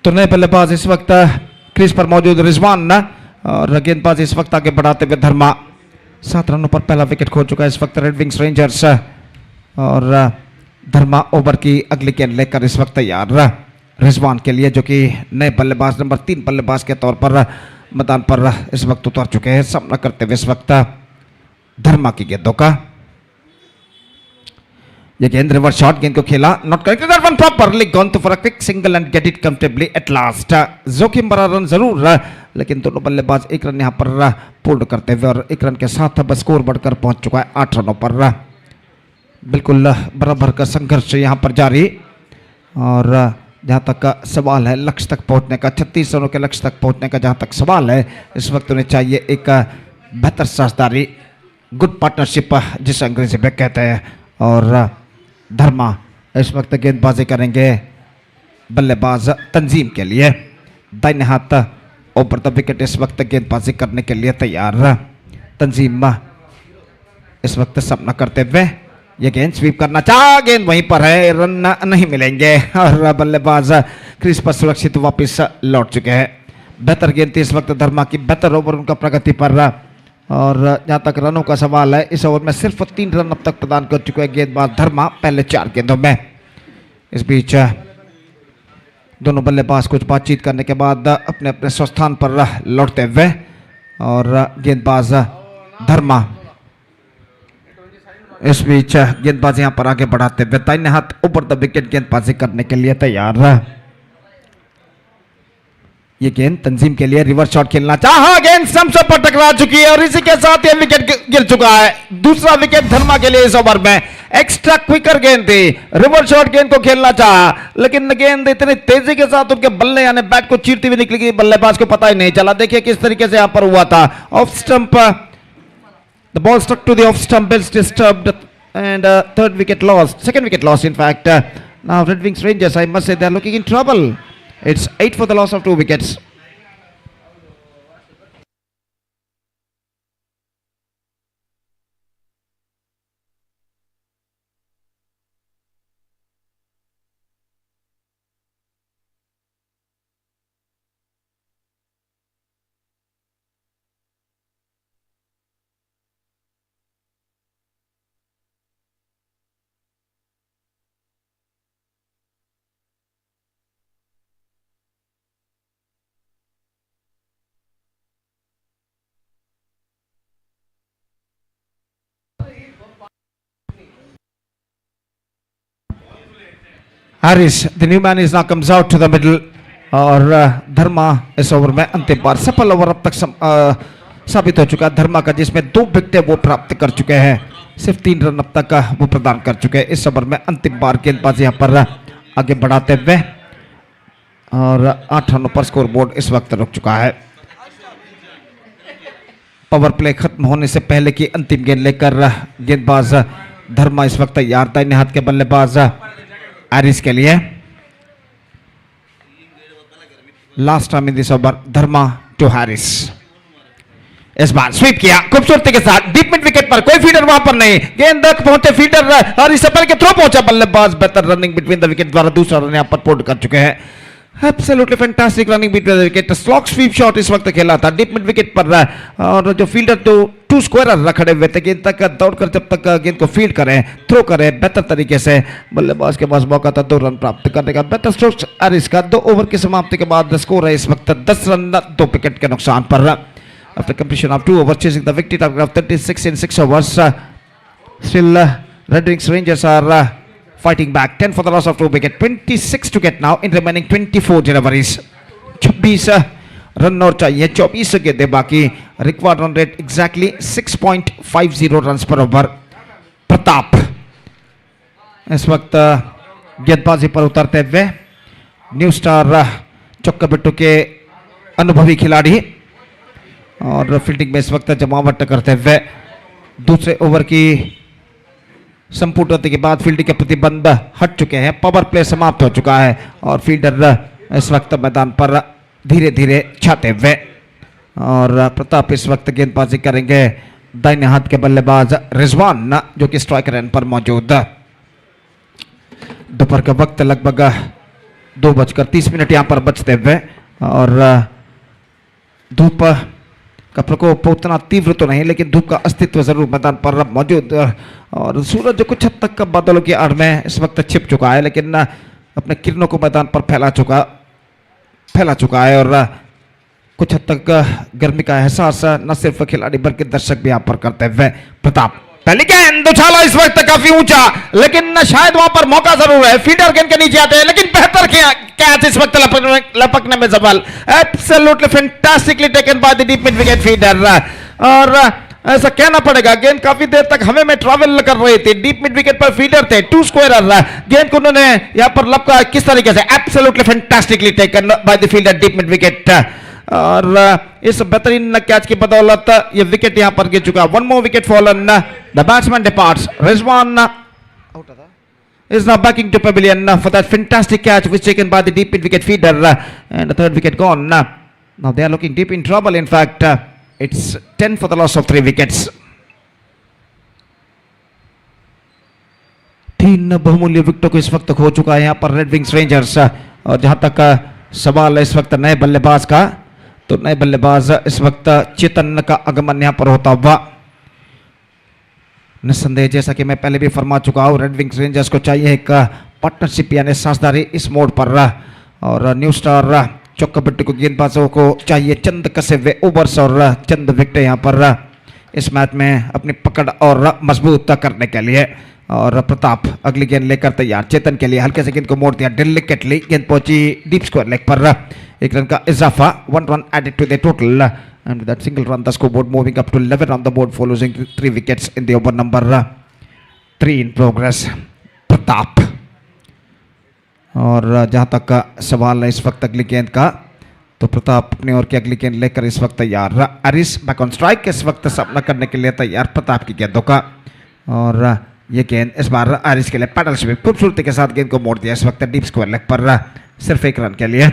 तो नए बल्लेबाज इस वक्त crease पर मौजूद रिजवान, और गेंदबाज इस वक्त आगे बढ़ाते हुए धर्मा 7 रनों पर पहला विकेट खो चुका है इस वक्त रेड विंग्स रेंजर्स, और धर्मा ओवर की अगली गेंद लेकर इस वक्त तैयार रिजवान के लिए, जो कि नए बल्लेबाज नंबर 3 बल्लेबाज के तौर पर मैदान पर इस वक्त उतर चुके हैं, सामना करते हुए इस वक्त धर्मा की गेंदों का। ये गेंद रिवर्स शॉट, गेंद को खेला, not corrected, that one properly gone to for a quick single and get it comfortably at last. जोखिम भरा रन जरूर, लेकिन दोनों बल्लेबाज 1 रन यहां पर पूर्ण करते हुए, और 1 रन के साथ अब स्कोर बढ़कर पहुंच चुका है 8 रनों पर। बिल्कुल बराबर का संघर्ष यहां पर जारी, और जहां तक सवाल है लक्ष्य तक पहुंचने का, 36 रनों के लक्ष्य तक पहुंचने का जहां तक सवाल है, इस वक्त उन्हें चाहिए एक बेहतर साझेदारी, गुड पार्टनरशिप जिसे अंग्रेजी में कहते हैं। और धर्मा इस वक्त गेंदबाजी करेंगे बल्लेबाज तंजीम के लिए, दाहिने हाथ ओवर द विकेट इस वक्त गेंदबाजी करने के लिए तैयार। तंजीम इस वक्त सामना करते हुए ये गेंद स्वीप करना चाह, गेंद वहीं पर है, रन नहीं मिलेंगे, और बल्लेबाज क्रीज पर सुरक्षित वापस लौट चुके हैं। बेहतर गेंद थी इस वक्त धर्मा की, बेहतर ओवर उनका प्रगति पर, और जहां तक रनों का सवाल है इस ओवर में सिर्फ 3 रन अब तक प्रदान कर चुके हैं गेंदबाज धर्मा पहले 4 गेंदों में। इस बीच दोनों बल्लेबाज कुछ बातचीत करने के बाद अपने अपने स्वस्थान पर लौटते हुए, और गेंदबाज धर्मा इस बीच गेंदबाज यहां पर आगे बढ़ाते हुए दाहिने हाथ ऊपर द विकेट गेंदबाजी करने के लिए तैयार। ये गेंद तंजीम के लिए रिवर्स शॉट खेलना चाहा, गेंद स्टंप पर टकरा चुकी है और इसी के साथ ये विकेट गिर चुका है। दूसरा विकेट धर्मा के लिए इस ओवर में। एक्स्ट्रा क्विकर गेंद थी, रिवर्स शॉट गेंद को खेलना चाहा, लेकिन गेंद इतनी तेजी के साथ उनके बल्ले यानी बैट को चीरती हुई निकली कि बल्लेबाज को पता ही नहीं चला। देखिए किस तरीके से यहां पर हुआ था। Off stump, the ball stuck to the off stump, is disturbed and third wicket lost, second wicket lost in fact. Now Red Wings Rangers, I must say, they are looking in trouble. It's 8 for the loss of 2 wickets. Harris, the new man, is now comes out to the middle और धर्मा इस over में अंतिम बार सफल over अब तक साबित हो चुका है धर्मा का, जिसमें 2 विकेटें वो प्राप्त कर चुके हैं। सिर्फ 3 रन अब तक वो प्रदान कर चुके हैं। इस ओवर में अंतिम बार गेंदबाज यहाँ पर आगे बढ़ाते हुए और 8 रनों पर स्कोर बोर्ड इस वक्त रुक चुका है। पावर प्ले खत्म होने से पहले की अंतिम गेंद लेकर गेंदबाज धर्मा इस वक्त तैयार। दाहिने हाथ के बल्लेबाज हैरिस के लिए last time in this over, Dharma to Haris. इस बार स्वीप किया खूबसूरती के साथ डीप मिड विकेट पर, कोई फीडर वहां पर नहीं, गेंद तक पहुंचे फीडर और इससे पहले थ्रो पहुंचा बल्लेबाज। बेहतर रनिंग बिटवीन द विकेट द्वारा दूसरा रन यहां पर पोर्ट कर चुके हैं। Absolutely fantastic running between the wicket. Slog sweep shot इस वक्त खेला था डीप मिड विकेट पर और जो फील्डर तो 2 स्क्वायर खड़े हुए थे, गेंद तक दौड़कर जब तक गेंद को फील्ड करें, थ्रो करें बेहतर तरीके से, बल्लेबाज के पास मौका था 2 रन प्राप्त करने का। बेहतर स्ट्रोक्स हैरिस का। 2 ओवर की समाप्ति के बाद स्कोर है इस वक्त 10 रन 2 विकेट के नुकसान पर। After completion of 2 overs chasing the victory target of 36 in 6 overs, still Red Wings Rangers are fighting back. 10 for the loss of 2 wicket, 26 to get now in remaining 24 deliveries. 26 run और चाहिए, 24 गेंदें बाकी। Required run rate exactly 6.50 run पर over. Pratap इस वक्त गेंदबाजी पर उतरते हुए न्यू स्टार चौका बिट्टू के अनुभवी खिलाड़ी और फील्डिंग में इस वक्त जमावट करते हुए दूसरे ओवर की संपूर्णता के बाद फील्डिंग के प्रतिबंध हट चुके हैं। पावर प्ले समाप्त हो चुका है और फील्डर इस वक्त मैदान पर धीरे धीरे छाते हुए और प्रताप इस वक्त गेंदबाजी करेंगे। दाहिने हाथ के बल्लेबाज रिजवान जो कि स्ट्राइकर एंड पर मौजूद। दोपहर का वक्त लगभग 2:30 यहां पर बचते हुए और धूप का प्रकोप उतना तीव्र तो नहीं, लेकिन धूप का अस्तित्व जरूर मैदान पर मौजूद और सूरज कुछ हद तक बादलों की आड़ में इस वक्त छिप चुका है, लेकिन अपने किरणों को मैदान पर फैला चुका है और कुछ हद तक गर्मी का एहसास न सिर्फ खिलाड़ी बल्कि दर्शक भी यहां पर करते हुए। प्रताप पहली गेंद उछाला इस वक्त काफी ऊंचा, लेकिन शायद वहां पर मौका जरूर है। फीडर गेंद के नीचे आते हैं, लेकिन बेहतर कैच इस वक्त लपकने में सफल। Absolutely fantastically taken by the deep mid wicket feeder और ऐसा कहना पड़ेगा गेंद काफी देर तक हवा में ट्रैवल कर रही थी। डीप मिड विकेट पर फीडर थे, 2 स्क्वायर गेंद को उन्होंने यहां पर लपका किस तरीके से। Absolutely fantastically taken by the fielder deep mid wicket और इस बेहतरीन कैच की बदौलत ये विकेट यहां पर गिर चुका। 1 more wicket fallen, the batsman departs. Rizwan is now backing to pavilion for that fantastic catch which taken by the deep mid wicket feeder and the 3rd wicket gone. Now they are looking deep in trouble. In fact, it's 10 for the loss of 3 wickets. 3 बहुमूल्य विकेटों को इस वक्त खो चुका है यहां पर red Wings rangers और जहां तक सवाल है इस वक्त नए बल्लेबाज का, तो नए बल्लेबाज इस वक्त चेतन का आगमन यहां पर होता हुआ निस्संदेह, जैसा कि मैं पहले भी फरमा चुका हूं, रेड विंग्स रेंजर्स को चाहिए एक पार्टनरशिप यानी साझेदारी इस मोड पर और न्यू स्टार चौका बिट्टू को गेंदबाजों को चाहिए चंद कसे हुए ओवर्स और चंद विकेट यहां पर इस मैच में अपनी पकड़ और मजबूत करने के लिए। और प्रताप अगली गेंद लेकर तैयार, चेतन के लिए हल्के से गेंद को मोड़ दिया डेलिकेटली, गेंद पहुंची डीप स्क्वायर लेग पर, एक रन का इजाफा, 1 run added to the total, and with that single run the scoreboard moving up to 11 on the board for losing 3 wickets in the over number 3 in progress. Pratap, और जहां तक का सवाल है इस वक्त अगली गेंद का, तो प्रताप अपनी ओर की अगली गेंद लेकर इस वक्त तैयार। एरिस बैक ऑन स्ट्राइक, इस वक्त सामना करने के लिए तैयार प्रताप की गेंदों का। और ये गेंद इस बार एरिस के लिए पैडल स्वीप खूबसूरती के साथ गेंद को मोड़ दिया इस वक्त डीप स्क्वायर लेग पर, सिर्फ 1 रन के लिए।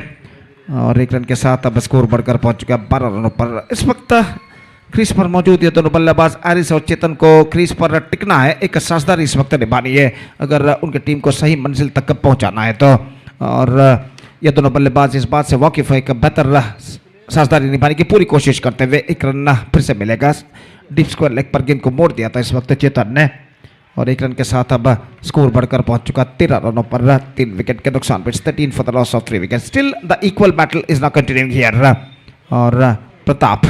और 1 रन के साथ अब स्कोर बढ़कर पहुंच चुका है 12 रनों पर। इस वक्त क्रीज पर मौजूद ये दोनों बल्लेबाज एरिस और चेतन को क्रीज पर टिकना है, एक साझेदारी इस वक्त निभानी है अगर उनकी टीम को सही मंजिल तक पहुंचाना है तो। और ये दोनों बल्लेबाज इस बात से वाकिफ है कि बेहतर साझेदारी निभाने की पूरी कोशिश करते हुए 1 रन फिर से मिलेगा। डीप स्क्वायर लेग पर गेंद को मोड़ दिया था इस वक्त चेतन ने, और 1 रन के साथ अब स्कोर बढ़कर पहुंच चुका 13 रनों पर, 3 विकेट के नुकसान पर, 13 for the loss of 3 wicket. Still the equal battle is now continuing here. और प्रताप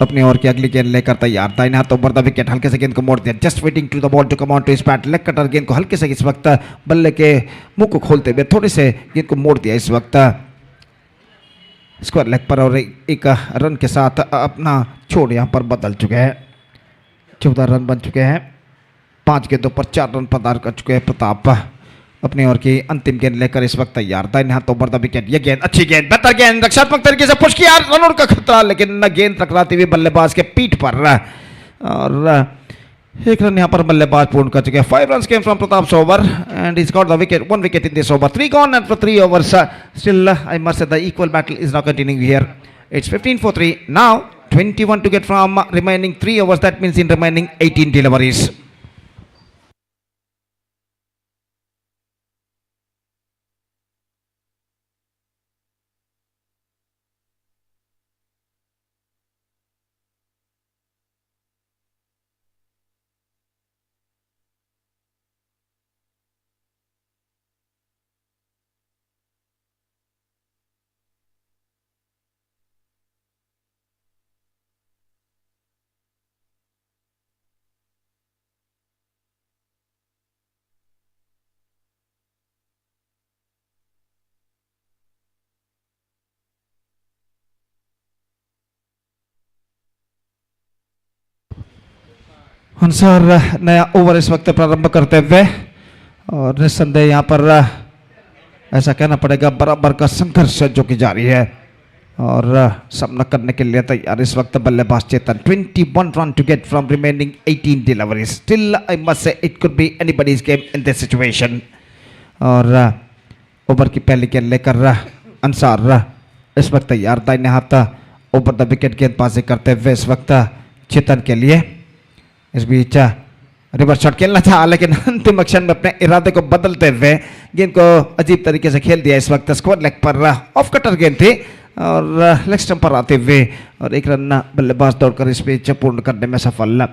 अपनी ओर की अगली गेंद लेकर तैयार, दाहिने हाथ ओवर द विकेट, हल्के से गेंद को मोड़ दिया, just waiting to the ball to come on to his bat, leg cutter गेंद को हल्के से इस वक्त बल्ले के मुंह को खोलते हुए थोड़े से गेंद को मोड़ दिया इस वक्त स्क्वायर लेग पर, और 1 रन के साथ अपना छोड़ यहां पर बदल चुके हैं। 14 रन बन चुके हैं, 5 गेंदों पर 4 रन प्रदान कर चुके हैं प्रताप। अपनी ओर की अंतिम गेंद लेकर इस वक्त तैयार, दाहिने हाथ ओवर द विकेट, ये गेंद अच्छी गेंद, बेहतर गेंद, रक्षात्मक तरीके से पुश किया, रनआउट का खतरा, लेकिन गेंद टकराती हुई बल्लेबाज के पीठ पर, और 1 रन यहां पर बल्लेबाज पूर्ण कर चुके हैं। 5 runs came from Pratap's over and he's got the wicket, 1 wicket in this over, 3 gone and for 3 overs. Still I must say the equal battle is now continuing here. It's 15 for 3 now, 21 to get from remaining 3 overs, that means in remaining 18 deliveries. अनुसार नया over इस वक्त प्रारंभ करते हुए, और निस्संदेह यहाँ पर ऐसा कहना पड़ेगा बराबर का संघर्ष जो की जारी है, और सामना करने के लिए तैयार इस वक्त बल्लेबाज Chetan. 21 run to get from remaining 18 deliveries. Still I must say it could be anybody's game in this situation. और ओवर की पहली गेंद लेकर अंसार इस वक्त तैयार, दाहिने हाथ ओवर द विकेट गेंदबाजी करते हुए इस वक्त चेतन के लिए। इस बीच रिवर्स शॉट खेलना था, लेकिन अंतिम क्षण में अपने इरादे को बदलते हुए गेंद को अजीब तरीके से खेल दिया इस वक्त स्क्वायर लेग पर। ऑफ कटर गेंद थी और लेग स्टंप पर आते हुए, और 1 रन बल्लेबाज दौड़कर इस बीच पूर्ण करने में सफल।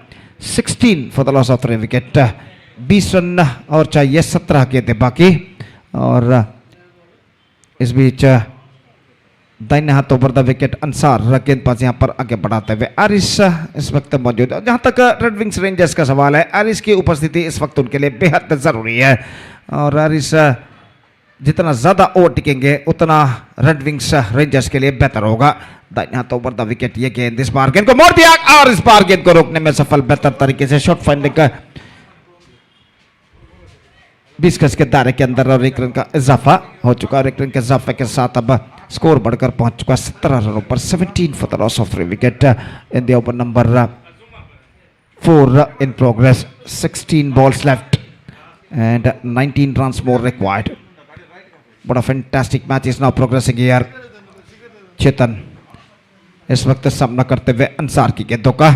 16 for the loss of 3 wicket. 20 run और चाहिए, 17 गेंदें बाकी। और इस बीच दाहिने हाथ ओवर द विकेट अंसार गेंदबाज यहाँ पर आगे बढ़ाते हुए एरिस इस वक्त मौजूद है। जहाँ तक रेड विंग्स रेंजर्स का सवाल है, एरिस की उपस्थिति इस वक्त उनके लिए बेहद ज़रूरी है, और एरिस जितना ज़्यादा ओवर टिकेंगे उतना रेड विंग्स रेंजर्स के लिए बेहतर होगा। दाहिने हाथ ओवर द विकेट, ये गेंद इस बार गेंद को मोड़ दिया, और इस बार गेंद को रोकने में सफल बेहतर तरीके से। शॉट फाइंडिंग 20 गज के दायरे के अंदर, और 1 रन का इजाफा हो चुका है। 1 रन के इजाफे के साथ अब स्कोर बढ़कर पहुंच चुका 17 रनों पर। 17 for the loss of 3 wicket in the over number 4 in progress. 16 balls left and 19 runs more required. What a fantastic match is now progressing here. चेतन इस वक्त सामना करते हुए अंसार की गेंदों का,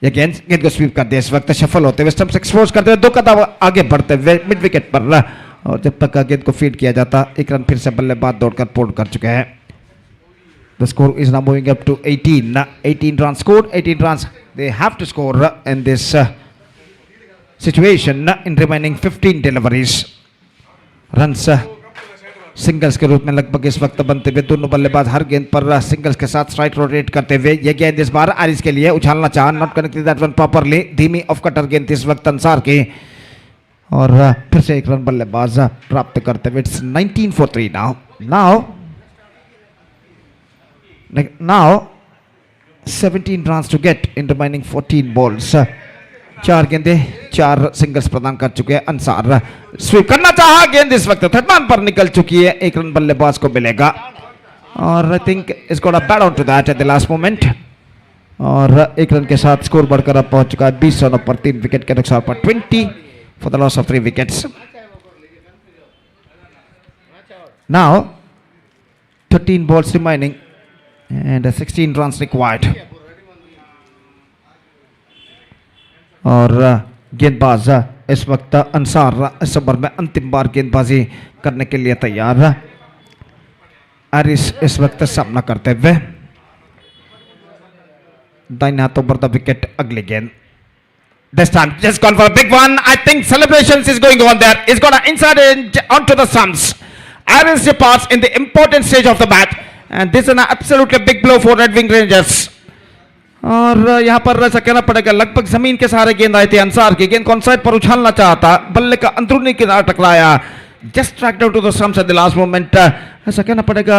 ये गेंद को स्वीप कर दिया इस वक्त, शफल होते हुए स्टंप्स एक्सपोज करते हुए 2 कदम आगे बढ़ते हुए मिड विकेट पर, और जब तक गेंद को फीड किया जाता 1 रन फिर से बल्लेबाज दौड़कर पूर्ण कर चुके हैं। The score is now moving up to 18 runs scored, 18 runs they have to score in this situation in remaining 15 deliveries. Runs singles के रूप में लगभग इस वक्त बनते हुए दोनों बल्लेबाज हर गेंद पर सिंगल्स के साथ स्ट्राइक रोटेट करते हुए ये गेंद इस बार आरिस के लिए उछालना चाहा, not connected that one properly, धीमी ऑफ कटर गेंद इस वक्त अंसार की और फिर से एक रन बल्लेबाज प्राप्त करते हुए it's 19 for 3 now 17 runs to get in remaining 14 balls. 4 गेंदे 4 सिंगल्स प्रदान कर चुके हैं अंसार, स्वीप करना चाहा, गेंद इस वक्त थर्ड पर निकल चुकी है, 1 रन बल्लेबाज को मिलेगा और I think it's got a bat on to that at the last moment और 1 रन के साथ स्कोर बढ़कर अब पहुंच चुका है 20 रनों पर 3 विकेट के नुकसान पर 20 for the loss of 3 wickets. Now 13 balls remaining and 16 runs required. और गेंदबाज इस वक्त अंसार इस ओवर में अंतिम बार गेंदबाजी करने के लिए तैयार, आरिस इस वक्त सामना करते हुए दाहिने हाथों पर द विकेट, अगली गेंद this time just gone for a big one. I think celebrations is going on there. It's got an inside edge onto the stumps. Aris departs in the important stage of the bat and this is an absolutely big blow for Red Wing Rangers. और यहाँ पर ऐसा कहना पड़ेगा लगभग जमीन के सहारे गेंद आई थी अंसार की, गेंद कौन साइड पर उछालना चाहता, बल्ले का अंदरूनी किनारा टकराया, just track down to the stumps at the last moment, ऐसा कहना पड़ेगा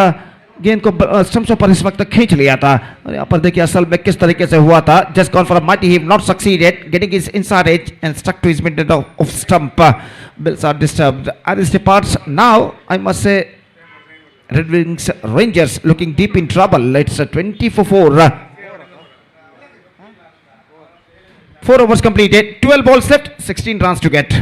गेंद को स्टंप्सों पर इस वक्त खींच लिया था और यहाँ पर देखिए असल में किस तरीके से हुआ था, just gone for a mighty heave, not succeeded getting his inside edge and stuck to his mid off stump, bails are disturbed, Aris departs. Now I must say Red Wings Rangers looking deep in trouble. It's 20 for 4. 4 overs completed, 12 balls left, 16 runs to get.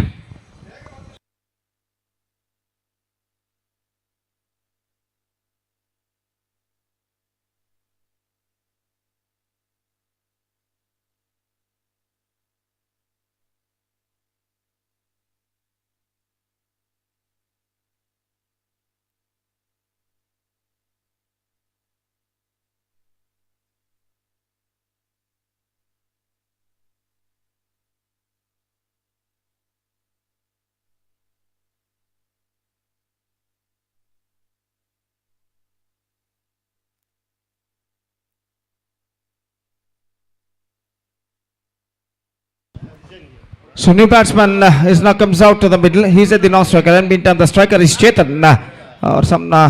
So new batsman is now comes out to the middle. He's at the non-striker and meantime the striker is Chetan और सामना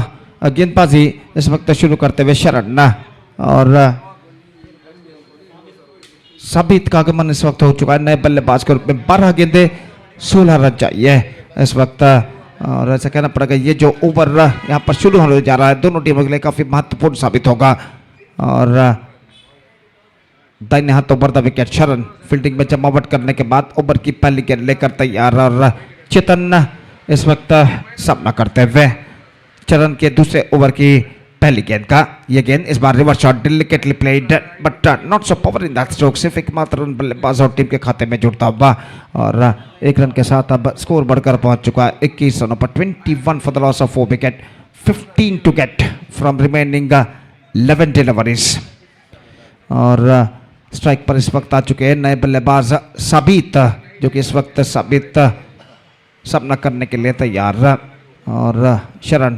गेंदबाजी इस वक्त शुरू करते हुए शरण और साबित का आगमन इस वक्त हो चुका है नए बल्लेबाज के रूप में. 12 गेंदे 16 रन चाहिए इस वक्त और ऐसा कहना पड़ेगा ये जो ओवर यहाँ पर शुरू होने जा रहा है दोनों टीमों के लिए काफी महत्वपूर्ण साबित होगा. और दाहिने हाथों पर द विकेट शरण फील्डिंग में जमावट करने के बाद ओवर की पहली गेंद लेकर तैयार और चेतन इस वक्त सामना करते हुए चरण के दूसरे ओवर की पहली गेंद का. यह गेंद इस बार reverse shot delicately played but not so power in that stroke, सिर्फ एकमात्र रन बल्लेबाज और टीम के खाते में जुड़ता हुआ और 1 रन के साथ अब स्कोर बढ़कर पहुंच चुका है 21 रनों पर 21 for the loss of 4 wicket, 15 to get from remaining 11 deliveries. और स्ट्राइक पर इस वक्त आ चुके हैं नए बल्लेबाज साबित जो कि इस वक्त साबित सामना करने के लिए तैयार और शरण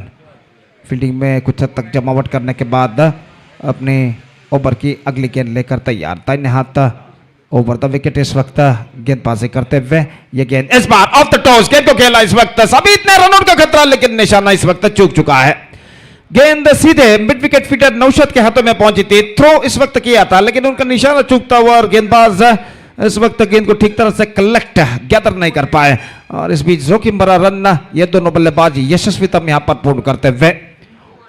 फील्डिंग में कुछ हद तक जमावट करने के बाद अपने ओवर की अगली गेंद लेकर तैयार. दाहिने हाथ ओवर द विकेट इस वक्त गेंदबाजी करते हुए ये गेंद इस बार ऑफ द टॉस, गेंद को खेला इस वक्त साबित ने, रन आउट का खतरा लेकिन निशाना इस वक्त चूक चुका है. गेंद सीधे मिड विकेट फील्डर नौशद के हाथों में पहुंची थी, थ्रो इस वक्त किया था लेकिन उनका निशाना चूकता हुआ और गेंदबाज इस वक्त गेंद को ठीक तरह से कलेक्ट गैदर नहीं कर पाए और इस बीच जोखिम भरा रन ये दोनों बल्लेबाज यशस्वीतम यहां पर पूर्ण करते हुए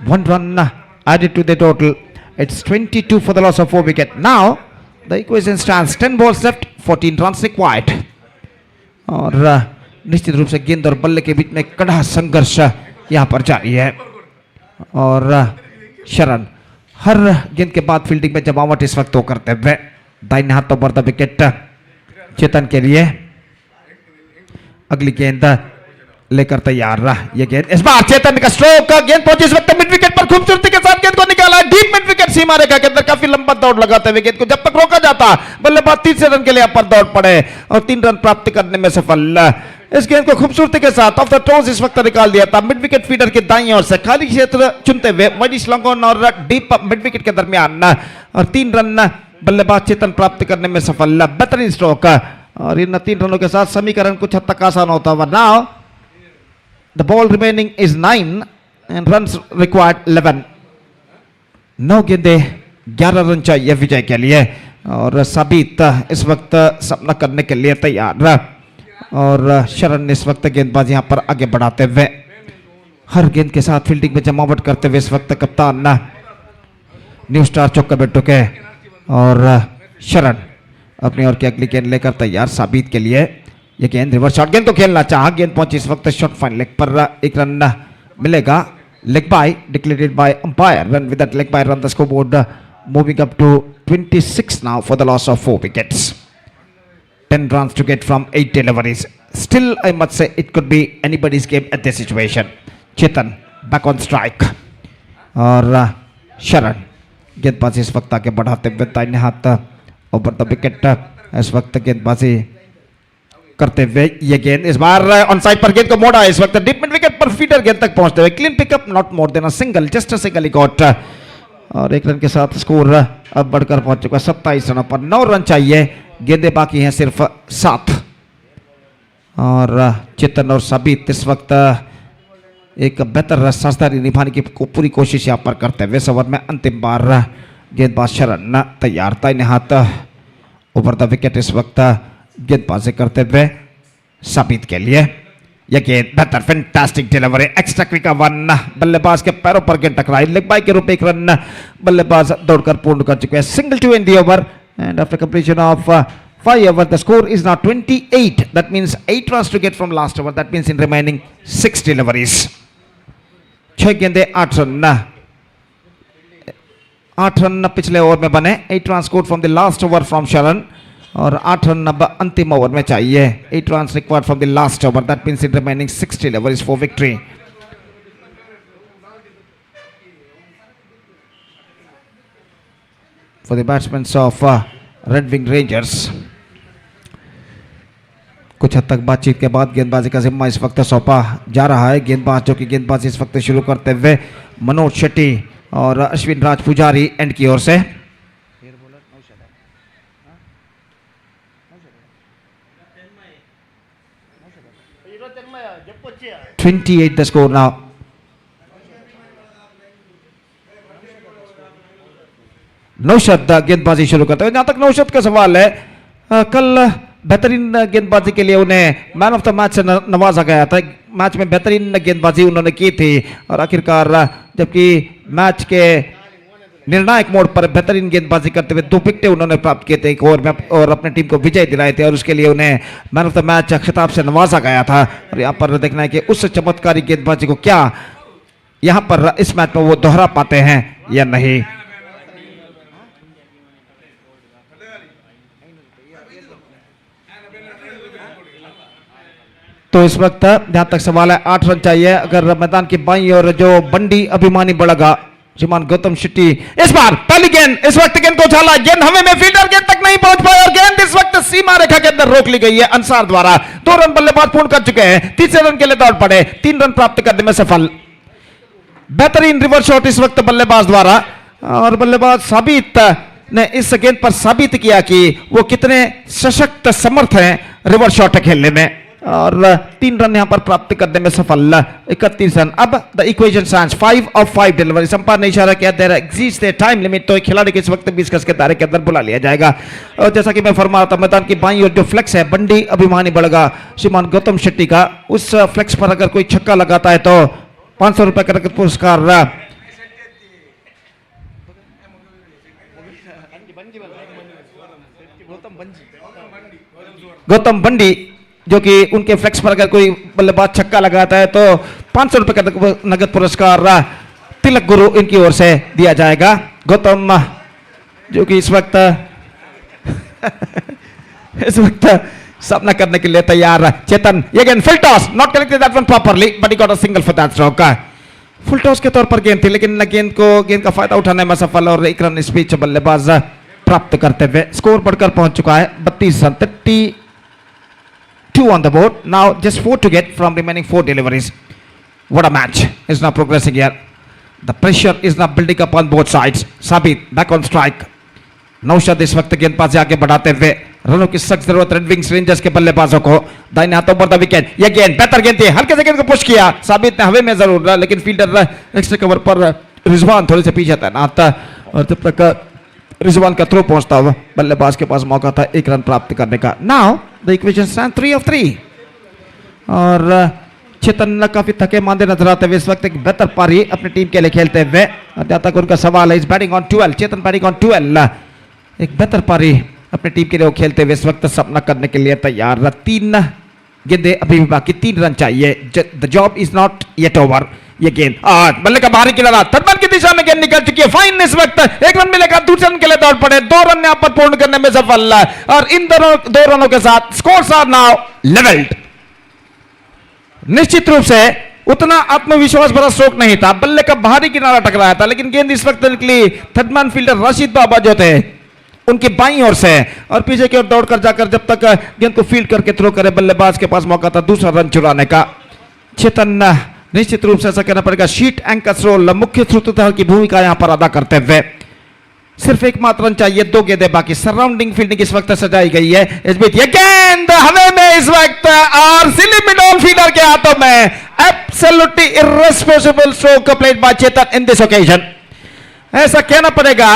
1 run added to the total. It's 22 for the loss of 4 wicket. Now the equation stands 10 balls left, 14 runs required. और निश्चित रूप से गेंद और बल्ले के बीच में कड़ा संघर्ष यहां पर जारी है और शरण हर गेंद के बाद फील्डिंग में जमावट इस वक्त करते हुए दाहिने हाथों पर द विकेट चेतन के लिए अगली गेंद लेकर तैयार रहा. ये गेंद इस बार चेतन का स्ट्रोक, गेंद पहुंची इस वक्त मिड विकेट पर खूबसूरती के साथ गेंद को निकाला डीप मिड विकेट सीमा रेखा के अंदर, काफी लंबा दौड़ लगाते हुए गेंद को जब तक रोका जाता बल्लेबाज तीसरे रन के लिए पर दौड़ पड़े और 3 रन प्राप्त करने में सफल. इस गेंद को खूबसूरती के साथ ऑफ द टोज इस वक्त निकाल दिया था मिड विकेट फीडर की दाईं ओर से खाली क्षेत्र चुनते हुए वाइडिश लॉन्ग ऑन और डीप मिड विकेट के दरमियान और 3 रन बल्लेबाज चेतन प्राप्त करने में सफल। बेहतरीन स्ट्रोक और इन 3 रनों के साथ समीकरण कुछ हद तक आसान होता हुआ। Now the ball remaining is 9 and runs required 11। 9 गेंदे 11 रन चाहिए विजय के लिए और साबित इस वक्त सपना करने के लिए तैयार और शरण इस वक्त गेंदबाज यहां पर आगे बढ़ाते हुए हर गेंद के साथ फील्डिंग में जमावट करते हुए इस वक्त कप्तान न्यू स्टार चौका बैठो के और शरण अपनी ओर की अगली गेंद लेकर तैयार साबित के लिए। यह गेंद रिवर्स शॉट गेंद को खेलना चाहा, गेंद पहुंची इस वक्त शॉट फाइन लेग पर 1 रन मिलेगा। Leg bye declared by umpire, run with that leg bye run the scoreboard moving up to 26 now for the loss of 4 wickets. 10 runs to get from 8 deliveries. Still, I must say, it could be anybody's game at this situation. Chetan back on strike. और शरण गेंदबाजी इस वक्त आगे बढ़ाते हुए दाहिने हाथ ओवर द विकेट इस वक्त गेंदबाजी करते हुए ये गेंद इस बार ऑन साइड पर गेंद को मोड़ा इस वक्त डीप मिड विकेट पर फीडर गेंद तक पहुंचते हुए clean pickup, not more than a single, just a single got और 1 रन के साथ स्कोर अब बढ़कर पहुंच चुका है 27 रनों पर। 9 रन चाहिए, गेंदे बाकी हैं सिर्फ 7 और चेतन और साबित इस वक्त एक बेहतर साझेदारी निभाने की पूरी कोशिश यहां पर करते हुए इस ओवर में अंतिम बार गेंदबाज शरण तैयार था इन्हें हाथ ओवर द विकेट इस वक्त गेंदबाजी करते हुए साबित के लिए। यह गेंद बेहतर फैंटास्टिक डिलीवरी, एक्स्ट्रा क्विक 1, बल्लेबाज के पैरों पर गेंद टकराई, लेग बाय के रूप 1 रन बल्लेबाज दौड़कर पूर्ण कर चुके हैं। Single to end the over and after completion of 5 overs the score is now 28. That means 8 runs to get from last over. That means in remaining 6 deliveries. 6 गेंदे 8 रन, 8 रन पिछले ओवर में बने। 8 runs scored from the last over from शरण और 8 run अब अंतिम over में चाहिए। 8 runs required from the last over. That means in remaining 6 deliveries for victory. For the batsmen of Red Wing Rangers. कुछ हद तक बातचीत के बाद गेंदबाजी का जिम्मा इस वक्त सौंपा जा रहा है। गेंदबाज जो कि गेंदबाजी इस वक्त शुरू करते हुए मनोज शेट्टी और अश्विन राज पुजारी एंड की ओर से। 28 the score now. नौशद गेंदबाजी शुरू करते हैं। जहां तक नौशद का सवाल है, कल बेहतरीन गेंदबाजी के लिए उन्हें मैन ऑफ द मैच से नवाजा गया था। मैच में बेहतरीन गेंदबाजी उन्होंने की थी और आखिरकार जबकि मैच के निर्णायक मोड़ पर बेहतरीन गेंदबाजी करते हुए 2 विकेट उन्होंने प्राप्त किए थे एक ओवर में और अपने टीम को विजय दिलाए थे और उसके लिए उन्हें मैन ऑफ द मैच खिताब से नवाजा गया था। और यहाँ पर देखना है कि उस चमत्कारी गेंदबाजी को क्या यहाँ पर इस मैच में वो दोहरा पाते हैं या नहीं। तो इस वक्त जहां तक सवाल है 8 रन चाहिए। अगर मैदान की बाईं और जो बंडी अभिमानी बढ़ेगा श्रीमान गौतम शेट्टी इस बार पहली गेंद इस वक्त गेंद को उछाला, गेंद हमें में फील्डर गेंद तक नहीं पहुंच पाया और गेंद इस वक्त सीमा रेखा के अंदर रोक ली गई है अंसार द्वारा। 2 रन बल्लेबाज पूर्ण कर चुके हैं, तीसरे रन के लिए दौड़ पड़े, 3 रन प्राप्त करने में सफल। बेहतरीन रिवर्स शॉट इस वक्त बल्लेबाज द्वारा और बल्लेबाज साबित ने इस गेंद पर साबित किया कि वो कितने सशक्त समर्थ हैं रिवर्स शॉट खेलने में और 3 रन यहां पर प्राप्त करने में सफल। 31 रन। अब the equation stands 5 of 5 delivery. Umpire ने इशारा किया there exist a time limit, तो एक खिलाड़ी को इस वक्त 20 गज के दायरे के अंदर बुला लिया जाएगा। और जैसा कि मैं फरमा रहा था, मैदान की बाईं और जो फ्लेक्स है बंडी अभिमानी बढ़ेगा श्रीमान गौतम शेट्टी का, उस फ्लेक्स पर अगर कोई छक्का लगाता है तो 500 रुपए का नकद पुरस्कार गौतम बंडी जो कि उनके फ्लेक्स पर अगर कोई बल्लेबाज छक्का लगाता है तो 500 रुपए का नगद पुरस्कार तिलक गुरु इनकी ओर से दिया जाएगा। गौतम जो कि इस वक्त सामना करने के लिए तैयार। चेतन ये गेंद full toss, not connected that one properly but he got a single for that stroke. Full toss के तौर पर गेंद थी लेकिन गेंद का फायदा उठाने में सफल और 1 रन इस बीच बल्लेबाज प्राप्त करते हुए स्कोर बढ़कर पहुंच चुका है 32 run. 2 on the board. Now just 4 to get from remaining 4 deliveries. What a match is now progressing here. The pressure is now building up on both sides. Sabit back on strike. Naushad इस वक्त गेंदबाजी आगे बढ़ाते हुए रनों की सख्त जरूरत रेड विंग्स रेंजर्स के बल्लेबाजों को। दाहिने हाथों पर द विकेट, यह गेंद बेहतर गेंद थी, हल्के से गेंद को पुश किया साबित ने हवे में जरूर रहा, लेकिन फील्डर एक्स्ट्रा कवर पर रिजवान थोड़े से पीछे तैनात था और जब तक रिजवान का थ्रो पहुंचता हुआ बल्लेबाज के पास मौका था 1 रन प्राप्त करने का। Now the equation stand 3 of 3 और चेतन काफी थके मांदे नजर आते हुए इस वक्त एक बेहतर पारी अपनी टीम के लिए खेलते हुए। जहां तक उनका सवाल है, इस batting on 12, Chetan batting on 12, एक बेहतर पारी अपनी टीम के लिए वो खेलते हुए इस वक्त सामना करने के लिए तैयार। 3 गेंदे अभी भी बाकी, 3 रन चाहिए। The job is not yet over. ये गेंद बल्ले का बाहरी किनारा थर्ड की दिशा में गेंद निकल चुकी है। फाइन इस वक्त 1 रन मिलेगा, दूसरे रन के लिए दौड़ पड़े, 2 रन यहां पर पूर्ण करने में सफल और इन दोनों 2 रनों के साथ स्कोर्स आर नाउ लेवल्ड। निश्चित रूप से उतना आत्मविश्वास भरा स्ट्रोक नहीं था, बल्ले का बाहरी किनारा टकराया था, लेकिन गेंद इस वक्त निकली थर्डमैन फील्डर राशिद बाबा जो थे उनकी बाईं ओर से और पीछे की ओर दौड़कर जाकर जब तक गेंद को फील्ड करके थ्रो करे बल्लेबाज के पास मौका था दूसरा रन चुराने का। चेतन निश्चित रूप से ऐसा कहना पड़ेगा शीट एंकर्स रोल, मुख्य सूत्रधार की भूमिका यहां पर अदा करते हुए। सिर्फ एकमात्र रन चाहिए, 2 गेंदें बाकी। सराउंडिंग फील्डिंग इस वक्त सजाई गई है। इस बीच ये गेंद हवे में इस वक्त और सिली मिड ऑन फील्डर के हाथों में। Absolutely irresponsible stroke played by Chetan in this occasion. ऐसा कहना पड़ेगा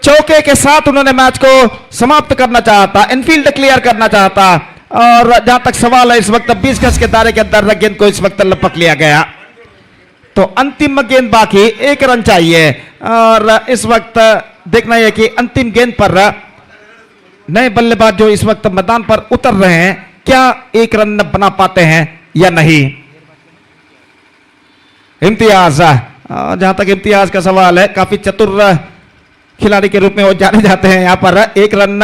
चौके के साथ उन्होंने मैच को समाप्त करना चाहता, इनफील्ड क्लियर करना चाहता और जहां तक सवाल है इस वक्त 20 गज के दायरे के अंदर गेंद को इस वक्त लपक लिया गया। तो अंतिम गेंद बाकी, 1 रन चाहिए और इस वक्त देखना यह कि अंतिम गेंद पर नए बल्लेबाज जो इस वक्त मैदान पर उतर रहे हैं क्या 1 रन बना पाते हैं या नहीं। इम्तियाज, जहां तक इम्तियाज का सवाल है, काफी चतुर खिलाड़ी के रूप में वो जाने जाते हैं। यहां पर 1 रन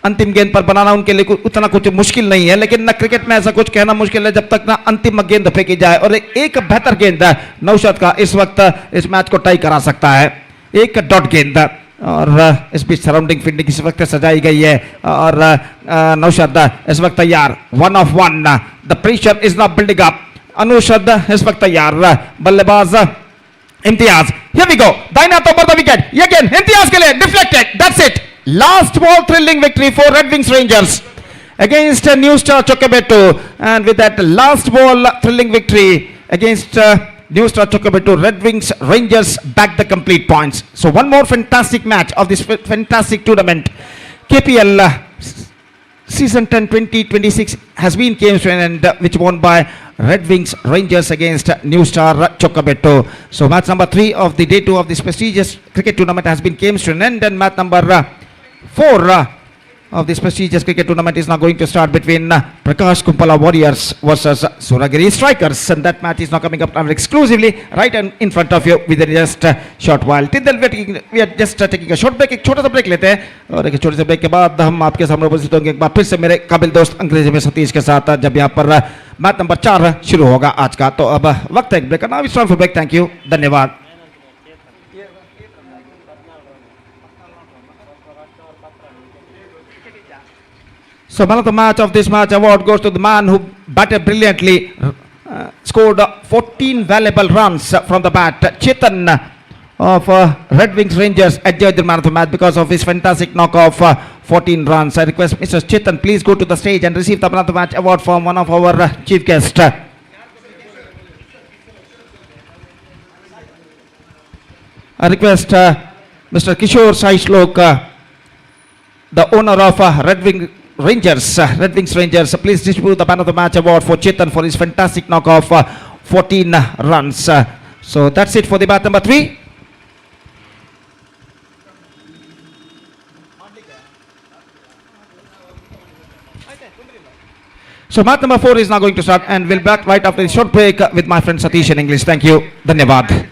अंतिम गेंद पर बनाना उनके लिए उतना कुछ मुश्किल नहीं है, लेकिन क्रिकेट में ऐसा कुछ कहना मुश्किल है जब तक ना अंतिम गेंद फेंकी जाए और एक बेहतर गेंद नौशाद का इस वक्त इस मैच को टाई करा सकता है। 1 डॉट गेंद और इस बीच सराउंडिंग फील्डिंग इस वक्त सजाई गई है और नौशाद इस वक्त तैयार। 1 of 1, the pressure is not building up. Anushad इस वक्त तैयार, बल्लेबाज इम्तियाज, here we go, दाहिने हाथों पर द विकेट, ये गेंद इम्तियाज के लिए deflected, that's it. Last ball thrilling victory for Red Wings Rangers against New Star Chocobeto, and with that last ball thrilling victory against New Star Chocobeto, Red Wings Rangers back the complete points. So one more fantastic match of this fantastic tournament. KPL season 10-20-26 has been came to an end, which won by Red Wings Rangers against New Star Chocobeto. So match number 3 of the day 2 of this prestigious cricket tournament has been came to an end, and match number 4 of this prestigious cricket tournament is now going to start between Prakash Kumpala Warriors versus Suragiri Strikers, and that match is now coming up exclusively right in front of you within just a short while. Till then we are just taking a short break, एक छोटा सा break लेते हैं और एक छोटे से break के बाद हम आपके सामने उपस्थित होंगे एक बार फिर से मेरे काबिल दोस्त अंग्रेजी में सतीश के साथ, जब यहाँ पर मैच नंबर 4 शुरू होगा आज का। तो अब वक्त है एक ब्रेक का। Now it's time for break. Thank you, धन्यवाद। So man of the match of this match award goes to the man who batted brilliantly, scored 14 valuable runs from the bat. Chetan of Red Wings Rangers adjudged the man of the match because of his fantastic knock of 14 runs. I request Mr. Chetan please go to the stage and receive the man of the match award from one of our chief guests. I request Mr. Kishore Sai Shlok, the owner of Red Wings Rangers, please distribute the man of the match award for Chetan for his fantastic knock of 14 runs. So that's it for the bat number 3. So match number 4 is now going to start, and we'll be back right after the short break with my friend Satish in English. Thank you. Dhanyavad.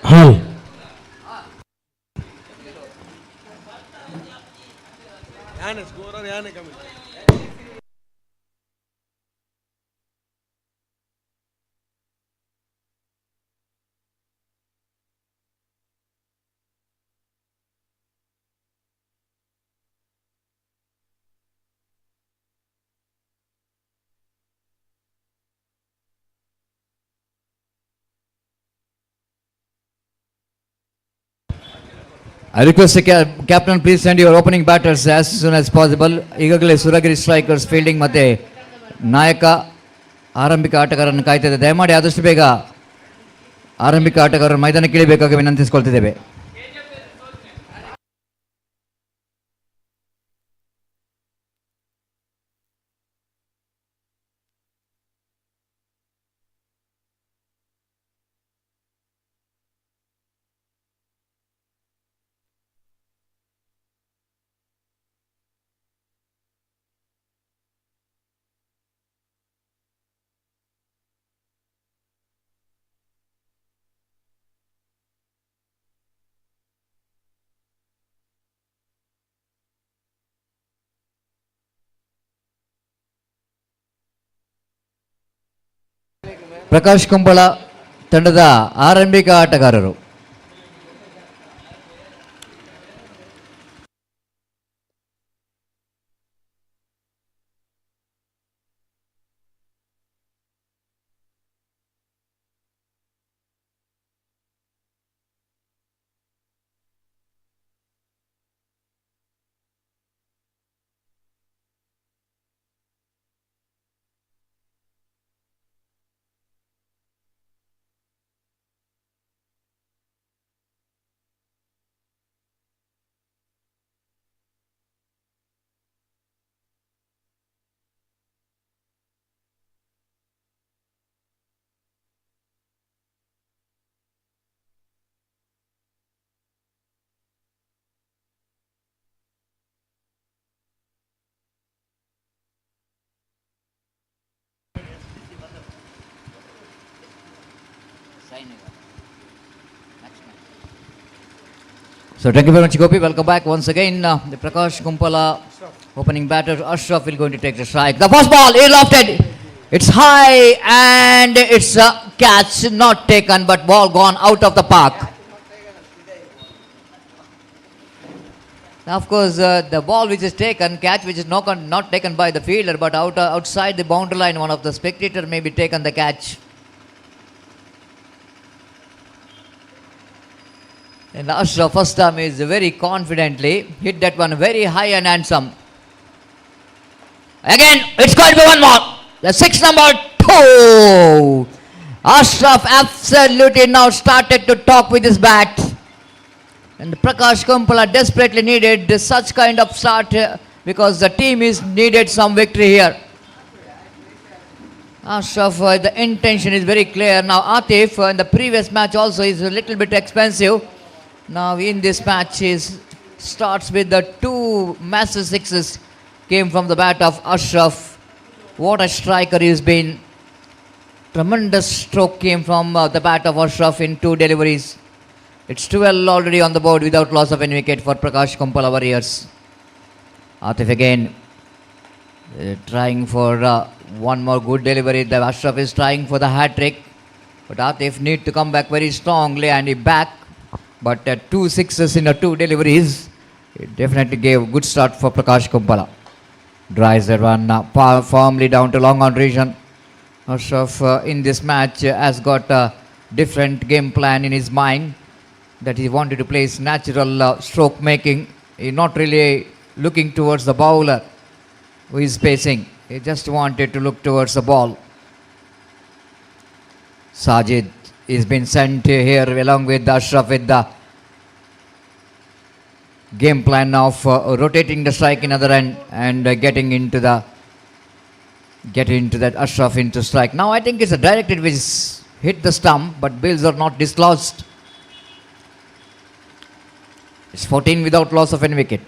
Hall. I request the captain, please send your opening batters as soon as possible. ಈಗಾಗಲೇ Suragiri strikers fielding ಮತ್ತೆ ನಾಯಕ ಆರಂಭಿಕ ಆಟಗಾರರನ್ನು ಕಾಯ್ತಿದೆ. ದಯಮಾಡಿ ಆದಷ್ಟು ಬೇಗ ಆರಂಭಿಕ ಆಟಗಾರರು ಮೈದಾನಕ್ಕೆ ಇಳಿಬೇಕಾಗಿ ವಿನಂತಿಸಿಕೊಳ್ತಿದ್ದೇವೆ. ಪ್ರಕಾಶ್ ಕುಂಬಳ ತಂಡದ ಆರಂಭಿಕ ಆಟಗಾರರು. So thank you very much, Gopi. Welcome back once again. The Prakash Kumpala opening batter Ashraf will going to take the strike. The first ball is lofted. It's high and it's a catch, not taken, but ball gone out of the park. Now, of course, the ball which is taken, catch which is not taken by the fielder, but outside the boundary line, one of the spectator may be taken the catch. And Ashraf first time is very confidently hit that one very high and handsome. Again, it's going to be one more. The 6 number 2. Ashraf absolutely now started to talk with his bat. And Prakash Kumpala desperately needed such kind of start because the team is needed some victory here. Ashraf, the intention is very clear. Now Atif in the previous match also is a little bit expensive. Now in this match starts with the 2 massive sixes came from the bat of Ashraf. What a striker he's been. Tremendous stroke came from the bat of Ashraf in 2 deliveries. It's 12 already on the board without loss of any wicket for Prakash Kumpala Warriors. Atif again trying for one more good delivery. The Ashraf is trying for the hat-trick. But Atif need to come back very strongly and he back. But 2 sixes in 2 deliveries, it definitely gave a good start for Prakash Kumpala. Drives that one firmly down to long on region. Ashraf in this match has got a different game plan in his mind that he wanted to play his natural stroke making. He's not really looking towards the bowler who is pacing. He just wanted to look towards the ball. Sajid is been sent here along with Ashraf with the game plan of rotating the strike in other end and getting into that Ashraf into strike. Now I think it's a directed which hit the stump, but bills are not disclosed. It's 14 without loss of any wicket.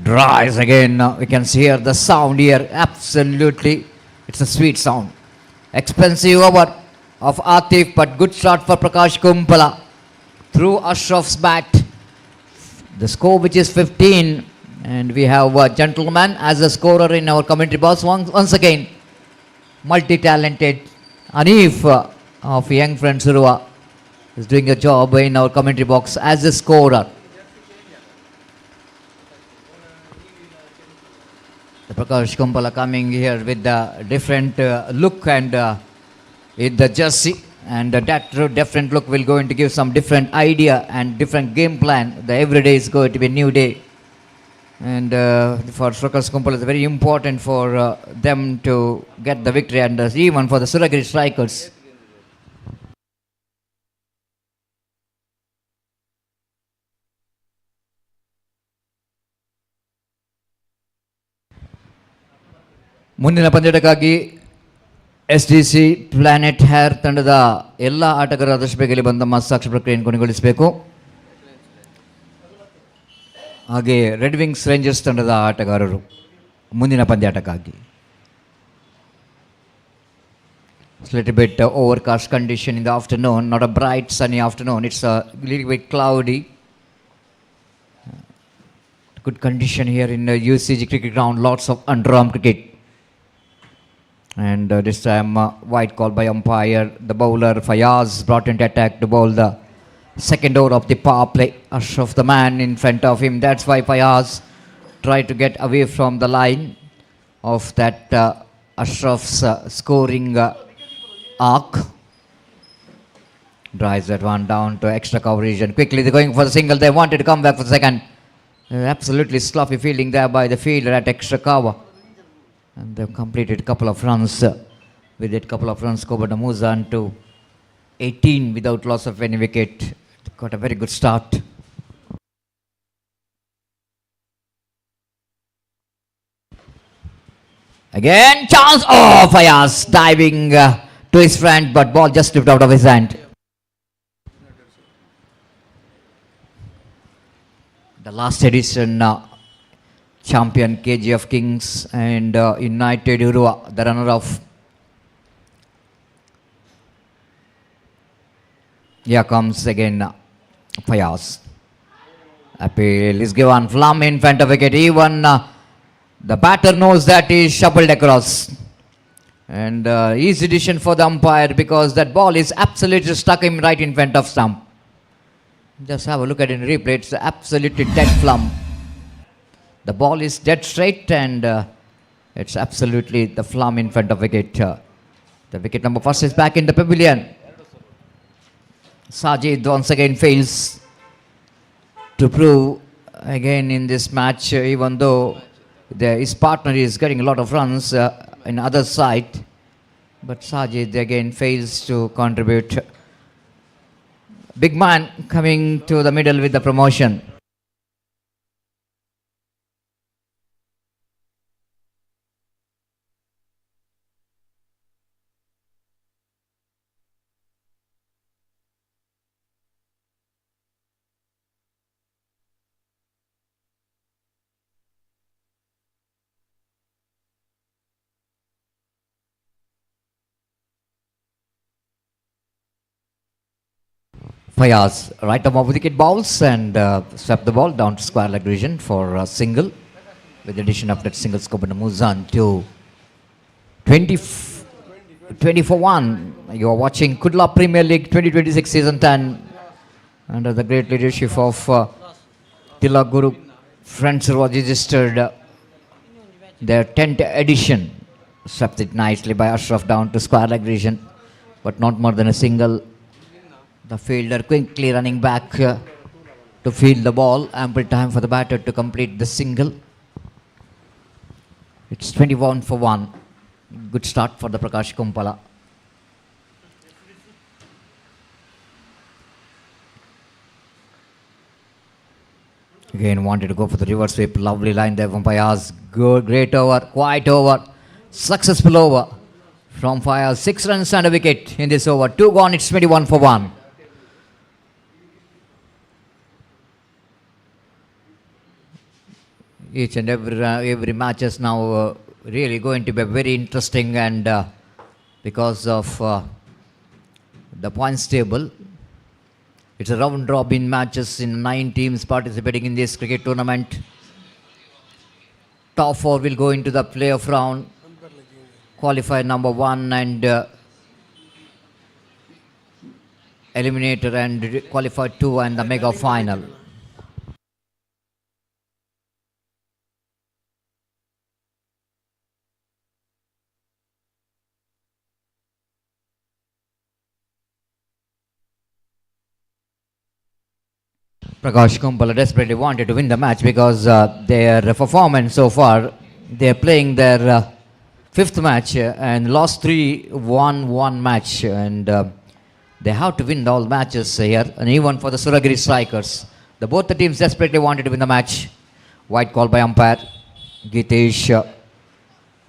Drives again. We can hear the sound here. Absolutely, it's a sweet sound. Expensive over of Atif, but good start for Prakash Kumpala through Ashraf's bat. The score which is 15, and we have a gentleman as a scorer in our commentary box. Once again, multi-talented Anif of Young Friends Urwa is doing a job in our commentary box as a scorer. The Prakash Kumpala coming here with the different look and with the jersey, and that different look will going to give some different idea and different game plan. The every day is going to be a new day, and for Prakash Kumpala it's very important for them to get the victory, and even for the Suragiri strikers. ಮುಂದಿನ ಪಂದ್ಯಕ್ಕಾಗಿ SDC planet hair ತಂಡದ ಎಲ್ಲ ಆಟಗಾರರ ಆದಷ್ಟು ಬೇಗ ಇಲ್ಲಿ ಬಂದು ತಮ್ಮ ಸಾಕ್ಷಿ ಪ್ರಕ್ರಿಯೆಯನ್ನು ಕೊನೆಗೊಳಿಸಬೇಕು. ಹಾಗೆ ರೆಡ್ ವಿಂಗ್ಸ್ ರೇಂಜರ್ಸ್ ತಂಡದ ಆಟಗಾರರು ಮುಂದಿನ ಪಂದ್ಯಾಟಕ್ಕಾಗಿ. Little bit overcast condition in the afternoon, not a bright sunny afternoon. It's a little bit cloudy. Good condition here in the UCG cricket ground. Lots of underarm cricket. And this time white call by umpire. The bowler Fayaz brought into attack to bowl the second over of the power play. Ashraf the man in front of him. That's why Fayaz tried to get away from the line of that Ashraf's scoring arc. Drives that one down to extra coverage, and quickly they're going for the single. They wanted to come back for the second. Absolutely sloppy fielding there by the fielder at extra cover. And they've completed a couple of runs. With it, couple of runs, Koba Muzan to 18 without loss of any wicket. Got a very good start. Again, chance. Oh, Fayaz diving to his front, but ball just slipped out of his hand. The last edition champion KGF Kings and United Urwa, the runner-up. Here comes again Fayaz. Appeal is given. Flum in front of wicket. Even the batter knows that he is shuffled across. And easy decision for the umpire, because that ball is absolutely stuck him right in front of stump. Just have a look at it in replay. It's absolutely dead flum. The ball is dead straight, and it's absolutely the flum in front of wicket. The wicket number first is back in the pavilion. Sajid once again fails to prove again in this match, even though his partner is getting a lot of runs in other side, but Sajid again fails to contribute. Big man coming to the middle with the promotion. Fayaz, right arm of wicket bowls and swept the ball down to square leg region for a single, with the addition of that single scope and Muzan to 20 for 1. You are watching Kudla Premier League 2026 season 10 under the great leadership of Tilak Guru. Friends was registered their 10th edition. Swept it nicely by Ashraf down to square leg region, but not more than a single. The fielder quickly running back to field the ball. Ample time for the batter to complete the single. It's 21 for 1. Good start for the Prakash Kumpala. Again wanted to go for the reverse sweep. Lovely line there from Fayaz. Good, great over, quiet over, successful over from Fayaz. 6 runs and a wicket in this over. 2 gone. It's 21 for 1. Each and every match is now really going to be very interesting, and because of the points table. It's a round robin matches in 9 teams participating in this cricket tournament. Top 4 will go into the playoff round. Qualifier number 1 and eliminator and qualifier 2 and the mega final. Prakash Kumpala desperately wanted to win the match because their performance so far, they're playing their 5th match and lost 3, won 1 match, and they have to win all matches here, and even for the Suragiri strikers. Both the teams desperately wanted to win the match. White call by umpire. Gitesh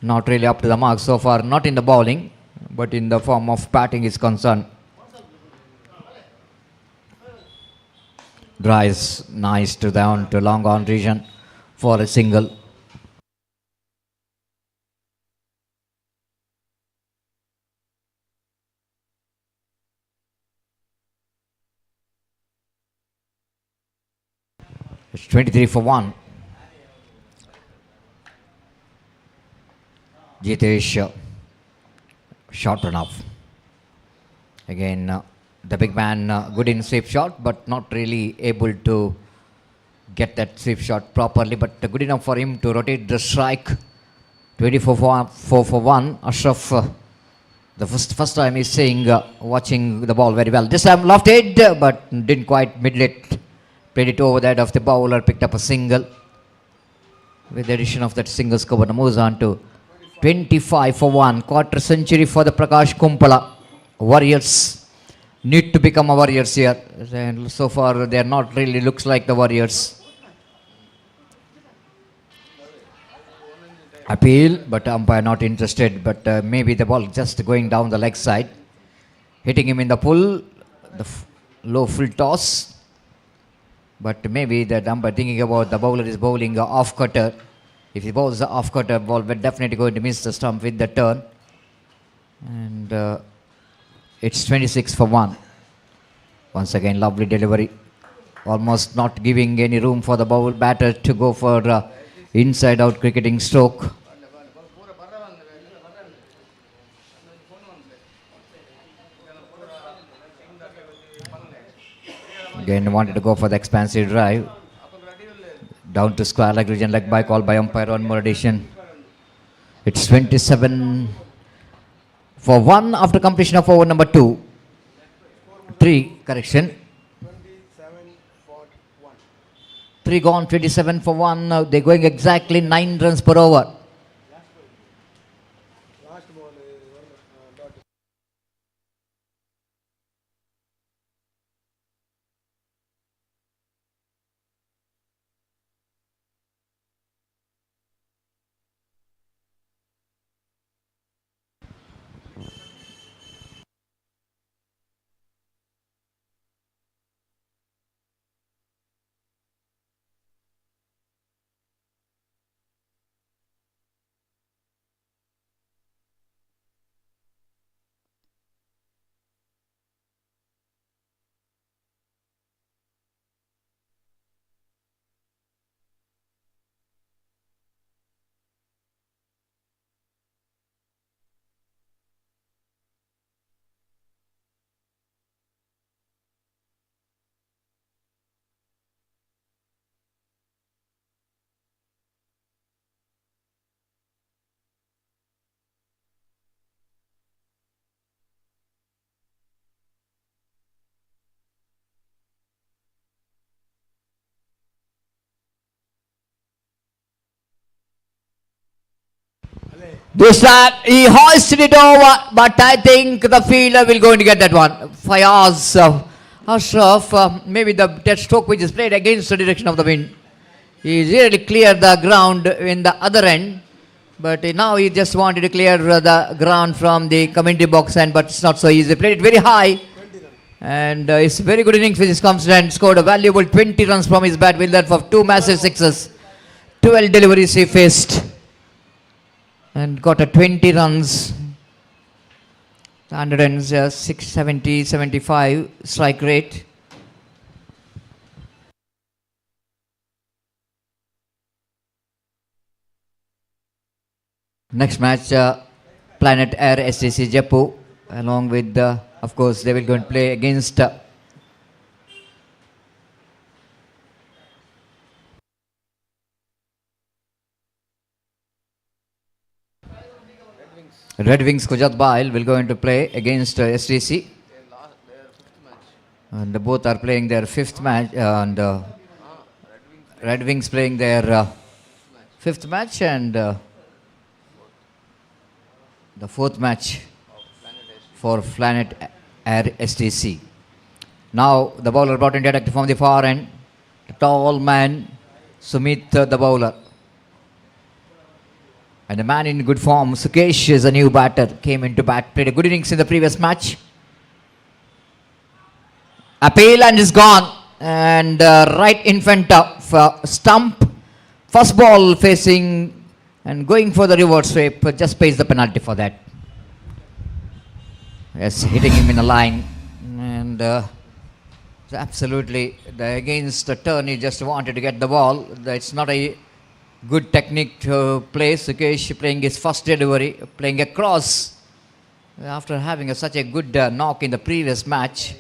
not really up to the mark so far, not in the bowling, but in the form of batting is concerned. Drives nice to down to long on region for a single. It's 23 for 1. Jitesh short run off. Again, the big man good in sweep shot, but not really able to get that sweep shot properly, but good enough for him to rotate the strike. 24 for 1. Ashraf, the first time he's seeing, watching the ball very well. This time lofted, but didn't quite middle it. Played it over that of the bowler, picked up a single. With the addition of that single score, moves on to 25 for 1. Quarter century for the Prakash Kumpala. Warriors need to become a Warriors here, and so far they are not really looks like the Warriors. Appeal, but umpire not interested, but maybe the ball just going down the leg side, hitting him in the pull, the low full toss, but maybe the umpire thinking about the bowler is bowling off cutter. If he bowls the off cutter, ball will definitely going to miss the stump with the turn, and it's 26 for 1. Once again, lovely delivery. Almost not giving any room for the bowl batter to go for inside out cricketing stroke. Again, wanted to go for the expansive drive. Down to square leg region, leg by call by umpire on more addition. It's 27 for 1 after completion of over number 2. 3, correction. 3 gone, 27 for 1. Now they're going exactly 9 runs per over. This time he hoisted it over, but I think the fielder will going to get that one. Fayaz Ashraf, maybe the dead stroke which is played against the direction of the wind. He really cleared the ground in the other end, but now he just wanted to clear the ground from the commentary box, and but it's not so easy. Played it very high, and it's very good innings which comes and scored a valuable 20 runs from his bat with that for 2 massive sixes. 12 deliveries he faced and got a 20 runs. 170, 75 strike rate. Next match, Planet Air STC Jaipur, along with, of course, they will go and play against Red Wings Kujat Bail will go into play against STC. And both are playing their fifth match, and Red Wings playing their fifth match, and the fourth match for Planet Air STC. Now the bowler brought in direct from the far end, the tall man, Sumit the bowler. And the man in good form, Sukesh, is a new batter, came into bat, played a good innings in the previous match. Appeal and is gone, and right in front of stump, first ball facing and going for the reverse sweep, just pays the penalty for that. Yes, hitting him in a line, and absolutely against the turn, he just wanted to get the ball. It's not a good technique to play. Sukesh playing his first delivery, playing across after having such a good knock in the previous match.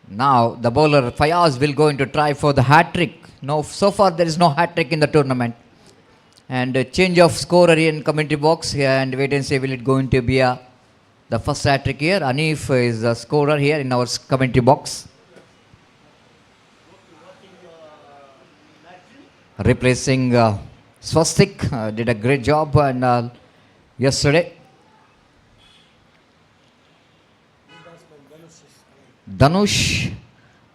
Now the bowler Fayaz will go into try for the hat-trick. No, so far there is no hat-trick in the tournament. And a change of scorer in commentary box here, and wait and see will it going to be the first hat-trick here. Anif is the scorer here in our commentary box. Replacing Swastik, did a great job and yesterday. Dhanush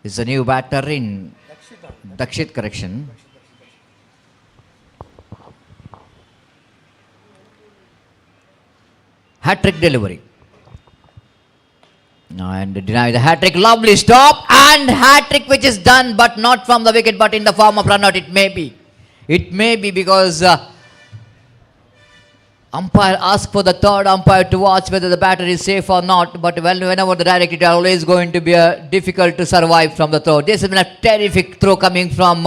is a new batter in Dakshit, correction. Hat-trick delivery. And deny the hat-trick, lovely stop, and hat-trick which is done, but not from the wicket, but in the form of run-out. It may be because umpire asked for the third umpire to watch whether the batter is safe or not, but whenever the direct hit are always going to be difficult to survive from the throw. This has been a terrific throw coming from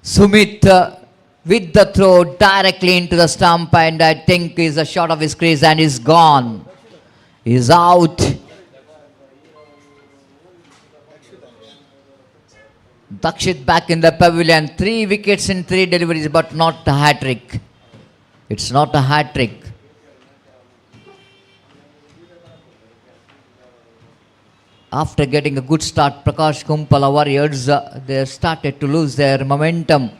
Sumit with the throw directly into the stump, and I think is a shot of his crease and is gone. He's out. Dakshit back in the pavilion. 3 wickets in 3 deliveries, but not a hat-trick. It's not a hat-trick. After getting a good start, Prakash Kumpala Warriors, they started to lose their momentum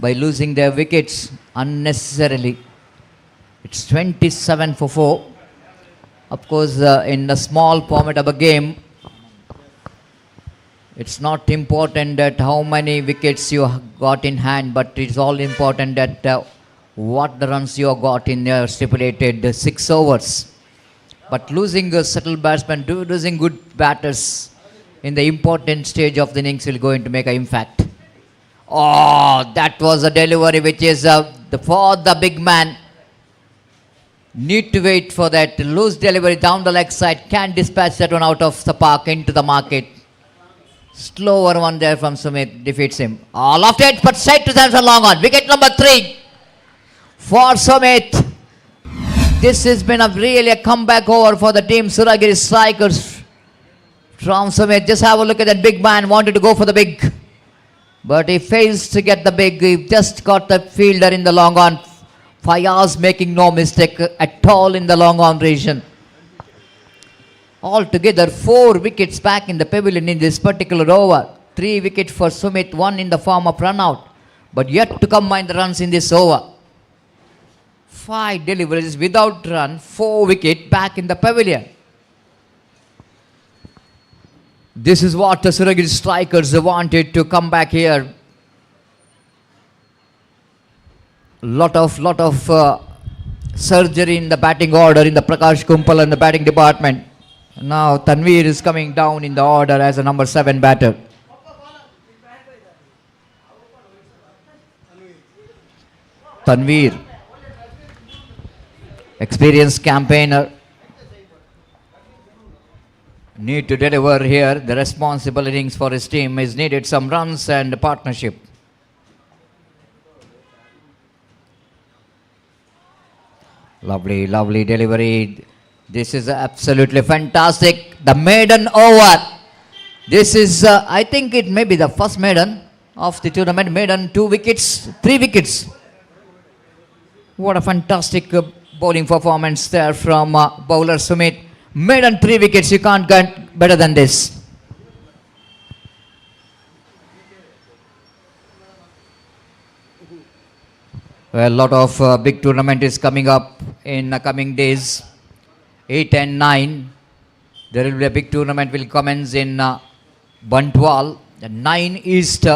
by losing their wickets unnecessarily. It's 27 for 4. Of course, in the small format of a game, it's not important that how many wickets you got in hand, but it's all important that what the runs you got in your stipulated 6 overs. But losing a settled batsman, losing good batters in the important stage of the innings will going to make an impact. Oh, that was a delivery which is for the big man. Need to wait for that loose delivery down the leg side. Can dispatch that one out of the park into the market. Slower one there from Sumit defeats him. All of it, but straight to Samson long on. Wicket number 3 for Sumit. This has been really a comeback over for the team Suragiri Strikers from Sumit. Just have a look at that big man, wanted to go for the big, but he fails to get the big. He just got the fielder in the long on. Fayaz making no mistake at all in the long on region. Altogether 4 wickets back in the pavilion in this particular over. 3 wickets for Sumit, 1 in the form of run out, but yet to combine the runs in this over. 5 deliveries without run, 4 wicket back in the pavilion. This is what the Suragiri Strikers wanted to come back here. Lot of surgery in the batting order in the Prakash Kumpal and the batting department. Now Tanveer is coming down in the order as a number 7 batter. Tanveer. experienced campaigner. Need to deliver here. The responsible innings for his team is needed some runs and partnership. Lovely, lovely delivery. This is absolutely fantastic. The maiden over. This is, I think it may be the first maiden of the tournament. Maiden, 2 wickets, 3 wickets. What a fantastic bowling performance there from bowler Sumit. Maiden 3 wickets. You can't get better than this. Well, a lot of big tournament is coming up in the coming days. 8 and 9. There will be a big tournament will commence in Bantwal. The 9 East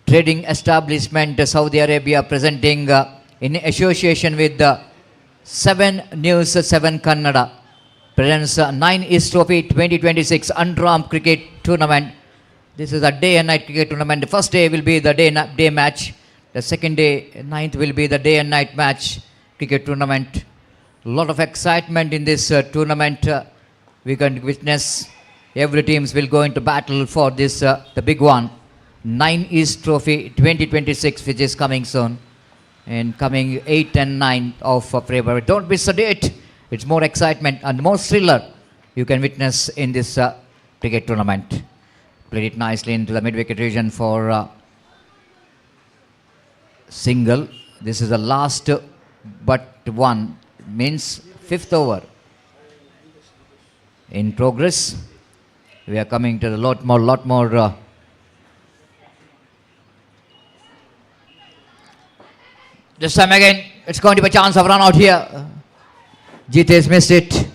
Trading Establishment Saudi Arabia presenting in association with 7 News 7 Kannada presents 9 East Trophy 2026 Underarm Cricket Tournament. This is a day and night cricket tournament. The first day will be the day match. The second day, 9th, will be the day and night match cricket tournament. A lot of excitement in this tournament. We can witness every teams will go into battle for this, the big one. 9 East Trophy 2026, which is coming soon. And coming 8 and 9 of February. Don't miss the date. It's more excitement and more thriller you can witness in this cricket tournament. Played it nicely into the mid-wicket region for single. This is the last but one, means 5th over in progress. We are coming to the lot more this time again it's going to be a chance of run out here. Jitesh missed it.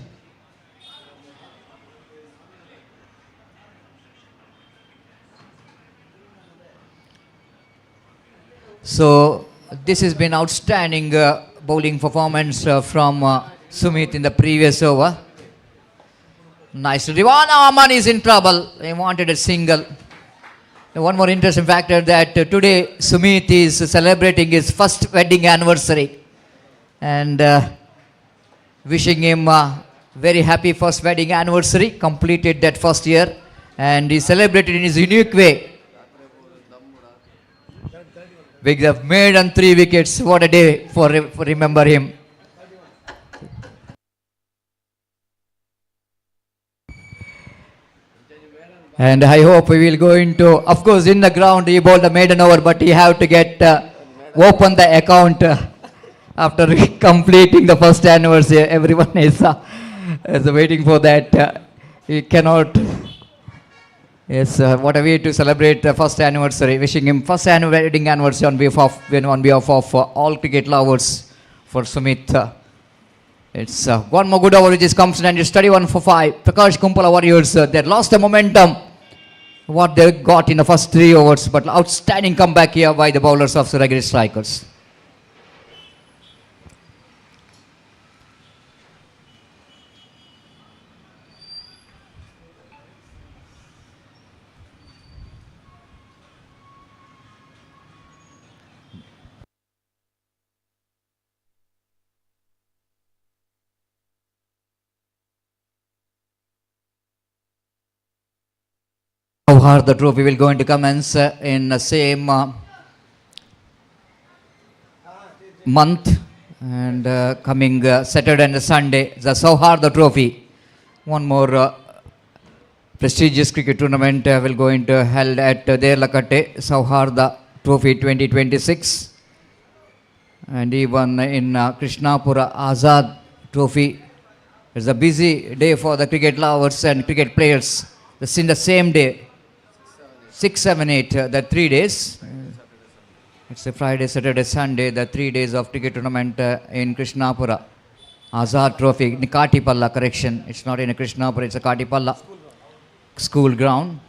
So this has been outstanding bowling performance from Sumit in the previous over. Nice. Rehman Aman is in trouble. He wanted a single. One more interesting factor that today Sumit is celebrating his first wedding anniversary, and wishing him a very happy first wedding anniversary. Completed that first year, and he celebrated in his unique way. Big have made on 3 wickets. What a day for remember him. And I hope we will go into, of course, in the ground he bowled a maiden over, but he have to get open the account after completing the first anniversary. Everyone is waiting for that. He cannot. Yes, what a way to celebrate the first anniversary. Wishing him first wedding anniversary on behalf of all cricket lovers for Sumit. It's one more good over which is comes and it's 31 for 5. Prakash Kumpala Warriors, they lost the momentum what they got in the first 3 overs, but outstanding comeback here by the bowlers of Suragiri Strikers. The trophy will going to commence in the same month, and coming Saturday and Sunday, the Sauharda Trophy. One more prestigious cricket tournament will going to held at Derlakate, Sauharda Trophy 2026. And even in Krishnapura Azad Trophy. It's a busy day for the cricket lovers and cricket players. It's in the same day. 6, 7, 8, the 3 days. It's a Friday, Saturday, Sunday, the 3 days of cricket tournament in Krishnapura. Azad Trophy, Katipalla, correction. It's not in a Krishnapura, it's a Katipalla school ground.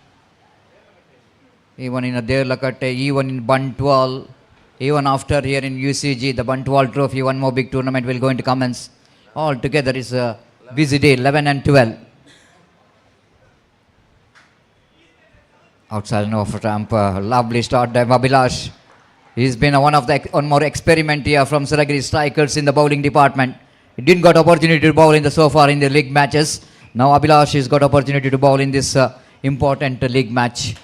Even in a Derlakate, even in Bantwal, even after here in UCG, the Bantwal Trophy, one more big tournament will going to commence. All together is a busy day, 11 and 12. Outside and off ramp, lovely start by Abhilash. He's been one more experiment here from Suragiri strikers in the bowling department. He didn't got opportunity to bowl in the so far in the league matches. Now Abhilash has got opportunity to bowl in this important league match.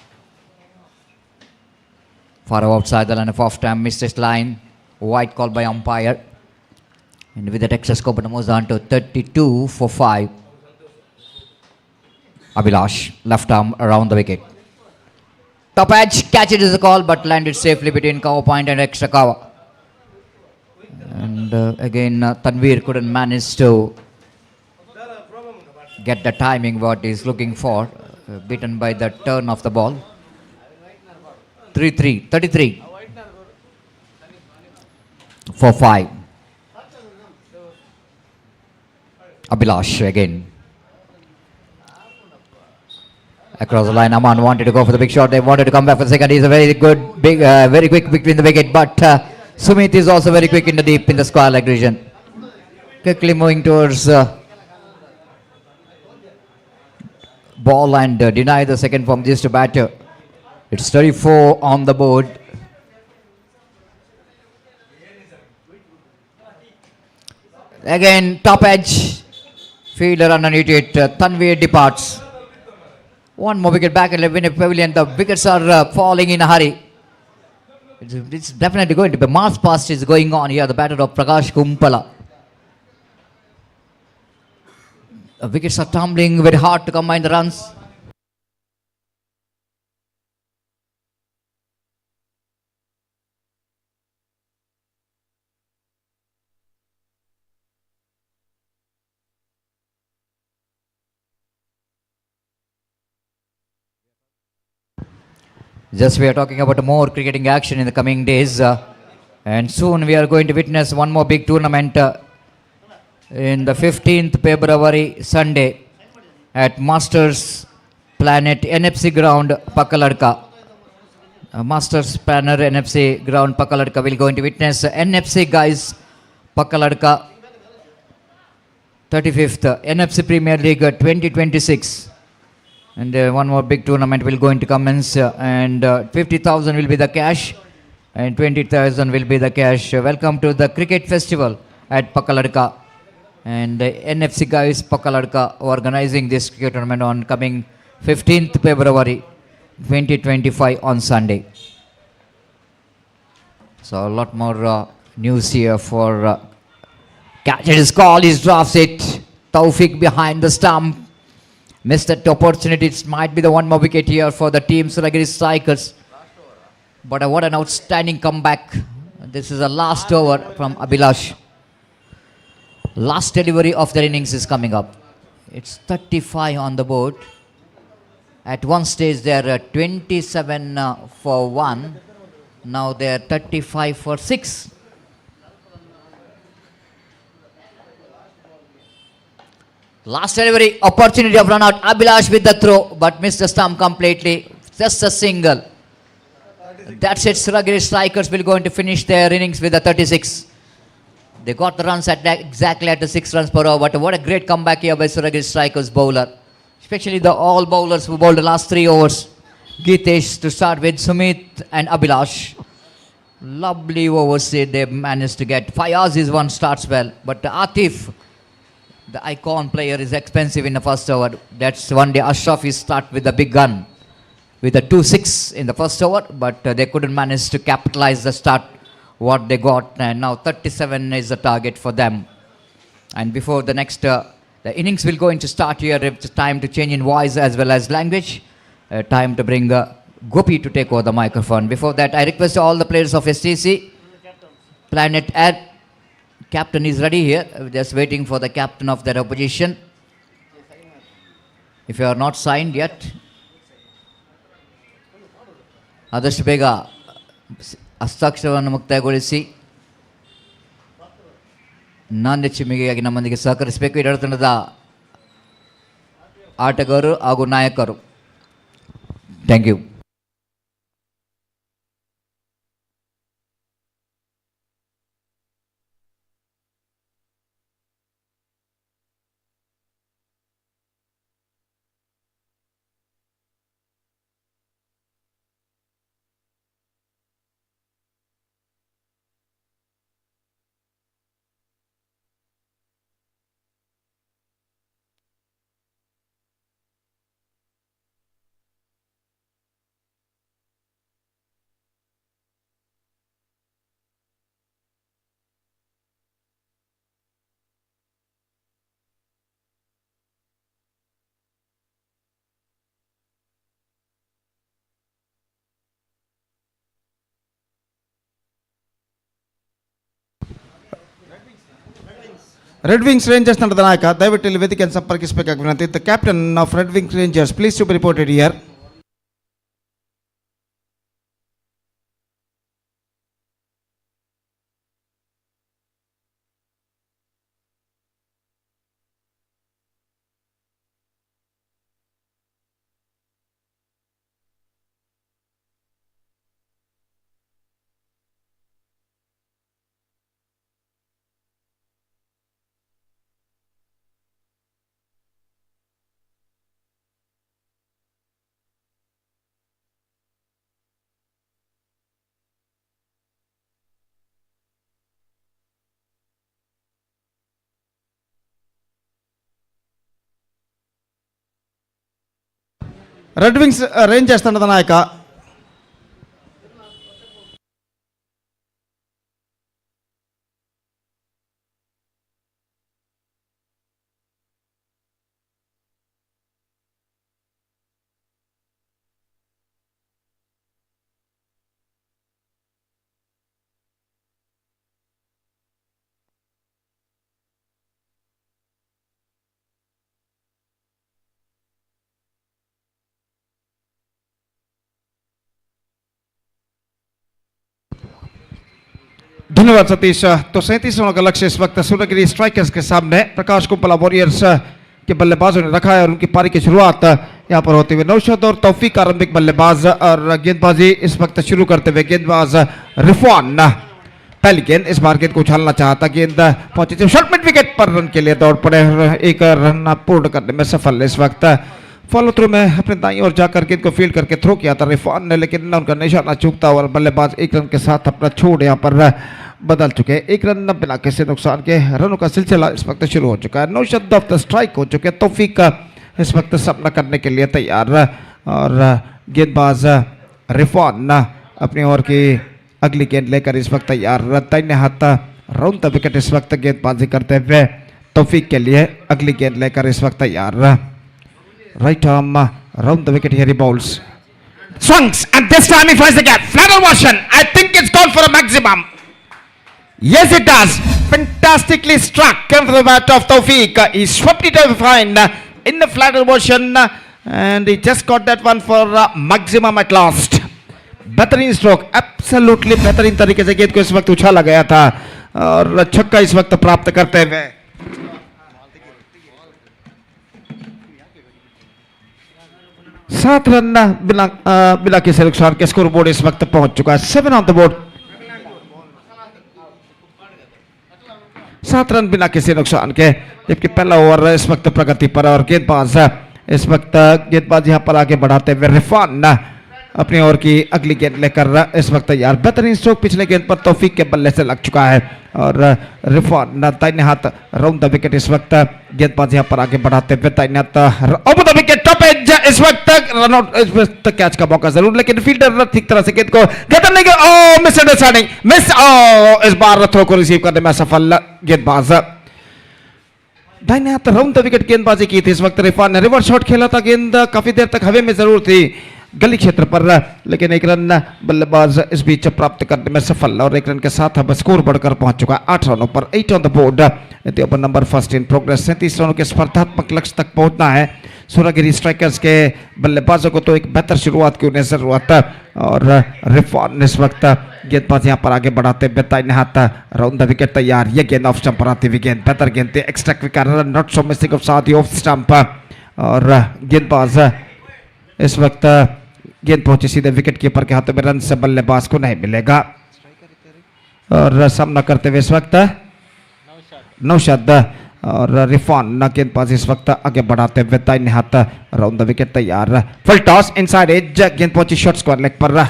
Far outside the line of off time, missed his line. White call by umpire. And with that extra score, it moves on to 32 for 5. Abhilash, left arm around the wicket. Top edge, catch it is a call, but landed safely between cover point and extra cover. And again, Tanveer couldn't manage to get the timing what he's looking for. Beaten by the turn of the ball. 33 for 5. Abhilash again. Across the line, Aman wanted to go for the big shot. They wanted to come back for the second. He's a very good, big, very quick between the wicket. But Sumit is also very quick in the deep in the square leg region. Quickly moving towards ball and deny the second from this to batter. It's 34 on the board. Again, top edge. Fielder underneath it. Tanveer departs. One more wicket back in the pavilion. The wickets are falling in a hurry. It's definitely going to be mass past is going on here. The batter of Prakash Kumpala. The wickets are tumbling very hard to combine the runs. Just we are talking about more cricketing action in the coming days. And soon we are going to witness one more big tournament in the 15th February Sunday at Masters Planet NFC Ground Pakaladka. Masters Planner NFC Ground Pakaladka will going to witness NFC guys Pakaladka 35th NFC Premier League 2026. And one more big tournament will going to commence and 50,000 will be the cash and 20,000 will be the cash. Welcome to the cricket festival at Pakaladka. And NFC guys Pakaladka organizing this cricket tournament on coming 15th February 2025 on Sunday. So a lot more news here for catch it is called, he drafts it. Taufik behind the stump. Missed that opportunity. It might be the one more wicket here for the team Suragiri strikers. But what an outstanding comeback. This is a last over from Abhilash. Last delivery of their innings is coming up. It's 35 on the board. At one stage they are 27 for 1. Now they are 35 for 6. Last delivery, opportunity of run out. Abhilash with the throw, but missed the stump completely. Just a single. That's it. Suragiri strikers will go to finish their innings with a 36. They got the runs at exactly at the 6 runs per hour. But what a great comeback here by Suragiri strikers bowler. Especially the all bowlers who bowled the last 3 overs. Gitesh to start with, Sumit and Abhilash. Lovely overs they managed to get. Fayaz is one starts well. But Atif, the icon player, is expensive in the first over. That's one day Ashraf is start with a big gun. With a 2-6 in the first over. But they couldn't manage to capitalize the start what they got. And now 37 is the target for them. And before the next, the innings will going to start here. It's time to change in voice as well as language. Time to bring Gopi to take over the microphone. Before that, I request all the players of STC, Planet Ad. Captain is ready here, just waiting for the captain of their opposition. If you are not signed yet, ಆದಷ್ಟು ಬೇಗ ಹಸ್ತಾಕ್ಷರವನ್ನು ಮುಕ್ತಾಯಗೊಳಿಸಿ ನಾಣ್ಯ ಚಿಮ್ಮಿಗೆಯಾಗಿ ನಮ್ಮೊಂದಿಗೆ ಸಹಕರಿಸಬೇಕು. ಎರಡು ತಂಡದ ಆಟಗಾರರು ಹಾಗೂ ನಾಯಕರು. Thank you. Red Wings Rangers ತಂಡದ ನಾಯಕ ದಯವಿಟ್ಟು ಇಲ್ಲಿ ವೇದಿಕೆಯನ್ನು ಸಂಪರ್ಕಿಸಬೇಕಾಗಿ ವಿನಂತಿ. The captain of Red Wings Rangers please to be reported here. Red Wings Rangers ತಂಡದ ನಾಯಕ धन्यवाद सतीश. तो 37 रनों का लक्ष्य इस वक्त सूर्यगिरी स्ट्राइकर्स के सामने. प्रकाश कुंपला वॉरियर्स के बल्लेबाजों ने रखा है और उनकी पारी की शुरुआत यहाँ पर होते हुए नौशाद और तौफीक आरंभिक बल्लेबाज और गेंदबाजी इस वक्त शुरू करते हुए गेंदबाज रिफवान पहली गेंद इस बार गेंद को उछालना चाहता. गेंद पहुंची थी शॉर्ट मिड विकेट पर रन के लिए दौड़ पड़े. एक रन पूर्ण करने में सफल इस वक्त. फॉलो थ्रू में अपने दाईं ओर जाकर गेंद को फील्ड करके थ्रो किया था रिफवान ने, लेकिन उनका निशाना चूकता और बल्लेबाज एक रन के साथ अपना छोड़ यहाँ पर बदल चुके. एक रन बिना किसी नुकसान के रनों का सिलसिला इस वक्त शुरू हो चुका है. नौशाद ऑफ द स्ट्राइक हो चुके. तौफीक इस वक्त सामना करने के लिए तैयार और गेंदबाज रिफवान अपनी ओर की अगली गेंद लेकर इस वक्त तैयार. दाहिने हाथ राउंड द विकेट इस वक्त गेंदबाजी करते हुए तौफीक के लिए अगली गेंद लेकर इस वक्त तैयार. Right arm round the wicket here he bowls. Swings and this time he finds the gap. Flatter motion. I think it's gone for a maximum. Yes it does. Fantastically struck. Came from the bat of Tawfiq. He swept it away fine in the flatter motion and he just got that one for maximum at last. बेहतरीन stroke. Absolutely बेहतरीन तरीके से गेंद को इस वक्त उछाला गया था और छक्का इस वक्त प्राप्त करते हुए 7 रन बिना किसी नुकसान के स्कोर बोर्ड इस वक्त पहुंच चुका है. 7 ऑन द बोर्ड. 7 रन बिना किसी नुकसान के, जबकि पहला ओवर इस वक्त प्रगति पर और गेंदबाज इस वक्त गेंदबाज यहां पर आगे बढ़ाते हुए रिफवान अपनी ओर की अगली गेंद लेकर इस वक्त तैयार. बेहतरीन स्ट्रोक पिछले गेंद पर तौफीक के बल्ले से लग चुका है और रिफवान दाहिने हाथ राउंड द विकेट इस वक्त गेंदबाज यहां पर आगे बढ़ाते हुए दाहिने हाथ over the wicket top edge इस वक्त रन आउट. इस वक्त कैच का मौका जरूर, लेकिन फील्डर ठीक तरह से गेंद को गेंद नहीं गया. ओ मिस अंडरस्टैंडिंग मिस. ओ इस बार थ्रो को रिसीव करने में सफल गेंदबाज. दाहिने हाथ राउंड द विकेट गेंदबाजी की थी इस वक्त रिफवान ने. रिवर्स शॉट खेला था. गेंद काफी देर तक हवा में जरूर थी गली क्षेत्र पर, लेकिन एक रन बल्लेबाज इस बीच प्राप्त करने में सफल और एक रन के साथ अब स्कोर बढ़कर पहुंच चुका है 8 रनों पर. 8 on the board. Over number first in progress. 37 रनों के स्पर्धात्मक लक्ष्य तक पहुंचना है सूर्यगिरी स्ट्राइकर्स के बल्लेबाजों को. तो एक बेहतर शुरुआत की उन्हें जरूरत और रिफवान इस वक्त गेंदबाज यहां पर आगे बढ़ाते हुए दाहिने हाथ राउंड द विकेट तैयार. ये गेंद ऑफ स्टंप पर आती हुई गेंद बेहतर गेंद थी. Extra quick run not so missing of साथ ही ऑफ स्टंप और गेंदबाज इस वक्त गेंद पहुंची सीधे विकेट कीपर के हाथों में. रन से बल्लेबाज को नहीं मिलेगा और सामना करते हुए इस वक्त नौशाद और रिफवान गेंदबाज इस वक्त आगे बढ़ाते हुए दाहिने हाथ राउंड द विकेट तैयार. Full toss inside edge. गेंद पहुंची शॉर्ट स्क्वायर लेग पर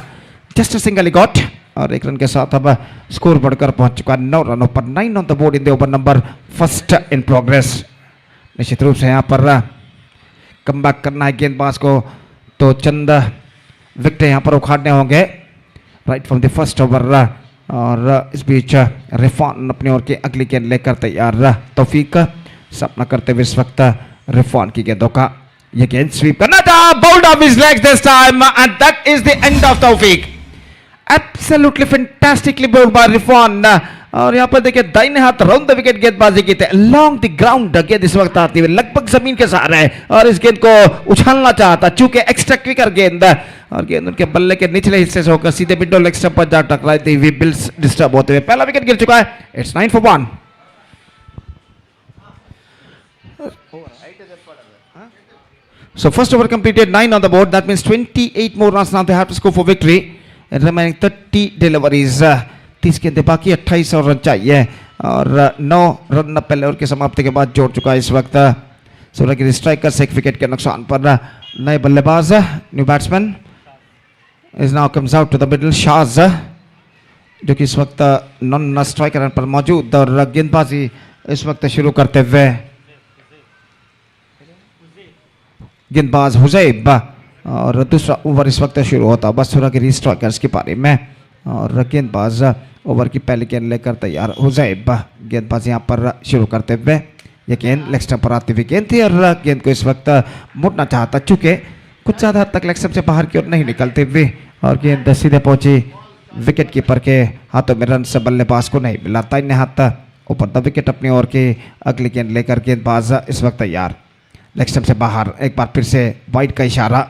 जस्ट सिंगल गॉट और एक रन के साथ अब स्कोर बढ़कर पहुंच चुका 9 रनों पर. 9 on the board in the over number first in progress. निश्चित रूप से यहाँ पर कमबैक करना है गेंदबाज को, तो चंद विकेट यहाँ पर उखाड़ने होंगे right from the first over. और इस बीच रिफवान अपनी ओर की अगली गेंद लेकर तैयार. तौफीक सामना करते हुए इस वक्त रिफवान की गेंदों का ये गेंद स्वीप करना था. Bowled off his legs this time and that is the end of Taufiq. Absolutely fantastically bowled by Rifwan और यहाँ पर देखिए दाहिने हाथ राउंड द विकेट गेंदबाजी की थी, लॉन्ग द ग्राउंड गेंद इस वक्त आती हुई लगभग जमीन के सहारे है और इस गेंद को उछालना चाहता चूंकि एक्स्ट्रा क्विकर गेंद और गेंद उनके बल्ले के निचले हिस्से से होकर सीधे मिडल लेग स्टंप पर जा टकराई थी, बिल्स डिस्टर्ब होते हुए पहला विकेट गिर चुका है। It's 9 for 1. So first over completed, 9 on the board. That means 28 more runs now they have to score for victory. And remaining 30 deliveries. 30 गेंदें बाकी 28 और रन चाहिए और 9 रन पहले ओवर की समाप्ति के बाद जोड़ चुका है इस वक्त सूर्यगिरी स्ट्राइकर्स एक विकेट के नुकसान पर। नए बल्लेबाज new batsman is now comes out to the middle, Shaz जो कि इस वक्त नॉन स्ट्राइकर पर मौजूद और गेंदबाजी इस वक्त शुरू करते हुए गेंदबाज हुजैब और दूसरा ओवर इस वक्त शुरू होता बस सूर्यगिरी स्ट्राइकर्स की पारी में और गेंदबाज ओवर की पहली गेंद लेकर तैयार हुजैब गेंदबाज यहाँ पर शुरू करते हुए ये गेंद लेग स्टंप पर आती हुई गेंद थी और गेंद को इस वक्त मुड़ना चाहता चूंकि कुछ ज़्यादा हद तक लेग स्टंप से बाहर की ओर नहीं निकलती हुई और गेंद सीधे पहुंची विकेट कीपर के हाथों में, रन से बल्लेबाज को नहीं मिला। दाहिने हाथ ऊपर द विकेट अपनी ओर की अगली गेंद लेकर गेंदबाज इस वक्त तैयार लेग स्टंप से बाहर। एक बार फिर से वाइड का इशारा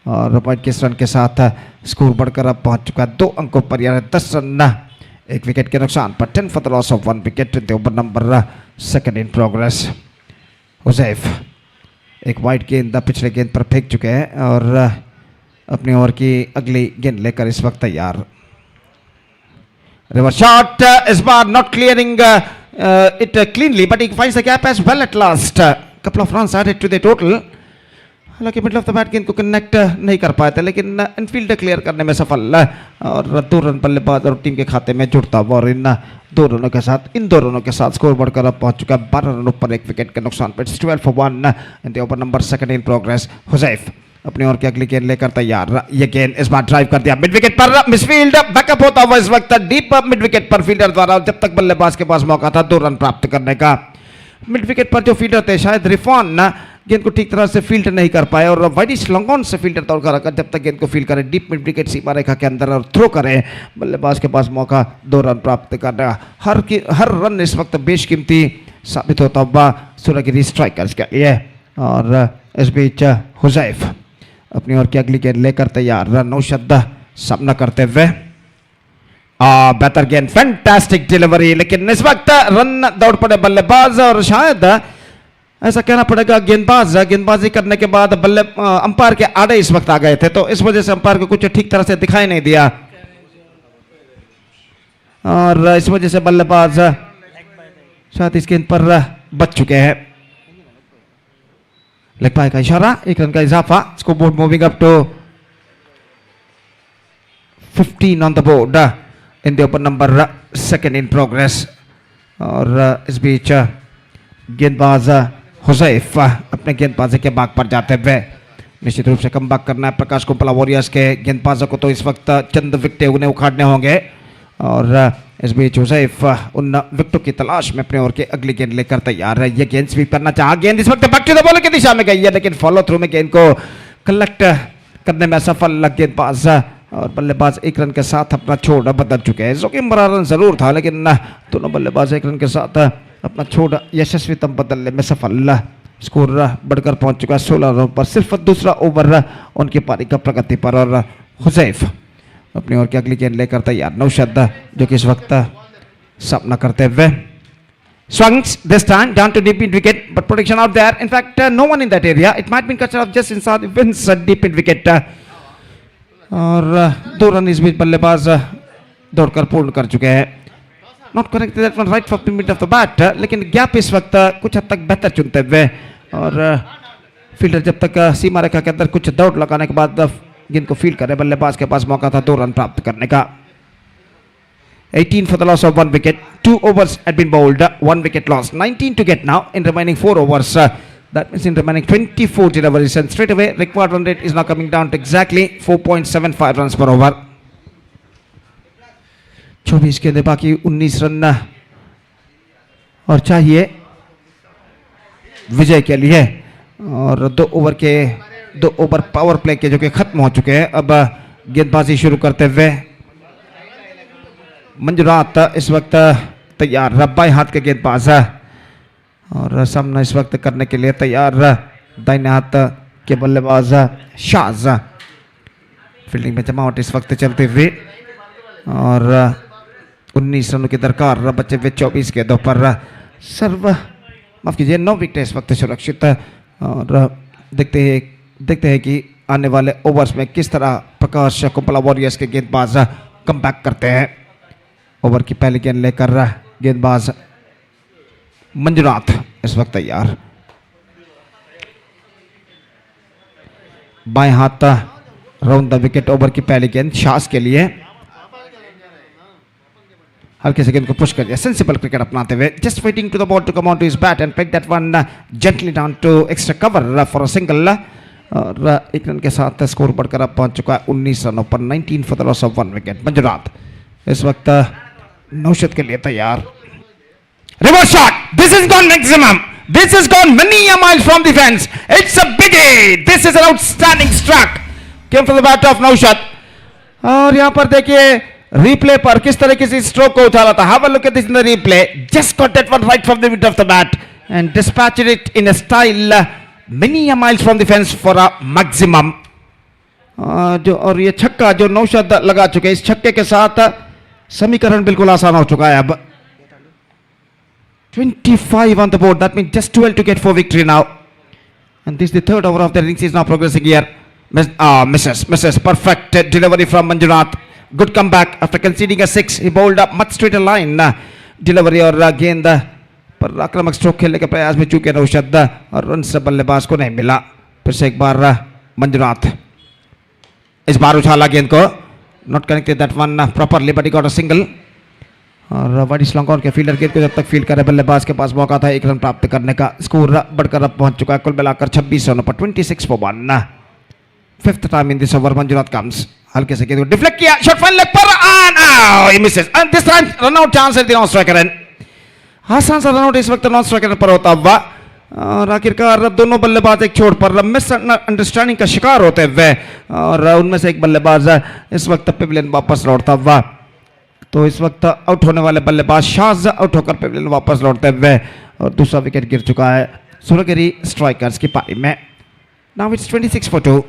और वाइड के इस रन के साथ स्कोर बढ़कर अब पहुंच चुका है 2 अंकों पर, यानी 10 रन एक विकेट के नुकसान पर। 10 for the loss of 1 wicket in the over number 2 in progress. Huzaif एक वाइड गेंद पिछले गेंद पर फेंक चुके हैं और अपनी ओवर की अगली गेंद लेकर इस वक्त तैयार। रिवर्स शॉट इस बार not clearing it cleanly but he finds the gap as well at last. Couple of runs added to the total. हालांकि मिडल ऑफ द बैट गेंद को कनेक्ट नहीं कर पाए थे लेकिन इनफील्ड क्लियर करने में सफल और 2 रन बल्लेबाज और टीम के खाते में जुड़ता हुआ और इन 2 रनों के साथ स्कोर बढ़कर अब पहुंच चुका है 12 रनों पर एक विकेट के नुकसान पर। 12 for 1 in the over number 2 in progress. Huzaif अपनी ओर की अगली गेंद लेकर तैयार। ये गेंद इस बार ड्राइव कर दिया मिड विकेट पर, मिसफील्ड बैकअप होता हुआ इस वक्त डीप मिड विकेट पर फील्डर द्वारा। जब तक बल्लेबाज के पास मौका था 2 रन प्राप्त करने का। मिड विकेट पर जो फील्डर थे शायद रिफॉन गेंद को ठीक तरह से फील्ड नहीं कर पाए और वाइडिश लॉन्ग से फील्डर दौड़ कर जब तक गेंद को फील्ड करे डीप मिड विकेट सीमा रेखा के अंदर और थ्रो करे बल्लेबाज के पास मौका 2 रन प्राप्त करना। हर रन इस वक्त बेशकीमती साबित होता हुआ सूर्यगिरी स्ट्राइकर्स के लिए और इस बीच हुजैफ अपनी ओर की अगली गेंद लेकर तैयार। नौशद सामना करते हुए बेहतर गेंद, फैंटास्टिक डिलीवरी लेकिन इस वक्त रन दौड़ पड़े बल्लेबाज और शायद ऐसा कहना पड़ेगा गेंदबाजी करने के बाद बल्ले अंपायर के आड़े इस वक्त आ गए थे तो इस वजह से अंपायर को कुछ ठीक तरह से दिखाई नहीं दिया और इस वजह से बल्लेबाज शायद इस गेंद पर बच चुके हैं। लेग बाय का इशारा, 1 रन का इजाफा। Score board moving up to 15 on the board in the over number 2 in progress और इस बीच गेंदबाज हुजैफ अपने गेंदबाजी के बाग पर जाते हुए निश्चित रूप से कमबैक करना है। प्रकाश कुंपला वॉरियर्स के गेंदबाजों को तो इस वक्त चंद विकेटें उन्हें उखाड़ने होंगे और इस बीच हुजैफ उन विकेटों की तलाश में अपने ओवर के अगली गेंद लेकर तैयार है। ये गेंद स्वीप करना चाहा, गेंद इस वक्त बैक टू द बॉलर की दिशा में गई है लेकिन फॉलो थ्रू में गेंद को कलेक्ट करने में सफल गेंदबाज और बल्लेबाज 1 रन के साथ अपना छोड़ बदल चुके हैं। जो कि बड़ा रन जरूर था लेकिन दोनों बल्लेबाज 1 रन के साथ अपना छोड़ यशस्वीतम बदलने में सफल। स्कोर बढ़कर पहुंच चुका है 16 रनों पर। सिर्फ दूसरा ओवर उनकी पारी का प्रगति पर और हुजैफ अपनी ओर की अगली गेंद लेकर तैयार। नौशद जो कि इस वक्त सामना करते हुए swings this time down to deep mid wicket but protection out there. In fact no one in that area. It might be cut off just inside wins deep mid wicket और 2 रन इस बीच बल्लेबाज दौड़कर पूर्ण कर चुके हैं। Not correct that one right for mid of the bat लेकिन gap इस वक्त कुछ हद तक बेहतर चुनते हुए और फील्डर जब तक सीमा रेखा के अंदर कुछ दौड़ लगाने के बाद गेंद को फील्ड करे बल्लेबाज के पास मौका था 2 रन प्राप्त करने का। 18 for the loss of 1 wicket. 2 overs had been bowled, 1 wicket lost. 19 to get now in remaining 4 overs. That means in remaining 24 deliveries and straight away required run rate is now coming down to exactly 4.75 runs per over. 24 गेंदें बाकी 19 run और चाहिए विजय के लिए और 2 over power play के जो कि खत्म हो चुके हैं। अब गेंदबाजी शुरू करते हुए मंजुनाथ इस वक्त तैयार, बाएं हाथ के गेंदबाज और सामना इस वक्त करने के लिए तैयार दाहिने हाथ के बल्लेबाज शाज। फील्डिंग में जमावट इस वक्त चलते हुए और 19 रनों की दरकार, बचे हुए 24 गेंदों पर सर्व माफ कीजिए 9 विकेट इस वक्त सुरक्षित। और देखते हैं कि आने वाले ओवर्स में किस तरह प्रकाश कुंपला वॉरियर्स के गेंदबाज कमबैक करते हैं। ओवर की पहली गेंद लेकर गेंदबाज मंजुनाथ इस वक्त तैयार, बाएं हाथ राउंड द विकेट। ओवर की पहली गेंद शास के लिए, हल्के से गेंद को पुश कर दिया, सेंसिबल क्रिकेट अपनाते हुए, just waiting to the ball to come on to his bat and pick that one gently down to extra cover for a single. और एक रन के साथ स्कोर बढ़कर अब पहुंच चुका है 19 रनों पर, 19 for the loss of 1 wicket. Manjunath इस वक्त नौशद के लिए तैयार, reverse shot, this is gone maximum, this is gone many a miles from the fence, it's a biggie, this is an outstanding struck, came from the bat of Naushad. और यहां पर देखिए replay पर किस तरीके से स्ट्रोक को उछाला था। Have a look at this in the replay, just got that one right from the mid of the bat and dispatched it in a style many a miles from the fence for a maximum। जो और ये छक्का जो नौशद लगा चुके हैं, इस छक्के के साथ समीकरण बिल्कुल आसान हो चुका है। अब 25 on the board, that means just 12 to get for victory now, and this is the third over of the innings is now progressing here. Misses, perfect delivery from Manjunath, good comeback after conceding a 6, he bowled up much straighter line delivery और गेंद पर आक्रामक stroke खेलने के प्रयास में चूके नौशद और रन से बल्लेबाज को नहीं मिला। फिर से एक बार मंजुनाथ इस बार उछाला गेंद को, not connected that one properly but he got a single. और वाइड स्लॉन्ग ऑन के फील्डर गेंद को जब तक फील्ड करे बल्लेबाज के पास मौका था 1 रन प्राप्त करने का। स्कोर बढ़कर अब पहुंच चुका है कुल मिलाकर 26 रनों पर, 26 for 1। Fifth time in this over Manjunath comes, हल्के से गेंद को डिफ्लेक्ट किया, शॉट फाइन लेग पर and he Mrs and this time run out chance at the non striker and आसान सा रन आउट इस वक्त नॉन स्ट्राइकर पर होता हुआ। और आखिरकार दोनों बल्लेबाज एक छोड़ पर मिस अंडरस्टैंडिंग का शिकार होते हुए और उनमें से एक बल्लेबाज इस वक्त पेविलियन वापस लौटता हुआ। तो इस वक्त आउट होने वाले बल्लेबाज शाज आउट होकर पेविलियन वापस लौटते हुए और दूसरा विकेट गिर चुका है सुरगिरी स्ट्राइकर्स की पारी में। Now it's 26 for 2।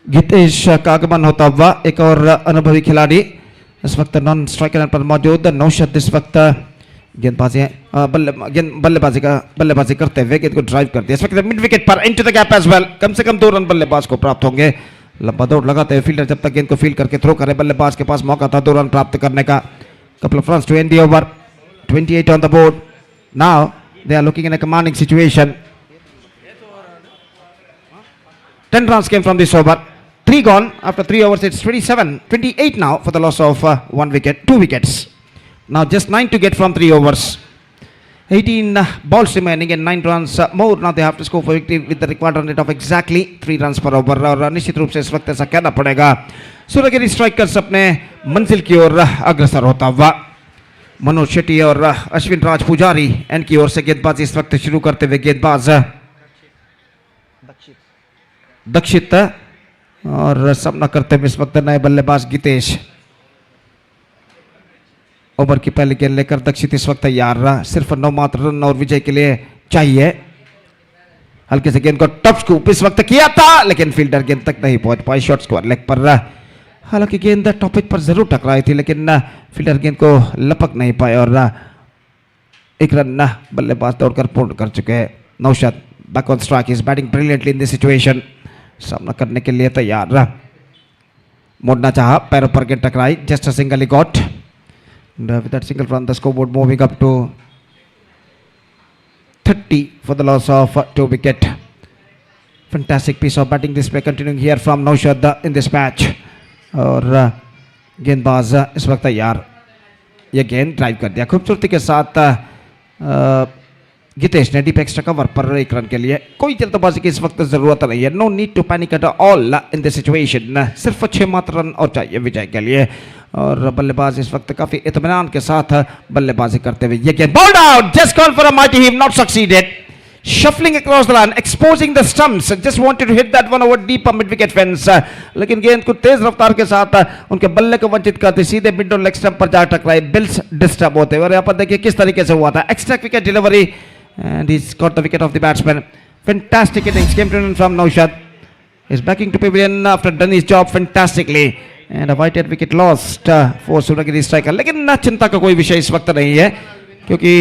गीतेश का आगमन होता हुआ, एक और अनुभवी खिलाड़ी इस वक्त नॉन स्ट्राइकर पर मौजूद। नौशद इस वक्त बल्लेबाजी करते हुए गेंद को ड्राइव कर दिया इस वक्त मिड विकेट पर into the gap as well. कम से कम 2 रन बल्लेबाज को प्राप्त होंगे। लंबा दौड़ लगाते हुए फील्डर जब तक गेंद को फील्ड करके थ्रो करे, बल्लेबाज के पास मौका था 2 रन प्राप्त करने का। Couple of runs to end the over, 28 on the board. Now they are looking in a commanding situation. 10 runs came from this over. 3 gone after 3 overs. It's 28 now for the loss of 1 wicket, 2 wickets. Now just 9 to get from 3 overs. 18 balls remaining and 9 runs more. Now they have to score for victory with the required run rate of exactly 3 runs per over. और निश्चित रूप से इस वक्त ऐसा कहना पड़ेगा। सुरगिरी strikers अपने मंजिल की ओर अग्रसर होता हुआ। मनोज शेट्टी और अश्विन राज पुजारी इनकी ओर से गेंदबाजी इस वक्त शुरू करते हुए गेंदबाज दक्षित और सामना करते हुए इस वक्त नए बल्लेबाज गीतेश। ओवर की पहली गेंद लेकर दक्षित इस वक्त तैयार रहा, सिर्फ 9 मात्र रन और विजय के लिए चाहिए। हल्के से गेंद को टॉप स्कूप इस वक्त किया था लेकिन फील्डर गेंद तक नहीं पहुंच पाई, शॉर्ट स्क्वायर लेग पर। हालांकि गेंद टॉप पिच पर जरूर टकराई थी लेकिन फील्डर गेंद को लपक नहीं पाए और 1 रन बल्लेबाज दौड़कर पूर्ण कर चुके हैं। Naushad back on strike, is batting brilliantly in this situation. सामना करने के लिए तैयार रहा, मोड़ना चाहा, पैरों पर गेंद टकराई, just a single he got. With that single from the scoreboard moving up to 30 for the loss of 2 wicket. Fantastic piece of batting display continuing here from Naushad in this match. और गेंदबाज इस वक्त तैयार, ये गेंद drive कर दिया खूबसूरती के साथ। गितेश ने डीप एक्स्ट्रा कवर पर एक रन के लिए कोई जल्दबाजी की इस वक्त जरूरत नहीं है. No need to panic at all in this situation. सिर्फ 6 मात्र रन और चाहिए विजय के लिए. और बल्लेबाज इस वक्त काफी इत्मीनान के साथ बल्लेबाजी करते हुए ये गेंद bowled out. Just call for a mighty hit, not succeeded. Shuffling across the line, exposing the stumps. Just wanted to hit that one over deep mid wicket fence. लेकिन गेंद को तेज रफ्तार के साथ उनके बल्ले को वंचित करते सीधे मिड और लेग स्टंप पर जा टकराई. बिल्स डिस्टर्ब होते हुए और यहाँ पर देखिए किस तरीके से हुआ था. Extra wicket delivery and he's got the wicket of the batsman. Fantastic innings came in from Naushad. He's backing to pavilion after done his job fantastically. And a wide wicket lost for Suragiri striker. लेकिन चिंता का कोई विषय इस वक्त नहीं है क्योंकि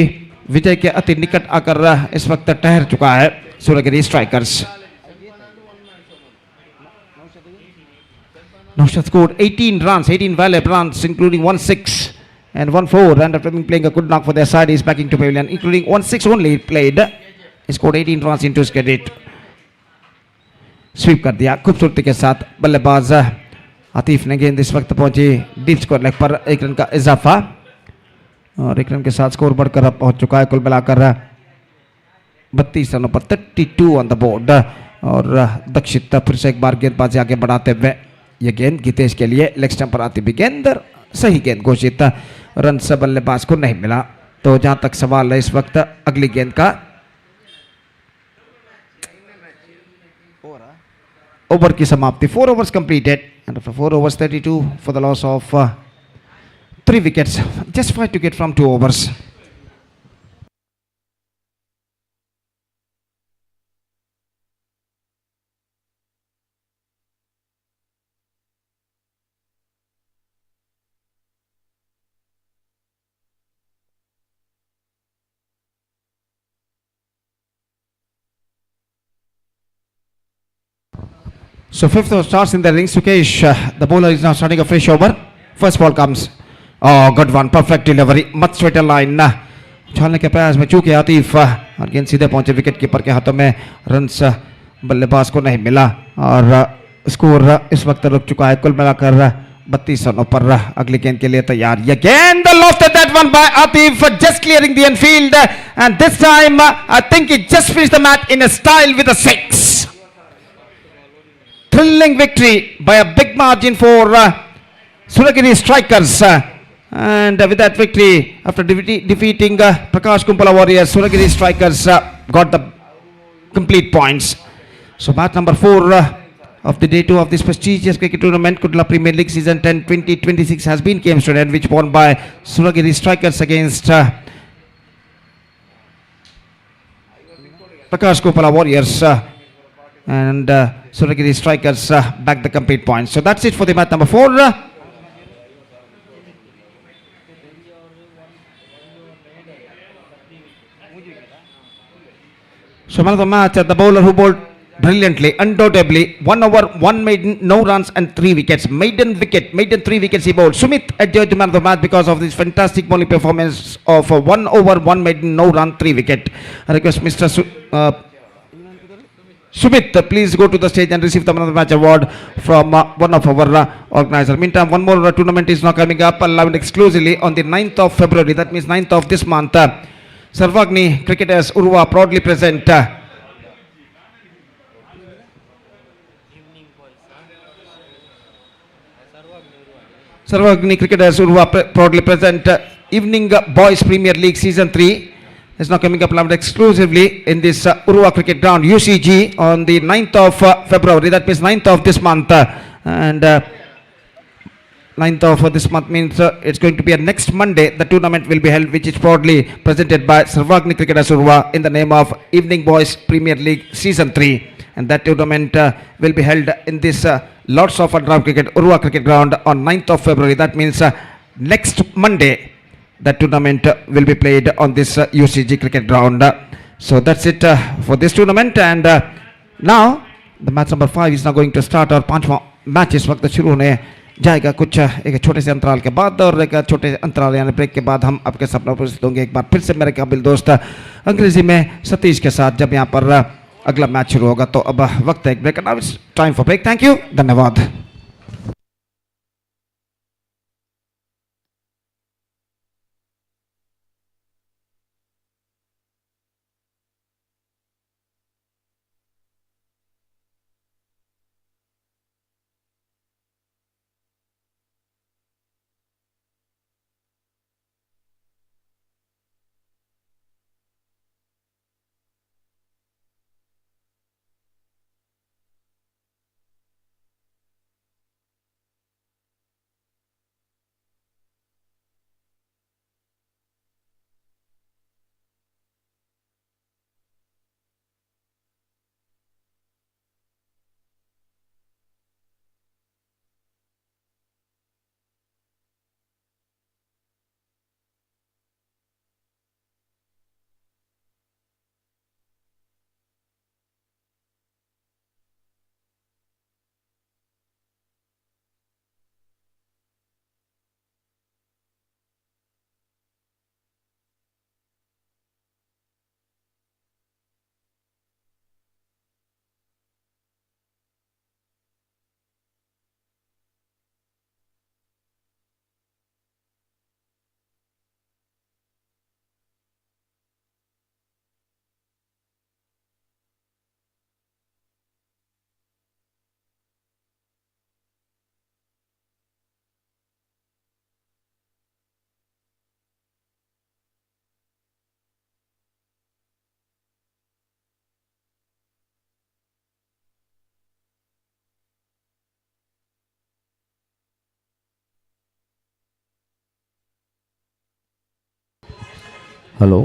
विजय के अति निकट आकर इस वक्त ठहर चुका है सूरगिरी strikers. Naushad scored 18 runs, 18 valuable runs, including 1 6 and 1 4. And after playing a good knock for their side, he is backing to pavilion, including 1 6 only played. He scored 18 runs into his credit. Sweep कर दिया खूबसूरती के साथ बल्लेबाज आतिफ ने. गेंद इस वक्त पहुंची डीप स्कोर लेग पर. 1 रन का इजाफा और 1 रन के साथ स्कोर बढ़कर अब पहुंच चुका है कुल मिलाकर 32 रनों पर 32 ऑन द बोर्ड. और दक्षित फिर से एक बार गेंदबाजी आगे बढ़ाते हुए ये गेंद गीतेश के लिए लेग स्टंप पर आती भी गेंद सही गेंद घोषित. रन से बल्लेबाज को नहीं मिला. तो जहां तक सवाल है इस वक्त अगली गेंद का, ओवर की समाप्ति. 4 overs completed and after 4 overs 32 for the loss of 3 wickets. Just 5 to get from 2 overs. So fifth over starts in the innings. Sukesh, the bowler is now starting a fresh over. First ball comes. Oh, good one. Perfect delivery. Much straighter line. उछालने के प्रयास में चूके आतिफ और गेंद सीधे पहुंचे wicket keeper के हाथों में. रन्स बल्लेबाज को नहीं मिला और स्कोर इस वक्त रुक चुका है कुल मिलाकर 32 रनों पर. अगली गेंद के लिए तैयार. ये गेंद lofted that one by Atif, just clearing the infield, and this time I think he just finished the match in a style with a 6. Thrilling victory by a big margin for Suragiri strikers. And with that victory, after defeating Prakash Kumpala Warriors, Suragiri strikers got the complete points. So match number 4 of the day 2 of this prestigious cricket tournament, Kudla Premier League season 10-20-26 has been came to an end, which won by Suragiri strikers against Prakash Kumpala Warriors. And Suragiri strikers back the complete points. So that's it for the match number 4. So man of the match, the bowler who bowled brilliantly, undoubtedly, 1 over, 1 maiden, no runs and 3 wickets. Maiden 3 wickets he bowled. Sumit adjudged man of the match because of this fantastic bowling performance of 1 over, 1 maiden, no run, 3 wicket. I request Mr. Sumit, please go to the stage and receive the man of the match award from one of our organizers. Meantime, one more tournament is now coming up, allowed exclusively on the 9th of February. That means 9th of this month. Sarvagni cricketers Urwa proudly present Sarvagni cricketers Urwa proudly present Evening Boys Premier League Season 3. Is now coming up live exclusively in this Urwa cricket ground UCG on the 9th of February. That means 9th of this month. And 9th of this month means it's going to be a next Monday. The tournament will be held, which is proudly presented by Sarvagni Cricketers Urwa in the name of Evening Boys Premier League Season 3. And that tournament will be held in this Lords of Underarm Cricket Urwa cricket ground on 9th of February. That means next Monday. That tournament will be played on this UCG cricket ground. So that's it for this tournament. And now the match number 5 is now going to start. और 5वां match इस वक्त शुरू होने जाएगा कुछ एक छोटे से अंतराल के बाद. और एक छोटे अंतराल यानी ब्रेक के बाद हम आपके सामने उपस्थित होंगे एक बार फिर से मेरे काबिल दोस्त अंग्रेजी में सतीश के साथ जब यहाँ पर अगला मैच शुरू होगा. तो अब वक्त है एक break. Now it's time for break. Thank you. धन्यवाद. Hello.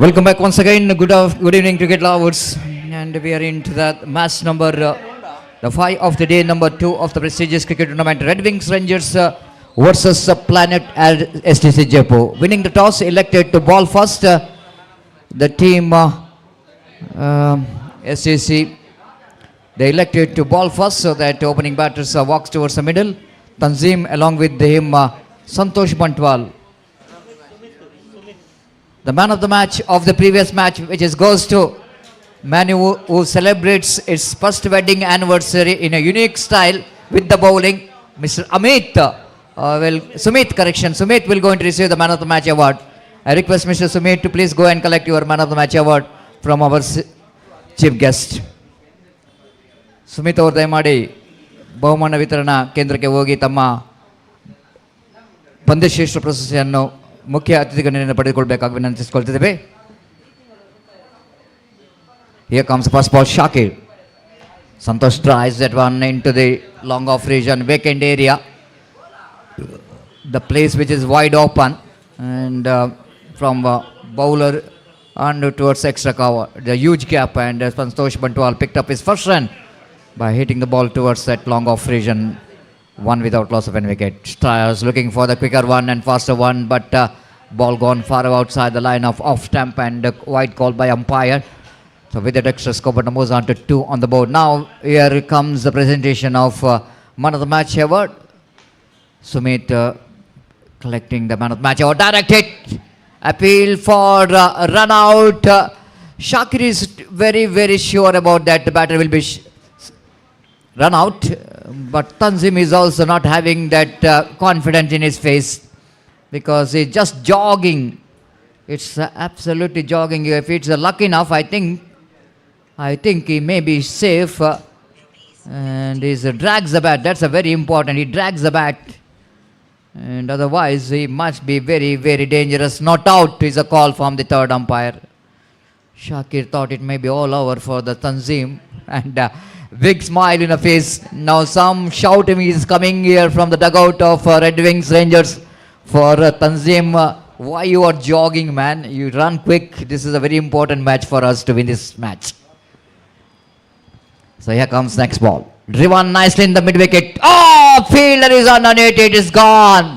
Welcome back once again. Good evening, cricket lovers, and we are into the match number the 5 of the day, number 2 of the prestigious cricket tournament. Red Wings Rangers versus Planet at STC Jaipur. Winning the toss, elected to ball first. The team STC, they elected to ball first, so that opening batters walks towards the middle. Tanzim along with him Santosh Bantwal. The man of the match of the previous match, which goes to man who celebrates its first wedding anniversary in a unique style with the bowling, Mr. Amit. Sumit will go and receive the man of the match award. I request Mr. Sumit to please go and collect your man of the match award from our chief guest. Sumit ಅವರು ದಯಮಾಡಿ ಬಹುಮಾನ ವಿತರಣಾ ಕೇಂದ್ರಕ್ಕೆ ಹೋಗಿ ತಮ್ಮ ಪಂದ್ಯಶ್ರೇಷ್ಠ ಪ್ರಶಸ್ತಿಯನ್ನು ಮುಖ್ಯ ಅತಿಥಿಗಳಿಂದ ಪಡೆದುಕೊಳ್ಳಬೇಕಾಗಿ ವಿನಂತಿಸಿಕೊಳ್ತಿದ್ದೇವೆ. Here comes the first ball, Shakir. Santosh drives that one into the long off region, vacant area. The place which is wide open, and from bowler and towards extra cover, the huge gap, and Santosh Bantwal picked up his first run by hitting the ball towards that long off region. One without loss of any wicket. Stiles looking for the quicker one and faster one, but ball gone far outside the line of off stump, and wide call by umpire. So with that extra score, but moves on to 2 on the board. Now here comes the presentation of man of the match award. Sumit collecting the man of the match award. Direct hit. Appeal for run out. Shakir is very, very sure about that the batter will be run out, but Tanzim is also not having that confidence in his face, because he's just jogging. It's absolutely jogging. If it's lucky enough, I think he may be safe, and he drags the bat. That's a very important. He drags the bat, and otherwise he must be very, very dangerous. Not out is a call from the third umpire. Shakir thought it may be all over for the Tanzim, and big smile in the face. Now some shouting is coming here from the dugout of Red Wings Rangers for Tanzim. Why you are jogging, man? You run quick. This is a very important match for us to win this match. So here comes next ball. Driven nicely in the mid wicket. Oh, fielder is underneath. It is gone.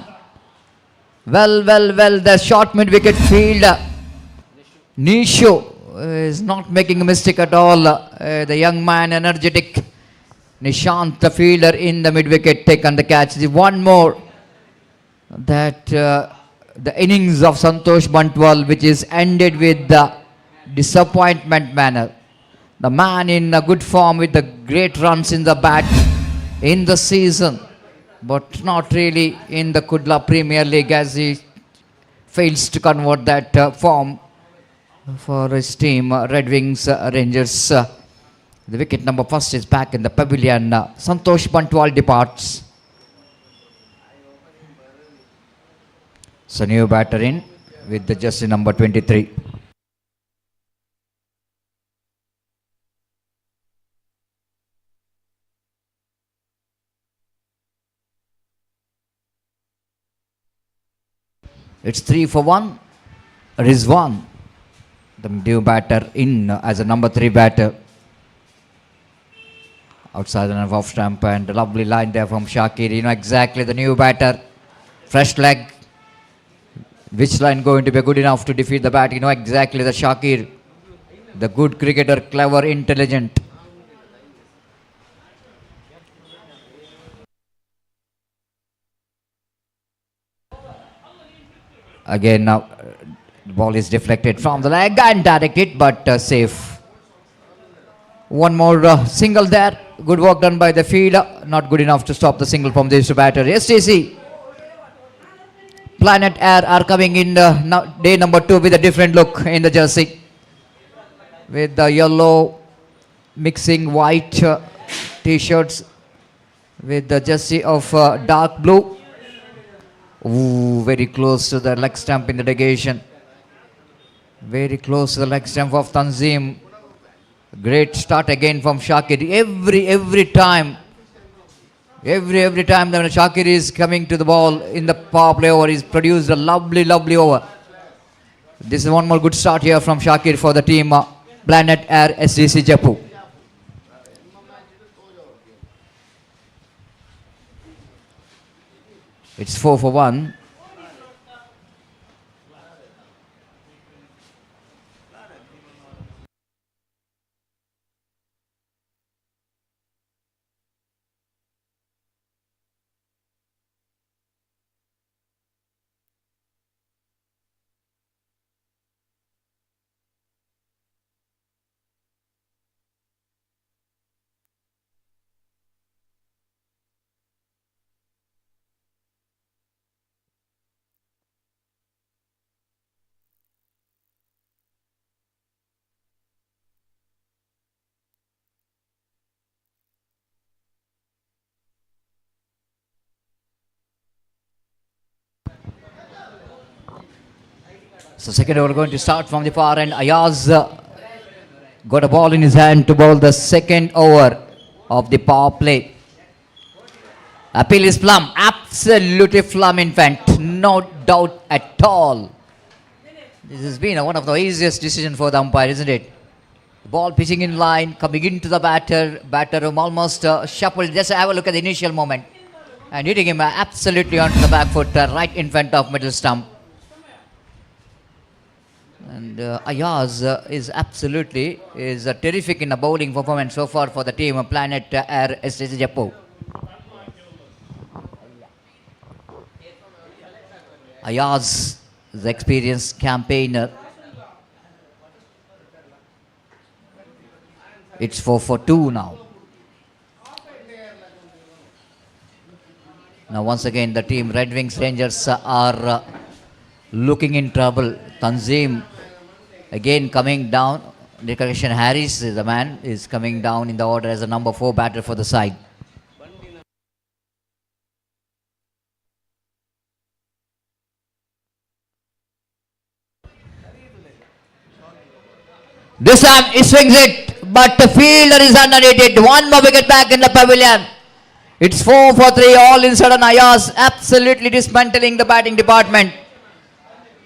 Well. The short mid wicket fielder, Nishu, is not making a mistake at all. The young man, energetic Nishant, the fielder in the mid wicket, taken the catch. One more, that the innings of Santosh Bantwal, which is ended with the disappointment manner. The man in a good form with the great runs in the bat in the season, but not really in the Kudla Premier League, as he fails to convert that form for his team, Red Wings Rangers. The wicket number first is back in the pavilion. Santosh Bantwal departs. So new batter in with the jersey number 23. It's 3 for 1. Rizwan, the new batter, in as a number 3 batter. Outside the off stump, and a lovely line there from Shakir. You know exactly the new batter. Fresh leg. Which line going to be good enough to defeat the bat? You know exactly the Shakir. The good cricketer, clever, intelligent. Again now, the ball is deflected from the leg and directed, but safe. One more single there. Good work done by the fielder. Not good enough to stop the single from this batter. STC, Planet Air are coming in day number 2 with a different look in the jersey, with the yellow mixing white t-shirts with the jersey of dark blue. Ooh, very close to the leg stump in the negation. Very close to the leg stump of Tanzim. Great start again from Shakir. Every time that Shakir is coming to the ball in the power play over, he's produced a lovely over. This is one more good start here from Shakir for the team Planet Air SDC Jaipur. It's 4 for 1. So second over going to start from the far end. Ayaz got a ball in his hand to bowl the second over of the power play. Appeal is plum. Absolutely plum, in fact. No doubt at all. This has been one of the easiest decisions for the umpire, isn't it? Ball pitching in line, coming into the batter. Batter almost shuffled. Just have a look at the initial moment. And hitting him absolutely onto the back foot, right in front of middle stump. And Ayaz is absolutely terrific in the bowling performance so far for the team Planet Air SDC Jaipur. Ayaz is experienced campaigner. It's 4 for 2 now. Now once again the team Red Wings Rangers are looking in trouble. Tanzim again coming down. The correction, Harris is the man, is coming down in the order as a number 4 batter for the side. This time he swings it, but the fielder is underneath it. One more wicket back in the pavilion. It's 4 for 3, all inside on Ayaz, absolutely dismantling the batting department.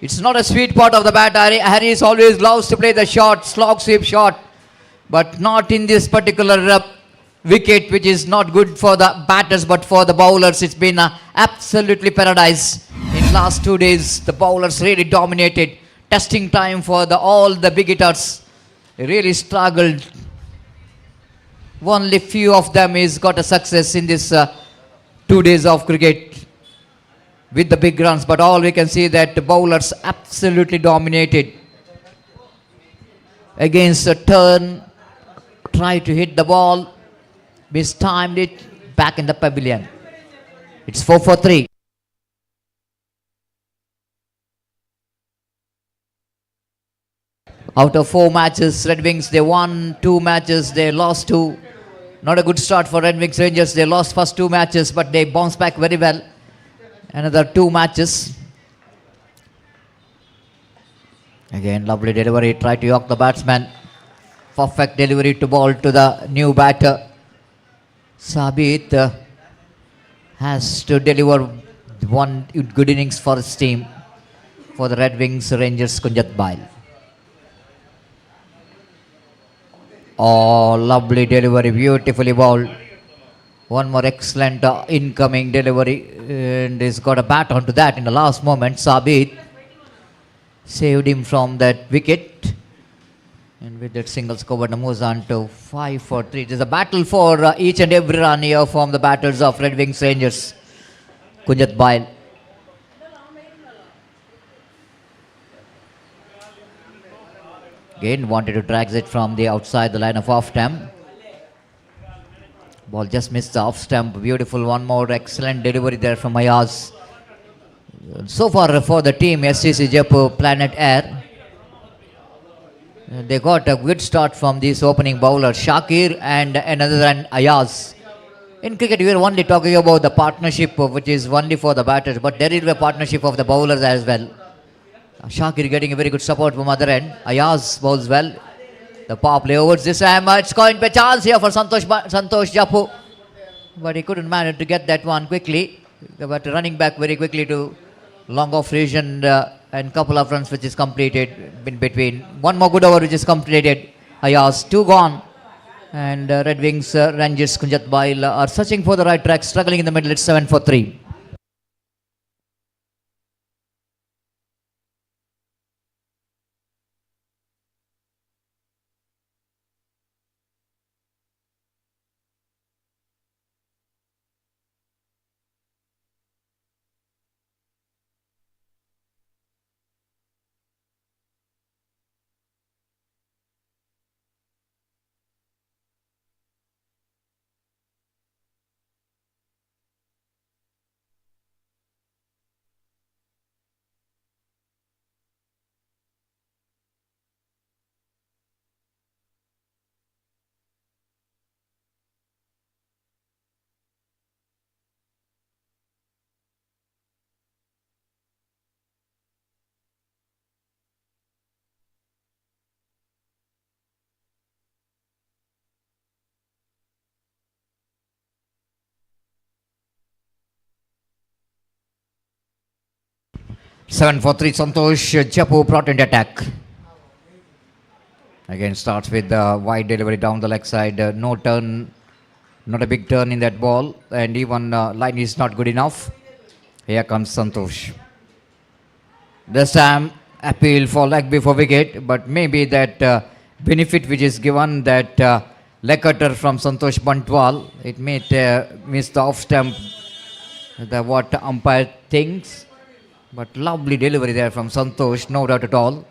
It's not a sweet part of the bat. Harris always loves to play the short, slog sweep shot, but not in this particular wicket, which is not good for the batters, but for the bowlers, it's been absolutely paradise. In last 2 days, the bowlers really dominated. Testing time for all the big hitters. They really struggled. Only few of them is got a success in this 2 days of cricket with the big runs, but all we can see that the bowlers absolutely dominated. Against a turn, tried to hit the ball, mistimed it, back in the pavilion. It's 4 for 3. Out of 4 matches, Red Wings, they won 2 matches, they lost 2. Not a good start for Red Wings Rangers. They lost first 2 matches, but they bounced back very well. Another 2 matches. Again, lovely delivery. Try to york the batsman. Perfect delivery to ball to the new batter. Sabit has to deliver one good innings for his team. For the Red Wings Rangers, Kunjat Bail. Oh, lovely delivery. Beautifully bowled. One more excellent incoming delivery, and he's got a bat onto that in the last moment. Sabit saved him from that wicket, and with that single score, moves on to 5 for 3. It is a battle for each and every run here from the batters of Red Wings Rangers. Kunjat Bail. Again wanted to drag it from the outside the line of off stump. Ball just missed the off stump. Beautiful. One more excellent delivery there from Ayaz. So far for the team SCC Jaipur Planet Air, they got a good start from this opening bowler Shakir and another than Ayaz. In cricket we are only talking about the partnership which is only for the batters, but there is a partnership of the bowlers as well. Shakir getting a very good support from other end. Ayaz bowls well. The power play overs this time. It's going by chance here for Santosh Japu. But he couldn't manage to get that one quickly. But running back very quickly to long off range and couple of runs which is completed in between. One more good over which is completed. Ayaz, 2 gone. And Red Wings Rangers Kunjat Bail are searching for the right track, struggling in the middle. It's 7 for 3. Seven for 3. Santosh Japu brought into attack. Again starts with the wide delivery down the leg side. No turn, not a big turn in that ball, and even line is not good enough. Here comes Santosh. This time appeal for leg before wicket, but maybe that benefit which is given, that leg cutter from Santosh Bantwal, it may miss the off stump, the what umpire thinks. But lovely delivery there from Santosh, no doubt at all.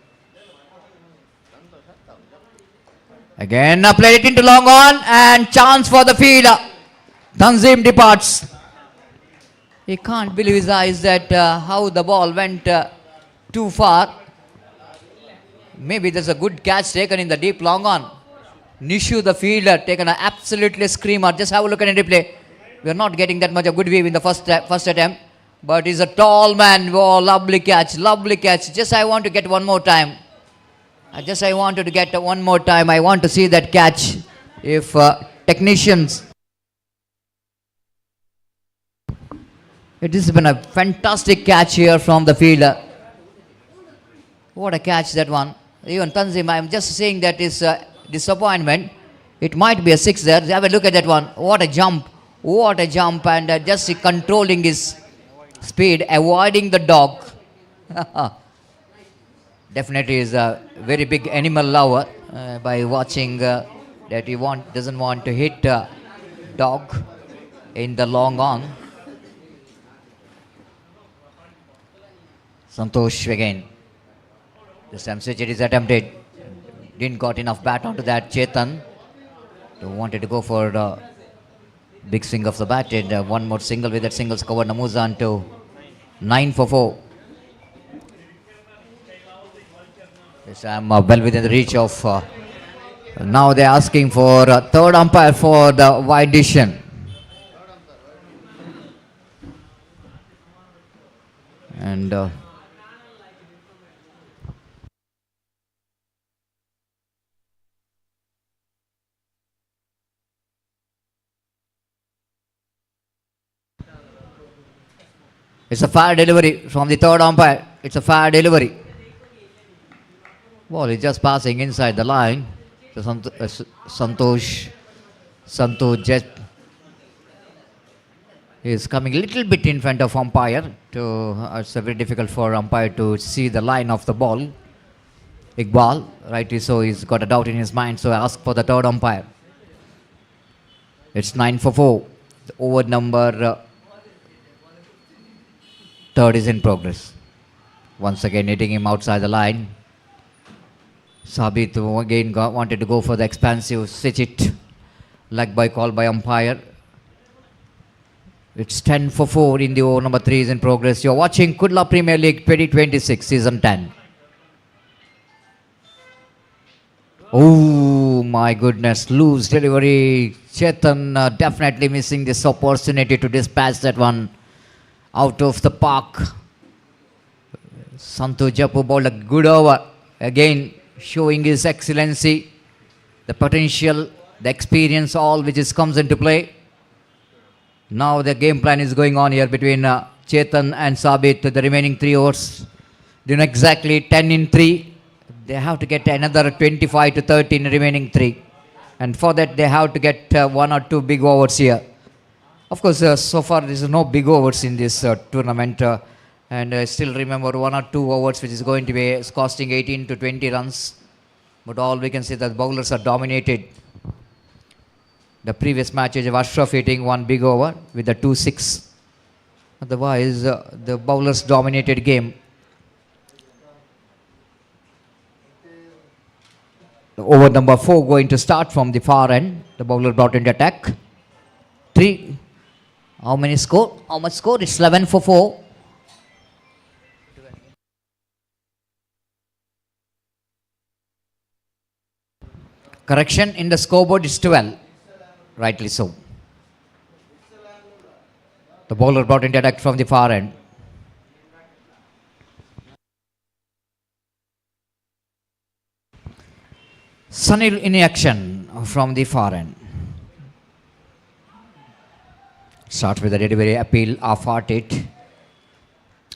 Again played it into long on, and chance for the fielder. Tanzim departs. He can't believe his eyes that how the ball went too far. Maybe there's a good catch taken in the deep long on. Nishu the fielder taken an absolutely screamer. Just have a look at the replay. We are not getting that much of good view in the first attempt. But he's a tall man. Oh, lovely catch, lovely catch. Just I want to get one more time. I wanted to get one more time. I want to see that catch. If technicians... It has been a fantastic catch here from the fielder. What a catch that one. Even Tanzim, I'm just saying that is disappointment. It might be a 6 there. Have a look at that one. What a jump. What a jump. And just controlling his speed, avoiding the dog. Definitely is a very big animal lover by watching that he doesn't want to hit dog in the long on. Santosh again. This time century is attempted. Didn't got enough bat onto that. Chetan wanted to go for the big swing of the bat, and one more single. With that singles covered Namuzan to 9 for 4. This time well within the reach of. Now they're asking for third umpire for the wide decision. And it's a fair delivery from the third umpire. It's a fair delivery. Ball is just passing inside the line. So Santosh Jet is coming a little bit in front of umpire. It's very difficult for umpire to see the line of the ball. Iqbal, rightly so, he's got a doubt in his mind, so ask for the third umpire. It's 9 for 4. The over number third is in progress. Once again hitting him outside the line. Sabit again wanted to go for the expansive switch it. Leg by call by umpire. It's 10 for 4 in the over number 3 is in progress. You're watching Kudla Premier League 2026 season 10. Oh my goodness, loose delivery. Chetan definitely missing this opportunity to dispatch that one out of the park. Santosh Japu bowled a good over. Again showing his excellency. the potential, the experience, all which is comes into play. Now the game plan is going on here between Chetan and Sabit. The remaining 3 overs, exactly 10 in 3. They have to get another 25 to 30 in the remaining 3. And for that, they have to get 1 or 2 big overs here. Of course, so far there is no big overs in this tournament. And I still remember 1 or 2 overs which is going to be costing 18 to 20 runs. But all we can say that bowlers are dominated. The previous matches of Ashraf hitting 1 big over with the 2-6. Otherwise, the bowlers dominated game. Over number 4 going to start from the far end. The bowler brought into attack. 3. How many score? How much score? It's 11 for 4. Correction in the scoreboard is 12. Rightly so. The bowler brought into attack from the far end. Sunil in action from the far end. Starts with a delivery appeal off it.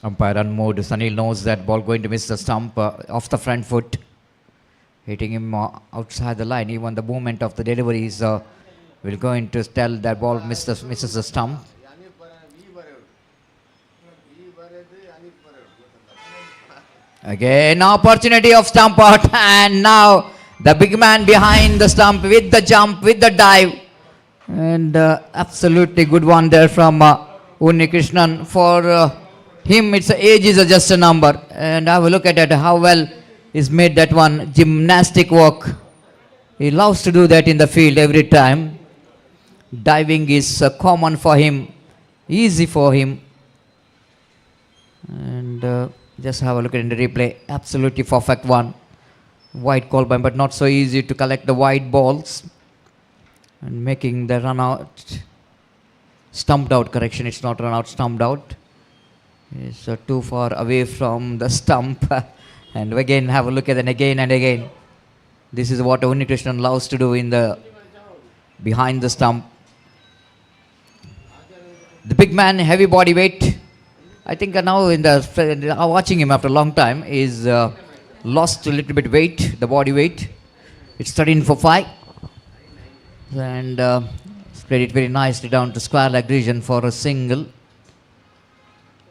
Umpire unmoved. Sunil knows that ball going to miss the stump off the front foot. Hitting him outside the line. Even the movement of the delivery is will going to tell that ball misses the stump. Again, opportunity of stump out, and now the big man behind the stump with the jump, with the dive, and absolutely good one there from Unnikrishnan. For him, its age is just a number, and have a look at it, how well he's made that one gymnastic work. He loves to do that in the field every time. Diving is common for him, easy for him, and just have a look at the replay. Absolutely perfect one. Wide call by, but not so easy to collect the wide balls. And making the run out, stumped out, correction, it's not run out, stumped out. It's too far away from the stump. And again, have a look at it again and again. This is what Unnikrishnan loves to do in the behind the stump. The big man, heavy body weight. I think now watching him after a long time is lost a little bit weight, the body weight. It's 13 for 5. And spread it very nicely down to square leg region for a single.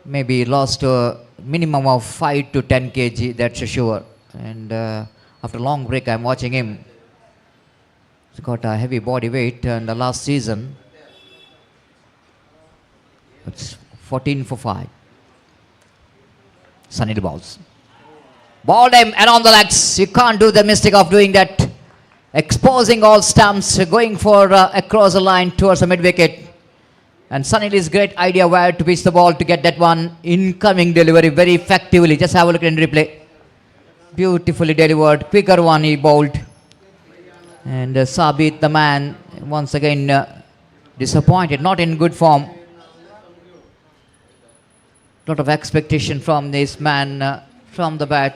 Maybe lost a minimum of 5 to 10 kg, that's for sure. And after a long break, I'm watching him. He's got a heavy body weight, and the last season, it's 14 for 5. Sunny balls. Ball him around the legs. You can't do the mistake of doing that. Exposing all stumps, going for across the line towards the mid wicket. And Sunil's great idea where to pitch the ball to get that one incoming delivery very effectively. Just have a look in replay. Beautifully delivered. Quicker one he bowled. And Sabit, the man, once again disappointed. Not in good form. Lot of expectation from this man from the bat.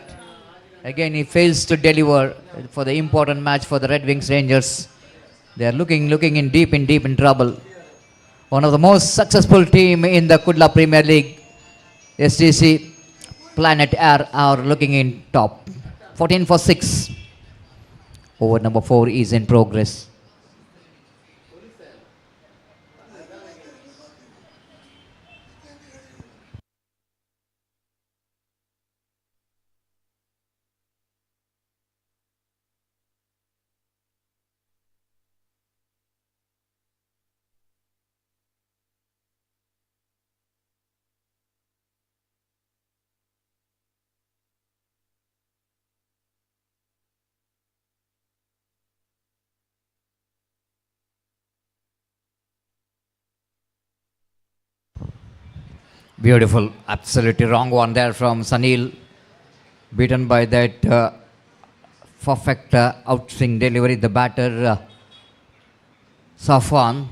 Again, he fails to deliver for the important match for the Red Wings Rangers. They are looking in deep in trouble. One of the most successful team in the Kudla Premier League, STC, Planet Air, are looking in top. 14 for 6. Over number 4 is in progress. Beautiful, absolutely wrong one there from Sunil. Beaten by that perfect outswing delivery, the batter Safwan.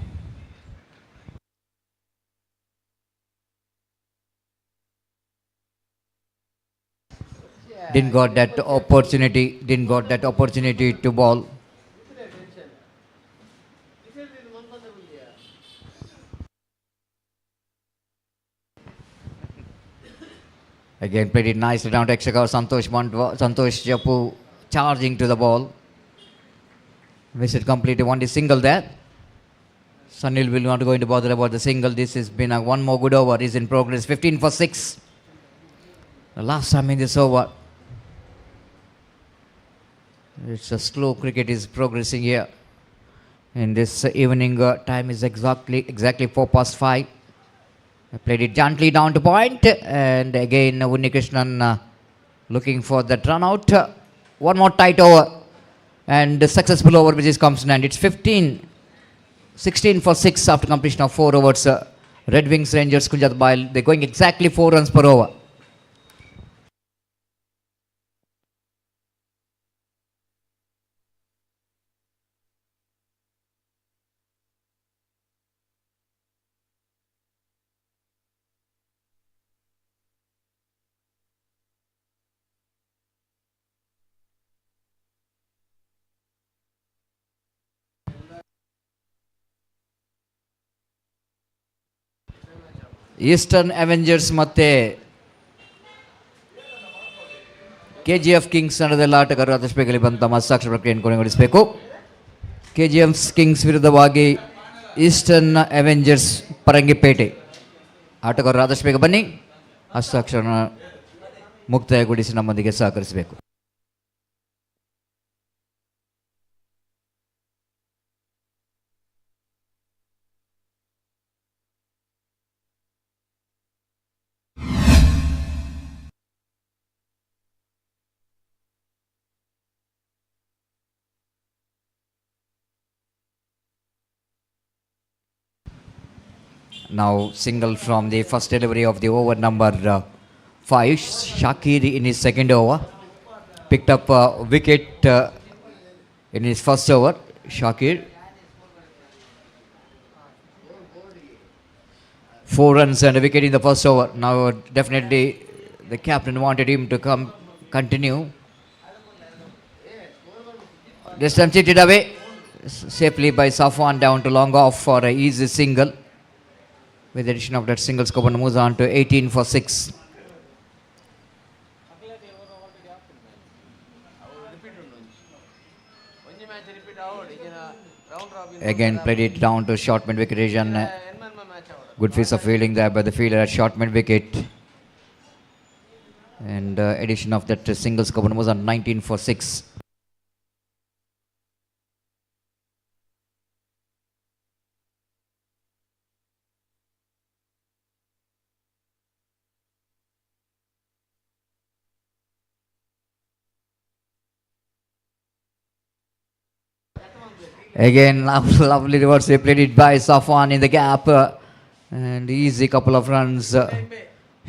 Didn't got that opportunity to bowl. Again, played it nicely down to extra cover. Santosh Japu charging to the ball. Missed it completely. One is single there. Sunil will not go into bother about the single. This has been a one more good over. Is in progress. 15 for 6. The last time in this over. It's a slow cricket is progressing here. In this evening, time is exactly 5:04. I played it gently down to point, and again Unnikrishnan looking for that run out. One more tight over, and the successful over which is comes in, and it's 16 for 6 after completion of 4 overs. Red Wings Rangers Kunjat Bail, they're going exactly 4 runs per over. Eastern Avengers ಮತ್ತೆ KGF Kings ತಂಡದ ಆಟಗಾರರು ಆದಷ್ಟು ಬೇಗನೆ ಬಂದು ತಮ್ಮ ಹಸ್ತಾಕ್ಷರ ಪ್ರಕ್ರಿಯೆಯನ್ನು ಕೊನೆಗೊಳಿಸಬೇಕು. KGF Kings ವಿರುದ್ಧವಾಗಿ ಈಸ್ಟರ್ನ್ ಅವೆಂಜರ್ಸ್ ಪರಂಗಿಪೇಟೆ ಆಟಗಾರರು ಆದಷ್ಟು ಬೇಗ ಬನ್ನಿ, ಹಸ್ತಾಕ್ಷರ ಮುಕ್ತಾಯಗೊಳಿಸಿ ನಮ್ಮೊಂದಿಗೆ ಸಹಕರಿಸಬೇಕು. Now single from the first delivery of the over number 5. Shakir in his second over picked up a wicket in his first over. Shakir 4 runs and a wicket in the first over. Now definitely the captain wanted him to continue. This time chipped it away safely by Safwan down to long off for an easy single. With the addition of that single, score moves on to 18 for 6. Again played it down to short mid wicket region. Good piece of fielding there by the fielder at short mid wicket. And addition of that single, score moves on 19 for 6. Again, lovely reverse. They played it by Safwan in the gap. And easy couple of runs.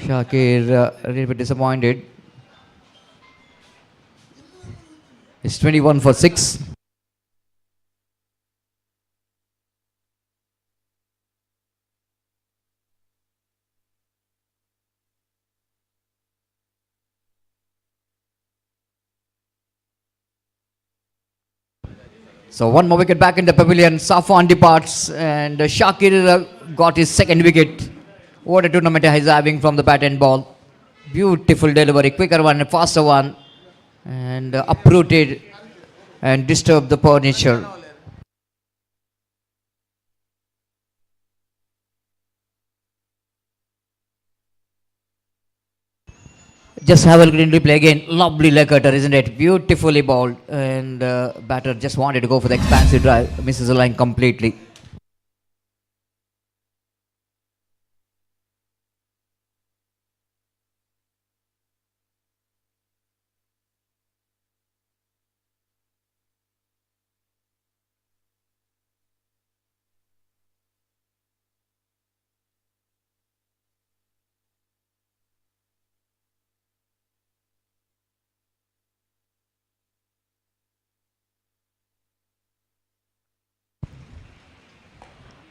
Shakir a little bit disappointed. It's 21 for 6. So one more wicket back in the pavilion. Safwan departs and Shakir got his second wicket. What a tournament he's having from the bat and ball. Beautiful delivery, quicker one, faster one, and uprooted and disturbed the furniture. Just have a green replay again. Lovely leg cutter, isn't it? Beautifully bowled. And batter just wanted to go for the expansive drive. Misses the line completely.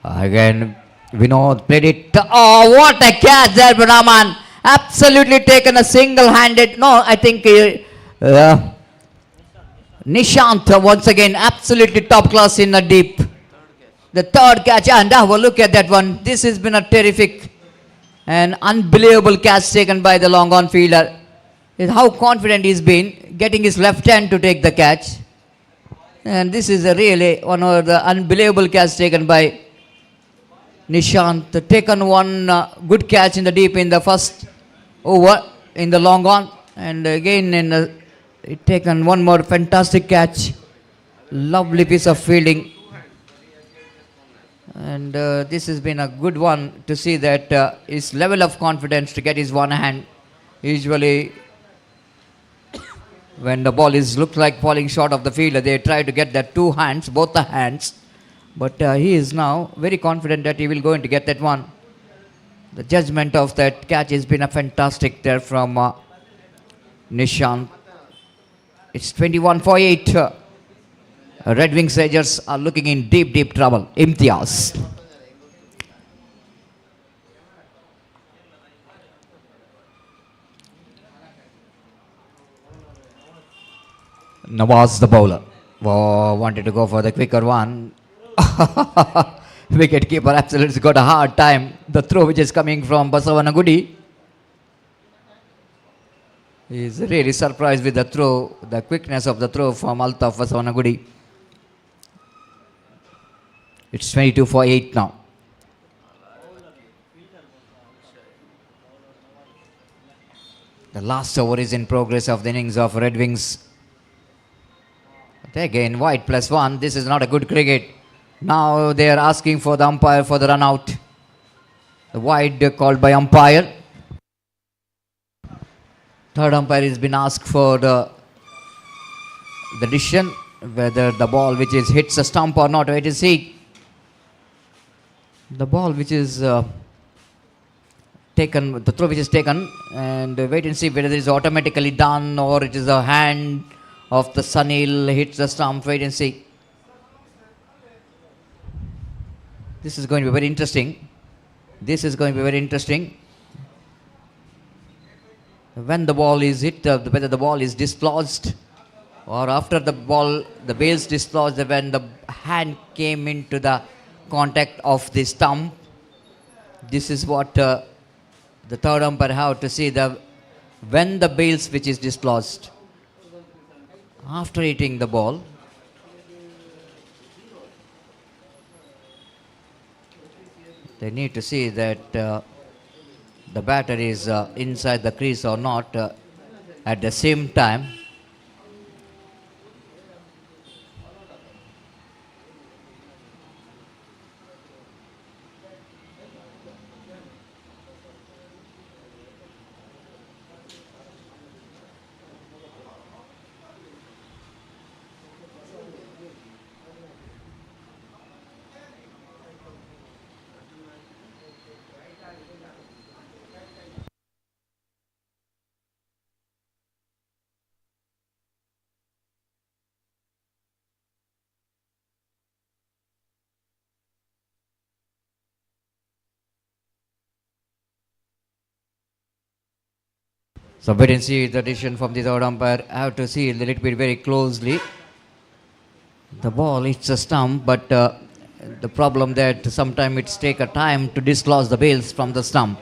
Again, Vinod played it. Oh, what a catch there, Rehman. Absolutely taken a single-handed. No, I think Nishant once again absolutely top class in the deep. The third catch, and have a look at that one. This has been a terrific and unbelievable catch taken by the long on fielder. How confident he's been, getting his left hand to take the catch. And this is a really one of the unbelievable catch taken by Nishant. Taken one good catch in the deep in the first over in the long on, and again in the, taken one more fantastic catch. Lovely piece of fielding. And this has been a good one to see that his level of confidence to get his one hand. Usually when the ball is looks like falling short of the fielder, they try to get that two hands, both the hands. But he is now very confident that he will go in to get that one. The judgment of that catch has been a fantastic there from Nishant. It's 21 for 8. Red Wings Edgers are looking in deep, deep trouble. Imtiaz. Nawaz the bowler. Wanted to go for the quicker one. Wicket keeper absolutely got a hard time. The throw which is coming from Basavanagudi. He is really surprised with the throw, the quickness of the throw from Altaf Basavanagudi. It's 22 for 8 now. The last over is in progress of the innings of Red Wings. Again, white +1. This is not a good cricket. Now they are asking for the umpire for the run out. The wide called by umpire. Third umpire has been asked for the decision whether the ball which is hits a stump or not. Wait and see. The ball which is taken, the throw which is taken, and wait and see whether it is automatically done or it is a hand of the Sunil hits the stump. Wait and see. This is going to be very interesting. This is going to be very interesting. When the ball is hit, whether the ball is dislodged or after the ball, the bale's dislodged, when the hand came into the contact of the stump. This is what the third umpire have to see, the when the bales which is dislodged after hitting the ball. They need to see that the batter is inside the crease or not at the same time. So wait and see the decision from the third umpire. I have to see a little bit very closely. The ball hits a stump, but the problem that sometimes it's take a time to dislodge the bales from the stump.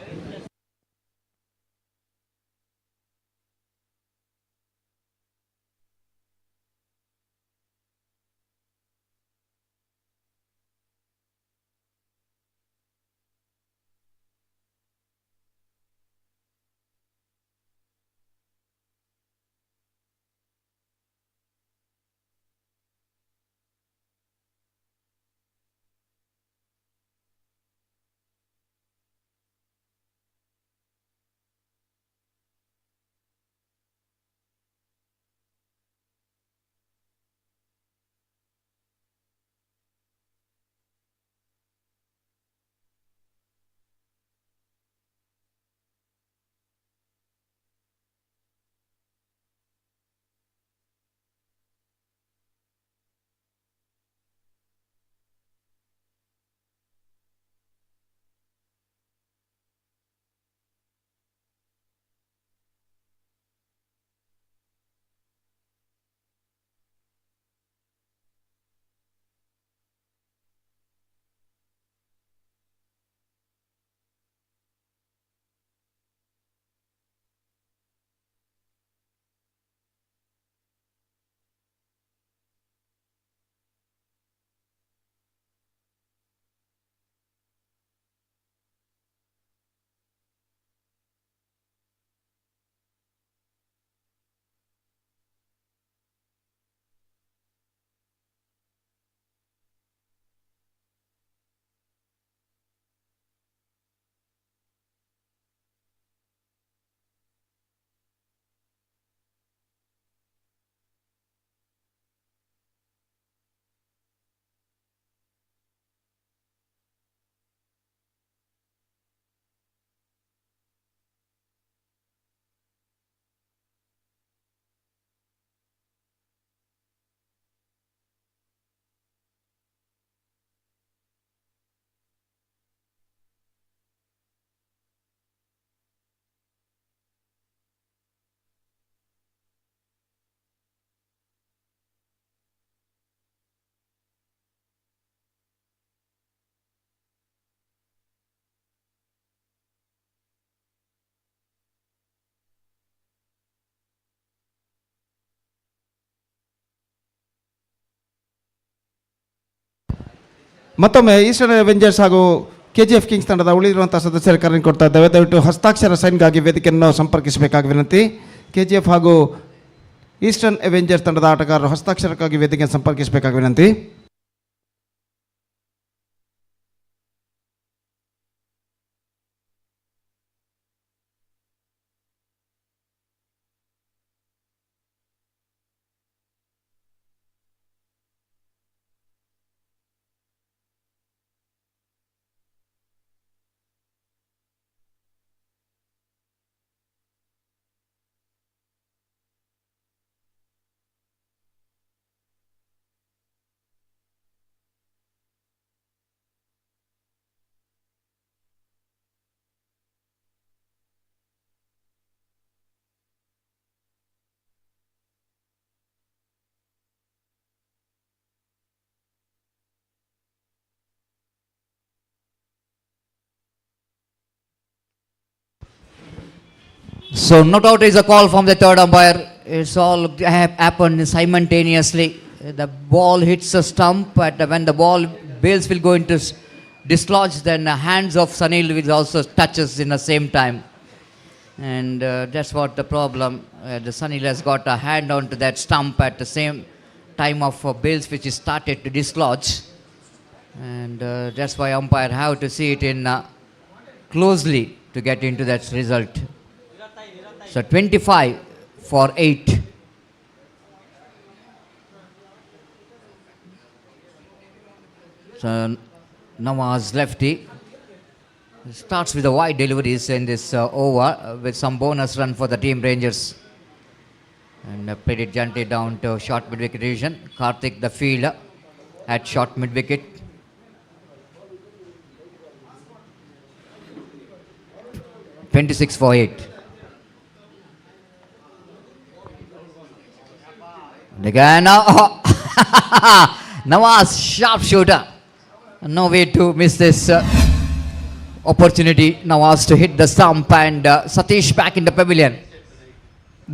ಮತ್ತೊಮ್ಮೆ eastern Avengers ಹಾಗೂ KGF Kings ತಂಡದ ಉಳಿದಿರುವಂಥ ಸದಸ್ಯರ ಕರೆ ಕೊಡ್ತಾ ಇದ್ದೇವೆ. ದಯವಿಟ್ಟು ಹಸ್ತಾಕ್ಷರ ಸೈನ್ಗಾಗಿ ವೇದಿಕೆಯನ್ನು ಸಂಪರ್ಕಿಸಬೇಕಾಗಿ ವಿನಂತಿ. KGF ಹಾಗೂ ಈಸ್ಟರ್ನ್ ಅವೆಂಜರ್ಸ್ ತಂಡದ ಆಟಗಾರರು ಹಸ್ತಾಕ್ಷರಕ್ಕಾಗಿ ವೇದಿಕೆಯನ್ನು ಸಂಪರ್ಕಿಸಬೇಕಾಗಿ ವಿನಂತಿ. So not out is a call from the third umpire. It's all happened simultaneously. The ball hits a stump, and when the ball bales will go into dislodge, then the hands of Sunil will also touches in the same time. And that's what the problem. The Sunil has got a hand onto that stump at the same time of bales which is started to dislodge. And that's why umpire have to see it in closely to get into that result. So 25 for 8. So Nawaz lefty starts with the wide deliveries in this over with some bonus run for the team Rangers. And played it gently down to short mid-wicket region. Karthik the fielder at short mid-wicket. $26 for 8. And again, Nawaz, sharpshooter. No way to miss this opportunity. Nawaz to hit the stump, and Satish back in the pavilion.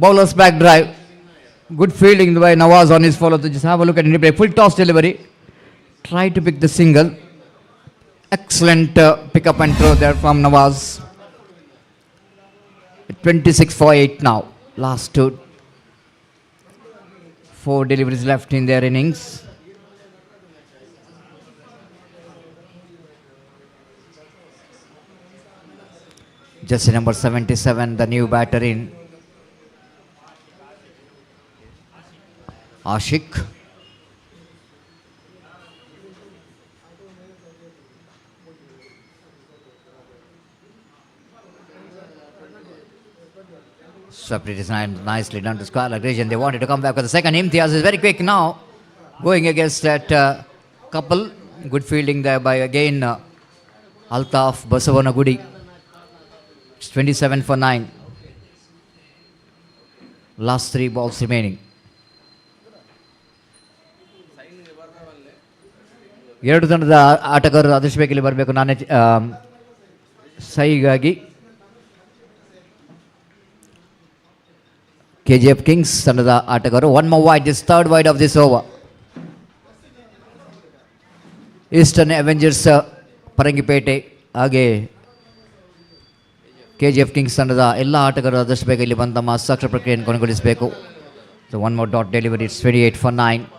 Bowler's back drive. Good fielding by Nawaz on his follow. Just have a look at it. Full toss delivery. Try to pick the single. Excellent pick up and throw there from Nawaz. 26 for 8 now. Last two. 4 deliveries left in their innings. Jersey number 77, the new batter in. Ashik. Swept it is nicely done to square like region. They wanted to come back for the second. Imtiaz is very quick now. Going against that couple. Good fielding there by again Altaf Basavanagudi. It's 27 for 9. Last 3 balls remaining. ಎರಡು ತಂಡದ ಆಟಗಾರರು ಆದಷ್ಟು ಬೇಗ ಇಲ್ಲಿ ಬರಬೇಕು. ನಾನೇ ಸೈಗಾಗಿ KGF Kings ತಂಡದ ಆಟಗಾರರು. One more wide, this third wide of this over. Eastern Avengers Parangipete ಹಾಗೆ KGF Kings ತಂಡದ ಎಲ್ಲ ಆಟಗಾರರು ಆದಷ್ಟು ಬೇಗ ಇಲ್ಲಿ ಬಂದು ತಮ್ಮ ಹಸ್ತಾಕ್ಷರ ಪ್ರಕ್ರಿಯೆಯನ್ನು ಕೊನೆಗೊಳಿಸಬೇಕು. So one more dot delivery, it's 28 for 9.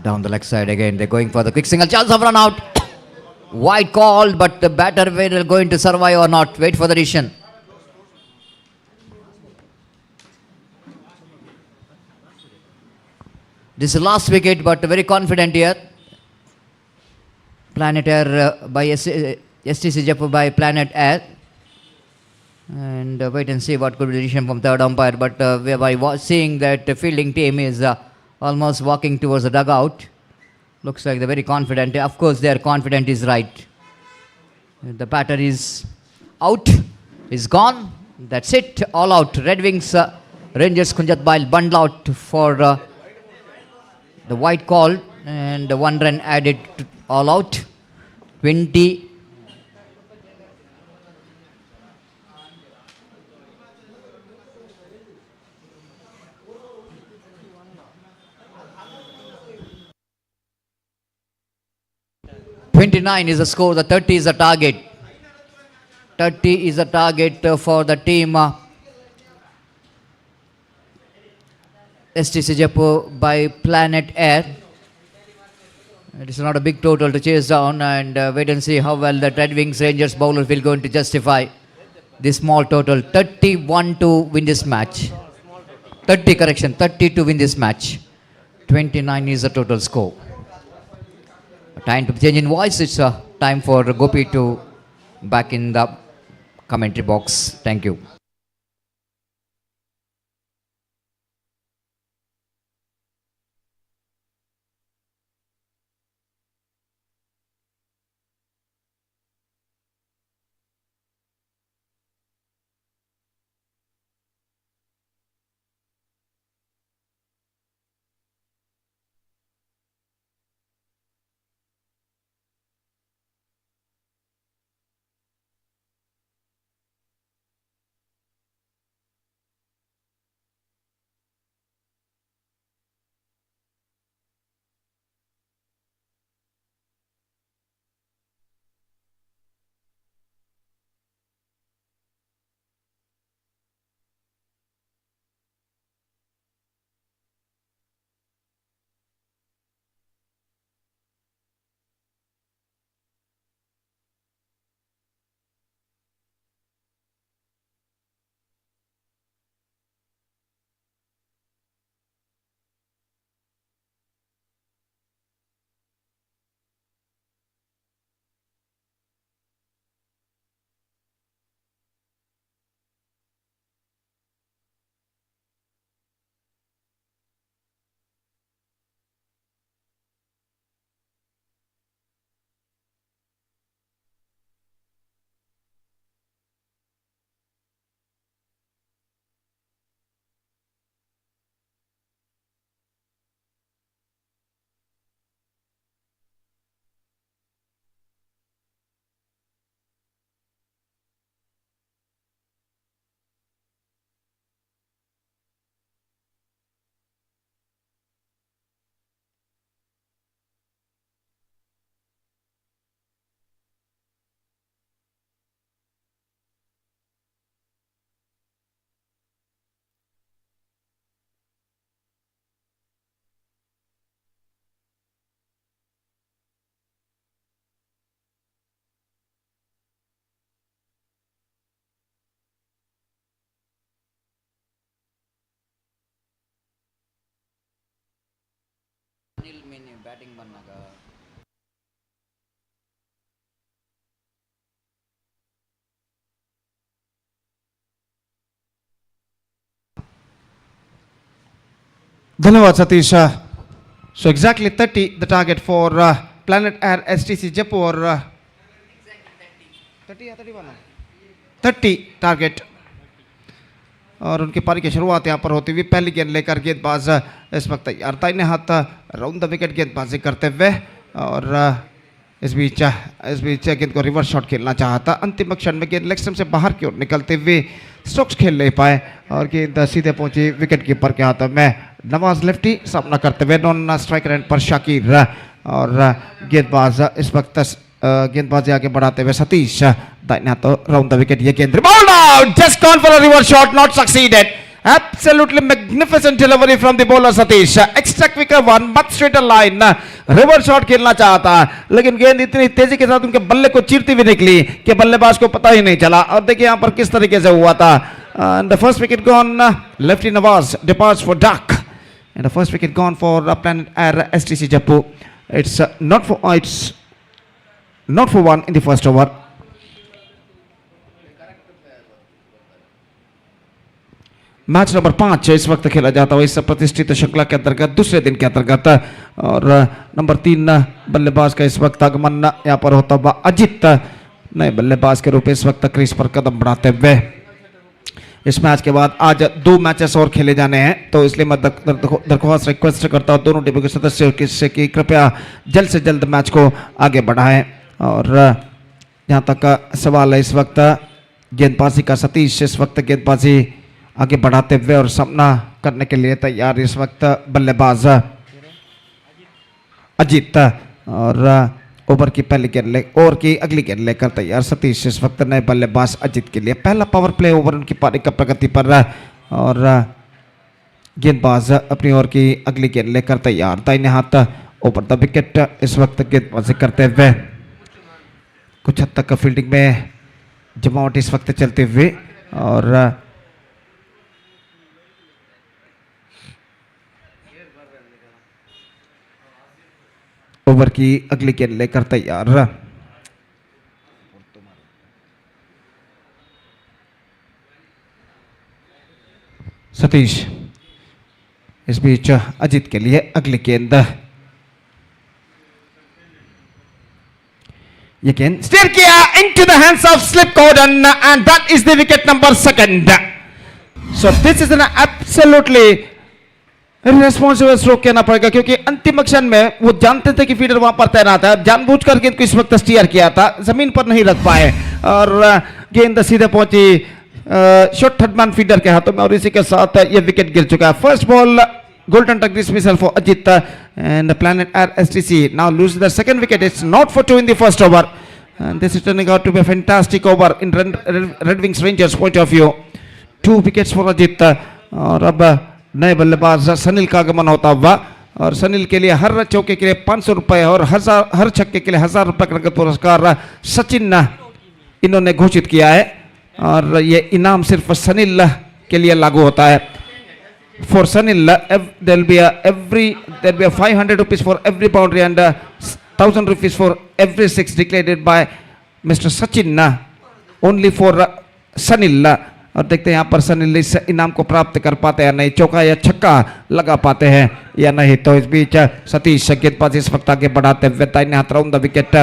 Down the leg side again, they're going for the quick single. Chance of run out. Wide call, but the batter will going to survive or not. Wait for the decision. This is last wicket, but very confident here. Planet Air by STC Jaipur by Planet Air. And wait and see what could be the decision from third umpire. But by seeing that the fielding team is almost walking towards the dugout. Looks like they're very confident. Of course, their confident is right. The batter is out, is gone. That's it, all out. Red Wings Rangers Kunjat Bail bundle out for the white call, and 1 run added to all out. 20. 29 is the score. The 30 is the target. 30 is the target for the team. STC Jaipur by Planet Air. It is not a big total to chase down, and wait and see how well the Red Wings Rangers bowlers will going to justify this small total. 31 to win this match. 30 to win this match. 29 is the total score. Time to change in voice. It's time for Gopi to back in the commentary box. Thank you. Batting धन्यवाद सतीश. So exactly 30 the target for Planet Air STC Jaipur. 30 या 31 30 target. और उनकी पारी की शुरुआत यहाँ पर होती हुई पहली गेंद लेकर गेंदबाज इस वक्त तैयार दाहिने हाथ राउंड द विकेट गेंदबाजी करते हुए, और इस बीच गेंद को रिवर्स शॉट खेलना चाहता. अंतिम क्षण में गेंद लेग स्टंप से बाहर की ओर निकलते हुए स्ट्रोक्स खेल नहीं पाए और गेंद सीधे पहुंची विकेट कीपर के हाथों में. नवाज लेफ्टी सामना करते हुए नॉन स्ट्राइकर एंड पर शाकिर, और गेंदबाज इस वक्त गेंदबाजी आगे बढ़ाते हुए सतीश दाहिने हाथों राउंड द विकेट. ये गेंद ball out, just call for a reverse shot, not succeeded. Absolutely magnificent delivery from the bowler Satish. Extra quicker one, much straighter line. Reverse shot खेलना चाहता, लेकिन गेंद इतनी तेजी के साथ उनके बल्ले को चीरती हुई निकली कि बल्लेबाज को पता ही नहीं चला. और देखिए यहाँ पर किस तरीके से हुआ था. The first wicket gone. Lefty Nawaz departs for duck. And the first wicket gone for Planet Air STC Jaipur. It's not for one in the first over. Match number 5 इस वक्त खेला जाता है इस प्रतिष्ठित श्रृंखला के अंतर्गत दूसरे दिन के अंतर्गत. और नंबर 3 बल्लेबाज का इस वक्त आगमन यहाँ पर होता हुआ अजित नए बल्लेबाज के रूप में इस वक्त क्रीज पर कदम बढ़ाते हुए. इस मैच के बाद आज 2 मैचेस और खेले जाने हैं, तो इसलिए मैं दरख्वास्त रिक्वेस्ट करता हूँ दोनों टीमों के सदस्यों से कि कृपया जल्द से जल्द मैच को आगे बढ़ाएं. और यहाँ तक सवाल है इस वक्त गेंदबाजी का. सतीश इस वक्त गेंदबाजी आगे बढ़ाते हुए और सामना करने के लिए तैयार इस वक्त बल्लेबाज अजित. और ओवर की पहली गेंद ले ओवर की अगली गेंद लेकर तैयार सतीश इस वक्त नए बल्लेबाज अजित के लिए पहला पावर प्ले ओवर उनकी पारी का प्रगति पर और गेंदबाज अपनी ओवर की अगली गेंद लेकर तैयार दाहिने हाथ ओवर द विकेट इस वक्त गेंदबाजी करते हुए कुछ हद तक फील्डिंग में जमावट इस वक्त चलते हुए और ओवर की अगली गेंद लेकर तैयार सतीश इस बीच अजित के लिए अगली गेंद ये गेंद स्टीयर किया into the hands of slip cordon and that is the wicket number second so this is an absolutely responsible stroke कहना पड़ेगा क्योंकि अंतिम क्षण में वो जानते थे कि फील्डर वहां पर तैनात है जानबूझकर गेंद को इस वक्त स्टीयर किया था जमीन पर नहीं रख पाए और गेंद सीधे पहुंची शॉर्ट थर्डमैन फील्डर के हाथों में और इसी के साथ ये विकेट गिर चुका है first ball golden tag dismissal for Ajit and Planet Air STC now lose their second wicket. It's not for 2 in the first over and this is turning out to be a fantastic over in Red Wings Rangers point of view. 2 wickets for Ajit और अब नए बल्लेबाज सनील का आगमन होता हुआ और सनील के लिए हर चौके के लिए 500 रुपए और हर छक्के के लिए 1000 रुपए का नगद पुरस्कार सचिन इन्होंने घोषित किया है और ये इनाम सिर्फ सनील के लिए लागू होता है For Sanil, there'll be a 500 rupees for every boundary and 1000 rupees for every six declared by Mr. Sachin only for Sanil. और देखते हैं यहाँ पर सनील इस इनाम को प्राप्त कर पाते हैं नहीं चौका या छक्का लगा पाते हैं या नहीं तो इस बीच सतीश गेंदबाजी इस वक्त आगे बढ़ाते हुए दाहिने हाथ राउंड द विकेट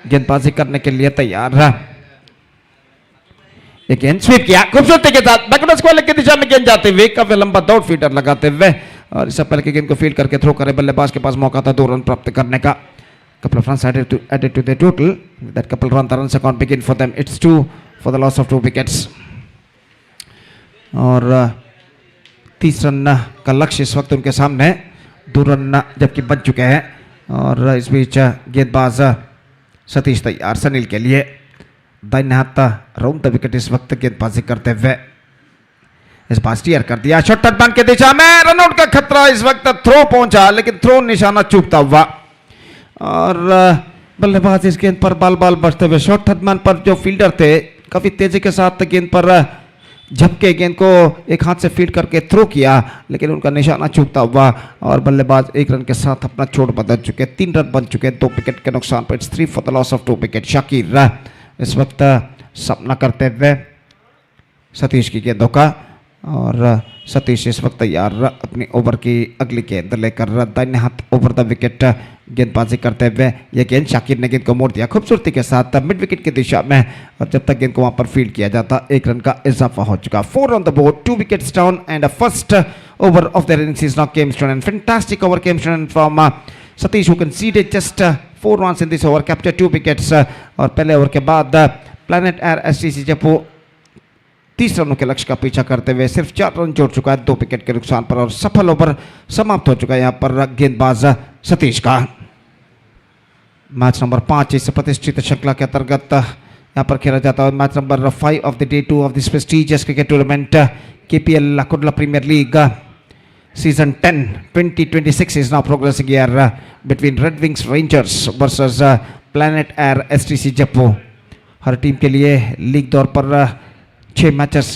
गेंदबाजी करने के लिए तैयार है गेंद स्वीप किया खूबसूरती के साथ बैकवर्ड स्क्वायर की दिशा में गेंद जाते हुए काफी लंबा दौड़ फीडर लगाते हुए और इससे पहले गेंद को फील्ड करके थ्रो करे बल्लेबाज के पास मौका था 2 रन प्राप्त करने का couple of runs added to the total that couple run the runs account begin for them it's 2 for the loss of 2 wickets और 30 रन का लक्ष्य इस वक्त उनके सामने 2 रन जबकि बन चुके हैं और इस बीच गेंदबाज सतीश तैयार सनील के लिए दाहिने हाथ राउंड द विकेट इस वक्त गेंदबाजी करते हुए इस बार स्टीयर कर दिया शॉर्ट थर्ड के दिशा में रनआउट का खतरा इस वक्त थ्रो पहुंचा लेकिन थ्रो निशाना चूकता हुआ और बल्लेबाज इस गेंद पर बाल बचते हुए शॉर्ट थर्ड पर जो फील्डर थे काफी तेजी के साथ गेंद पर झपके गेंद को एक हाथ से फील्ड करके थ्रो किया लेकिन उनका निशाना चूकता हुआ और बल्लेबाज 1 रन के साथ अपना छोड़ बदल चुके 3 रन बन चुके 2 विकेट के नुकसान पर it's 3 for the loss of 2 wicket Shakir इस वक्त सामना करते हुए सतीश की गेंदों का और सतीश इस वक्त तैयार अपनी ओवर की अगली गेंद लेकर दाहिने हाथ ओवर द विकेट गेंदबाजी करते हुए यह गेंद शाकिर ने गेंद को मोड़ दिया खूबसूरती के साथ मिड विकेट की दिशा में और जब तक गेंद को वहां पर फील्ड किया जाता 1 रन का इजाफा हो चुका 4 on the board 2 wickets down and a first over of the innings is now came stone and fantastic over came stone from Satish who conceded just 4 runs in this over capture 2 wickets और पहले over के बाद planet Air STC जब वो 30 रनों के लक्ष्य का पीछा करते हुए सिर्फ 4 रन जोड़ चुका है 2 विकेट के नुकसान पर और सफल ओवर समाप्त हो चुका है यहाँ पर गेंदबाज सतीश का मैच नंबर 5 इस प्रतिष्ठित श्रृंखला के अंतर्गत यहाँ पर खेला जाता है match number 5 of the day 2 of this prestigious cricket tournament KPL Kudla premiere league Season 10 2026 is now progressing here between Red Wings Rangers versus Planet Air STC जप्पो her team के लिए लीग दौर पर 6 मैचेस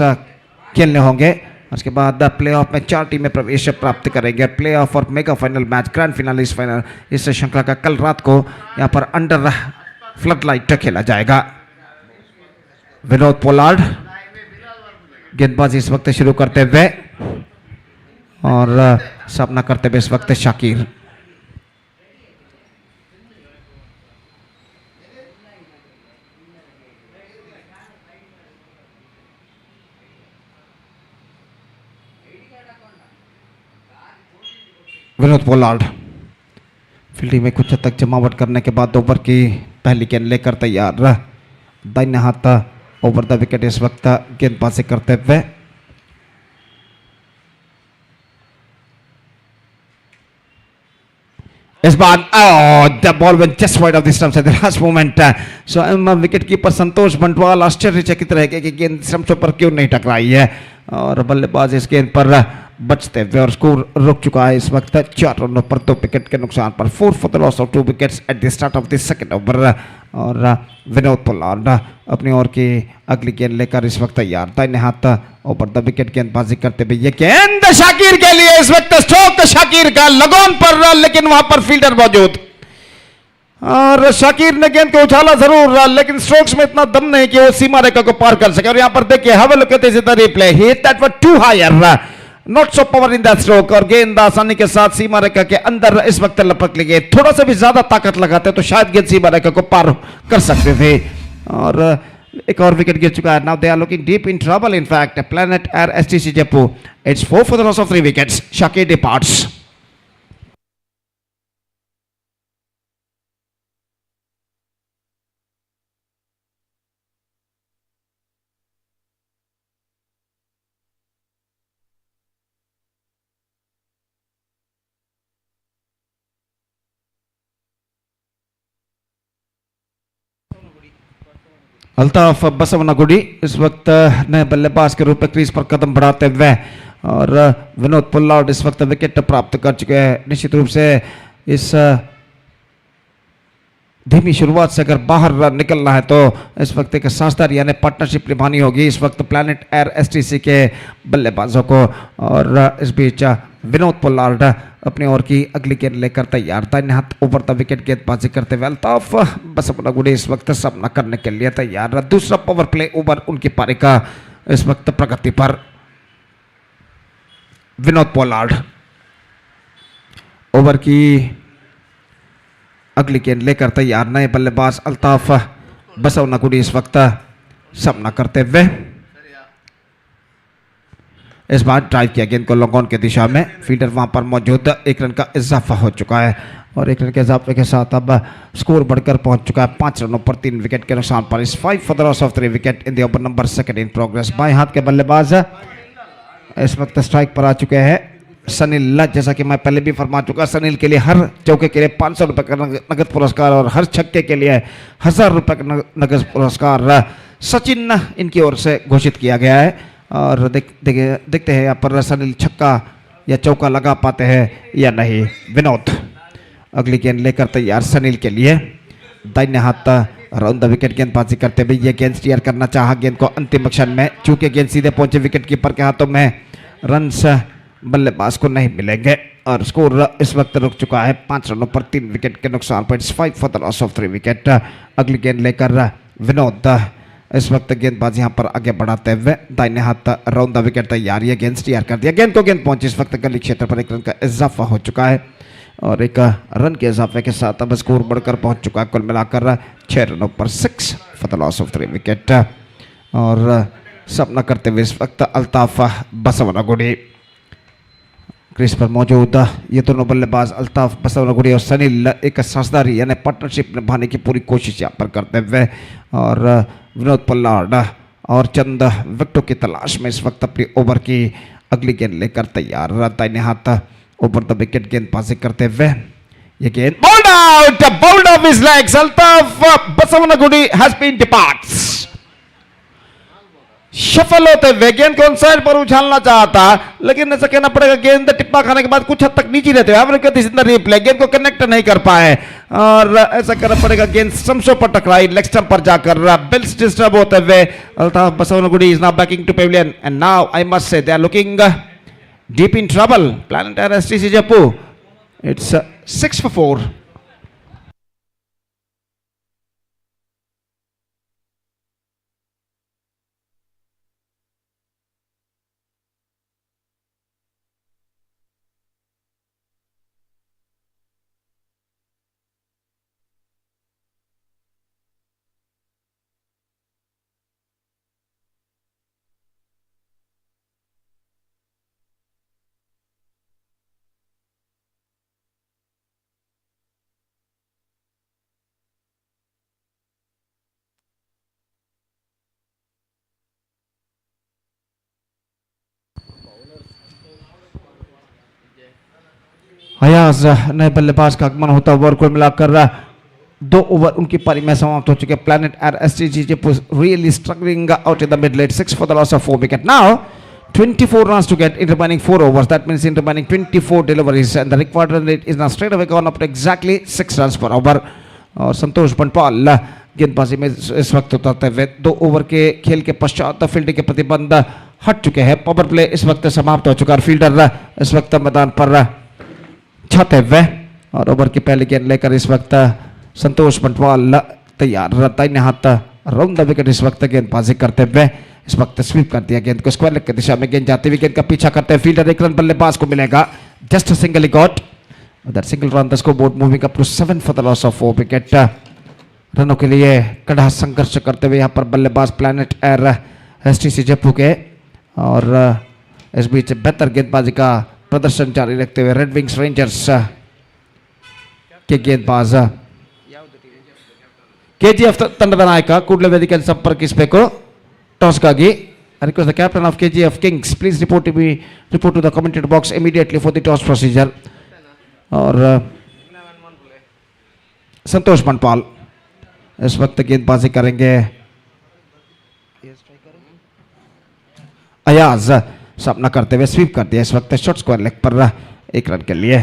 खेलने होंगे उसके बाद प्लेऑफ में 4 टीमें प्रवेश प्राप्त करेंगे प्लेऑफ और mega final match grand finalists final इस श्रृंखला का कल रात को यहाँ पर अंडर फ्लड लाइट खेला जाएगा विनोद पोलार्ड गेंदबाजी इस वक्त शुरू करते हुए और सामना करते हुए इस वक्त शाकिर विनोद पोलार्ड फील्डिंग में कुछ हद तक जमावट करने के बाद ओवर की पहली गेंद लेकर तैयार दाहिने हाथ ओवर द विकेट इस वक्त गेंदबाजी करते हुए इस बार the ball went just wide off the stumps at the last moment. So wicket keeper Santosh Bantwal आश्चर्यचकित रह गए कि गेंद स्टंप्स पर क्यों नहीं टकराई है और बल्लेबाज इस गेंद पर बचते हुए और स्कोर रुक चुका है इस वक्त 4 रनों पर 2 विकेट के नुकसान पर. 4 for the loss of 2 wickets at the start of the second over. और विनोद पोलार्ड अपनी ओर की अगली गेंद लेकर इस वक्त तैयार. दाहिने हाथ ओवर द विकेट गेंदबाजी करते हुए ये गेंद शाकिर के लिए. इस वक्त स्ट्रोक शाकिर का लगोन पर, लेकिन वहां पर फील्डर मौजूद और शाकिर ने गेंद को उछाला जरूर, लेकिन स्ट्रोक्स में इतना दम नहीं कि वो सीमा रेखा को पार कर सके. और यहां पर देखिए have a look at this replay. He hit that were too higher, not so power in that stroke. और गेंद आसानी के साथ सीमा रेखा के अंदर इस वक्त लपक ली गई. थोड़ा सा भी ज्यादा ताकत लगाते तो शायद गेंद सीमा रेखा को पार कर सकते थे. और एक और विकेट गिर चुका है. Now they are looking deep in trouble. In fact Planet Air STC Jaipur. It's 4 for the loss of 3 wickets. Shakir departs. Altaf Basavanagudi इस वक्त नए बल्लेबाज के रूप में क्रीज पर कदम बढ़ाते हुए और विनोद पोलार्ड इस वक्त विकेट प्राप्त कर चुके हैं. निश्चित रूप से इस धीमी शुरुआत से अगर बाहर निकलना है तो इस वक्त एक साझेदारी यानी पार्टनरशिप निभानी होगी इस वक्त प्लैनेट एयर एसटीसी के बल्लेबाजों को. और इस बीच विनोद पोलार्ड अपनी ओर की अगली गेंद लेकर तैयार. दाहिने हाथ ओवर द विकेट गेंदबाजी करते हुए अल्ताफ बसवनगुडी इस वक्त सामना करने के लिए तैयार. दूसरा पावर प्ले ओवर उनकी पारी का इस वक्त प्रगति पर. विनोद पोलार्ड ओवर की अगली गेंद लेकर तैयार. नए बल्लेबाज अल्ताफ बसवनगुडी इस वक्त सामना करते हुए. इस बार ड्राइव किया गेंद को लॉन्ग ऑन की दिशा में. फील्डर वहां पर मौजूद. 1 रन का इजाफा हो चुका है और 1 रन के इजाफे के साथ अब स्कोर बढ़कर पहुंच चुका है 5 रनों पर 3 विकेट के नुकसान पर. इस 5 for the loss of 3 wicket in the over number 2 in progress. बाएं हाथ के बल्लेबाज इस वक्त स्ट्राइक पर आ चुके हैं सनील. जैसा कि मैं पहले भी फरमा चुका, सनील के लिए हर चौके के लिए 500 रुपए का नगद पुरस्कार और हर छक्के के लिए 1000 रुपए का नगद पुरस्कार सचिन इनकी ओर से घोषित किया गया है. और देखते हैं यहाँ पर सनील छक्का या चौका लगा पाते हैं या नहीं. विनोद अगली गेंद लेकर तैयार सनील के लिए. दाहिने हाथ राउंड द विकेट गेंदबाजी करते हुए ये गेंद स्टीयर करना चाहा गेंद को अंतिम क्षण में. चूंकि गेंद सीधे पहुंचे विकेट कीपर के हाथों में, रन्स बल्लेबाज को नहीं मिलेंगे और स्कोर इस वक्त रुक चुका है 5 रनों पर 3 विकेट के नुकसान पर. 5 for the loss of 3 wicket. अगली गेंद लेकर विनोद इस वक्त गेंदबाज यहां पर आगे बढ़ाते हुए. दाहिने हाथ राउंड द विकेट तैयार. ये गेंद स्टीयर कर दिया. गेंद पहुंची इस वक्त गली क्षेत्र पर. 1 रन का इजाफा हो चुका है और 1 रन के इजाफे के साथ अब स्कोर बढ़कर पहुंच चुका है कुल मिलाकर 6 रनों पर 6 for the loss of 3 wicket. और सामना करते हुए इस वक्त अल्ताफ बसवनगुडी क्रीज पर मौजूद. ये दोनों बल्लेबाज अल्ताफ बसवनगुडी और सनील एक साझेदारी यानी पार्टनरशिप निभाने की पूरी कोशिश यहाँ पर करते हुए. और विनोद पोलार्ड और चंद विकेटों की तलाश में इस वक्त अपनी ओवर की अगली गेंद लेकर तैयार. दाहिने हाथ ओवर द विकेट गेंदबाजी करते हुए ये गेंद bowled off his legs. Altaf Basavanagudi has been departs. सफल होते हुए गेंद को साइड पर उछालना चाहता, लेकिन ऐसा कहना पड़ेगा गेंद टिप्पा खाने के बाद कुछ हद तक नीचे रहते हुए रिप्ले गेंद को कनेक्ट नहीं कर पाए और ऐसा कहना पड़ेगा गेंद स्टंप्सों पर टकराई. लेग स्टंप पर जाकर बिल्स डिस्टर्ब होते हुए Altaf Basavanagudi is now backing to pavilion and now I must say they are looking deep in trouble. Planet Air STC Jaipur. It's 6 for 4. Ayaz नए बल्लेबाज का आगमन होता हुआ और कुल मिलाकर 2 ओवर उनकी पारी में समाप्त हो चुके. Planet Air STG really struggling out in the mid late 6 for the loss of 4 wicket. Now 24 runs to get in remaining 4 overs. That means in remaining 24 deliveries, and the required run rate is now straight away gone up to exactly 6 runs per over. और संतोष बनपाल गेंदबाजी में इस वक्त उतरते हुए 2 over के खेल के पश्चात फील्डिंग के प्रतिबंध हट चुके हैं. पावर प्ले इस वक्त समाप्त हो चुका है. फील्डर इस वक्त मैदान पर छाते हुए और ओवर की पहली गेंद लेकर इस वक्त संतोष बनपाल तैयार. दाहिने हाथ राउंड द विकेट इस वक्त गेंदबाजी करते हुए इस वक्त स्वीप कर दिया गेंद को. स्क्वायर लेग की दिशा में गेंद जाते हुए गेंद का पीछा करते हुए फील्डर एक रन बल्लेबाज को मिलेगा. Just single got that single run the scoreboard moving up to 7 for the loss of 4 wicket. रनों के लिए कड़ा संघर्ष करते हुए यहाँ पर बल्लेबाज प्लैनेट एयर एसटीसी जयपुर के और इस बीच बेहतर गेंदबाजी का प्रदर्शन जारी रखते हुए रेड विंग्स रेंजर्स के गेंदबाज ಕೆಜಿಎಫ್ ತಂಡದ ನಾಯಕ ಕೂಡ್ಲೆ ವೇದಿಕೆಯನ್ನು ಸಂಪರ್ಕಿಸಬೇಕು. ಟಾಸ್ಗಾಗಿ I request the captain of KGF Kings please report to the commentator box immediately for the toss procedure. और संतोष बनपाल इस वक्त गेंदबाजी करेंगे. अयाज सामना करते हुए स्वीप कर दिया इस वक्त शॉर्ट स्क्वायर लेग पर 1 रन के लिए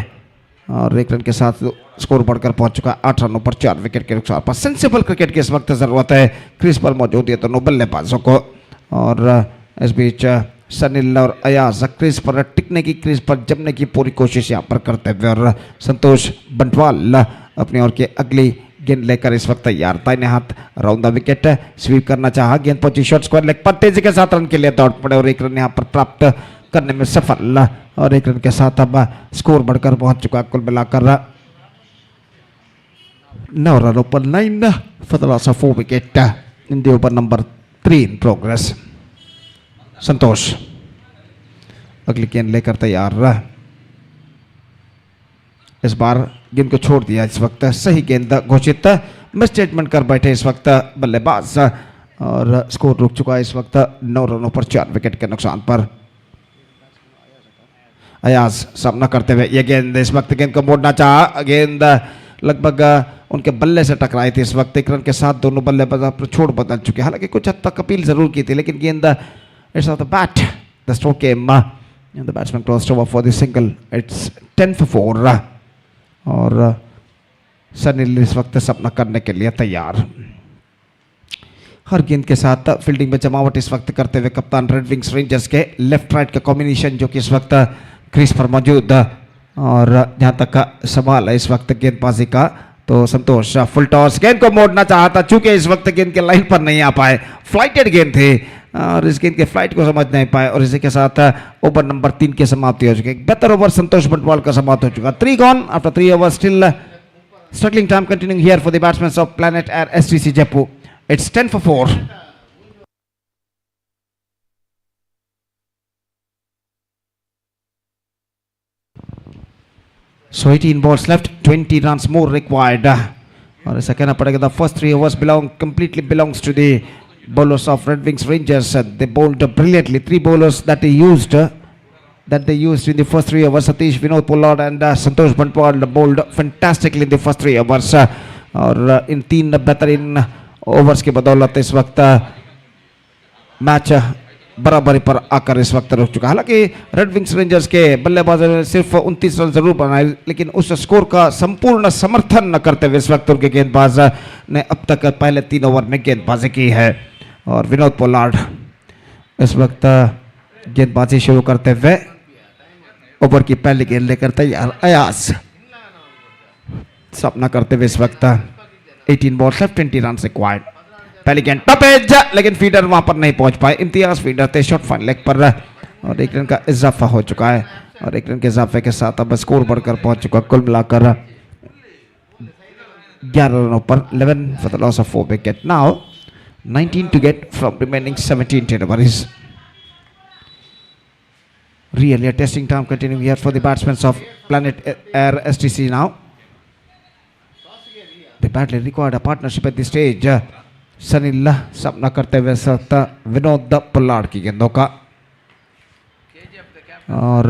और 1 रन के साथ स्कोर बढ़कर पहुंच चुका है 8 रनों पर 4 विकेट के नुकसान पर. सेंसिबल क्रिकेट की इस वक्त जरूरत है. क्रीज पर मौजूद है दोनों बल्लेबाजों को और इस बीच सनील और अयाज क्रीज पर टिकने की क्रीज पर जमने की पूरी कोशिश यहाँ पर करते हुए और संतोष बनपाल अपनी ओर के अगली गेंद लेकर इस वक्त तैयार. दाहिने हाथ राउंड द विकेट स्वीप करना चाहा. गेंद पहुंची शॉर्ट स्क्वायर लेग पर तेजी के साथ रन के लिए दौड़ पड़े और 1 रन यहाँ पर प्राप्त करने में सफल और 1 रन के साथ अब स्कोर बढ़कर पहुंच चुका. कुल मिलाकर 9 रनों पर 9 for the loss of 4 wicket in the over number 3 in progress. संतोष अगली गेंद लेकर तैयार. इस बार गेंद को छोड़ दिया इस वक्त. सही गेंद घोषित मिस स्टेटमेंट कर बैठे इस वक्त बल्लेबाज और स्कोर रुक चुका है इस वक्त 9 रनों पर 4 विकेट के नुकसान पर. अयाज सामना करते हुए ये गेंद इस वक्त गेंद को मोड़ना चाहा. गेंद लगभग उनके बल्ले से टकराई थी इस वक्त. 1 रन के साथ दोनों बल्लेबाज अपना छोड़ बदल चुके. हालांकि कुछ हद तक अपील जरूर की थी लेकिन गेंद it's off the bat. The stroke came and the batsman crossed over for the single. It's 10 for 4 और सनील इस वक्त सपना करने के लिए तैयार. हर गेंद के साथ फील्डिंग में जमावट इस वक्त करते हुए कप्तान रेड विंग्स रेंजर्स के लेफ्ट राइट का कॉम्बिनेशन जो कि इस वक्त क्रीज पर मौजूद और जहां तक का सवाल है इस वक्त गेंदबाजी का तो संतोष फुल टॉस गेंद को मोड़ना चाहता चूंकि इस वक्त गेंद के लाइन पर नहीं आ पाए. फ्लाइटेड गेंद थी और इस गेंद के फ्लाइट को समझ नहीं पाए और इसी के साथ ओवर नंबर 3 की समाप्ति हो चुकी है. बेहतर ओवर संतोष बनपाल का समाप्त हो चुका. 3 gone after 3 overs. Still struggling time continuing here for the batsman of planet Air STC Jaipur. It's 10 for 4. So 18 balls left, 20 runs more required. और ऐसा कहना पड़ेगा the first 3 overs completely belongs to the bowlers of Red Wings Rangers. They bowled brilliantly. 3 bowlers that they used in the first 3 overs. Satish, Vinod Pollard and Santosh Banpal bowled fantastically in the first 3 overs. और इन 3 बेहतरीन overs की बदौलत इस वक्त match बराबरी पर आकर इस वक्त रुक चुका. हालांकि रेड विंग्स रेंजर्स के बल्लेबाजों ने सिर्फ 29 रन जरूर बनाए लेकिन उस स्कोर का संपूर्ण समर्थन न करते हुए इस वक्त उनके गेंदबाज ने अब तक पहले 3 ओवर में गेंदबाजी की है. और विनोद पोलार्ड इस वक्त गेंदबाजी शुरू करते हुए ओवर की पहली गेंद लेकर तैयार. अयाज सामना करते हुए इस वक्त 18 balls left, 20 runs required. पहली गेंद टपेज लेकिन फीडर वहां पर नहीं पहुंच पाए. इम्तियाज फीडर थे शॉर्ट फाइन लेग पर और 1 रन का इजाफा हो चुका है और 1 रन के इजाफे के साथ अब स्कोर बढ़कर पहुंच चुका. कुल मिलाकर 11 रनों पर 11 for the loss of 4 wicket. Now 19 to get from remaining 17 deliveries. Really a testing time continuing here for the batsmen of Planet Air STC now. They badly required a partnership at this stage. Sanil सामना करते हुए Vinod Pollard की गेंदों का और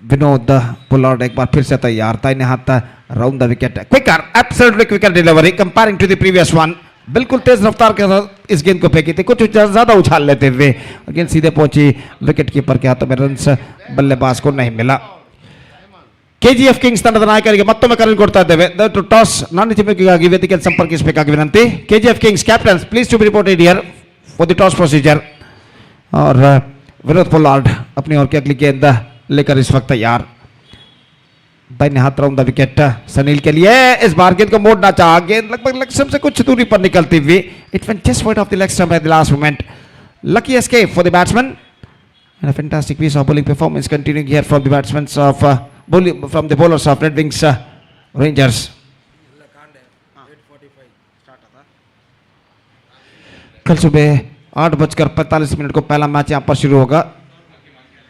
विनोद पुलॉर्ड एक बार फिर से तैयार, दाहिने हाथ round the wicket, quicker, absolutely quicker delivery comparing to the previous one. बिल्कुल तेज रफ्तार के साथ इस गेंद को फेंकी थी, कुछ ज्यादा उछाल लेते हुए गेंद सीधे पहुंची विकेट कीपर के हाथों में, रन्स बल्लेबाज को नहीं मिला। ಕೆಜಿಎಫ್ ಕಿಂಗ್ಸ್ ತಂಡದ ನಾಯಕರಿಗೆ ಮತ್ತೊಮ್ಮೆ ಕರೆ ಕೊಡ್ತಾ ಇದ್ದೇವೆ. ದಯವಿಟ್ಟು ಟಾಸ್ ನನ್ನ ಟೀಮಿಗಾಗಿ ವೇದಿಕೆಯನ್ನು ಸಂಪರ್ಕಿಸಬೇಕಾಗಿ ವಿನಂತಿ. KGF kings captains please to be reported here for the toss procedure. और विनोद पोलार्ड अपनी ओर की अगली गेंद लेकर इस वक्त तैयार, दाहिने हाथ राउंड द विकेट सनील के लिए। इस बार गेंद को मोड़ना चाहा, गेंद लगभग लक्ष्य से कुछ दूरी पर निकलती हुई, it went just wide off the leg stump eight the last moment. Lucky escape for the batsman and a fantastic piece of bowling performance continuing here from the batsmen of from the bowlers of Red Wings Rangers. कल सुबह 8:45 को पहला match यहाँ पर शुरू होगा।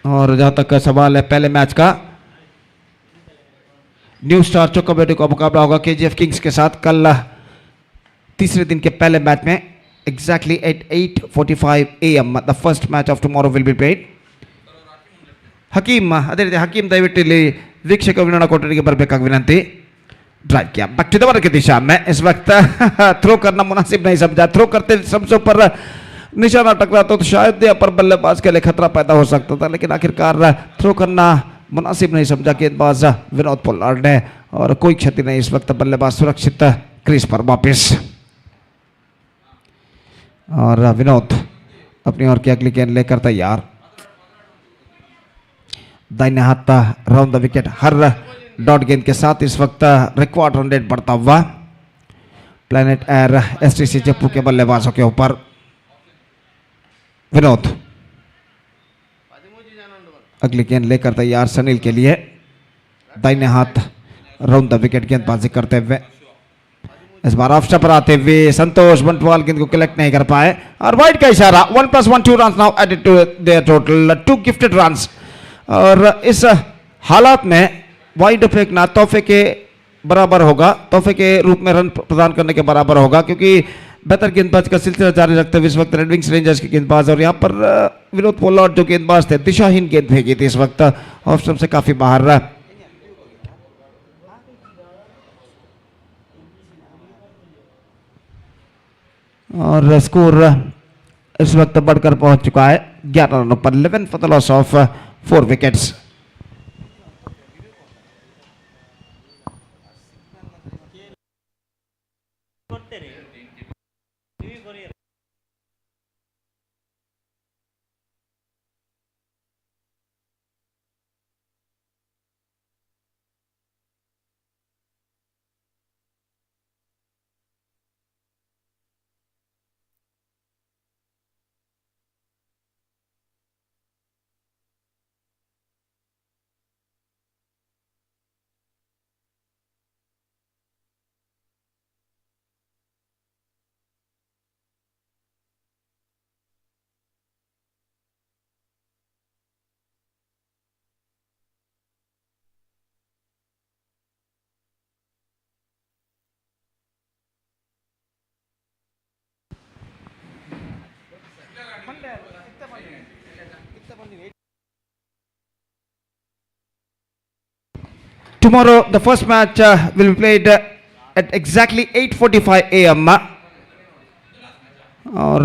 और जहाँ तक सवाल है पहले मैच का, न्यू स्टार चौकाबेटी का मुकाबला होगा केजीएफ किंग्स के साथ कल तीसरे दिन के पहले मैच में exactly at 8:45 AM. The first match of tomorrow will be played. Hakeem ಅದೇ ರೀತಿ ಹಕೀಮ್ ದಯವಿಟ್ಟು ಇಲ್ಲಿ ವೀಕ್ಷಕ ವಿನೋಣ ಕೊಠಡಿಗೆ ಬರಬೇಕಾಗಿ ವಿನಂತಿ. ड्राइव किया बैक टू द वर्क की दिशा में, इस वक्त थ्रो करना मुनासिब नहीं समझा, थ्रो करते समझो पर निशाना टकराता तो शायद यहाँ पर बल्लेबाज के लिए खतरा पैदा हो सकता था, लेकिन आखिरकार थ्रो करना मुनासिब नहीं समझा गेंदबाज विनोद पोलार्ड ने, और कोई क्षति नहीं। इस वक्त बल्लेबाज सुरक्षित क्रीज पर वापिस, और विनोद अपनी ओर की अगली गेंद लेकर तैयार, दाहिने हाथ round the wicket, her dot गेंद के साथ इस वक्त रिकॉर्ड रन रेट बढ़ता हुआ प्लैनेट एयर एसटीसी जयपुर के बल्लेबाजों के ऊपर। विनोद अगली गेंद लेकर तैयार सनील के लिए, दाहिने हाथ राउंड द विकेट गेंदबाजी करते हुए, इस बार ऑफ पर आते हुए संतोष बंटवाल गेंद को कलेक्ट नहीं कर पाए, और वाइड का इशारा। 1+1 2 run now added to their total 2 gifted runs. और इस हालात में वाइड फेंकना तोहफे के बराबर होगा, तोहफे के रूप में रन प्रदान करने के बराबर होगा, क्योंकि बेहतर गेंदबाज का सिलसिला जारी रखते हुए इस वक्त रेड विंग्स रेंजर्स के गेंदबाज, और यहाँ पर विनोद पोलार्ड जो गेंदबाज थे दिशाहीन गेंद फेंकी थी इस वक्त ऑफ स्टंप से काफी बाहर। और स्कोर इस वक्त बढ़कर पहुंच चुका है 11 रनों पर, 11 for the loss of 4 wickets. Tomorrow the first match will be played at exactly 8:45 AM. और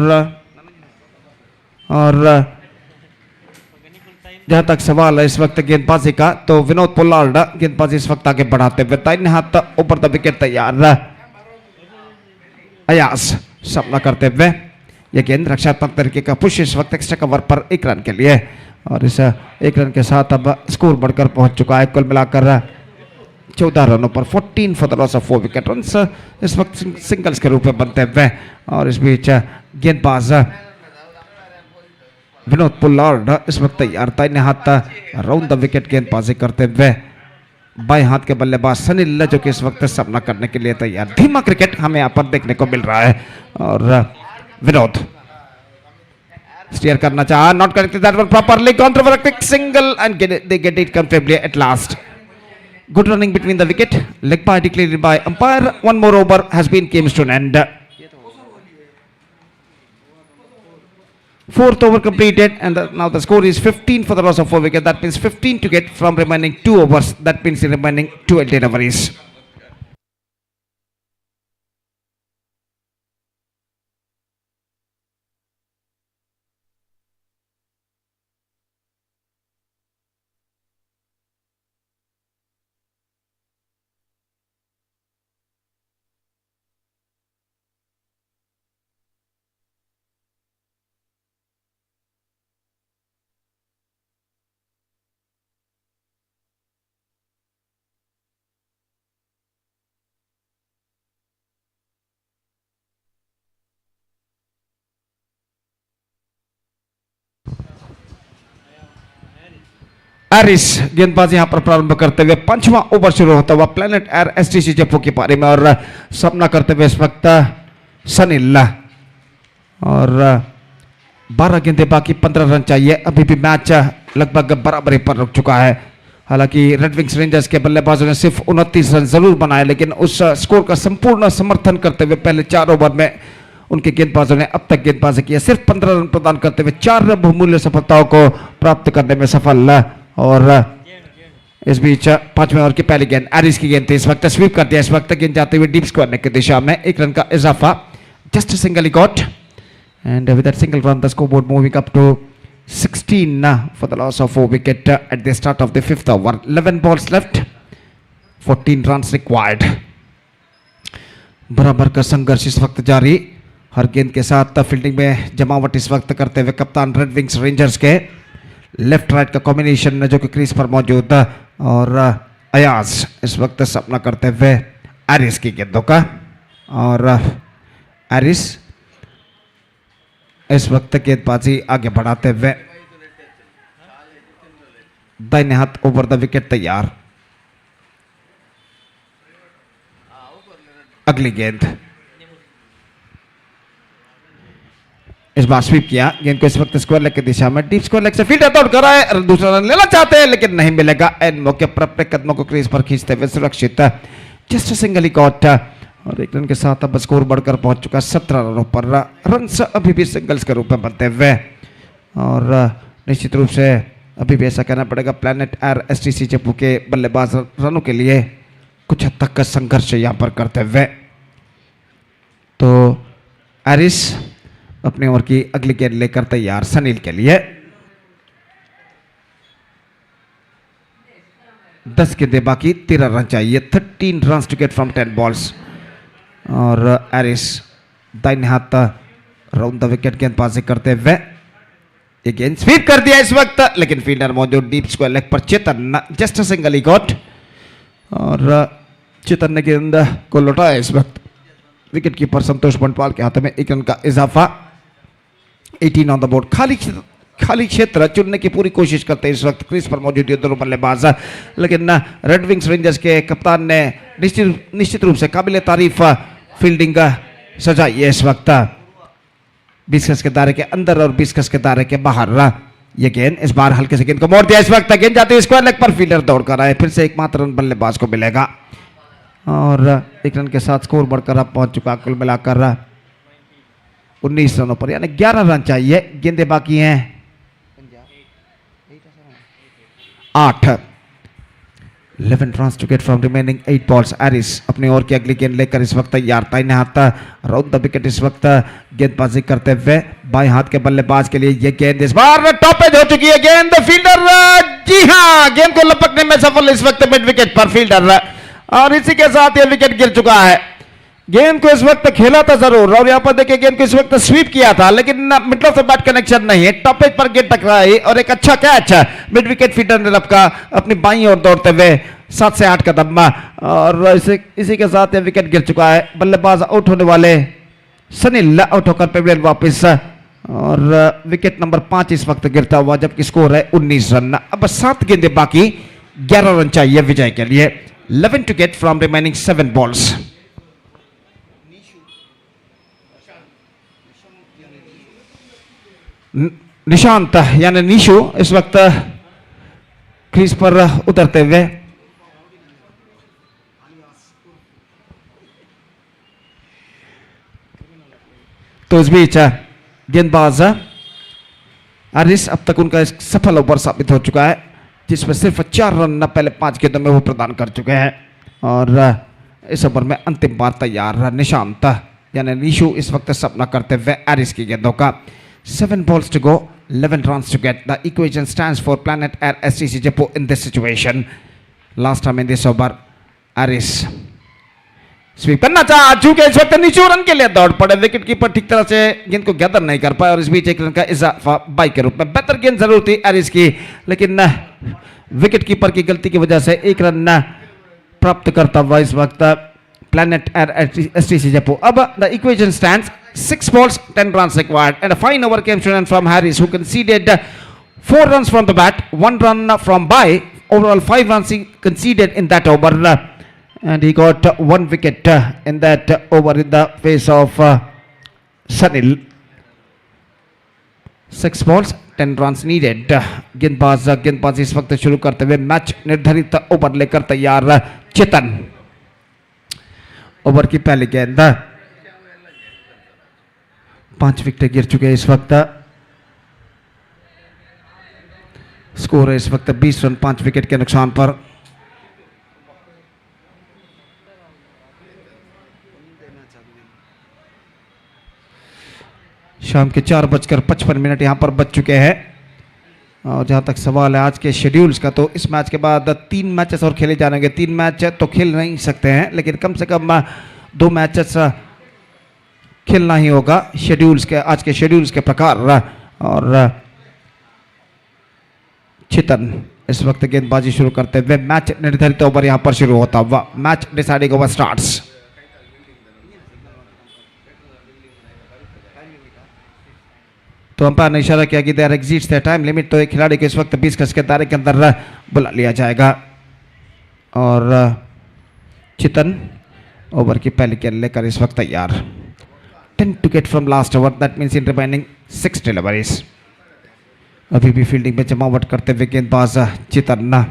जहाँ तक सवाल है इस वक्त गेंदबाजी का, तो विनोद पोलार्ड गेंदबाजी इस वक्त आगे बढ़ाते हुए, दाहिने हाथ ऊपर द विकेट तैयार, अयास सामना करते हुए यह गेंद रक्षात्मक तरीके का पुश इस वक्त एक्स्ट्रा कवर पर 1 रन के लिए, और इस 1 रन के साथ अब स्कोर बढ़कर पहुंच चुका है कुल मिलाकर 14 रनों पर, 14 for the loss of 4 wicket runs इस वक्त सिंगल्स के रूप में बनते हुए। और इस बीच गेंदबाज विनोद पोलार्ड इस वक्त तैयार, दाहिने हाथ राउंड द विकेट गेंदबाजी करते हुए, बाएं हाथ के बल्लेबाज सनील जो कि इस वक्त सामना करने के लिए तैयार। धीमा क्रिकेट हमें यहाँ पर देखने को मिल रहा है, और विनोद स्टीयर करना चाहा, not connected that one properly, counter for a quick single and they get it comfortably at last. Good running between the wicket, leg by declared by umpire. One more over has been came to an end. Fourth over completed, and now the score is 15 for the loss of 4 wickets. That means 15 to get from remaining 2 overs. That means the remaining 12 deliveries. Eris गेंदबाजी यहां पर प्रारंभ करते हुए पंचवां over शुरू होता हुआ planet air STC Jaipur की पारी में, और सामना करते हुए इस वक्त सनील, और 12 गेंदे बाकी, 15 रन चाहिए। अभी भी मैच लगभग बराबरी पर रुक चुका है। हालांकि रेड विंग्स रेंजर्स के बल्लेबाजों ने सिर्फ 29 रन जरूर बनाए, लेकिन उस स्कोर का संपूर्ण समर्थन करते हुए पहले 4 ओवर में उनके गेंदबाजों ने अब तक गेंदबाजी की है, सिर्फ 15 रन प्रदान करते हुए 4 बहुमूल्य सफलताओं को प्राप्त करने में सफल। और इस बीच 5वें ओवर की पहली गेंद एरिस की गेंद थी, इस वक्त स्वीप कर दिया, इस वक्त गेंद जाते हुए डीप स्क्वायर की दिशा में 1 रन का इजाफा, just single got, and with that single run the scoreboard moving up to 16 for the loss of 4 wicket at the start of the 5th over. 11 balls left, 14 runs required. बराबर का संघर्ष इस वक्त जारी, हर गेंद के साथ फील्डिंग में जमावट इस वक्त करते हुए कप्तान रेड विंग्स रेंजर्स के लेफ्ट राइट का कॉम्बिनेशन जो कि क्रीज पर मौजूद, और अयाज इस वक्त सामना करते हुए एरिस की गेंदों का, और एरिस इस वक्त गेंदबाजी आगे बढ़ाते हुए दाहिने हाथ ओवर द विकेट तैयार। अगली गेंद, इस बार स्वीप किया, गेंद को इस वक्त स्क्वायर लेग की दिशा में, डीप स्क्वायर लेग से फील्डर दौड़ कर आए, दूसरा रन लेना चाहते हैं लेकिन नहीं मिलेगा। एंड मौके पर अपने कदमों को क्रीज पर खींचते हुए सुरक्षित, जस्ट सिंगल गॉट, और 1 रन के साथ अब स्कोर बढ़कर पहुंच चुका 17 रनों पर। रन अभी भी सिंगल्स के रूप में बनते हुए, और निश्चित रूप से अभी भी ऐसा कहना पड़ेगा प्लेनेट एयर एसटीसी जयपुर के बल्लेबाज रनों के लिए कुछ हद तक का संघर्ष यहां पर करते हुए। तो एरिस अपने ओवर की अगली गेंद लेकर तैयार सनील के लिए। 10 गेंदें बाकी, 13 रन चाहिए, 13 run to get from 10 balls, और एरिस दाहिने हाथ राउंड द विकेट गेंदबाजी करते हुए ये गेंद स्वीप कर दिया इस वक्त, लेकिन फील्डर मौजूद डीप स्क्वायर लेग पर, चेतन जस्ट सिंगल गॉट, और चेतन ने गेंद को लौटाया इस वक्त। विकेट कीपर संतोष बंटवाल के हाथ में 1 रन का इजाफा, 18 ऑन द बोर्ड। खाली क्षेत्र चुनने की पूरी कोशिश करते हैं इस वक्त क्रीज पर मौजूद ये दोनों बल्लेबाज, लेकिन रेड विंग्स रेंजर्स के कप्तान ने निश्चित रूप से काबिल तारीफ फील्डिंग सजाई है इस वक्त। 20 गज के दायरे के अंदर और 20 गज के दायरे के बाहर। ये गेंद इस बार हल्के से गेंद को मोड़ दिया, इस वक्त गेंद जाती है स्क्वायर लेग पर, फील्डर दौड़ कर आए, फिर से एकमात्र रन बल्लेबाज को मिलेगा, और 1 रन के साथ स्कोर बढ़कर अब पहुंच चुका कुल मिलाकर 19 रनों पर, यानी 11 रन चाहिए, गेंदें बाकी हैं 8। 11 runs to get from remaining 8 balls. Eris अपने ओवर की अगली गेंद लेकर इस वक्त तैयार, दाहिने हाथ राउंड द विकेट इस वक्त गेंदबाजी करते हुए बाएं हाथ के बल्लेबाज के लिए ये गेंद इस बार टॉपेज हो चुकी है गेंद, फील्डर जी हां गेंद को लपकने में सफल इस वक्त मिड विकेट पर फील्डर, और इसी के साथ ये विकेट गिर चुका है। गेंद को इस वक्त खेला था जरूर, और यहां पर देखिए गेंद को इस वक्त स्वीप किया था, लेकिन मिडल से बैट कनेक्शन नहीं है, टॉपेज पर गेंद टकराई, और एक अच्छा कैच मिड विकेट फील्डर ने लपका अपनी बाईं ओर दौड़ते हुए 7 से 8 कदम, और इसी के साथ ये विकेट गिर चुका है। बल्लेबाज आउट होने वाले सनील आउट होकर पेविलियन वापस, और विकेट नंबर 5 इस वक्त गिरता हुआ, जबकि स्कोर है 19 रन। अब 7 गेंदें बाकी, 11 रन चाहिए विजय के लिए। 11 to get from remaining 7 balls. Nishant यानी निशु इस वक्त क्रीज पर उतरते हुए, तो इस बीच गेंदबाज एरिस अब तक उनका एक सफल ओवर साबित हो चुका है, जिसमें सिर्फ 4 रन पहले 5 गेंदों में वो प्रदान कर चुके हैं। और इस ओवर में अंतिम बार तैयार निशांत यानी निशु इस वक्त सामना करते हुए एरिस की गेंदों का। 7 balls to go, 11 runs to get. The equation stands for Planet Air STC Jaipur in this situation. Last time in this over, Aris sweep करना चाहा, चूंकि इस वक्त निशु रन के लिए दौड़ पड़े, विकेट कीपर ठीक तरह से गेंद को गैदर नहीं कर पाए और इस बीच 1 रन का इजाफा बाई के रूप में। बेहतर गेंद जरूर थी एरिस की, लेकिन विकेट कीपर की गलती की वजह से 1 रन प्राप्त करता हुआ इस वक्त प्लैनेट एयर एसटीसी जयपुर। अब the equation stands 6 balls 10 runs required and a fine over came from Harris, who conceded 4 runs from the bat, 1 run from by. Overall 5 runs he conceded in that over, and he got 1 wicket in that over in the face of Sunil. 6 balls 10 runs needed. गेंदबाज इस वक्त शुरू करते हुए match निर्धारित over लेकर तैयार चेतन। Over की पहली गेंद, 5 विकेट गिर चुके हैं इस वक्त। स्कोर है इस वक्त 20 रन 5 विकेट के नुकसान पर। शाम के 4:55 यहां पर बच चुके हैं। और जहां तक सवाल है आज के शेड्यूल्स का, तो इस मैच के बाद 3 मैचेस और खेले जाएंगे। 3 मैच तो खेल नहीं सकते हैं, लेकिन कम से कम 2 मैचेस खेलना ही होगा शेड्यूल्स के, आज के शेड्यूल्स के प्रकार। और चेतन इस वक्त गेंदबाजी शुरू करते हुए मैच निर्धारित ओवर यहां पर शुरू होता हुआ। Match deciding over starts. तो अंपायर ने इशारा किया कि there exits the time limit, तो एक खिलाड़ी को इस वक्त 20 गज के दायरे के अंदर बुला लिया जाएगा। और चेतन ओवर की पहली गेंद लेकर इस वक्त तैयार। 10 to get from last over, that means in remaining 6 deliveries. अभी भी फील्डिंग में जमावट करते हुए गेंदबाज Chetan.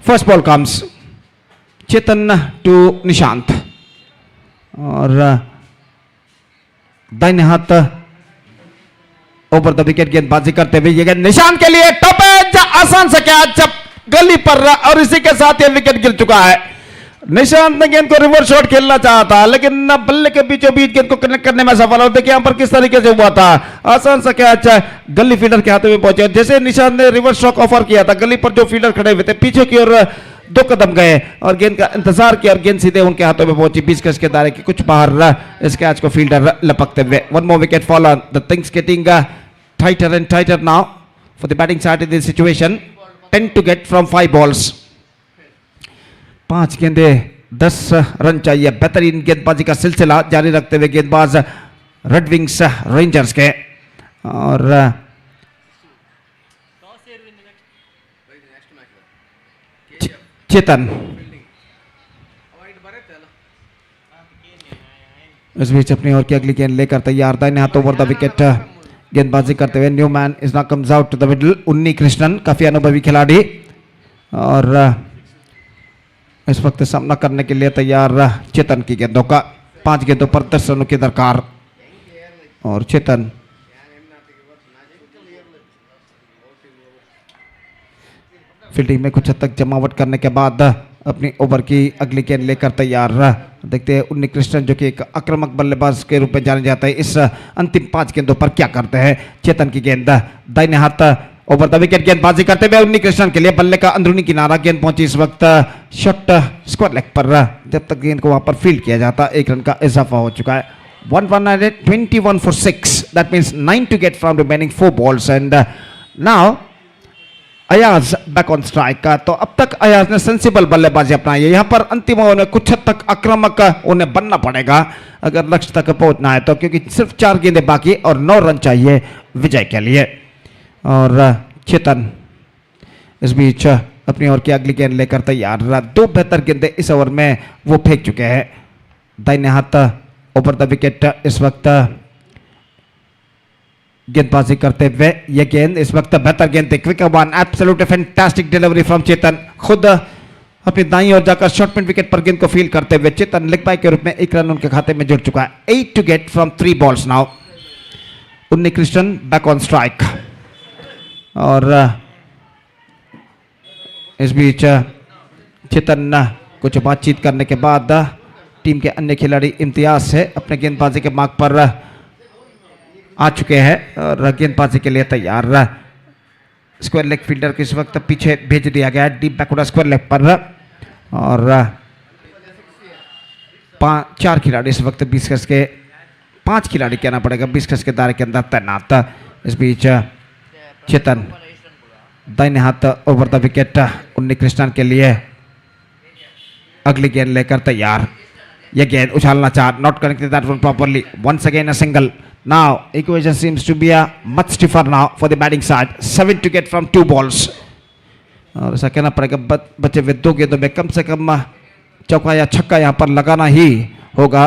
First ball comes, Chetan to Nishant, और दाहिने हाथ ओवर द विकेट गेंदबाजी करते हुए ये गेंद निशांत के लिए टॉप एज, आसान से कैच गली पर, और इसी के साथ ये विकेट गिर चुका है। निशांत ने गेंद को रिवर्स शॉट खेलना चाहा था, लेकिन बल्ले के बीचों बीच गेंद को कनेक्ट करने में सफल हो। देखिए यहां पर किस तरीके से हुआ था, आसान सा कैच गली फील्डर के हाथों में पहुंचे। जैसे निशांत ने रिवर्स शॉट ऑफर किया था, गली पर जो फील्डर खड़े हुए थे पीछे की ओर 2 कदम गए और गेंद का इंतजार किया और गेंद सीधे उनके हाथों में पहुंची 20 गज के दायरे के कुछ बाहर। इस कैच को फील्डर लपकते हुए। 1 more wicket fall on. The things getting tighter and tighter now for the batting side in this situation. 10 to get from 5 balls. 5 गेंदे 10 रन चाहिए। बेहतरीन गेंदबाजी का सिलसिला जारी रखते हुए गेंदबाज रेड विंग्स रेंजर्स के। और चेतन इस बीच अपनी ओर की अगली गेंद लेकर तैयार। दाहिने हाथ ओवर द विकेट गेंदबाजी करते हुए new man is now comes out to the middle. Unni Krishnan काफी अनुभवी खिलाड़ी, और इस वक्त सामना करने के लिए तैयार चेतन की गेंदों का। 5 गेंदों पर 10 रनों की दरकार। और चेतन फील्डिंग में कुछ हद तक जमावट करने के बाद अपनी ओवर की अगली गेंद लेकर तैयार। देखते हैं उन्नी कृष्णन जो कि एक आक्रामक बल्लेबाज के रूप में जाने जाता है, इस अंतिम 5 गेंदों पर क्या करते हैं। चेतन की गेंद दाहिने हाथ ओवर द विकेट गेंदबाजी करते हुए उन्नी कृष्णन के लिए बल्ले का अंदरूनी किनारा। गेंद पहुंची इस वक्त शॉट स्क्वायर लेग पर। जब तक गेंद को वहां पर फील्ड किया जाता 1 रन का इजाफा हो चुका है। 21 for 6, that means 9 to get from remaining 4 balls, and now Ayaz back on strike का। तो अब तक अयाज ने सेंसिबल बल्लेबाजी अपनाई है। यहां पर अंतिम ओवर में कुछ हद तक आक्रामक उन्हें बनना पड़ेगा अगर लक्ष्य तक पहुंचना है, तो क्योंकि सिर्फ 4 गेंदें बाकी और 9 रन चाहिए विजय के लिए। और चेतन इस बीच अपनी ओर की अगली गेंद लेकर तैयार। 2 बेहतर गेंदें इस ओवर में वो फेंक चुके हैं। दाहिने हाथ ओवर द विकेट इस वक्त गेंदबाजी करते हुए ये गेंद इस वक्त बेहतर गेंद थी। Quick one, absolutely fantastic delivery from Chetan. खुद अपनी दाईं ओर जाकर शॉर्ट मिड विकेट पर गेंद को फील्ड करते हुए चेतन लेग बाय के रूप में 1 रन उनके खाते में जुड़ चुका है. 8 to get from 3 balls now. Unni Krishnan back on strike. और इस बीच चेतन कुछ बातचीत करने के बाद टीम के अन्य खिलाड़ी इम्तियाज से अपने गेंदबाजी के मार्ग पर आ चुके हैं और गेंदबाजी के लिए तैयार. स्क्वायर लेग फील्डर को इस वक्त पीछे भेज दिया गया है डीप बैकवर्ड स्क्वायर लेग पर. और 4 खिलाड़ी इस वक्त 20 गज के 5 खिलाड़ी कहना पड़ेगा 20 गज के दायरे के अंदर तैनात. इस बीच चेतन दाहिने हाथ ओवर द विकेट उन्नी कृष्णन के लिए अगली गेंद लेकर तैयार. यह गेंद उछालना चाह not connected that one properly. Once again a single. Now equation seems to be a much stiffer now for the batting side. 7 to get from 2 balls. और ऐसा कहना पड़ेगा बचे हुए 2 गेंदों में कम से कम चौका या छक्का यहाँ पर लगाना ही होगा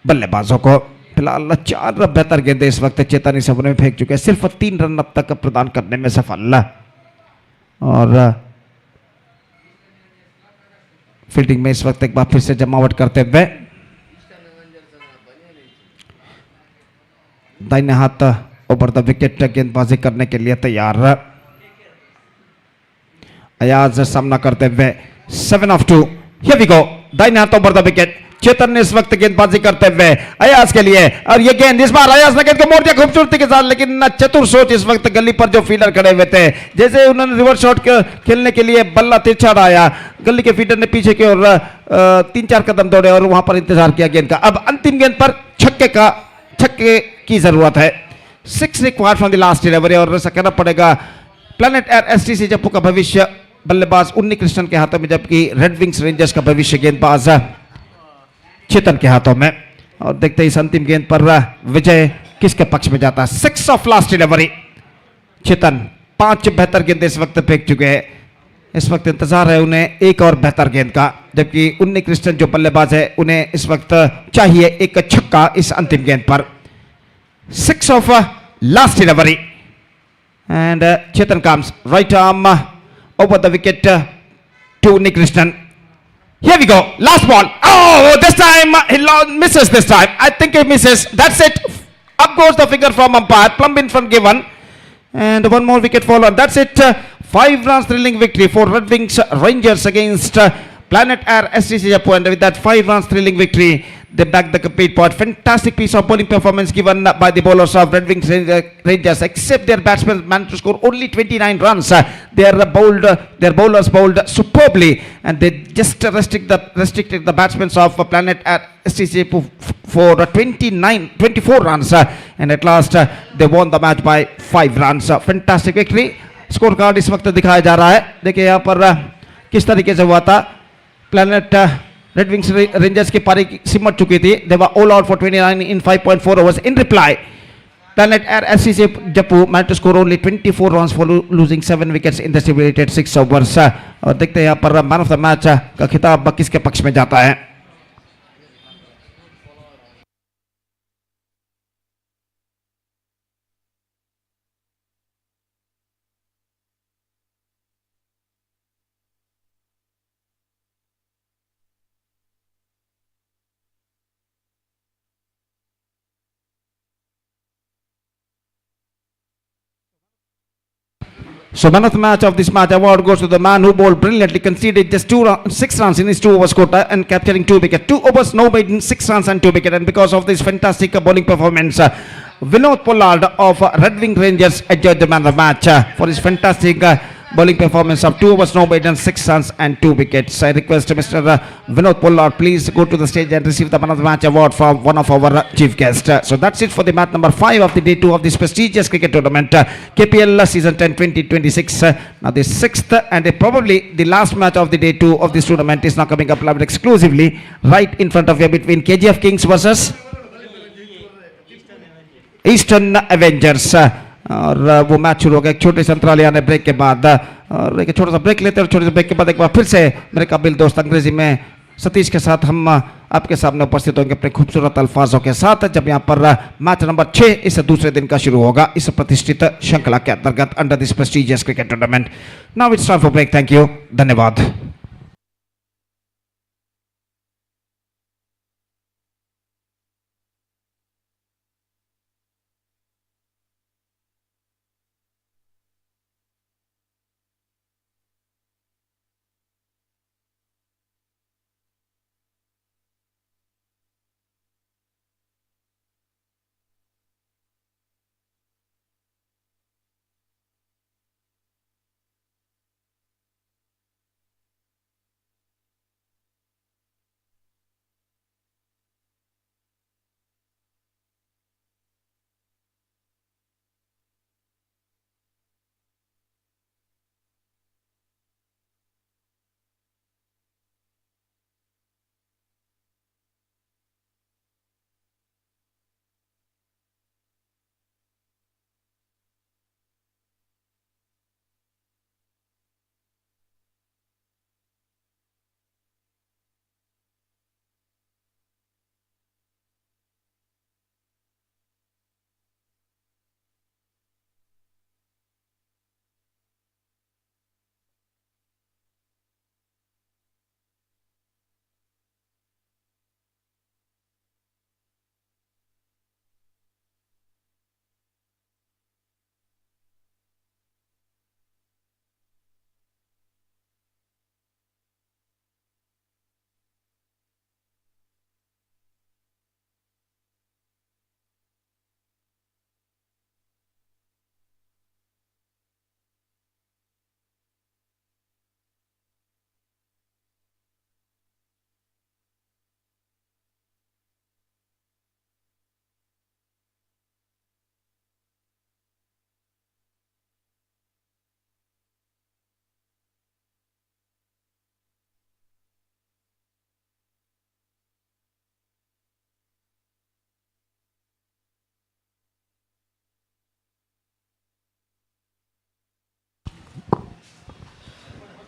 बल्लेबाजों को. फिलहाल 4 बेहतर गेंदें इस वक्त चेतन इस ओवर में फेंक चुके हैं. सिर्फ 3 रन अब तक प्रदान करने में सफल. और फील्डिंग में इस वक्त एक बार फिर से जमावट करते हुए दाहिने हाथ ओवर द विकेट गेंदबाजी करने के लिए तैयार. अयाज सामना करते हुए 7 ऑफ 2. Here we go. दाहिने हाथ ओवर द विकेट. चेतन ने इस वक्त गेंदबाजी करते हुए अयाज के लिए और ये गेंद इस बार अयाज ने गेंद को मोड़ दिया खूबसूरती के साथ. लेकिन चतुर सोच इस वक्त गली पर जो फील्डर खड़े हुए थे जैसे उन्होंने रिवर्स शॉट खेलने के लिए बल्ला तिरछा आया गली के फील्डर ने पीछे की ओर 3-4 कदम दौड़े और वहां पर इंतजार किया गेंद का. अब अंतिम गेंद पर छक्के की जरूरत है. 6 required from the last delivery. और ऐसा कहना पड़ेगा प्लैनेट एयर एसटीसी जप्पू का भविष्य बल्लेबाज उन्नी कृष्णन के हाथों में जबकि रेड विंग्स रेंजर्स का भविष्य गेंदबाज चेतन के हाथों में. और देखते हैं इस अंतिम गेंद पर विजय किसके पक्ष में जाता है. 6 ऑफ लास्ट डिलीवरी. चेतन 5 बेहतर गेंदें इस वक्त फेंक चुके हैं. इस वक्त इंतजार है उन्हें एक और बेहतर गेंद का. जबकि उन्नी कृष्णन जो बल्लेबाज है उन्हें इस वक्त चाहिए एक छक्का इस अंतिम गेंद पर. 6 of last delivery and Chetan comes right arm over the wicket to Unni Krishnan. Here we go. Last ball. Oh, this time he misses. This time I think he misses. That's it. Up goes the finger from umpire. Plumb in front given and one more wicket fall on. That's it. 5 runs thrilling victory for Red Wings Rangers against Planet Air STC Japan. And with that 5 runs thrilling victory, they back the complete pot. Fantastic piece of bowling performance given by the bowlers of Red Wings Rangers. Except their batsmen managed to score only 29 runs. Their bowlers bowled superbly, and they just restricted the batsmen of Planet Air STC for 24 runs. And at last they won the match by 5 runs. Fantastic victory. Score card इस वक्त दिखाया जा रहा है. देखिए यहाँ पर किस तरीके से हुआ था. प्लैनेट रेड विंग्स रेंजर्स की पारी सिमट चुकी थी. They were all out for 29 in 5.4 overs. In reply, Planet Air SCC Jaipur managed to score only 24 runs for losing 7 wickets in the stipulated 6 overs. और देखते हैं यहाँ पर मैन ऑफ द मैच का खिताब किसके पक्ष में जाता है. So man of the match of this match award goes to the man who bowled brilliantly, conceded just 6 runs in his 2 overs quota and capturing 2 wickets. 2 overs, no maiden, 6 runs and 2 wickets. And because of this fantastic bowling performance, Vinod Pollard of Red Wing Rangers enjoyed the man of the match for his fantastic bowling performance of 2 overs, no maiden, 6 runs and 2 wickets. I request Mr. Vinod Pollard, please go to the stage and receive the man of the match award from one of our chief guests. So that's it for the match number 5 of the day 2 of this prestigious cricket tournament, KPL season 10 2026. Now the 6th and probably the last match of the day 2 of this tournament is now coming up live exclusively right in front of you between KGF Kings versus Eastern Avengers. और वो match शुरू हो गया एक छोटे से अंतराल यानी ब्रेक के बाद. और एक छोटा सा ब्रेक लेते हैं और छोटे से ब्रेक के बाद एक बार फिर से मेरे काबिल दोस्त अंग्रेजी में सतीश के साथ हम आपके सामने उपस्थित होंगे अपने खूबसूरत अल्फाजों के साथ, जब यहाँ पर मैच नंबर 6 इस दूसरे दिन का शुरू होगा इस प्रतिष्ठित श्रृंखला के अंतर्गत under this prestigious cricket tournament. Now it's time for break. Thank you. धन्यवाद.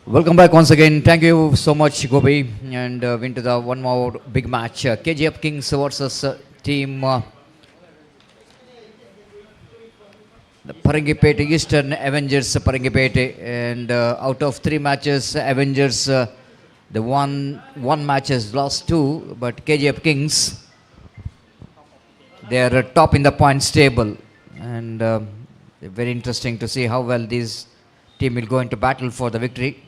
Welcome back once again. Thank you so much, Gobi. And into the one more big match. KGF Kings versus team the Parangipete Eastern Avengers Parangipete. And out of 3 matches, Avengers the one match has lost 2, but KGF Kings, they are top in the points table. And very interesting to see how well this team will go into battle for the victory.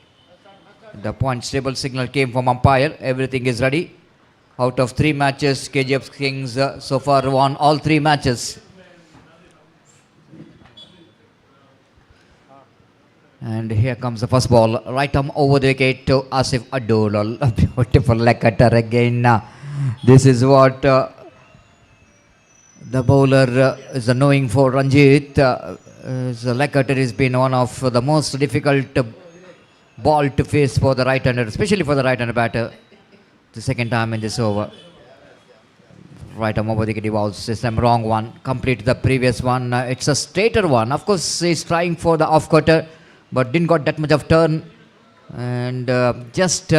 The points table signal came from umpire. Everything is ready. Out of 3 matches, KGF Kings so far won all 3 matches. And here comes the first ball. Right arm over the wicket to Asif Adul. A beautiful leg cutter again. This is what the bowler is knowing for Ranjit. The leg cutter has been one of the most difficult ball to face for the right-hander, especially for the right-hander batter. The second time in this over. Right arm over the wicket balls. This time wrong one. Complete the previous one. It's a straighter one. Of course, he's trying for the off-cutter, but didn't got that much of turn. And just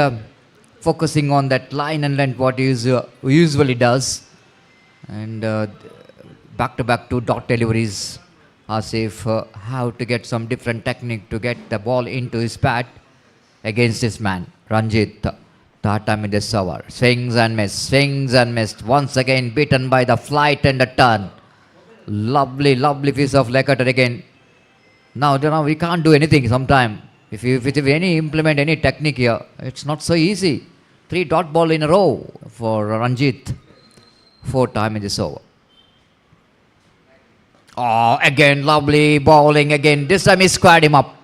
focusing on that line and length what he usually does. And back-to-back 2 dot deliveries. Asif how to get some different technique to get the ball into his bat against this man, Ranjit. Third time in this over. Swings and missed. Once again beaten by the flight and the turn. Lovely piece of leg cutter again. Now we can't do anything sometime. If you implement any technique here, it's not so easy. 3 dot ball in a row for Ranjit. 4th time in this over. Oh, again lovely bowling again. This time he squared him up.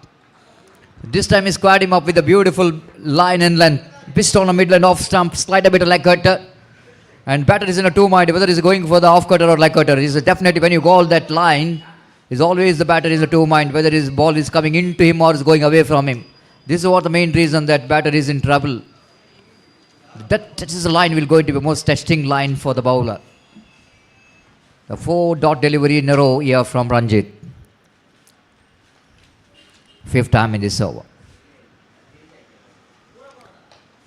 With a beautiful line and length. Pitched on a mid-line off stump, slide a bit of leg cutter. And batter is in a 2-mind whether he's going for the off cutter or leg cutter. He's definitely, when you call that line, is always the batter is a 2-mind whether his ball is coming into him or is going away from him. This is what the main reason that batter is in trouble. That is the line will going to be the most testing line for the bowler. The 4 dot delivery in a row here from Ranjit. 5th time in this over.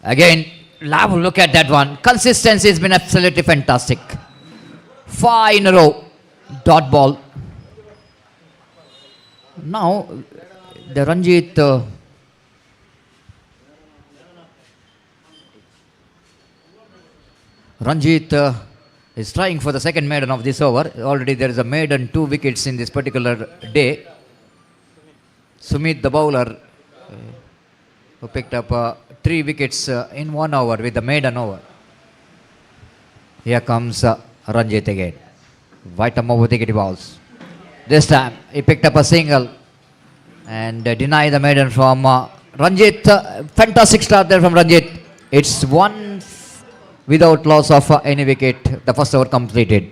Again, look at that one. Consistency has been absolutely fantastic. 5 in a row. Dot ball. Now, the Ranjit is trying for the second maiden of this over. Already there is a maiden 2 wickets in this particular day. Sumit, the bowler, who picked up 3 wickets in 1 over with the maiden over. Here comes Ranjit again. Right arm over the wicket balls. This time he picked up a single and denied the maiden from Ranjit. Fantastic start there from Ranjit. It's 1 without loss of any wicket. The first over completed.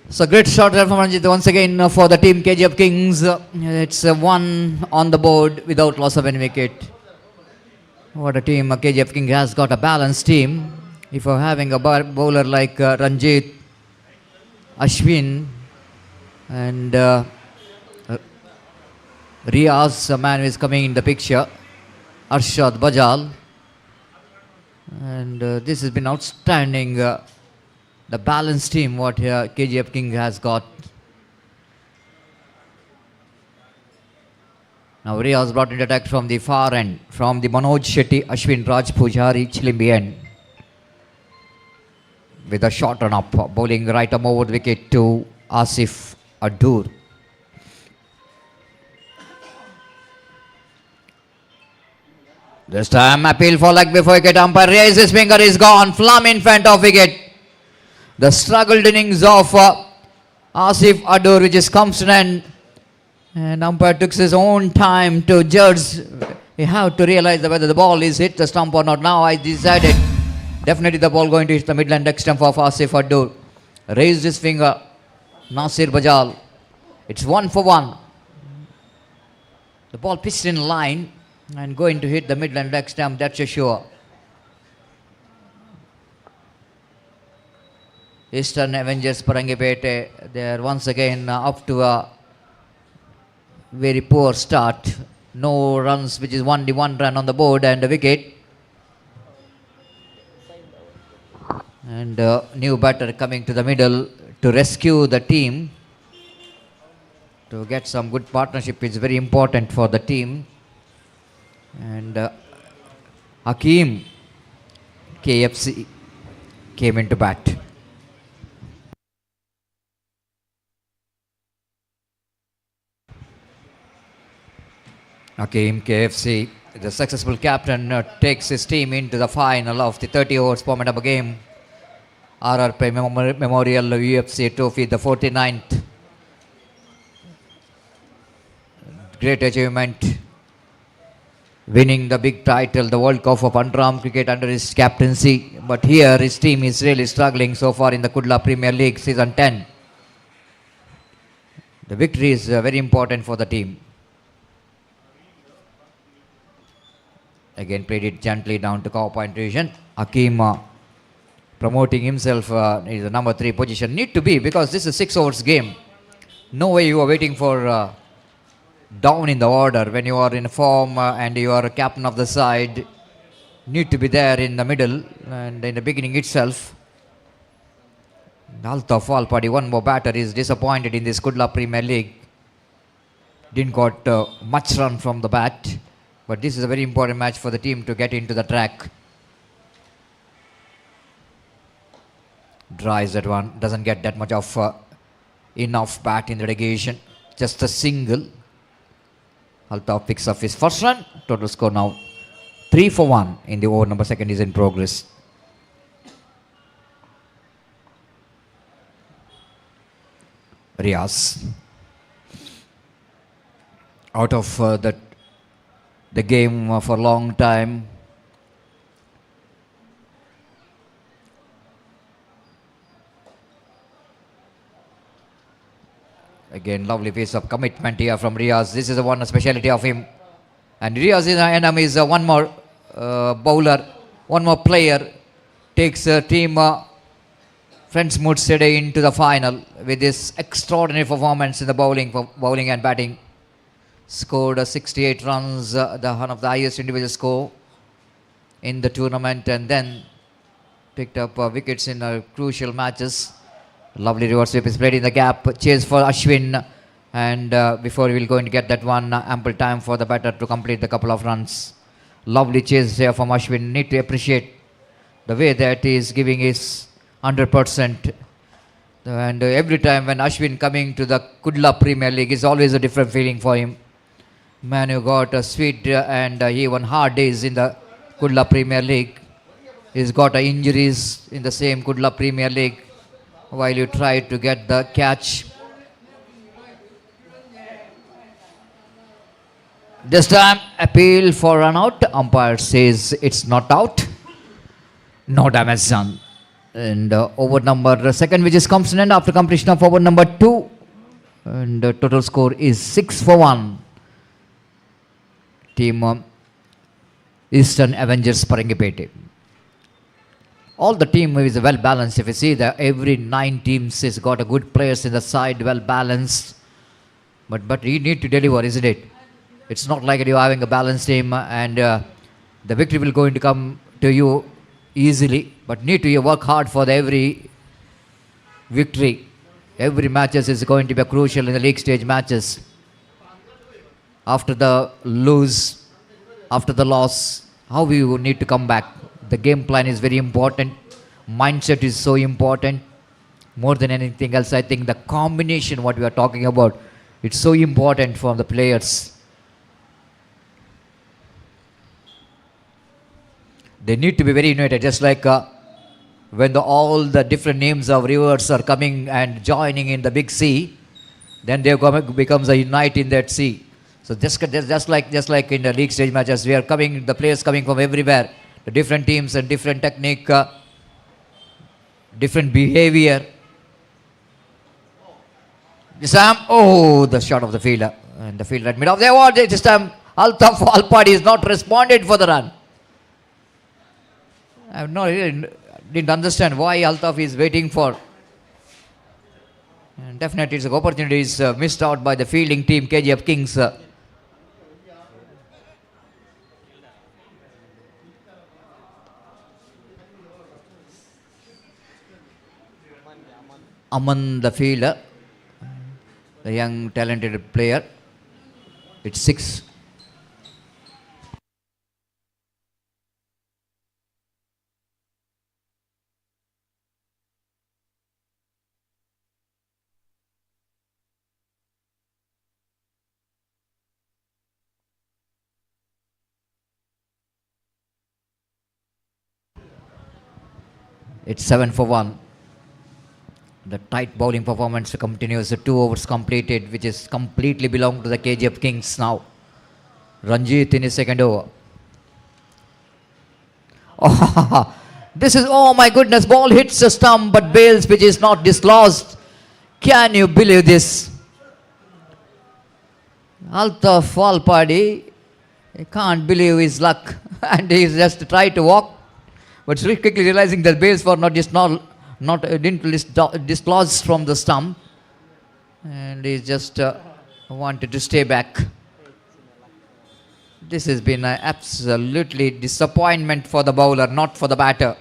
So great shot there from Ranjit once again for the team KGF Kings. It's 1 on the board without loss of any wicket. What a team. KGF King has got a balanced team. If you're having a bowler like Ranjit, Ashwin and Riaz, a man who is coming in the picture, Arshad Bajal. And this has been outstanding. The balanced team what KGF King has got. Now Riaz brought into attack from the far end, from the Manoj Shetty, Ashwin Raj Pujari, Chilimbi end. With a short run up, bowling right arm over the wicket to Asif Adur. This time appeal for leg before wicket, umpire raises his finger, is gone, plumb in front of wicket. The struggled innings of Asif Adur, which is comes to an end. And umpire took his own time to judge. He had to realize whether the ball is hit the stump or not. Now I decided Definitely the ball going to hit the midland leg stump of Asif Addur. Raised his finger. Nasir Bajal. It's 1-1. The ball pitched in line and going to hit the midland leg stump, that's for sure. Eastern Avengers Parangipete, they are once again up to a very poor start. No runs, which is only one run on the board and a wicket. And new batter coming to the middle to rescue the team. To get some good partnership is very important for the team. And Hakeem KFC came into bat. Hakeem KFC, the successful captain, takes his team into the final of the 30 overs format of a game. RRP Memorial UFC Trophy, the 49th. Great achievement. Winning the big title, the World Cup of Underarm cricket under his captaincy. But here his team is really struggling so far in the Kudla Premier League Season 10. The victory is very important for the team. Again played it gently down to cover point region. Hakeem promoting himself in the number 3 position. Need to be, because this is a 6 overs game. No way you are waiting for down in the order when you are in form and you are a captain of the side. Need to be there in the middle and in the beginning itself. Altaf Alpadi, one more batter, is disappointed in this Kudla Premier League. Didn't got much run from the bat. But this is a very important match for the team to get into the track. Dries that one, doesn't get that much of enough bat in the relegation. Just a single. Altaf picks up his first run. Total score now 3-1 in the over number 2 is in progress. Riaz out of the game for a long time. Again, lovely piece of commitment here from Riaz. This is the one speciality of him. And Riaz is enemy is one more bowler, one more player. Takes team Friends Moodsede into the final with this extraordinary performance in the bowling and batting. Scored 68 runs, one of the highest individual score in the tournament, and then picked up wickets in crucial matches. Lovely reverse sweep is played in the gap. Chase for Ashwin, and before we will going to get that one, ample time for the batter to complete the couple of runs. Lovely chase here from Ashwin. Need to appreciate the way that he is giving his 100%. And every time when Ashwin coming to the Kudla Premier League, is always a different feeling for him. Man who got sweet and even hard days in the Kudla Premier League. He's got injuries in the same Kudla Premier League while you try to get the catch. This time appeal for run out. Umpire says it's not out. No damage done. And over number 2 which is comes in end after completion of over number 2. And total score is 6-1. Team Eastern Avengers Parangipete. All the team is well balanced. If you see that every 9 teams has got a good players in the side, well balanced. But you need to deliver, isn't it? It's not like you're having a balanced team and the victory will going to come to you easily. But need to work hard for every victory. Every matches is going to be crucial in the league stage matches. After the lose, after the loss, how you need to come back. The game plan is very important. Mindset is so important. More than anything else, I think the combination what we are talking about, it's so important for the players. They need to be very united, just like when all the different names of rivers are coming and joining in the big sea, then they becomes a unite in that sea. So just like in the league stage matches, we are coming, the players coming from everywhere the different teams and different technique, different behavior. This time, oh, the shot of the fielder. And the fielder at mid of the award. This time, Altaf Alpadi is not responded for the run. I really didn't understand why Altaf is waiting for. And definitely, it's an opportunity is missed out by the fielding team, KGF Kings. Aman, the fielder, the young talented player. It's 6. It's 7 for 1. The tight bowling performance continues. The 2 overs completed, which is completely belong to the KGF Kings now. Ranjit in his second over. Oh, this is, oh my goodness, ball hits the stump, but Bale's pitch is not dislodged. Can you believe this? Altaf Alpadi, I can't believe his luck. And he's just tried to walk, but quickly realizing that Bale's were didn't dislodge from the stump, and he just wanted to stay back. This has been an absolutely disappointment for the bowler, not for the batter.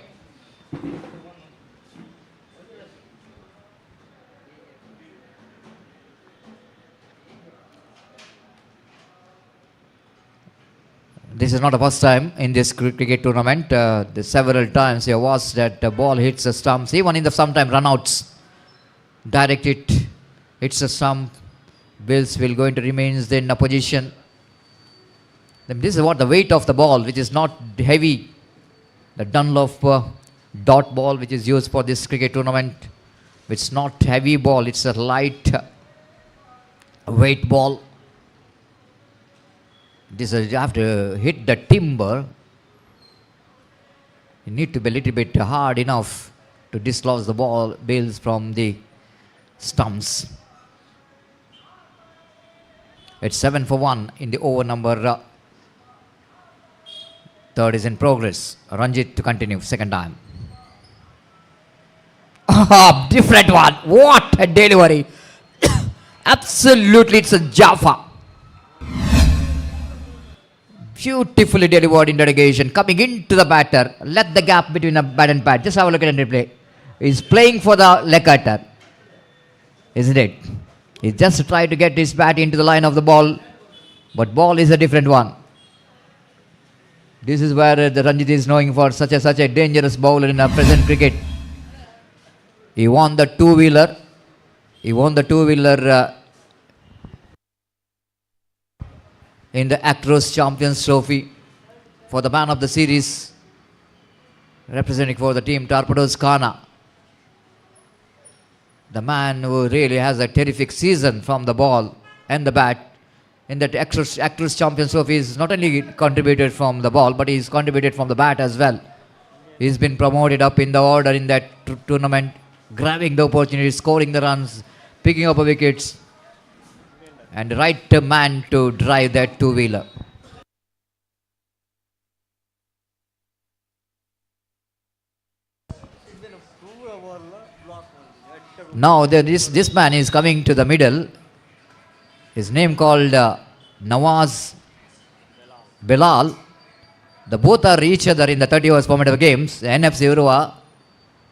This is not the first time in this cricket tournament. Several times you have watched that the ball hits the stumps, even in the sometime run-outs. Direct it, hits the stump. Bills will going to remain in a position. Then this is what the weight of the ball, which is not heavy. The Dunlop dot ball, which is used for this cricket tournament. It's not heavy ball, it's a light weight ball. This is, you have to hit the timber. You need to be a little bit hard enough to dislodge the ball bills from the stumps. It's 7 for 1 in the over number 3rd is in progress. Ranjit to continue second time. Different one. What a delivery. Absolutely, it's a Jaffa. Beautifully delivered in dedication, coming into the batter. Let the gap between a bat and pad. Just have a look at the replay. He's playing for the leg cutter, isn't it? He just tried to get his bat into the line of the ball, but ball is a different one. This is where the Ranjit is knowing for such a dangerous bowler in a present cricket. He won the two-wheeler. In the Actros Champions Trophy for the man of the series, representing for the team Torpedoes Khana. The man who really has a terrific season from the ball and the bat. In that Actros Champions Trophy, he's not only contributed from the ball, but he's contributed from the bat as well. He's been promoted up in the order in that tournament, grabbing the opportunity, scoring the runs, picking up wickets. And the right man to drive that two-wheeler. Now this man is coming to the middle. His name called Nawaz Bilal. The both are each other in the 30 overs format of games. NFC Urwa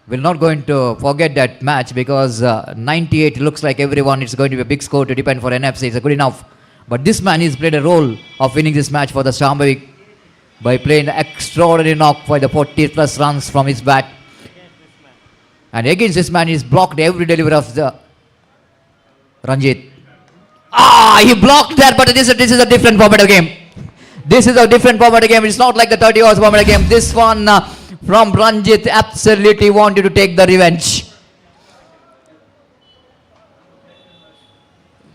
will not going to forget that match because 98 looks like everyone. It's going to be a big score to depend for NFC. It's good enough. But this man has played a role of winning this match for the Shambhavik by playing an extraordinary knock for the 40 plus runs from his bat. And against this man, he's blocked every delivery of the Ranjit. He blocked that, but this is a different format of game. This is a different format of game. It's not like the 30 overs format of game. This one from Ranjit absolutely wanted to take the revenge.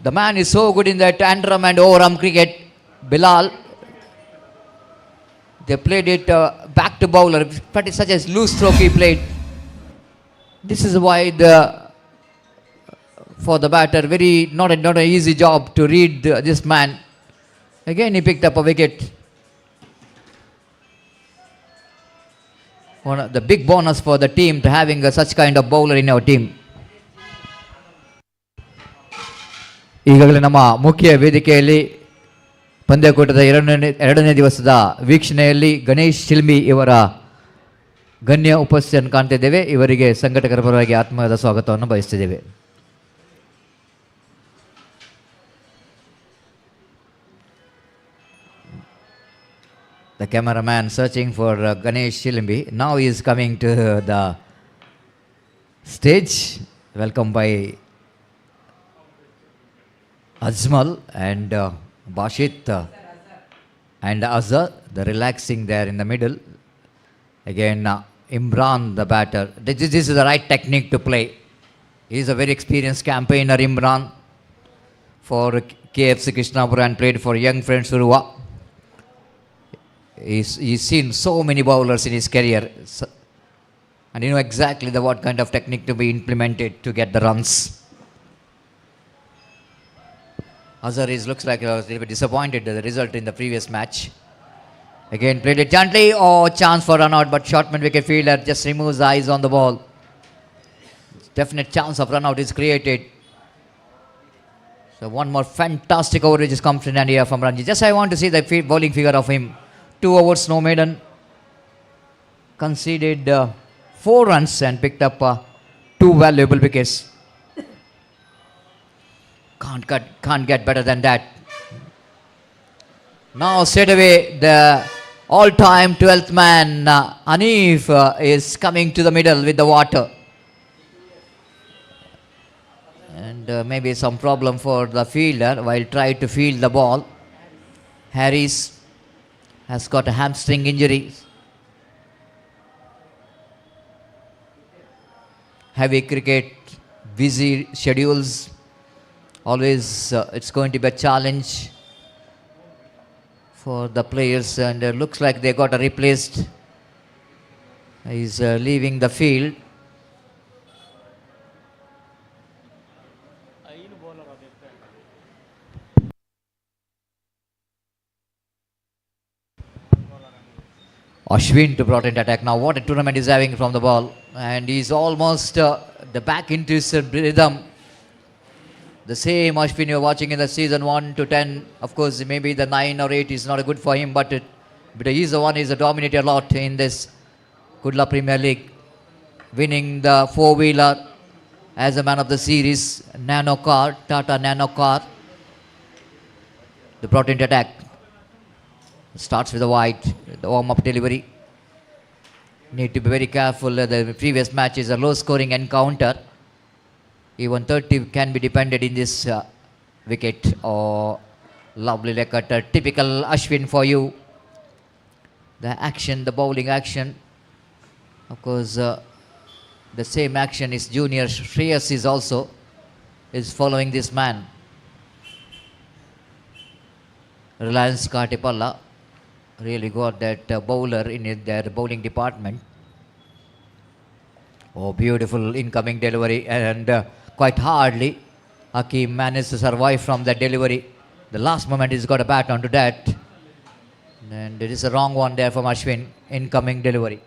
The man is so good in that Underarm and overarm cricket. Bilal, they played it back to bowler, pretty such as loose stroke he played. This is why for the batter, very not an easy job to read this man. Again, he picked up a wicket. One of the big bonus for the team to having such kind of bowler in our team. ಈಗಾಗಲೇ ನಮ್ಮ ಮುಖ್ಯ ವೇದಿಕೆಯಲ್ಲಿ ಪಂದ್ಯಕೂಟದ ಎರಡನೇ ದಿವಸದ ವೀಕ್ಷಣೆಯಲ್ಲಿ ಗಣೇಶ್ ಶಿಲ್ಮಿ ಇವರ ಗಣ್ಯ ಉಪಸ್ಥಿತಿಯನ್ನು ಕಾಣ್ತಿದ್ದೇವೆ. ಇವರಿಗೆ ಸಂಘಟಕರ ಪರವಾಗಿ ಆತ್ಮೀಯವಾದ ಸ್ವಾಗತವನ್ನು ಬಯಸ್ತಿದ್ದೇವೆ. The cameraman searching for Ganesh Shilimbi. Now he is coming to the stage. Welcome by Ajmal and Bashit and Azhar. They're relaxing there in the middle. Again, Imran, the batter. This is the right technique to play. He is a very experienced campaigner, Imran, for KFC Krishnapura and played for young friends Urwa. He's seen so many bowlers in his career, and you know exactly what kind of technique to be implemented to get the runs. Azhar looks like he was a little bit disappointed with the result in the previous match. Again played it gently. Oh, chance for run out, but shortman wicket fielder just removes the eyes on the ball. Definite chance of run out is created. So one more fantastic over just comes in here from Ranji. Just I want to see the bowling figure of him. 2 overs, no maiden. Conceded 4 runs and picked up 2 valuable wickets. Can't get better than that. Now straight away the all-time 12th man Hanif is coming to the middle with the water. And maybe some problem for the fielder while trying to field the ball. Harris has got a hamstring injury. Heavy cricket, busy schedules. Always it's going to be a challenge for the players, and looks like they got replaced. He's leaving the field. Ashwin to brought into attack. Now what a tournament is having from the ball, and he's almost the back into his rhythm. The same Ashwin you're watching in the season 1 to 10. Of course, maybe the 9 or 8 is not good for him, but he's the one who's dominated a lot in this Kudla Premier League, winning the 4-wheeler as a man of the series. Nano car, Tata Nano car. They brought into attack. Starts with the wide, the warm-up delivery. Need to be very careful. The previous match is a low-scoring encounter. Even 30 can be depended in this wicket. Oh, lovely leg cutter. Typical Ashwin for you. The action, the bowling action. Of course, the same action is junior Shreyas is following this man. Reliance Katipalla really got that bowler in their bowling department. Oh, beautiful incoming delivery, and quite hardly Hakim managed to survive from that delivery. The last moment he's got a bat onto that, and it is a wrong one there from Ashwin. Incoming delivery.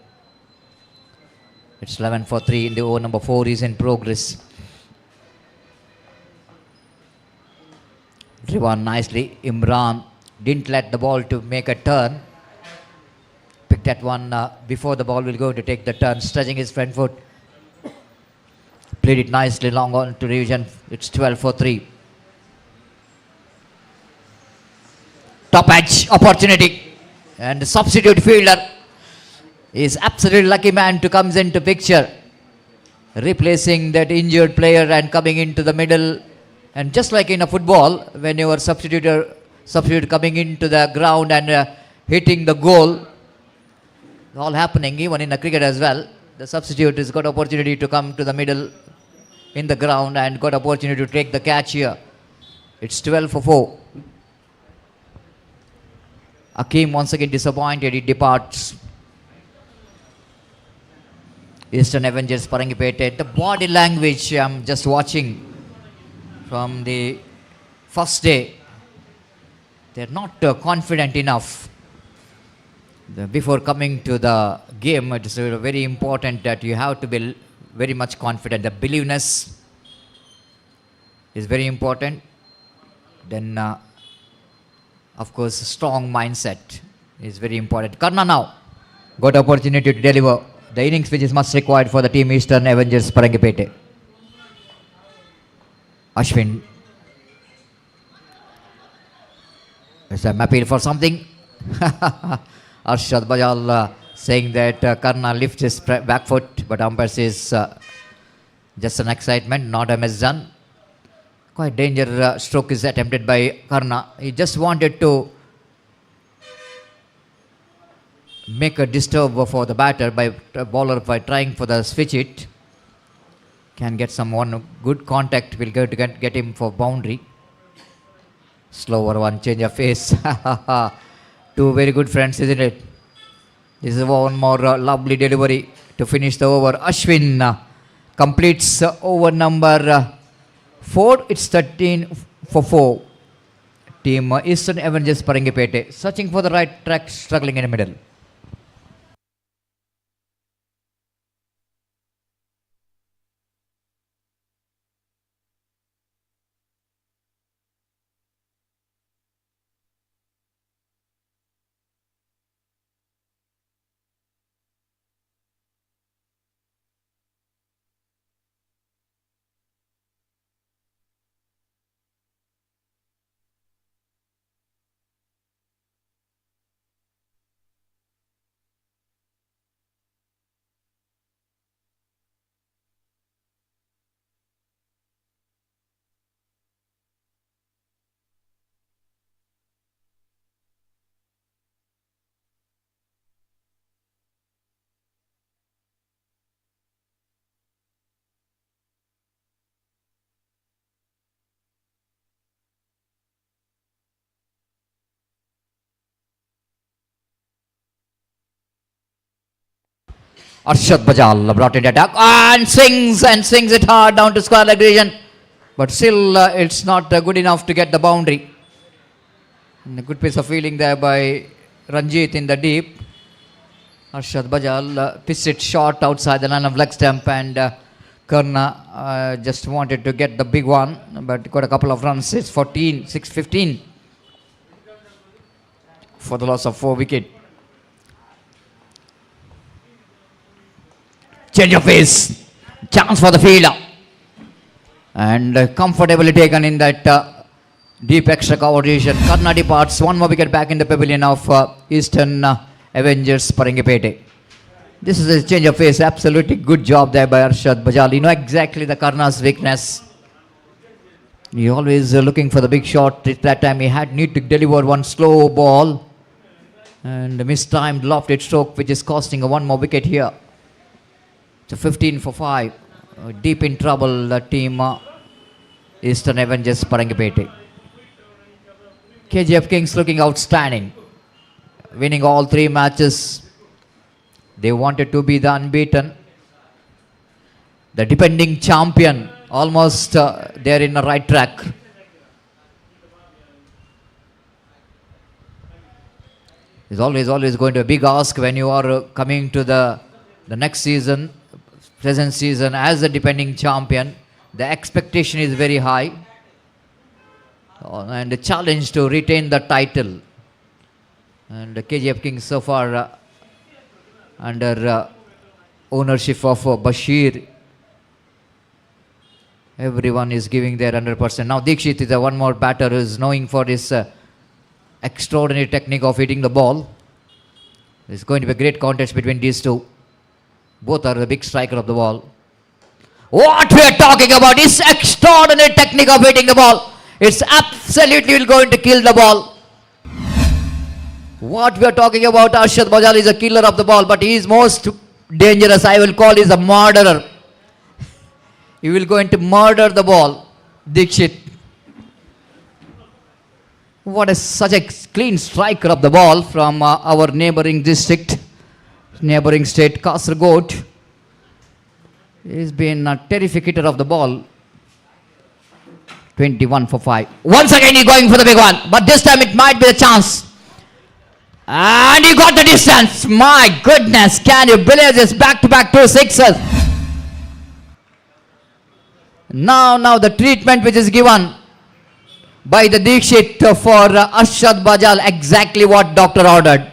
It's 11 for 3 in the over number 4 is in progress. Driven nicely. Imran didn't let the ball to make a turn. Picked that one before the ball will go to take the turn, stretching his front foot. Played it nicely long on to revision. It's 12 for 3. Top edge opportunity, and the substitute fielder is absolutely lucky man to comes into picture, replacing that injured player and coming into the middle. And just like in a football, when your substitute coming into the ground and hitting the goal, all happening even in a cricket as well. The substitute has got opportunity to come to the middle in the ground and got opportunity to take the catch here. It's 12 for 4. Hakim once again disappointed. He departs. Eastern Avengers Parangipete. The body language I'm just watching from the first day. They're not confident enough. Before coming to the game, it is very important that you have to be very much confident. The believeness is very important. Then, of course, strong mindset is very important. Karna now got opportunity to deliver the innings which is much required for the team Eastern Avengers Parangipete. Ashwin. It's an appeal for something. Arshad Bajal saying that Karna lifts his back foot, but umpire says just an excitement, not a miss done. Quite danger stroke is attempted by Karna. He just wanted to make a disturb for the batter by bowler by trying for the switch it. Can get someone good contact, will go to get him for boundary. Slower one, change of face. Two very good friends, isn't it? This is one more lovely delivery to finish the over. Ashwin completes over number 4. It's 13 for 4. Team Eastern Avengers Parangipete searching for the right track, struggling in the middle. Arshad Bajal brought in attack and swings it hard down to square leg region. But still it's not good enough to get the boundary. And a good piece of fielding there by Ranjit in the deep. Arshad Bajal pitched it short outside the line of leg stump, and Karna just wanted to get the big one, but got a couple of runs. It's 6-15 for the loss of 4 wickets. Change of pace, chance for the fielder, and comfortably taken in that deep extra cover region. Karna departs, 1 more wicket back in the pavilion of Eastern Avengers Parangipete. This is a change of pace, absolutely good job there by Arshad Bajal. You know exactly the Karna's weakness. He always looking for the big shot. At that time he had need to deliver one slow ball and mistimed lofted stroke, which is costing a 1 more wicket here. So 15 for 5. Deep in trouble, the team Eastern Avengers Parangipete. KGF Kings looking outstanding. Winning all 3 matches. They wanted to be the unbeaten. The defending champion. Almost they're in the right track. It's always going to be a big ask when you are coming to the next season. Present season as the defending champion, the expectation is very high, and the challenge to retain the title. And the KGF Kings so far under ownership of Bashir, everyone is giving their 100%. Now Dikshit is the one more batter who is known for his extraordinary technique of hitting the ball. It's going to be a great contest between these two. Both are the big striker of the ball. What we are talking about is extraordinary technique of hitting the ball. It's absolutely going to kill the ball. What we are talking about, Arshad Bajal is a killer of the ball, but he is most dangerous. I will call is a murderer. He will going to murder the ball. Dikshit. What is such a clean striker of the ball from our neighboring district. Neighboring state, Kasaragod. He's been a terrific hitter of the ball. 21 for 5. Once again he's going for the big one. But this time it might be a chance. And he got the distance. My goodness, can you believe this? Back-to-back 2 sixes. Now the treatment which is given by the Dikshit for Arshad Bajal, exactly what doctor ordered.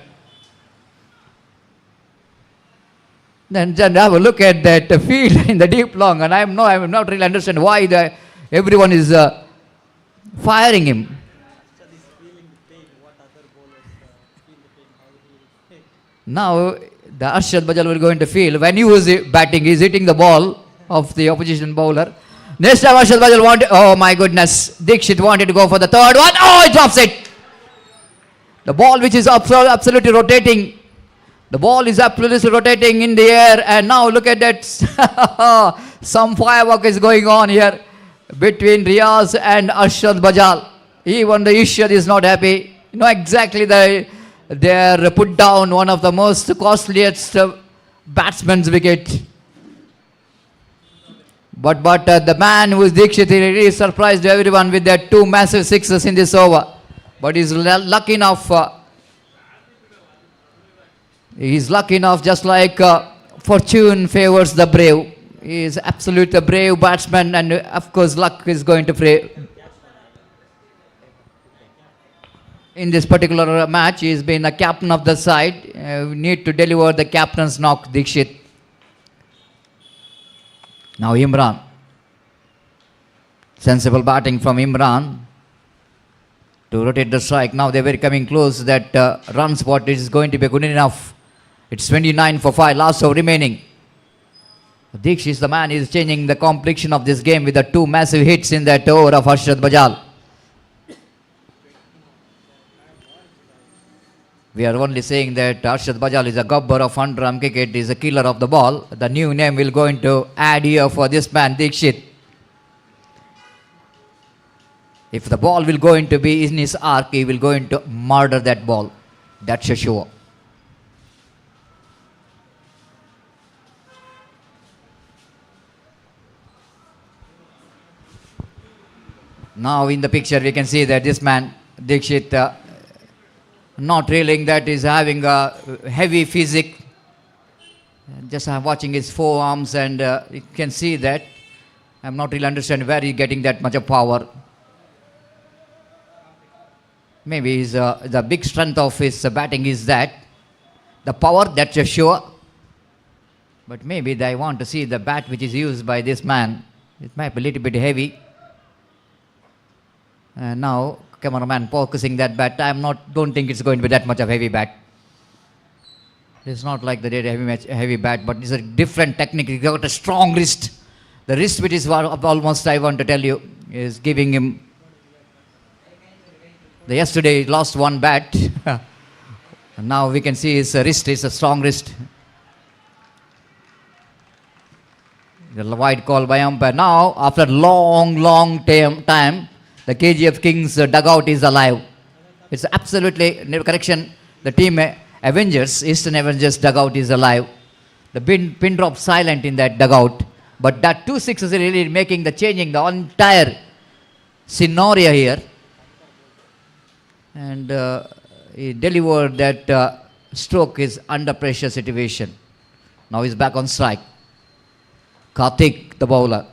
Then have a look at that field in the deep long, and I'm not really understand why everyone is firing him. Now the Arshad Bajal will go into field. When he was batting, he's hitting the ball of the opposition bowler. Next time Arshad Bajal wanted, oh my goodness, Dikshit wanted to go for the third one. Oh, he drops it. The ball which is absolutely rotating. The ball is absolutely rotating in the air, and now look at that. Some firework is going on here between Riaz and Arshad Bajal. Even the Ishad is not happy. You know exactly they put down one of the most costliest batsmen's wicket. But the man who is Dikshit, he really surprised everyone with that 2 massive sixes in this over. But he's lucky enough. He's lucky enough, just like fortune favors the brave. He is absolutely a brave batsman, and of course luck is going to favor. In this particular match, he has been the captain of the side. We need to deliver the captain's knock, Dikshit. Now Imran. Sensible batting from Imran to rotate the strike. Now they're very coming close. That run spot is going to be good enough. It's 29 for 5, last over remaining. Dikshit is the man who is changing the complexion of this game with the 2 massive hits in that over of Arshad Bajal. We are only saying that Arshad Bajal is a gobber of underarm cricket, is a killer of the ball. The new name will going to add here for this man, Dikshit. If the ball will going to be in his arc, he will going to murder that ball. That's for sure. Now in the picture we can see that this man, Dikshit, not reeling, that is having a heavy physique. Just I'm watching his forearms, and you can see that. I'm not really understanding where he's getting that much of power. Maybe the big strength of his batting is that. The power, that's for sure. But maybe they want to see the bat which is used by this man. It might be a little bit heavy. And now cameraman focusing that bat. Don't think it's going to be that much of heavy bat. It's not like the heavy bat, but it's a different technique. He got a strong wrist. The wrist which is almost, I want to tell you, is giving him. Yesterday he lost one bat. And now we can see his wrist is a strong wrist. The wide call by umpire. Now after long time, the KGF Kings dugout is alive. It's absolutely, correction, the team Avengers, Eastern Avengers dugout is alive. The pin drop silent in that dugout. But that 2 sixes is really making changing the entire scenario here. And he delivered that stroke is under pressure situation. Now he's back on strike. Karthik, the bowler.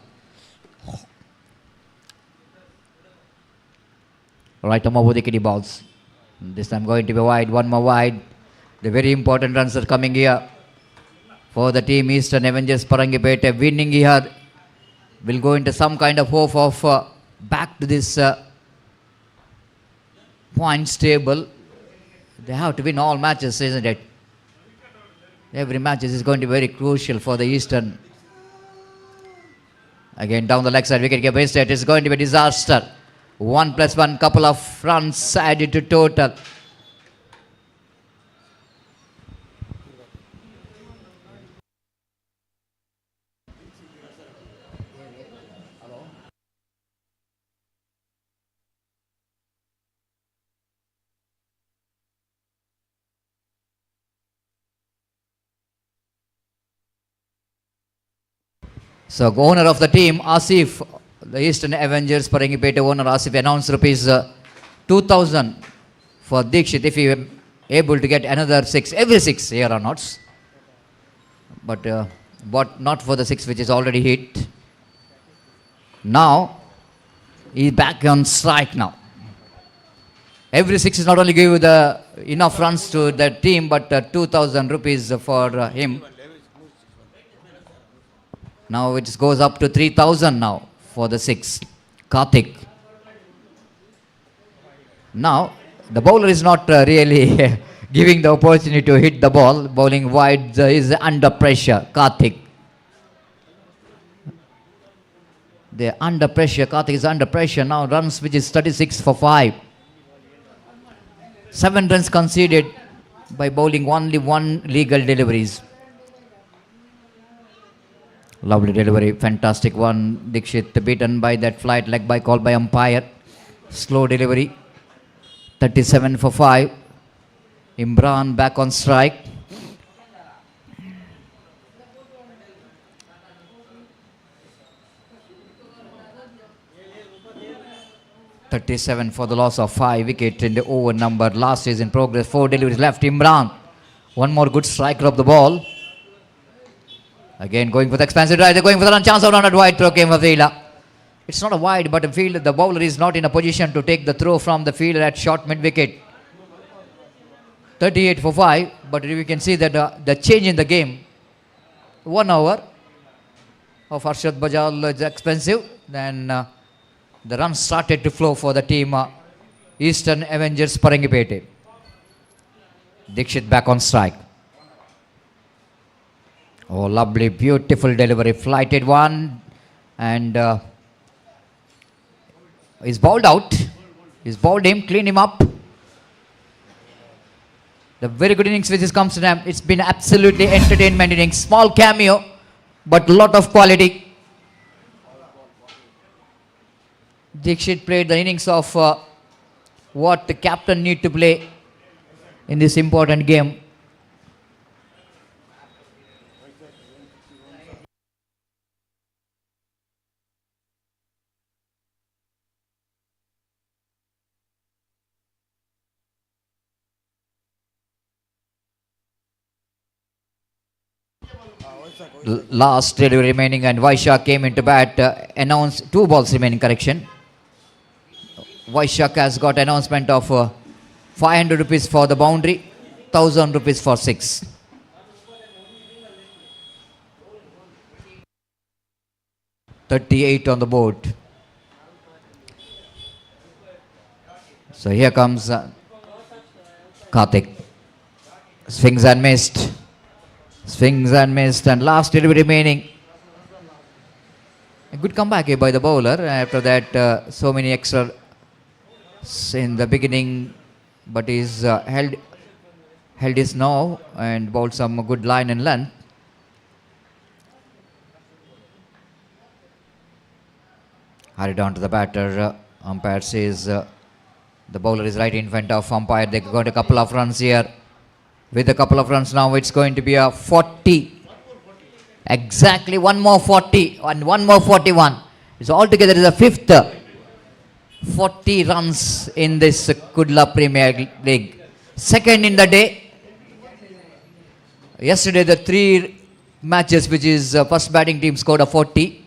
Right arm over the kitty balls. This time going to be wide, one more wide. The very important runs are coming here for the team Eastern Avengers Parangipete. Winning here will go into some kind of hope of back to this points table. They have to win all matches, isn't it? Every match is going to be very crucial for the Eastern. Again down the leg side, wicket get wasted. It's going to be a disaster. 1+1, couple of runs added to total. So owner of the team, Asif, the Eastern Avengers Parangipete owner Asif announced rupees 2000 for Dikshit if he were able to get another 6, every 6 here or not. But not for the 6 which is already hit. Now, he's back on strike now. Every 6 is not only give the enough runs to the team, but 2000 rupees for him. Now it goes up to 3000 now for the 6. Karthik. Now, the bowler is not really giving the opportunity to hit the ball. Bowling wide is under pressure. Karthik. They're under pressure. Karthik is under pressure. Now runs which is 36 for 5. 7 runs conceded by bowling only 1 legal deliveries. Lovely delivery. Fantastic one. Dikshit beaten by that flight leg by call by umpire. Slow delivery. 37 for 5. Imran back on strike. .37 for the loss of 5 wicket in the over number. Last is in progress. 4 deliveries left. Imran. One more good striker of the ball. Again going for the expansive drive. They're going for the run. Chance of run at wide. Throw came for fielder. It's not a wide, but a field. The bowler is not in a position to take the throw from the fielder at short mid wicket. 38 for 5. But we can see that the change in the game. 1 over of Arshad Bajal is expensive. Then the runs started to flow for the team Eastern Avengers Parangipete. Dikshit back on strike. Oh, lovely, beautiful delivery. Flighted one. And he's bowled out. He's bowled him, cleaned him up. The very good innings which comes to them. It's been absolutely entertainment innings. Small cameo, but lot of quality. Dikshit played the innings of what the captain need to play in this important game. Last delivery remaining, and Vaishak came into bat, announced 2 balls remaining, correction. Vaishak has got announcement of 500 rupees for the boundary, 1000 rupees for 6. .38 on the board. So here comes Karthik. Swings and missed. Swings and missed, and last delivery remaining. A good comeback here by the bowler. After that, so many extra in the beginning, but he's held his now and bowled some good line and length. Hurried on to the batter. Umpire says the bowler is right in front of umpire. They got a couple of runs here. With a couple of runs now, it's going to be a 40. Exactly, one more 40 and one more 41. So altogether is a 5th 40 runs in this Kudla Premier League. Second in the day. Yesterday the 3 matches which is first batting team scored a 40.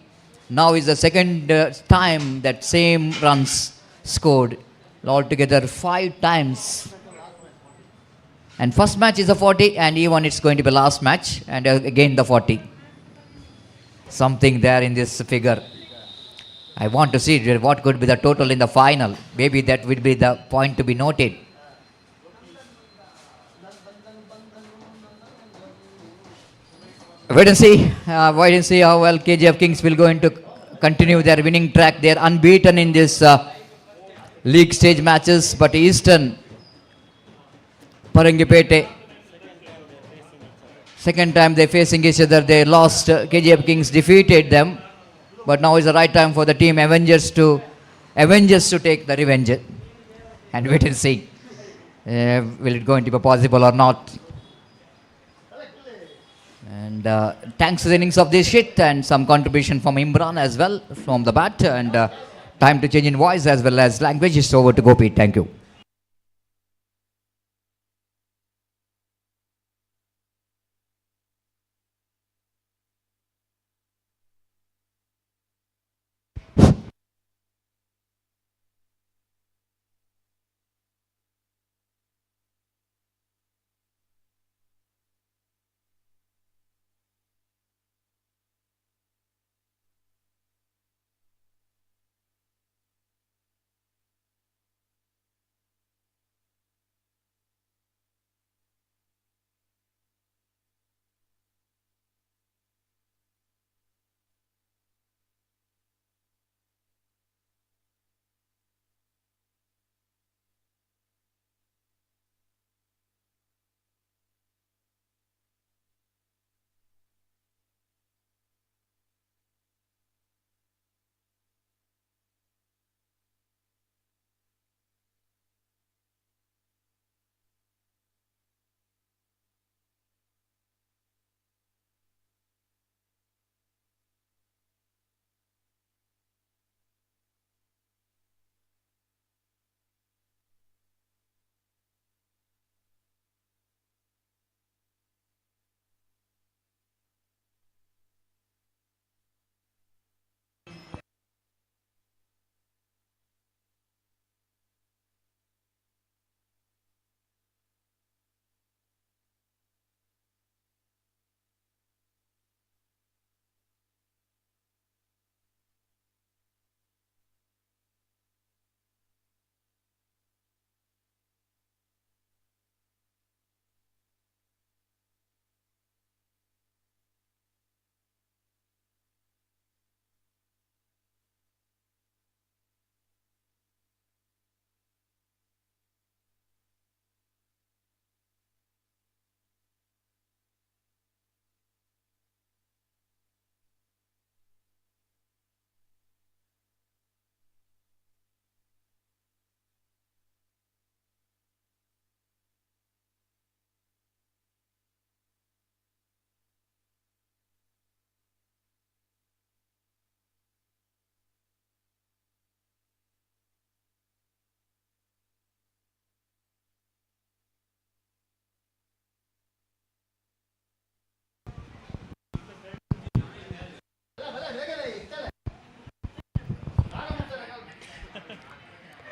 Now is the second time that same runs scored. Altogether 5 times. And first match is a 40, and even it's going to be last match, and again the 40. Something there in this figure. I want to see what could be the total in the final. Maybe that would be the point to be noted. Wait and see. Wait and see how well KGF Kings will going to continue their winning track. They are unbeaten in this league stage matches, but Eastern Parangipete, second time they're facing each other. They lost. KGF Kings defeated them, but now is the right time for the team Avengers to take the revenge. And wait and see, will it going to be possible or not? And thanks to the innings of this hit and some contribution from Imran as well from the bat. And time to change in voice as well as language. It's over to Gopi. Thank you.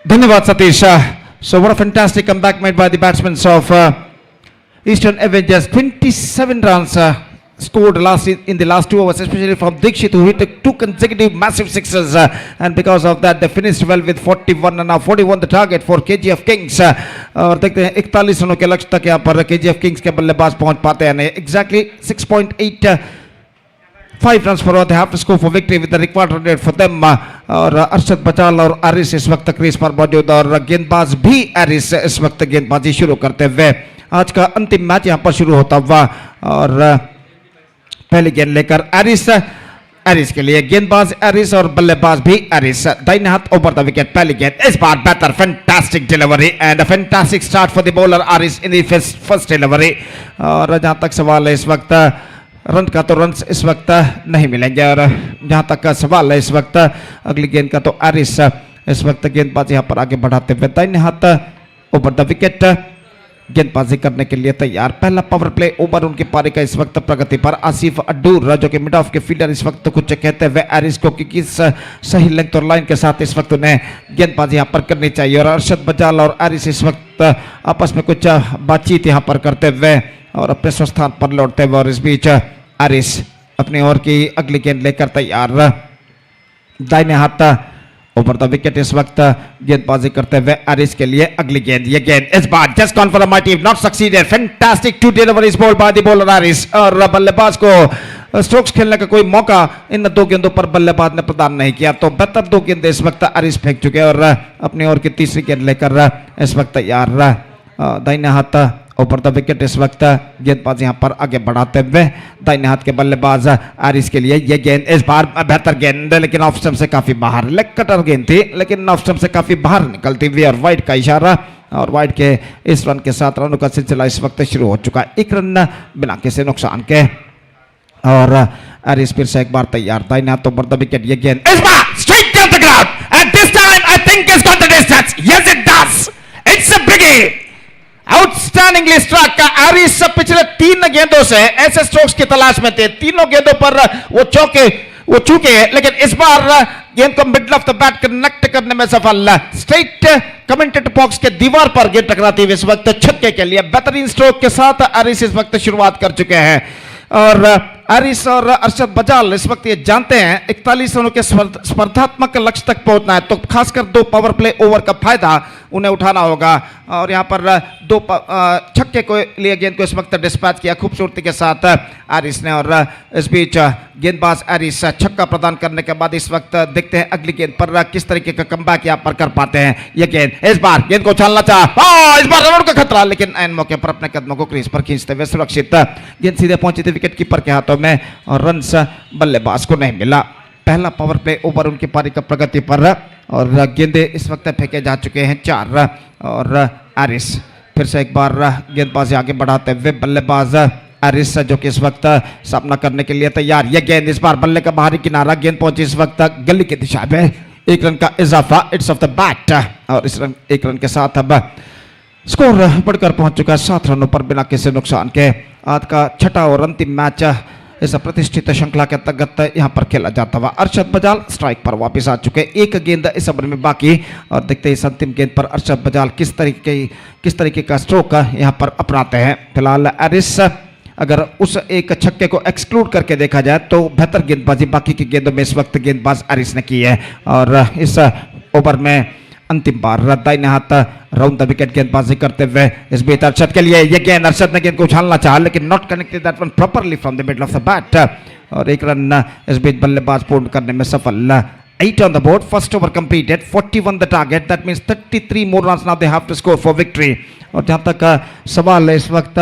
धन्यवाद सतीश. So what a fantastic comeback made by the batsmen of Eastern Avengers. 27 runs scored in the last 2 overs, especially from Dikshit, who hit 2 consecutive massive sixes, and because of that they finished well with 41 and now 41 the target for KGF Kings. और देखते हैं 41 रनों के लक्ष्य तक यहाँ पर KGF Kings के बल्लेबाज पहुंच पाते हैं. Exactly 6.85 runs per over they have to score for victory with the required run rate for them. और अरशद बचाल और आरिस इस वक्त क्रीज पर मौजूद और गेंदबाज भी आरिस इस वक्त गेंदबाजी शुरू करते हुए. आज का अंतिम मैच यहाँ पर शुरू होता हुआ और पहली गेंद लेकर एरिस के लिए गेंदबाज एरिस और बल्लेबाज भी एरिस. दाहिने हाथ ओवर द विकेट. पहली गेंद इस बार बेहतर fantastic delivery and fantastic start for the bowler Aris in the first delivery. और जहां तक सवाल है इस वक्त रन का तो रन इस वक्त नहीं मिलेंगे. और जहां तक का सवाल है इस वक्त अगली गेंद का तो एरिस इस वक्त गेंदबाज यहां पर आगे बढ़ाते हुए दाहिने हाथ ओवर द विकेट गेंदबाजी करने के लिए तैयार. पहला पावर प्ले ओवर उनकी पारी का इस वक्त प्रगति पर. आसिफ अड्डूर जो कि मिड ऑफ के फील्डर इस वक्त कुछ कहते हुए एरिस को कि किस सही लेंथ और लाइन के साथ इस वक्त उन्हें गेंदबाजी यहाँ पर करनी चाहिए. और अरशद बजाल और एरिस इस वक्त आपस में कुछ बातचीत यहाँ पर करते हुए और अपने स्वस्थान पर लौटते हुए. और इस बीच एरिस अपनी ओर की अगली गेंद लेकर तैयार. दाहिने हाथ ओवर द विकेट इस वक्त गेंदबाजी करते हुए एरिस के लिए अगली गेंद. ये गेंद इस बार just gone for the my team, not succeeded. Fantastic 2 deliveries ball by the bowler Aris. और बल्लेबाज को स्ट्रोक्स खेलने का कोई मौका इन 2 गेंदों पर बल्लेबाज ने प्रदान नहीं किया. तो बेहतर 2 गेंदें इस वक्त एरिस फेंक चुके और अपनी ओर की तीसरी गेंद लेकर इस वक्त तैयार. दाहिने हाथ ओवर द विकेट इस वक्त गेंदबाज यहां पर आगे बढ़ाते हुए दाहिने हाथ के बल्लेबाज एरिस के लिए ये गेंद इस बार बेहतर गेंद लेकिन ऑफ स्टंप से काफी बाहर. लेग कटर गेंद थी लेकिन ऑफ स्टंप से काफी बाहर निकलती हुई और वाइड का इशारा. और वाइड के इस रन के साथ रनों का सिलसिला इस वक्त शुरू हो चुका है. 1 रन बिना किसी नुकसान के. और एरिस फिर से एक बार तैयार, दाहिने हाथ ओवर द विकेट, ये गेंद इस बार straight to the ground and this time I think it's got the distance, yes it does, it's a biggie, outstandingly strike का एरिस। पिछले 3 गेंदों से ऐसे स्ट्रोक्स की तलाश में थे, तीनों गेंदों पर वो चूके, लेकिन इस बार गेंद को middle of the bat connect करने में सफल। स्ट्रेट कमेंटेटर बॉक्स के दीवार पर गेंद टकराती हुई इस वक्त छक्के के लिए बेहतरीन स्ट्रोक के साथ एरिस इस वक्त शुरुआत कर चुके हैं। और एरिस और अरशद बजाल इस वक्त ये जानते हैं 41 रनों के स्पर्धात्मक लक्ष्य तक पहुंचना है, तो खासकर 2 पावर प्ले ओवर का फायदा उन्हें उठाना होगा। और यहां पर 2 छक्के को लिए गेंद को इस वक्त डिस्पैच किया खूबसूरती के साथ एरिस ने। और इस बीच गेंदबाज एरिस छक्का प्रदान करने के बाद इस वक्त देखते हैं अगली गेंद पर किस तरीके का कमबैक यहां पर कर पाते हैं। ये गेंद इस बार गेंद को उछालना चाहा, इस बार रन का खतरा, लेकिन ऐन मौके पर अपने कदमों को क्रीज पर खींचते हुए सुरक्षित गेंद सीधे पहुंची थी विकेट कीपर के हाथों में और रन बल्लेबाज को नहीं मिला। पहला पावर प्ले ओवर उनकी पारी का प्रगति पर और गेंदे इस वक्त फेंके जा चुके हैं 4 और एरिस फिर से एक बार गेंदबाजी आगे बढ़ाते हुए बल्लेबाज एरिस जो कि इस वक्त सामना करने के लिए तैयार। यह गेंद इस बार बल्ले का बाहरी किनारा, गेंद पहुंची इस वक्त गली की दिशा में, 1 रन का इजाफा, इट्स ऑफ द बैट। और इस 1 रन के साथ अब स्कोर बढ़कर पहुंच चुका है 7 रनों पर बिना किसी नुकसान के। आज का छठा और अंतिम मैच इस प्रतिष्ठित श्रृंखला के अंतर्गत यहां पर खेला जाता हुआ। अरशद बजाल स्ट्राइक पर वापस आ चुके, 1 गेंद इस ओवर में बाकी और देखते हैं इस अंतिम गेंद पर अरशद बजाल किस तरीके का स्ट्रोक यहां पर अपनाते हैं। फिलहाल एरिस अगर उस एक छक्के को एक्सक्लूड करके देखा जाए तो बेहतर गेंदबाजी बाकी की गेंदों में इस वक्त गेंदबाज एरिस ने की है। और इस ओवर में अंतिम बार दाहिने हाथ राउंड द विकेट गेंदबाजी करते हुए इस बीच अरशद के लिए ये गेंद, अरशद ने गेंद को उछालना चाहा लेकिन not connected that one properly from the middle of the bat और 1 रन इस बीच बल्लेबाज पूर्ण करने में सफल। 8 on the board, first over completed, 41 the target, that means 33 more runs now they have to score for victory। और जहां तक सवाल है इस वक्त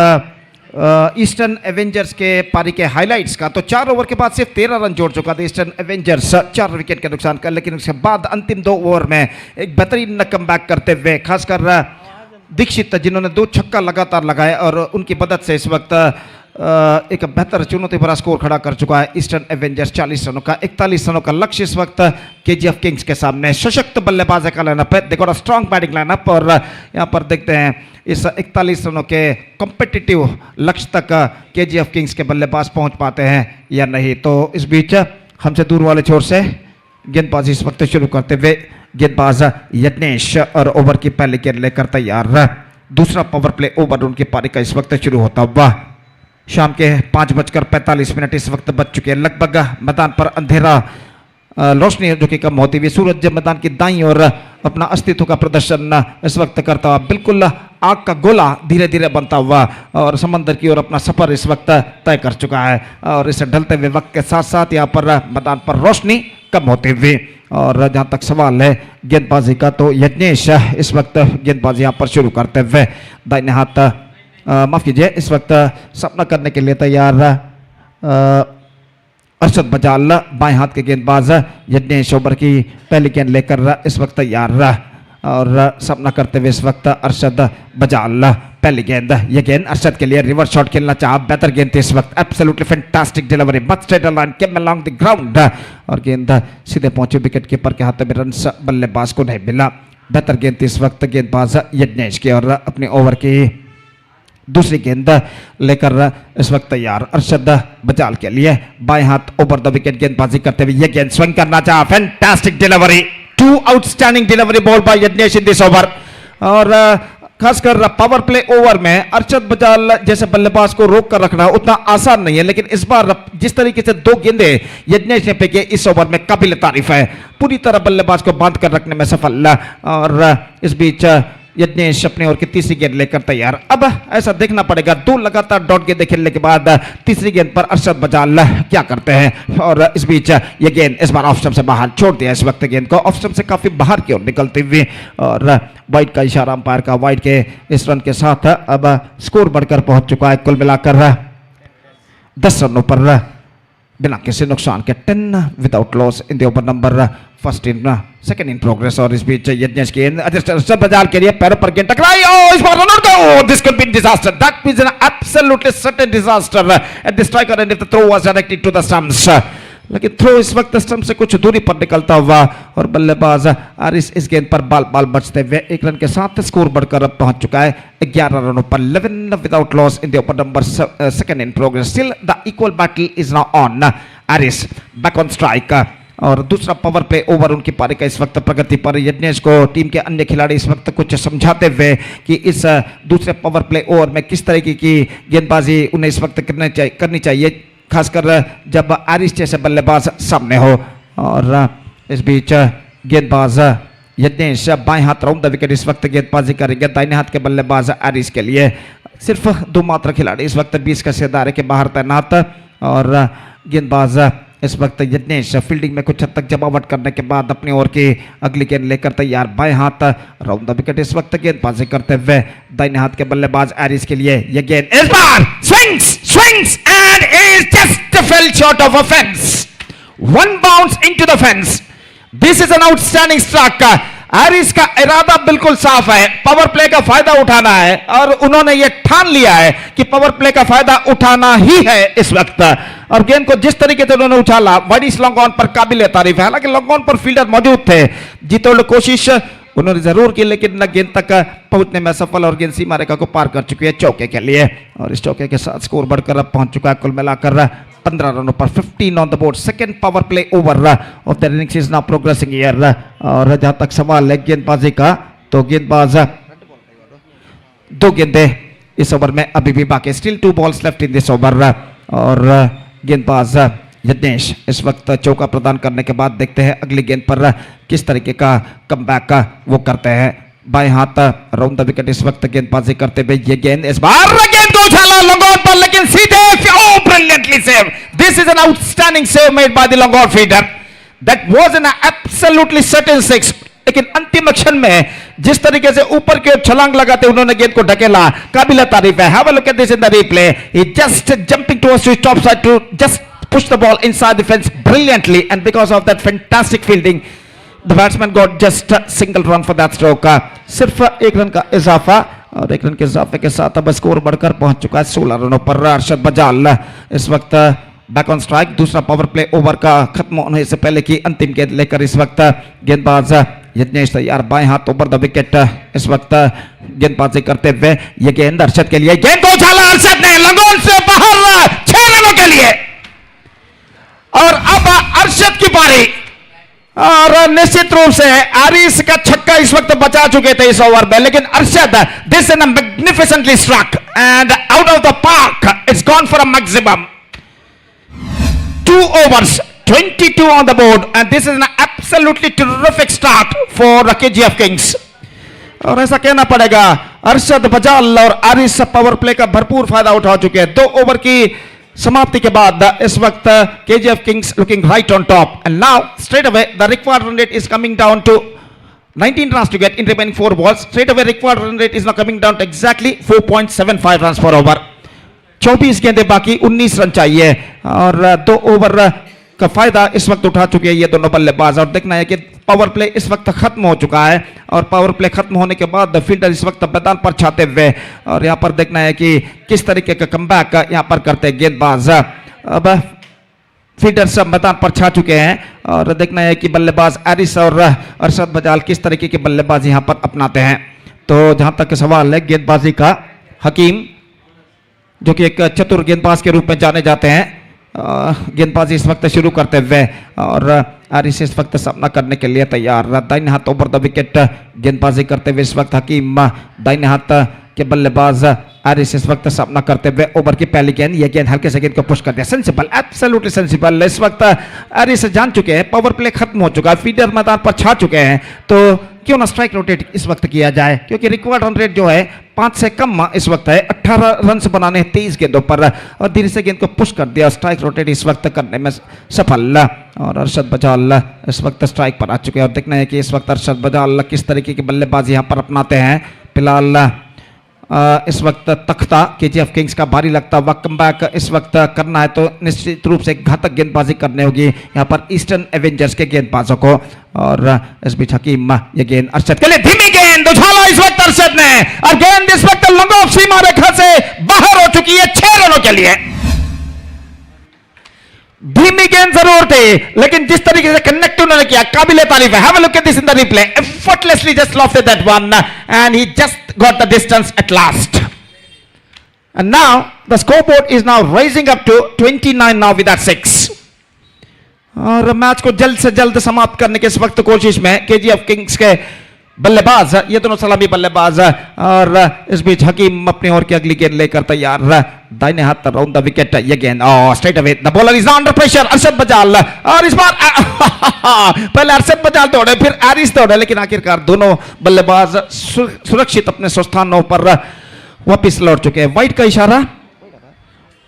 ईस्टर्न एवेंजर्स के पारी के हाइलाइट्स का, तो 4 ओवर के बाद सिर्फ 13 रन जोड़ चुका था ईस्टर्न एवेंजर्स 4 विकेट के नुकसान का, लेकिन उसके बाद अंतिम 2 ओवर में एक बेहतरीन कमबैक करते हुए खासकर दीक्षित जिन्होंने 2 छक्का लगातार लगाए और उनकी मदद से इस वक्त एक बेहतर चुनौती भरा स्कोर खड़ा कर चुका है ईस्टर्न एवेंजर्स। 40 रनों का 41 रनों का लक्ष्य इस वक्त केजीएफ किंग्स के सामने। सशक्त बल्लेबाज का लाइनअप है, देखो स्ट्रॉन्ग बैटिंग लाइनअप और यहाँ पर देखते हैं इस 41 रनों के कॉम्पिटिटिव लक्ष्य तक केजीएफ किंग्स के बल्लेबाज पहुंच पाते हैं या नहीं। तो इस बीच हमसे दूर वाले छोर से गेंदबाजी इस वक्त शुरू करते हुए गेंदबाज यज्ञेश और ओवर की पहली गेंद लेकर तैयार। दूसरा पावर प्ले ओवर उनकी पारी का इस वक्त शुरू होता हुआ। शाम के 5:45 इस वक्त बज चुके हैं। लगभग मैदान पर अंधेरा रोशनी जो कि कम होती हुई, सूरज मैदान की दाईं और अपना अस्तित्व का प्रदर्शन इस वक्त करता हुआ, बिल्कुल आग का गोला धीरे धीरे बनता हुआ और समंदर की ओर अपना सफर इस वक्त तय कर चुका है। और इस ढलते हुए वक्त के साथ साथ यहाँ पर मैदान पर रोशनी कम होती हुई। और जहाँ तक सवाल है गेंदबाजी का, तो यज्ञेश इस वक्त गेंदबाजी यहाँ पर शुरू करते हुए दाहिने हाथ माफ कीजिए इस वक्त सामना करने के लिए तैयार अरशद बजाल, बाएं हाथ के गेंदबाज यज्ञेश ओवर की पहली गेंद लेकर इस वक्त तैयार और सामना करते हुए इस वक्त अरशद बजाल। पहली गेंद, ये गेंद अरशद के लिए रिवर्स शॉट खेलना चाहा, बेहतर गेंद थी इस वक्त, absolutely fantastic delivery, much straight line came along the ground और गेंद सीधे पहुंचे विकेट कीपर के हाथ में, रन बल्लेबाज को नहीं मिला। बेहतर गेंद थी इस वक्त गेंदबाज यज्ञेश की और अपने ओवर की दूसरी गेंद लेकर इस वक्त तैयार अरशद बजाल के लिए बाएं हाथ ओवर द विकेट गेंदबाजी करते हुए ये गेंद स्विंग करना चाहा, fantastic delivery, 2 outstanding delivery ball bye Yagnesh in this over. और खासकर पावर प्ले ओवर में अरशद बजाल जैसे बल्लेबाज को रोक कर रखना उतना आसान नहीं है, लेकिन इस बार जिस तरीके से 2 गेंदे यज्ञेश ने फेंके इस ओवर में काबिल तारीफ है, पूरी तरह बल्लेबाज को बांध कर रखने में सफल। और इस बीच यज्ञेश अपने ओर की तीसरी गेंद लेकर तैयार। अब ऐसा देखना पड़ेगा 2 लगातार डॉट गेंद खेलने के बाद तीसरी गेंद पर अरशद बजाल क्या करते हैं। और इस बीच ये गेंद इस बार ऑफ स्टंप से बाहर छोड़ दिया, इस वक्त गेंद को ऑफ स्टंप से काफी बाहर की ओर निकलती हुई और वाइड का इशारा अंपायर का, वाइड के इस रन के साथ अब स्कोर बढ़कर पहुंच चुका है कुल मिलाकर 10 रनों पर। बिना किसी नुकसान के 10 without loss in the over number first in second in progress. और इस बीच यज्ञेश की अर्शद बजाल के लिए पैरों पर गेंद टकराई, इस बार run out go, this could be disaster, that is an absolutely certain disaster at the striker end if the throw was directed to the stumps. लेकिन थ्रो इस वक्त स्टंप से कुछ दूरी पर निकलता हुआ और बल्लेबाज आरिस इस गेंद पर बाल बचते हुए 1 रन के साथ स्कोर बढ़कर अब पहुंच चुका है 11 रनों पर, 11 without loss in the over number second in progress. Still the equal battle is now on, Aris back on strike और दूसरा पावर प्ले ओवर उनकी पारी का इस वक्त प्रगति पर। यज्ञेश को टीम के अन्य खिलाड़ी इस वक्त कुछ समझाते हुए कि इस दूसरे पावर प्ले ओवर में किस तरीके की गेंदबाजी उन्हें इस वक्त करनी चाहिए, खासकर जब आरिस जैसे बल्लेबाज सामने हो। और इस बीच गेंदबाज यज्ञेश बाएं हाथ राउंड द विकेट इस वक्त गेंदबाजी करेंगे, दाहिने हाथ के बल्लेबाज आरिस के लिए सिर्फ 2 मात्र खिलाड़ी इस वक्त 20 का दायरे के बाहर तैनात। और गेंदबाज इस वक्त यज्ञेश फील्डिंग में कुछ हद तक जमावट करने के बाद अपनी ओर की अगली गेंद लेकर तैयार, बाएं हाथ राउंड द विकेट इस वक्त गेंदबाजी करते हुए दाहिने हाथ के बल्लेबाज आरिस के लिए ये गेंद इस बार swings and is just fell short of a fence, one bounce into the fence, this is an outstanding stroke। Aaris का इरादा बिल्कुल साफ है, पावर प्ले का फायदा उठाना है और उन्होंने ये ठान लिया है कि पावर प्ले का फायदा उठाना ही है इस वक्त। और गेंद को जिस तरीके से उन्होंने उछाला वाइड लॉन्ग ऑन पर काबिल तारीफ है। हालांकि लॉन्ग ऑन पर फील्डर मौजूद थे, जीतोड़ कोशिश उन्होंने जरूर की लेकिन गेंद तक पहुंचने में सफल और गेंद सीमा रेखा को पार कर चुकी है चौके के लिए। और इस चौके के साथ स्कोर बढ़कर अब पहुंच चुका है कुल मिलाकर 15 रनों पर, 15 on the board. Second power play over of the innings is now progressing here. और जहां तक सवाल है गेंदबाजी का, तो गेंदबाज 2 गेंदें इस ओवर में अभी भी बाकी, still 2 balls left in this over. और गेंदबाज यज्ञेश इस वक्त चौका प्रदान करने के बाद देखते हैं अगली गेंद पर किस तरीके का कमबैक वो करते हैं। बाएं हाथ राउंड द विकेट इस वक्त गेंदबाजी करते हुए ये गेंद इस बार गेंद को उछाला लॉन्ग ऑन पर, लेकिन सीधे brilliantly save, this is an outstanding save made by the long on fielder, that was an absolutely certain 6। लेकिन अंतिम क्षण में जिस तरीके से ऊपर की ओर छलांग लगाते उन्होंने गेंद को ढकेला, काबिल तारीफ है। Have a look at this in the replay, he just jumping towards his top side to just push the ball inside the fence brilliantly, and because of that fantastic fielding the batsman got just a single run for that stroke। सिर्फ 1 run का इजाफा और 1 run के इजाफे के साथ अब score बढ़कर पहुंच चुका है 16 रनों पर। अर्शद बजाल इस वक्त बैक ऑन स्ट्राइक, दूसरा पावर प्ले ओवर का खत्म होने से पहले की अंतिम गेंद लेकर इस वक्त गेंदबाज यज्ञेश तैयार, बाएं हाथ ओवर द विकेट इस वक्त गेंदबाजी करते हुए ये गेंद अर्शद के लिए, गेंद को उछाला अर्शद ने लगोन से बाहर 6 रनों के लिए। और अब अर्शद की पारी और निश्चित रूप से आरिस का छक्का इस वक्त बचा चुके थे इस ओवर में, लेकिन Arshad this is magnificently struck and out of the park, it's gone for a maximum 2 overs 22 on the board and this is an absolutely terrific start for the KGF Kings। और ऐसा कहना पड़ेगा अर्शद बजाल और आरिस पावर प्ले का भरपूर फायदा उठा चुके हैं। 2 ओवर की समाप्ति के बाद इस वक्त KGF Kings looking right on top and now straight away the required run rate is coming down to 19 runs to get in remaining 4 balls। straight away required run rate is now coming down to exactly 4.75 runs per over। 24 गेंदें बाकी, 19 run चाहिए और 2 over का फायदा इस वक्त उठा चुके हैं ये दोनों बल्लेबाज। और देखना है कि पावर प्ले इस वक्त खत्म हो चुका है और पावर प्ले खत्म होने के बाद फील्डर इस वक्त मैदान पर छाते हुए, और यहां पर देखना है कि किस तरीके का कमबैक यहां पर करते हैं गेंदबाज। अब फील्डर सब मैदान पर छा चुके हैं और देखना है कि बल्लेबाज आरिस और अरशद बजाल किस तरीके की बल्लेबाजी यहां पर अपनाते हैं। तो जहां तक सवाल है गेंदबाजी का, हकीम जो कि एक चतुर गेंदबाज के रूप में जाने जाते हैं, गेंदबाजी इस वक्त शुरू करते हुए और आरिस इस वक्त सामना करने के लिए तैयार। दाहिने हाथ ओवर द विकेट गेंदबाजी करते हुए इस वक्त हकीम, दाहिने हाथ के बल्लेबाज आरिस इस वक्त सामना करते हुए ओवर की पहली गेंद, ये गेंद हल्के से गेंद को पुश कर दिया, सेंसिबल, एब्सोल्युटली सेंसिबल। इस वक्त आरिस जान चुके हैं पावर प्ले खत्म हो चुका है, फील्डर मैदान पर छा चुके हैं, तो क्यों ना स्ट्राइक रोटेट इस वक्त किया जाए, क्योंकि रिक्वायर्ड रन रेट जो है 5 से कम इस वक्त है। 18 रन बनाने 23 गेंदों पर और धीरे से गेंद को पुश कर दिया, स्ट्राइक रोटेट इस वक्त करने में सफल। और अरशद बजाल इस वक्त स्ट्राइक पर आ चुके हैं और देखना है कि इस वक्त अरशद बजाल किस तरीके की बल्लेबाजी यहां पर अपनाते हैं। फिलहाल इस वक्त तख्ता केजीएफ किंग्स का भारी लगता हुआ कमबैक इस वक्त करना है तो निश्चित रूप से घातक गेंदबाजी करनी होगी यहाँ पर ईस्टर्न एवेंजर्स के गेंदबाजों को। और इस बीच हकीम ये गेंद अरशद के लिए धीमी गेंद उछाला इस वक्त अरशद ने, और गेंद इस वक्त लंगोफ सीमा रेखा से बाहर हो चुकी है 6 रनों के लिए। धीमी गेंद जरूर थी, लेकिन जिस तरीके से कनेक्ट उन्होंने किया काबिले तारीफ है। Have a look at this in the replay, effortlessly just lofted that one and he just got the distance at last. And now the scoreboard is now rising up to 29 now with that 6. और match को जल्द से जल्द समाप्त करने के इस वक्त कोशिश में केजीएफ किंग्स के बल्लेबाज, ये दोनों सलामी बल्लेबाज, और इस बीच हकीम अपनी ओर की अगली गेंद लेकर तैयार, दाहिने हाथ राउंड द विकेट, ये गेंद straight away the bowler is under pressure. Arshad Bajal, और इस बार पहले अरशद बजाल दौड़े फिर एरिस दौड़े, लेकिन आखिरकार दोनों बल्लेबाज सुरक्षित अपने स्थानों पर वापस लौट चुके हैं। वाइट का इशारा,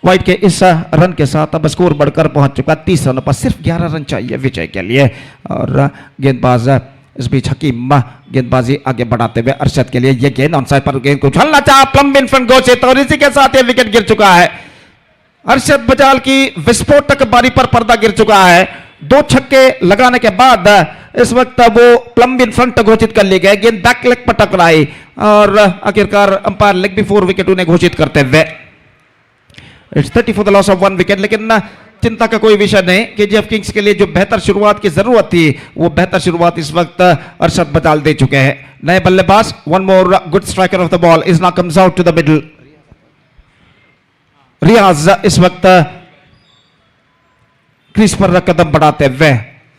वाइट के इस रन के साथ अब स्कोर बढ़कर पहुंच चुका 30 रनों पर। सिर्फ 11 रन चाहिए विजय के लिए, और गेंदबाज इस बीच हकीम गेंदबाजी आगे बढ़ाते हुए अरशद के लिए, ये गेंद ऑन साइड पर, गेंद को उछालना चाहा प्लम्ब इन फ्रंट घोषित, और इसी के साथ ये विकेट गिर चुका है। अरशद बजाल की विस्फोटक बारी पर पर्दा गिर चुका है। 2 छक्के लगाने के बाद इस वक्त वो प्लम्ब इन फ्रंट घोषित कर ली गए, गेंद बैक लेग पर टकराई, और आखिरकार अंपायर लेग बिफोर विकेट उन्हें घोषित करते हुए it's 30 for the loss of 1 wicket. लेकिन चिंता का कोई विषय नहीं, केजीएफ किंग्स के लिए जो बेहतर शुरुआत की जरूरत थी वो बेहतर शुरुआत इस वक्त अरशद बजाल दे चुके हैं। नए बल्लेबाज, one more good striker of the ball is now comes out to the middle. Riyaz इस वक्त क्रीज पर कदम बढ़ाते हुए,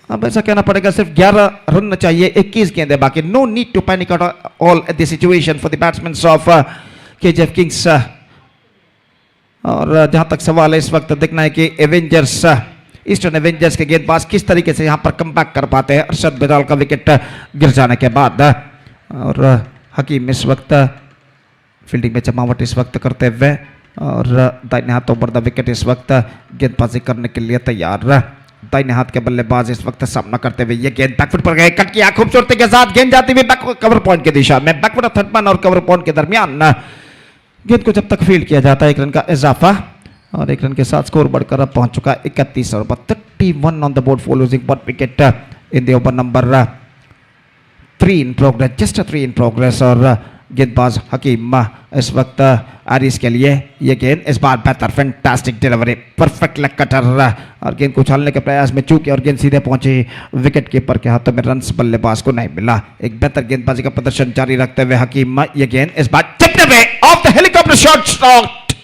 अब ऐसा कहना पड़ेगा सिर्फ 11 रन चाहिए, 21 गेंदें बाकी। No need to panic at all at the situation for the batsman of KGF Kings. और जहां तक सवाल है इस वक्त देखना है कि एवेंजर्स, ईस्टर्न एवेंजर्स के गेंदबाज किस तरीके से यहां पर कमबैक कर पाते हैं अरशद बजाल का विकेट गिर जाने के बाद। और हकीम इस वक्त फील्डिंग में जमावट इस वक्त करते हुए, और दाहिने हाथों पर द विकेट इस वक्त गेंदबाजी करने के लिए तैयार। दाहिने हाथ के बल्लेबाज इस वक्त सामना करते हुए, ये गेंद बैकफुट पर गए, कट किया खूबसूरती के साथ, गेंद जाती हुई कवर पॉइंट की दिशा में, बैकफुट ऑफ थर्डमैन और कवर पॉइंट के दरमियान गेंद को जब तक फील्ड किया जाता है 1 रन का इजाफा, और 1 रन के साथ स्कोर बढ़कर अब पहुंच चुका है 31 रन पर। 31 on the board for losing 1 wicket in the over number 3 in progress, just 3 in progress. और गेंदबाज हकीम इस वक्त आरिस के लिए, ये गेंद इस बार बेहतर, fantastic delivery, perfect leg cutter, और गेंद को उछालने के प्रयास में चूके और गेंद सीधे पहुंची विकेट कीपर के हाथों में, रन्स बल्लेबाज को नहीं मिला। एक बेहतर गेंदबाजी का प्रदर्शन जारी रखते हुए हकीम, ये गेंद इस बार chipped away off the helicopter shot,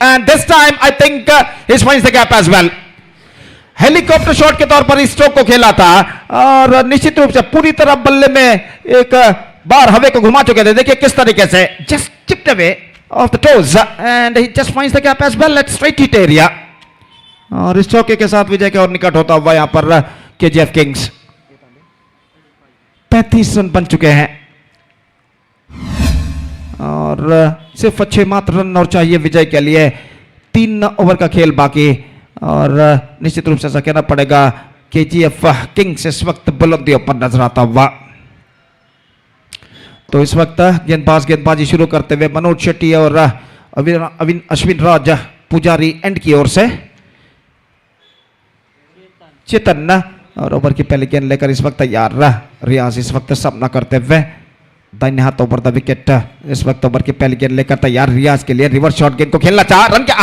and this time I think he finds the gap as well. Helicopter shot के तौर पर इस स्ट्रोक को खेला था, और निश्चित रूप से पूरी तरह बल्ले में एक बार हवे को घुमा चुके थे। देखिए किस तरीके से, just chipped away off the toes and he just finds the gap as well at straight hit area. और इस चौके के साथ विजय के और निकट होता हुआ यहां पर केजीएफ किंग्स 35 रन बन चुके हैं, और सिर्फ 6 मात्र रन और चाहिए विजय के लिए। 3 ओवर का खेल बाकी, और निश्चित रूप से ऐसा कहना पड़ेगा केजीएफ किंग्स इस वक्त बुलंदियों पर नजर आता हुआ। तो इस वक्त गेंदबाजी शुरू करते हुए मनोज शेट्टी और अश्विन राज पुजारी एंड की ओर से, चेतन और ओवर की पहली गेंद लेकर इस वक्त तैयार। रियाज इस वक्त सामना करते हुए, दाहिने हाथ ओवर द विकेट इस वक्त ओवर की पहली गेंद लेकर तैयार। रियाज के लिए रिवर्स शॉट, गेंद को खेलना चाह, रन के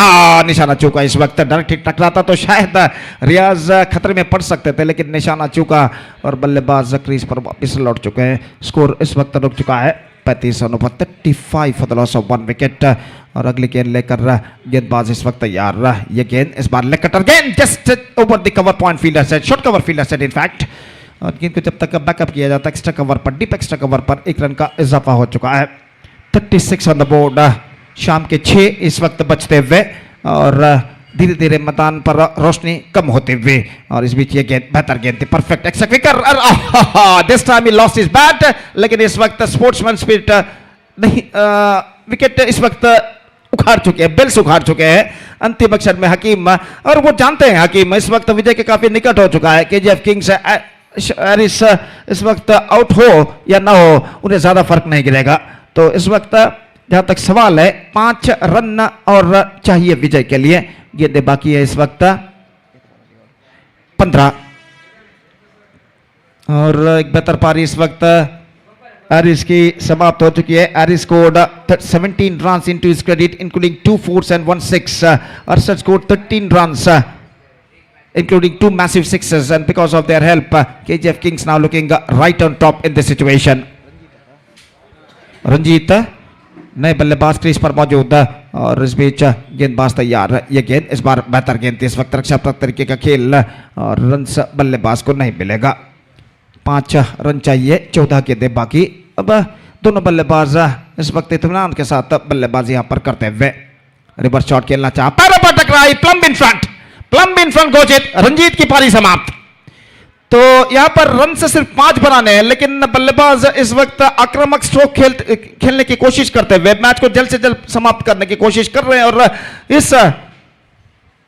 निशाना चूका इस वक्त। डायरेक्ट हिट टकराता तो शायद रियाज खतरे में पड़ सकते थे, लेकिन निशाना चूका और बल्लेबाज क्रीज पर वापस लौट चुके हैं। स्कोर इस वक्त रुक चुका है 35 रनों पर, 35 for the loss of 1 wicket. और अगली गेंद लेकर गेंदबाज इस वक्त तैयार। ये गेंद इस बार लेग कटर, गेंद just over the cover point fielder set, short cover fielder set in fact. और गेंद को जब तक बैकअप किया जाता है एक्स्ट्रा कवर पर, डीप एक्स्ट्रा कवर पर 1 रन का इजाफा हो चुका है। 36 ऑन द बोर्ड, शाम के 6 इस वक्त बचते हुए, और धीरे धीरे मैदान पर रोशनी कम होते हुए। और इस बीच ये गेंद बेहतर गेंद थी, perfect extra quicker, this time he lost his bat, लेकिन इस वक्त स्पोर्ट्समैन स्पिरिट नहीं, विकेट इस वक्त उखाड़ चुके हैं, बेल्स उखाड़ चुके हैं अंतिम अक्षर में हकीम। और वो जानते हैं हकीम इस वक्त विजय के काफी निकट हो चुका है। केजीएफ किंग्स इस वक्त आउट हो या ना हो उन्हें ज्यादा फर्क नहीं गिरेगा। तो इस वक्त जहां तक सवाल है 5 रन और चाहिए विजय के लिए। गेंदे बाकी है इस वक्त 15 और एक बेहतर पारी इस वक्त एरिस की समाप्त हो चुकी है। Aris scored 17 runs into his credit including 2 fours and 1 6. Arshad scored 13 runs including 2 massive sixes, and because of their help KGF Kings now looking right on top in this situation. Ranjit नए बल्लेबाज crease पर मौजूद और इस बीच गेंदबाज तैयार। यह गेंद इस बार बेहतर गेंद थी। इस वक्त रक्षात्मक तरीके का खेल और रन बल्लेबाज को नहीं मिलेगा। 5 रन चाहिए, 14 गेंदें बाकी। अब दोनों बल्लेबाज इस वक्त इत्मीनान के साथ बल्लेबाजी यहां पर करते हुए रिवर्स शॉट खेलना चाहा, पैरों पर टकराई, प्लम्ब इन फ्रंट घोषित। रंजीत की पारी समाप्त। तो यहां पर रन से सिर्फ 5 बनाने हैं, लेकिन बल्लेबाज इस वक्त आक्रामक स्ट्रोक खेलने की कोशिश करते हुए मैच को जल्द से जल्द समाप्त करने की कोशिश कर रहे हैं और इस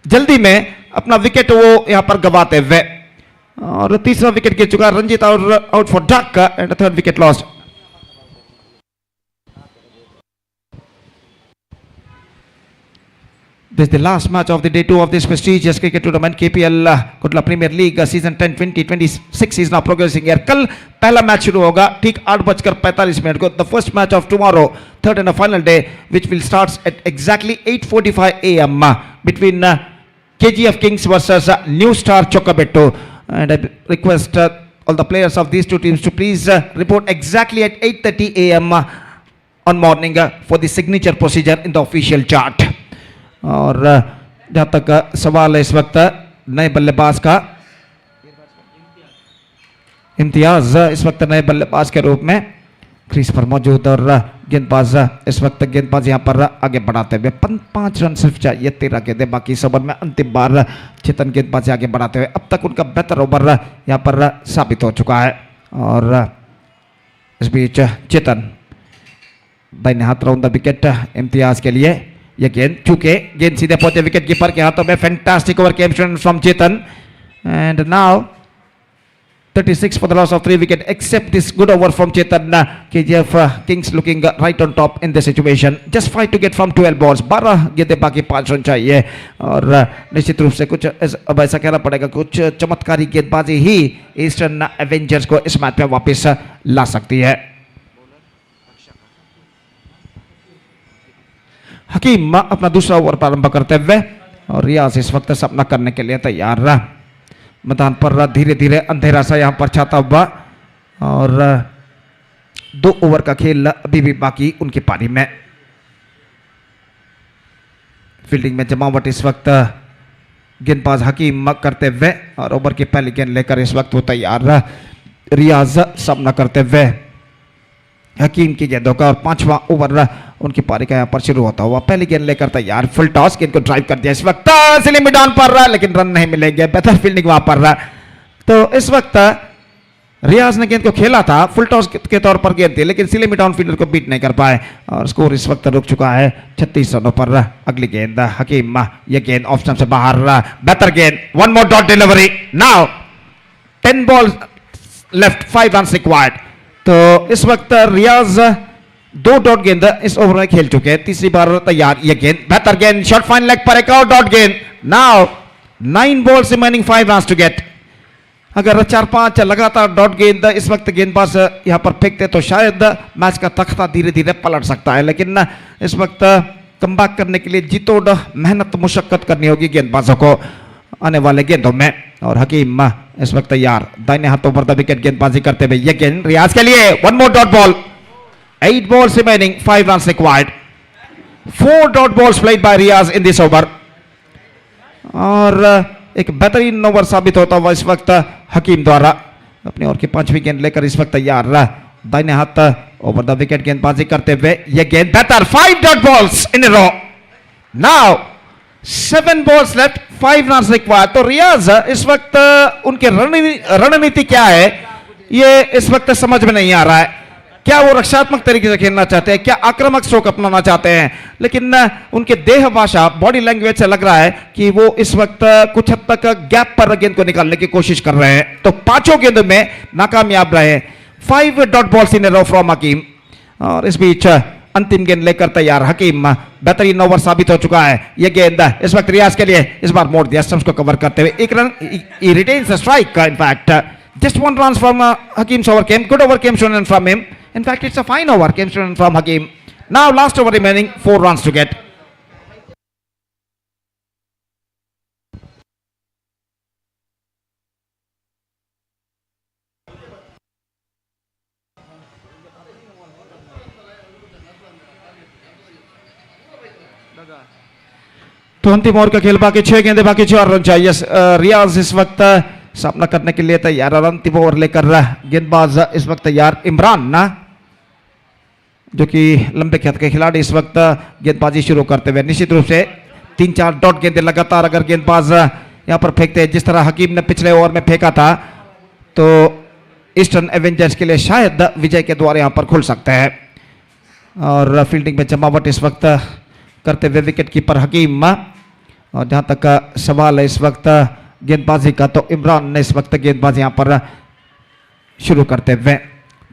जल्दी में अपना विकेट वो यहां पर गवाते हुए। और तीसरा विकेट गिर चुका है। Ranjit out for duck and third wicket lost. This is the last match of the day 2 of this prestigious cricket tournament. KPL Kudla Premier League season 10-20-26 is now progressing here. कल पहला मैच शुरू होगा ठीक 8:45 को. The first match of tomorrow, third and a final day, which will start at exactly 8:45 AM between KGF Kings versus New Star Chocobatto. And I request all the players of these two teams to please report exactly at 8:30 AM on morning for the signature procedure in the official chart. और जहां तक सवाल है इस वक्त नए बल्लेबाज का, इम्तियाज इस वक्त नए बल्लेबाज के रूप में क्रीज पर मौजूद और गेंदबाज इस वक्त गेंदबाज यहां पर आगे बढ़ाते हुए 5 रन सिर्फ चाहिए, 13 गेंदें बाकी। इस ओवर में अंतिम बार चेतन गेंदबाजी आगे बढ़ाते हुए अब तक उनका बेहतर ओवर यहां पर साबित हो चुका है। और इस बीच चेतन दाहिने हाथ राउंड द विकेट इम्तियाज के लिए। यह गेंद चूके गेंद सीधे पहुंचे विकेट कीपर के हाथों में। Fantastic over came from Chetan and now 36 for the loss of 3 wickets. Except this good over from Chetan, KGF Kings looking right on top in the situation. Just 5 to get from 12 balls. 12 गेंदें बाकी, 5 run चाहिए और निश्चित रूप से कुछ अब ऐसा कहना पड़ेगा कुछ चमत्कारी गेंदबाजी ही ईस्टर्न एवेंजर्स को इस मैच में वापस ला सकती है। हकीम अपना दूसरा ओवर प्रारंभ करते हुए और रियाज इस वक्त सपना करने के लिए तैयार रहा। मैदान पर धीरे धीरे अंधेरा सा यहां पर छाता हुआ और 2 ओवर का खेल अभी भी बाकी उनकी पारी में। फील्डिंग में जमावट इस वक्त गेंदबाज हकीम करते हुए और ओवर की पहली गेंद लेकर इस वक्त वो तैयार रहा। रियाज सामना करते हुए हकीम की गेंदों का और 5वां ओवर उनकी पारी का यहां पर शुरू होता हुआ। पहली गेंद लेकर तैयार, फुल टॉस, गेंद को ड्राइव कर दिया इस वक्त स्लिम डाउन पर रहा लेकिन रन नहीं मिलेंगे। बेहतर फील्डिंग वहां पर रहा। तो इस वक्त रियाज ने गेंद को खेला था, फुल टॉस के तौर पर गेंद थी लेकिन स्लिम डाउन फील्डर को बीट नहीं कर पाए और स्कोर इस वक्त रुक चुका है 36 रनों पर। अगली गेंद हकीम, यह गेंद ऑफ स्टंप से बाहर रहा। बेहतर गेंद, 1 more dot delivery. Now 10 balls left, 5 runs required. तो इस वक्त रियाज 2 डॉट गेंद इस ओवर में खेल चुके हैं, तीसरी बार तैयार। यह गेंद बेहतर गेंद, शॉर्ट फाइन लेग पर एक और डॉट गेंद। Now 9 balls remaining, 5 runs to get. अगर 4-5 लगातार डॉट गेंद इस वक्त गेंदबाज यहां पर फेंकते तो शायद मैच का तख्ता धीरे धीरे पलट सकता है, लेकिन इस वक्त कमबैक करने के लिए जीतोड़ मेहनत मुशक्कत करनी होगी गेंदबाजों को आने वाले गेंदों में। और हकीम इस वक्त तैयार, दाहिने हाथों पर द विकेट गेंदबाजी करते हुए। यह गेंद रियाज के लिए, 1 more dot ball, 8 balls remaining, 5 runs required. 4 dot balls played by Riyaz in this over. और एक बेहतरीन ओवर साबित होता हुआ इस वक्त हकीम द्वारा। अपनी ओर की 5वीं गेंद लेकर इस वक्त तैयार रहा, दाहिने हाथ ओवर द विकेट गेंदबाजी करते हुए। यह गेंद बेहतर, 5 dot balls in a row. Now 7 balls left, 5 runs required. तो रियाज इस वक्त उनके रणनीति क्या है ये इस वक्त समझ में नहीं आ रहा है। क्या वो रक्षात्मक तरीके से खेलना चाहते हैं, क्या आक्रामक स्ट्रोक अपनाना चाहते हैं, लेकिन उनके देह भाषा, बॉडी लैंग्वेज से लग रहा है कि वो इस वक्त कुछ हद तक गैप पर गेंद को निकालने की कोशिश कर रहे हैं। तो 5 गेंदों में नाकामयाब रहे। 5 dot balls in a row from Hakim. और इस बीच अंतिम गेंद लेकर तैयार हकीम, बेहतरीन ओवर साबित हो चुका है ये गेंद इस वक्त रियाज के लिए, इस बार मोड़ दिया स्टंप्स को कवर करते हुए, एक run, he retains the strike. In fact, just one runs from Hakim's over came, good over came shown from him. In fact, it's a fine over came shown from Hakim. Now last over remaining, 4 runs to get. तो अंतिम over का खेल बाकी, 6 गेंदे बाकी, 4 run चाहिए। रियाज इस वक्त सामना करने के लिए तैयार और अंतिम ओवर लेकर गेंदबाज इस वक्त तैयार इमरान ना, जो कि लंबे खेत के खिलाड़ी इस वक्त गेंदबाजी शुरू करते हुए, निश्चित रूप से 3-4 डॉट गेंदे लगातार अगर गेंदबाज यहां पर फेंकते हैं जिस तरह हकीम ने पिछले ओवर में फेंका था, तो ईस्टर्न एवेंजर्स के लिए शायद विजय के द्वार यहां पर खुल सकते हैं। और फील्डिंग में जमावट इस वक्त करते हुए विकेट कीपर हकीम, और जहां तक सवाल है इस वक्त गेंदबाजी का, तो इमरान ने इस वक्त गेंदबाजी यहां पर शुरू करते हुए,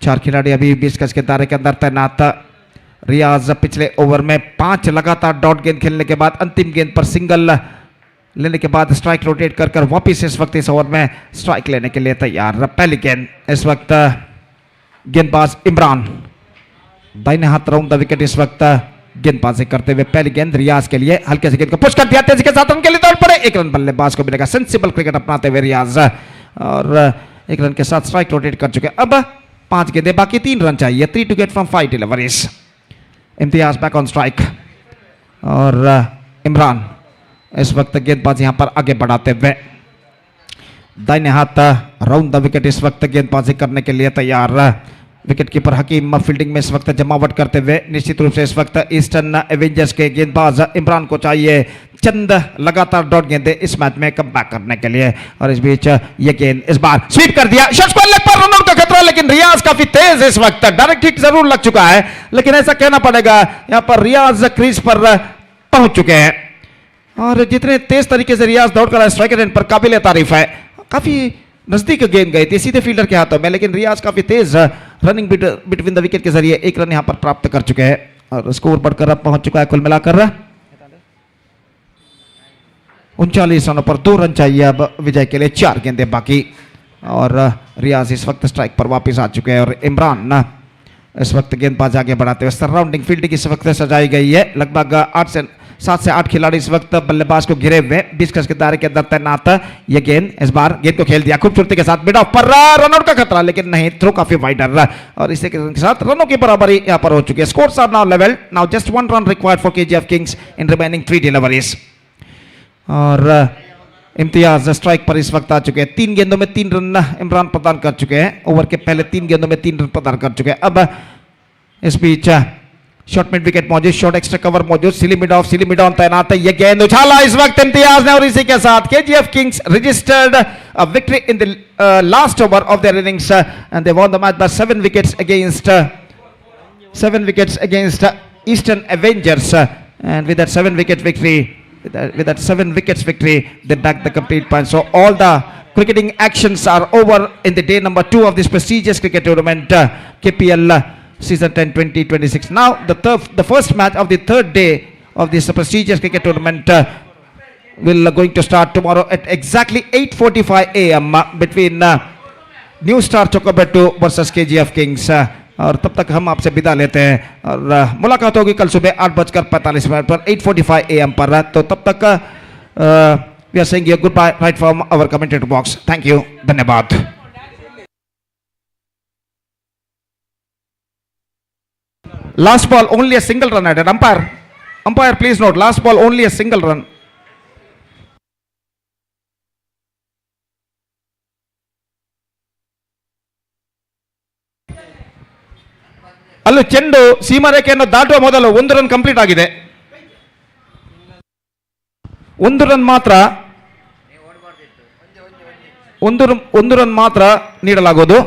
4 खिलाड़ी अभी 20 गज के दायरे के अंदर तैनात। रियाज पिछले ओवर में 5 लगातार डॉट गेंद खेलने के बाद अंतिम गेंद पर सिंगल लेने के बाद स्ट्राइक रोटेट कर वापिस इस वक्त इस ओवर में स्ट्राइक लेने के लिए तैयार। पहली गेंद इस वक्त गेंदबाज इमरान दाहिने हाथ राउंड द विकेट इस वक्त गेंदबाजी करते हुए, पहली गेंद रियाज के लिए, हल्के से गेंद को पुश कर दिया, तेजी के साथ रन के लिए दौड़ पड़े, 1 रन बल्लेबाज को मिलेगा। सेंसिबल क्रिकेट अपनाते हुए रियाज, और 1 रन के साथ स्ट्राइक रोटेट कर चुके। अब 5 गेंदे बाकी, 3 रन चाहिए, 3 to get from 5 deliveries. Imtiaz back on strike, और इमरान इस वक्त गेंदबाज यहां पर आगे बढ़ाते हुए, दाहिने हाथ राउंड द विकेट इस वक्त गेंदबाजी करने के लिए तैयार। विकेट कीपर हकीम फील्डिंग में इस वक्त जमावट करते हुए, निश्चित रूप से इस वक्त ईस्टर्न एवेंजर्स के गेंदबाज इमरान को चाहिए चंद लगातार डॉट गेंदे इस मैच में कम बैक करने के लिए। और इस बीच ये गेंद इस बार स्वीप कर दिया, शॉट पर लेग पर रन आउट का खतरा, लेकिन रियाज काफी तेज इस वक्त, डायरेक्ट हिट जरूर लग चुका है, लेकिन ऐसा कहना पड़ेगा यहां पर रियाज क्रीज पर पहुंच चुके हैं। और जितने तेज तरीके से रियाज दौड़ कर स्ट्राइकर एंड पर काबिल तारीफ है, काफी नजदीक गेंद गई थी सीधे फील्डर के हाथों में, लेकिन रियाज काफी तेज रनिंग बिटवीन द विकेट के जरिए 1 रन यहां पर प्राप्त कर चुके हैं, और स्कोर बढ़कर अब पहुंच चुका है कुल मिलाकर 39 रनों पर, 2 रन चाहिए अब विजय के लिए, 4 गेंदे बाकी। और रियाज इस वक्त स्ट्राइक पर वापस आ चुके हैं, और इमरान इस वक्त गेंदबाज आगे बढ़ाते हुए, सराउंडिंग फील्डिंग इस वक्त सजाई गई है, लगभग 7 से 8 खिलाड़ी इस वक्त बल्लेबाज को घिरे हुए, 20 गज के दायरे के अंदर तैनात। ये गेंद इस बार गेंद को खेल दिया खूबसूरती के साथ, मिड ऑफ पर रनआउट का खतरा, लेकिन नहीं, थ्रो काफी वाइडर, और इसी के साथ रनों की बराबरी यहां पर हो चुकी है। Scores are now level, now just 1 run required for KGF Kings in remaining 3 deliveries. और इम्तियाज स्ट्राइक पर इस वक्त आ चुके हैं, 3 गेंदों में 3 रन इमरान प्रदान कर चुके हैं, ओवर के पहले 3 गेंदों में 3 रन प्रदान कर चुके हैं। अब इस बीच शॉर्ट मिड विकेट मौजूद, शॉर्ट एक्स्ट्रा कवर मौजूद, सिली मिड ऑन तैनात है, ये गेंद उछाला इस वक्त इम्तियाज ने, और इसी के साथ KGF Kings registered a victory in the last over of their innings, and they won the match by 7 wickets against eastern Avengers, and with that 7 wicket victory, with that 7 wickets victory, they back the complete point. So all the cricketing actions are over in the day number 2 of this prestigious cricket tournament, KPL season 10 2026. Now the first match of the 3rd day of this prestigious cricket tournament will going to start tomorrow at exactly 8:45 a.m. between New Star Chocobato versus KGF Kings. और तब तक हम आपसे विदा लेते हैं, और मुलाकात होगी कल सुबह 8:45 पर 8:45 AM पर। तो तब तक we are saying good bye right from our commentator box. Thank you, धन्यवाद। Last ball only a single run added. Umpire please note, last ball only a single run. ಅಲ್ಲೂ ಚೆಂಡು ಸೀಮಾರೇಖೆಯನ್ನು ದಾಟುವ ಮೊದಲು 1 ರನ್ ಕಂಪ್ಲೀಟ್ ಆಗಿದೆ, 1 ರನ್ ಮಾತ್ರ, 1 run ಮಾತ್ರ ನೀಡಲಾಗುವುದು।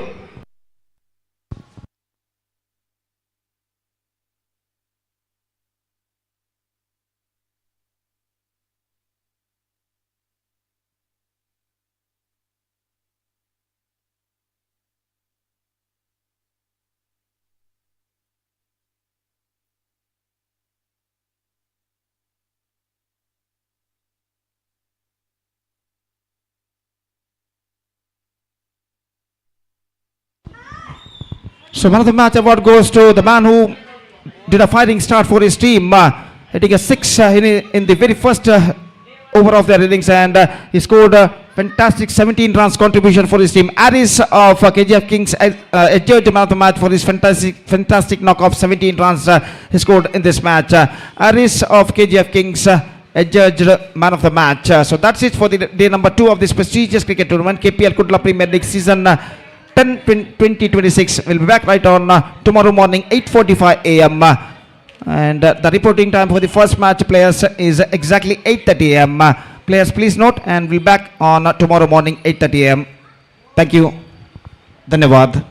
So man of the match award goes to the man who did a fighting start for his team, hitting a 6 in the very first over of their innings, and he scored a fantastic 17 runs contribution for his team. Aris of KGF Kings adjudged the man of the match for his fantastic knock of 17 runs he scored in this match. Aris of KGF Kings adjudged man of the match. So that's it for the day number 2 of this prestigious cricket tournament, KPL Kudla Premier League season 10-2026. We'll be back right on tomorrow morning 8:45 a.m. And the reporting time for the first match players is exactly 8:30 a.m. Players, please note, and we'll be back on tomorrow morning 8:30 a.m. Thank you. Dhanyavad.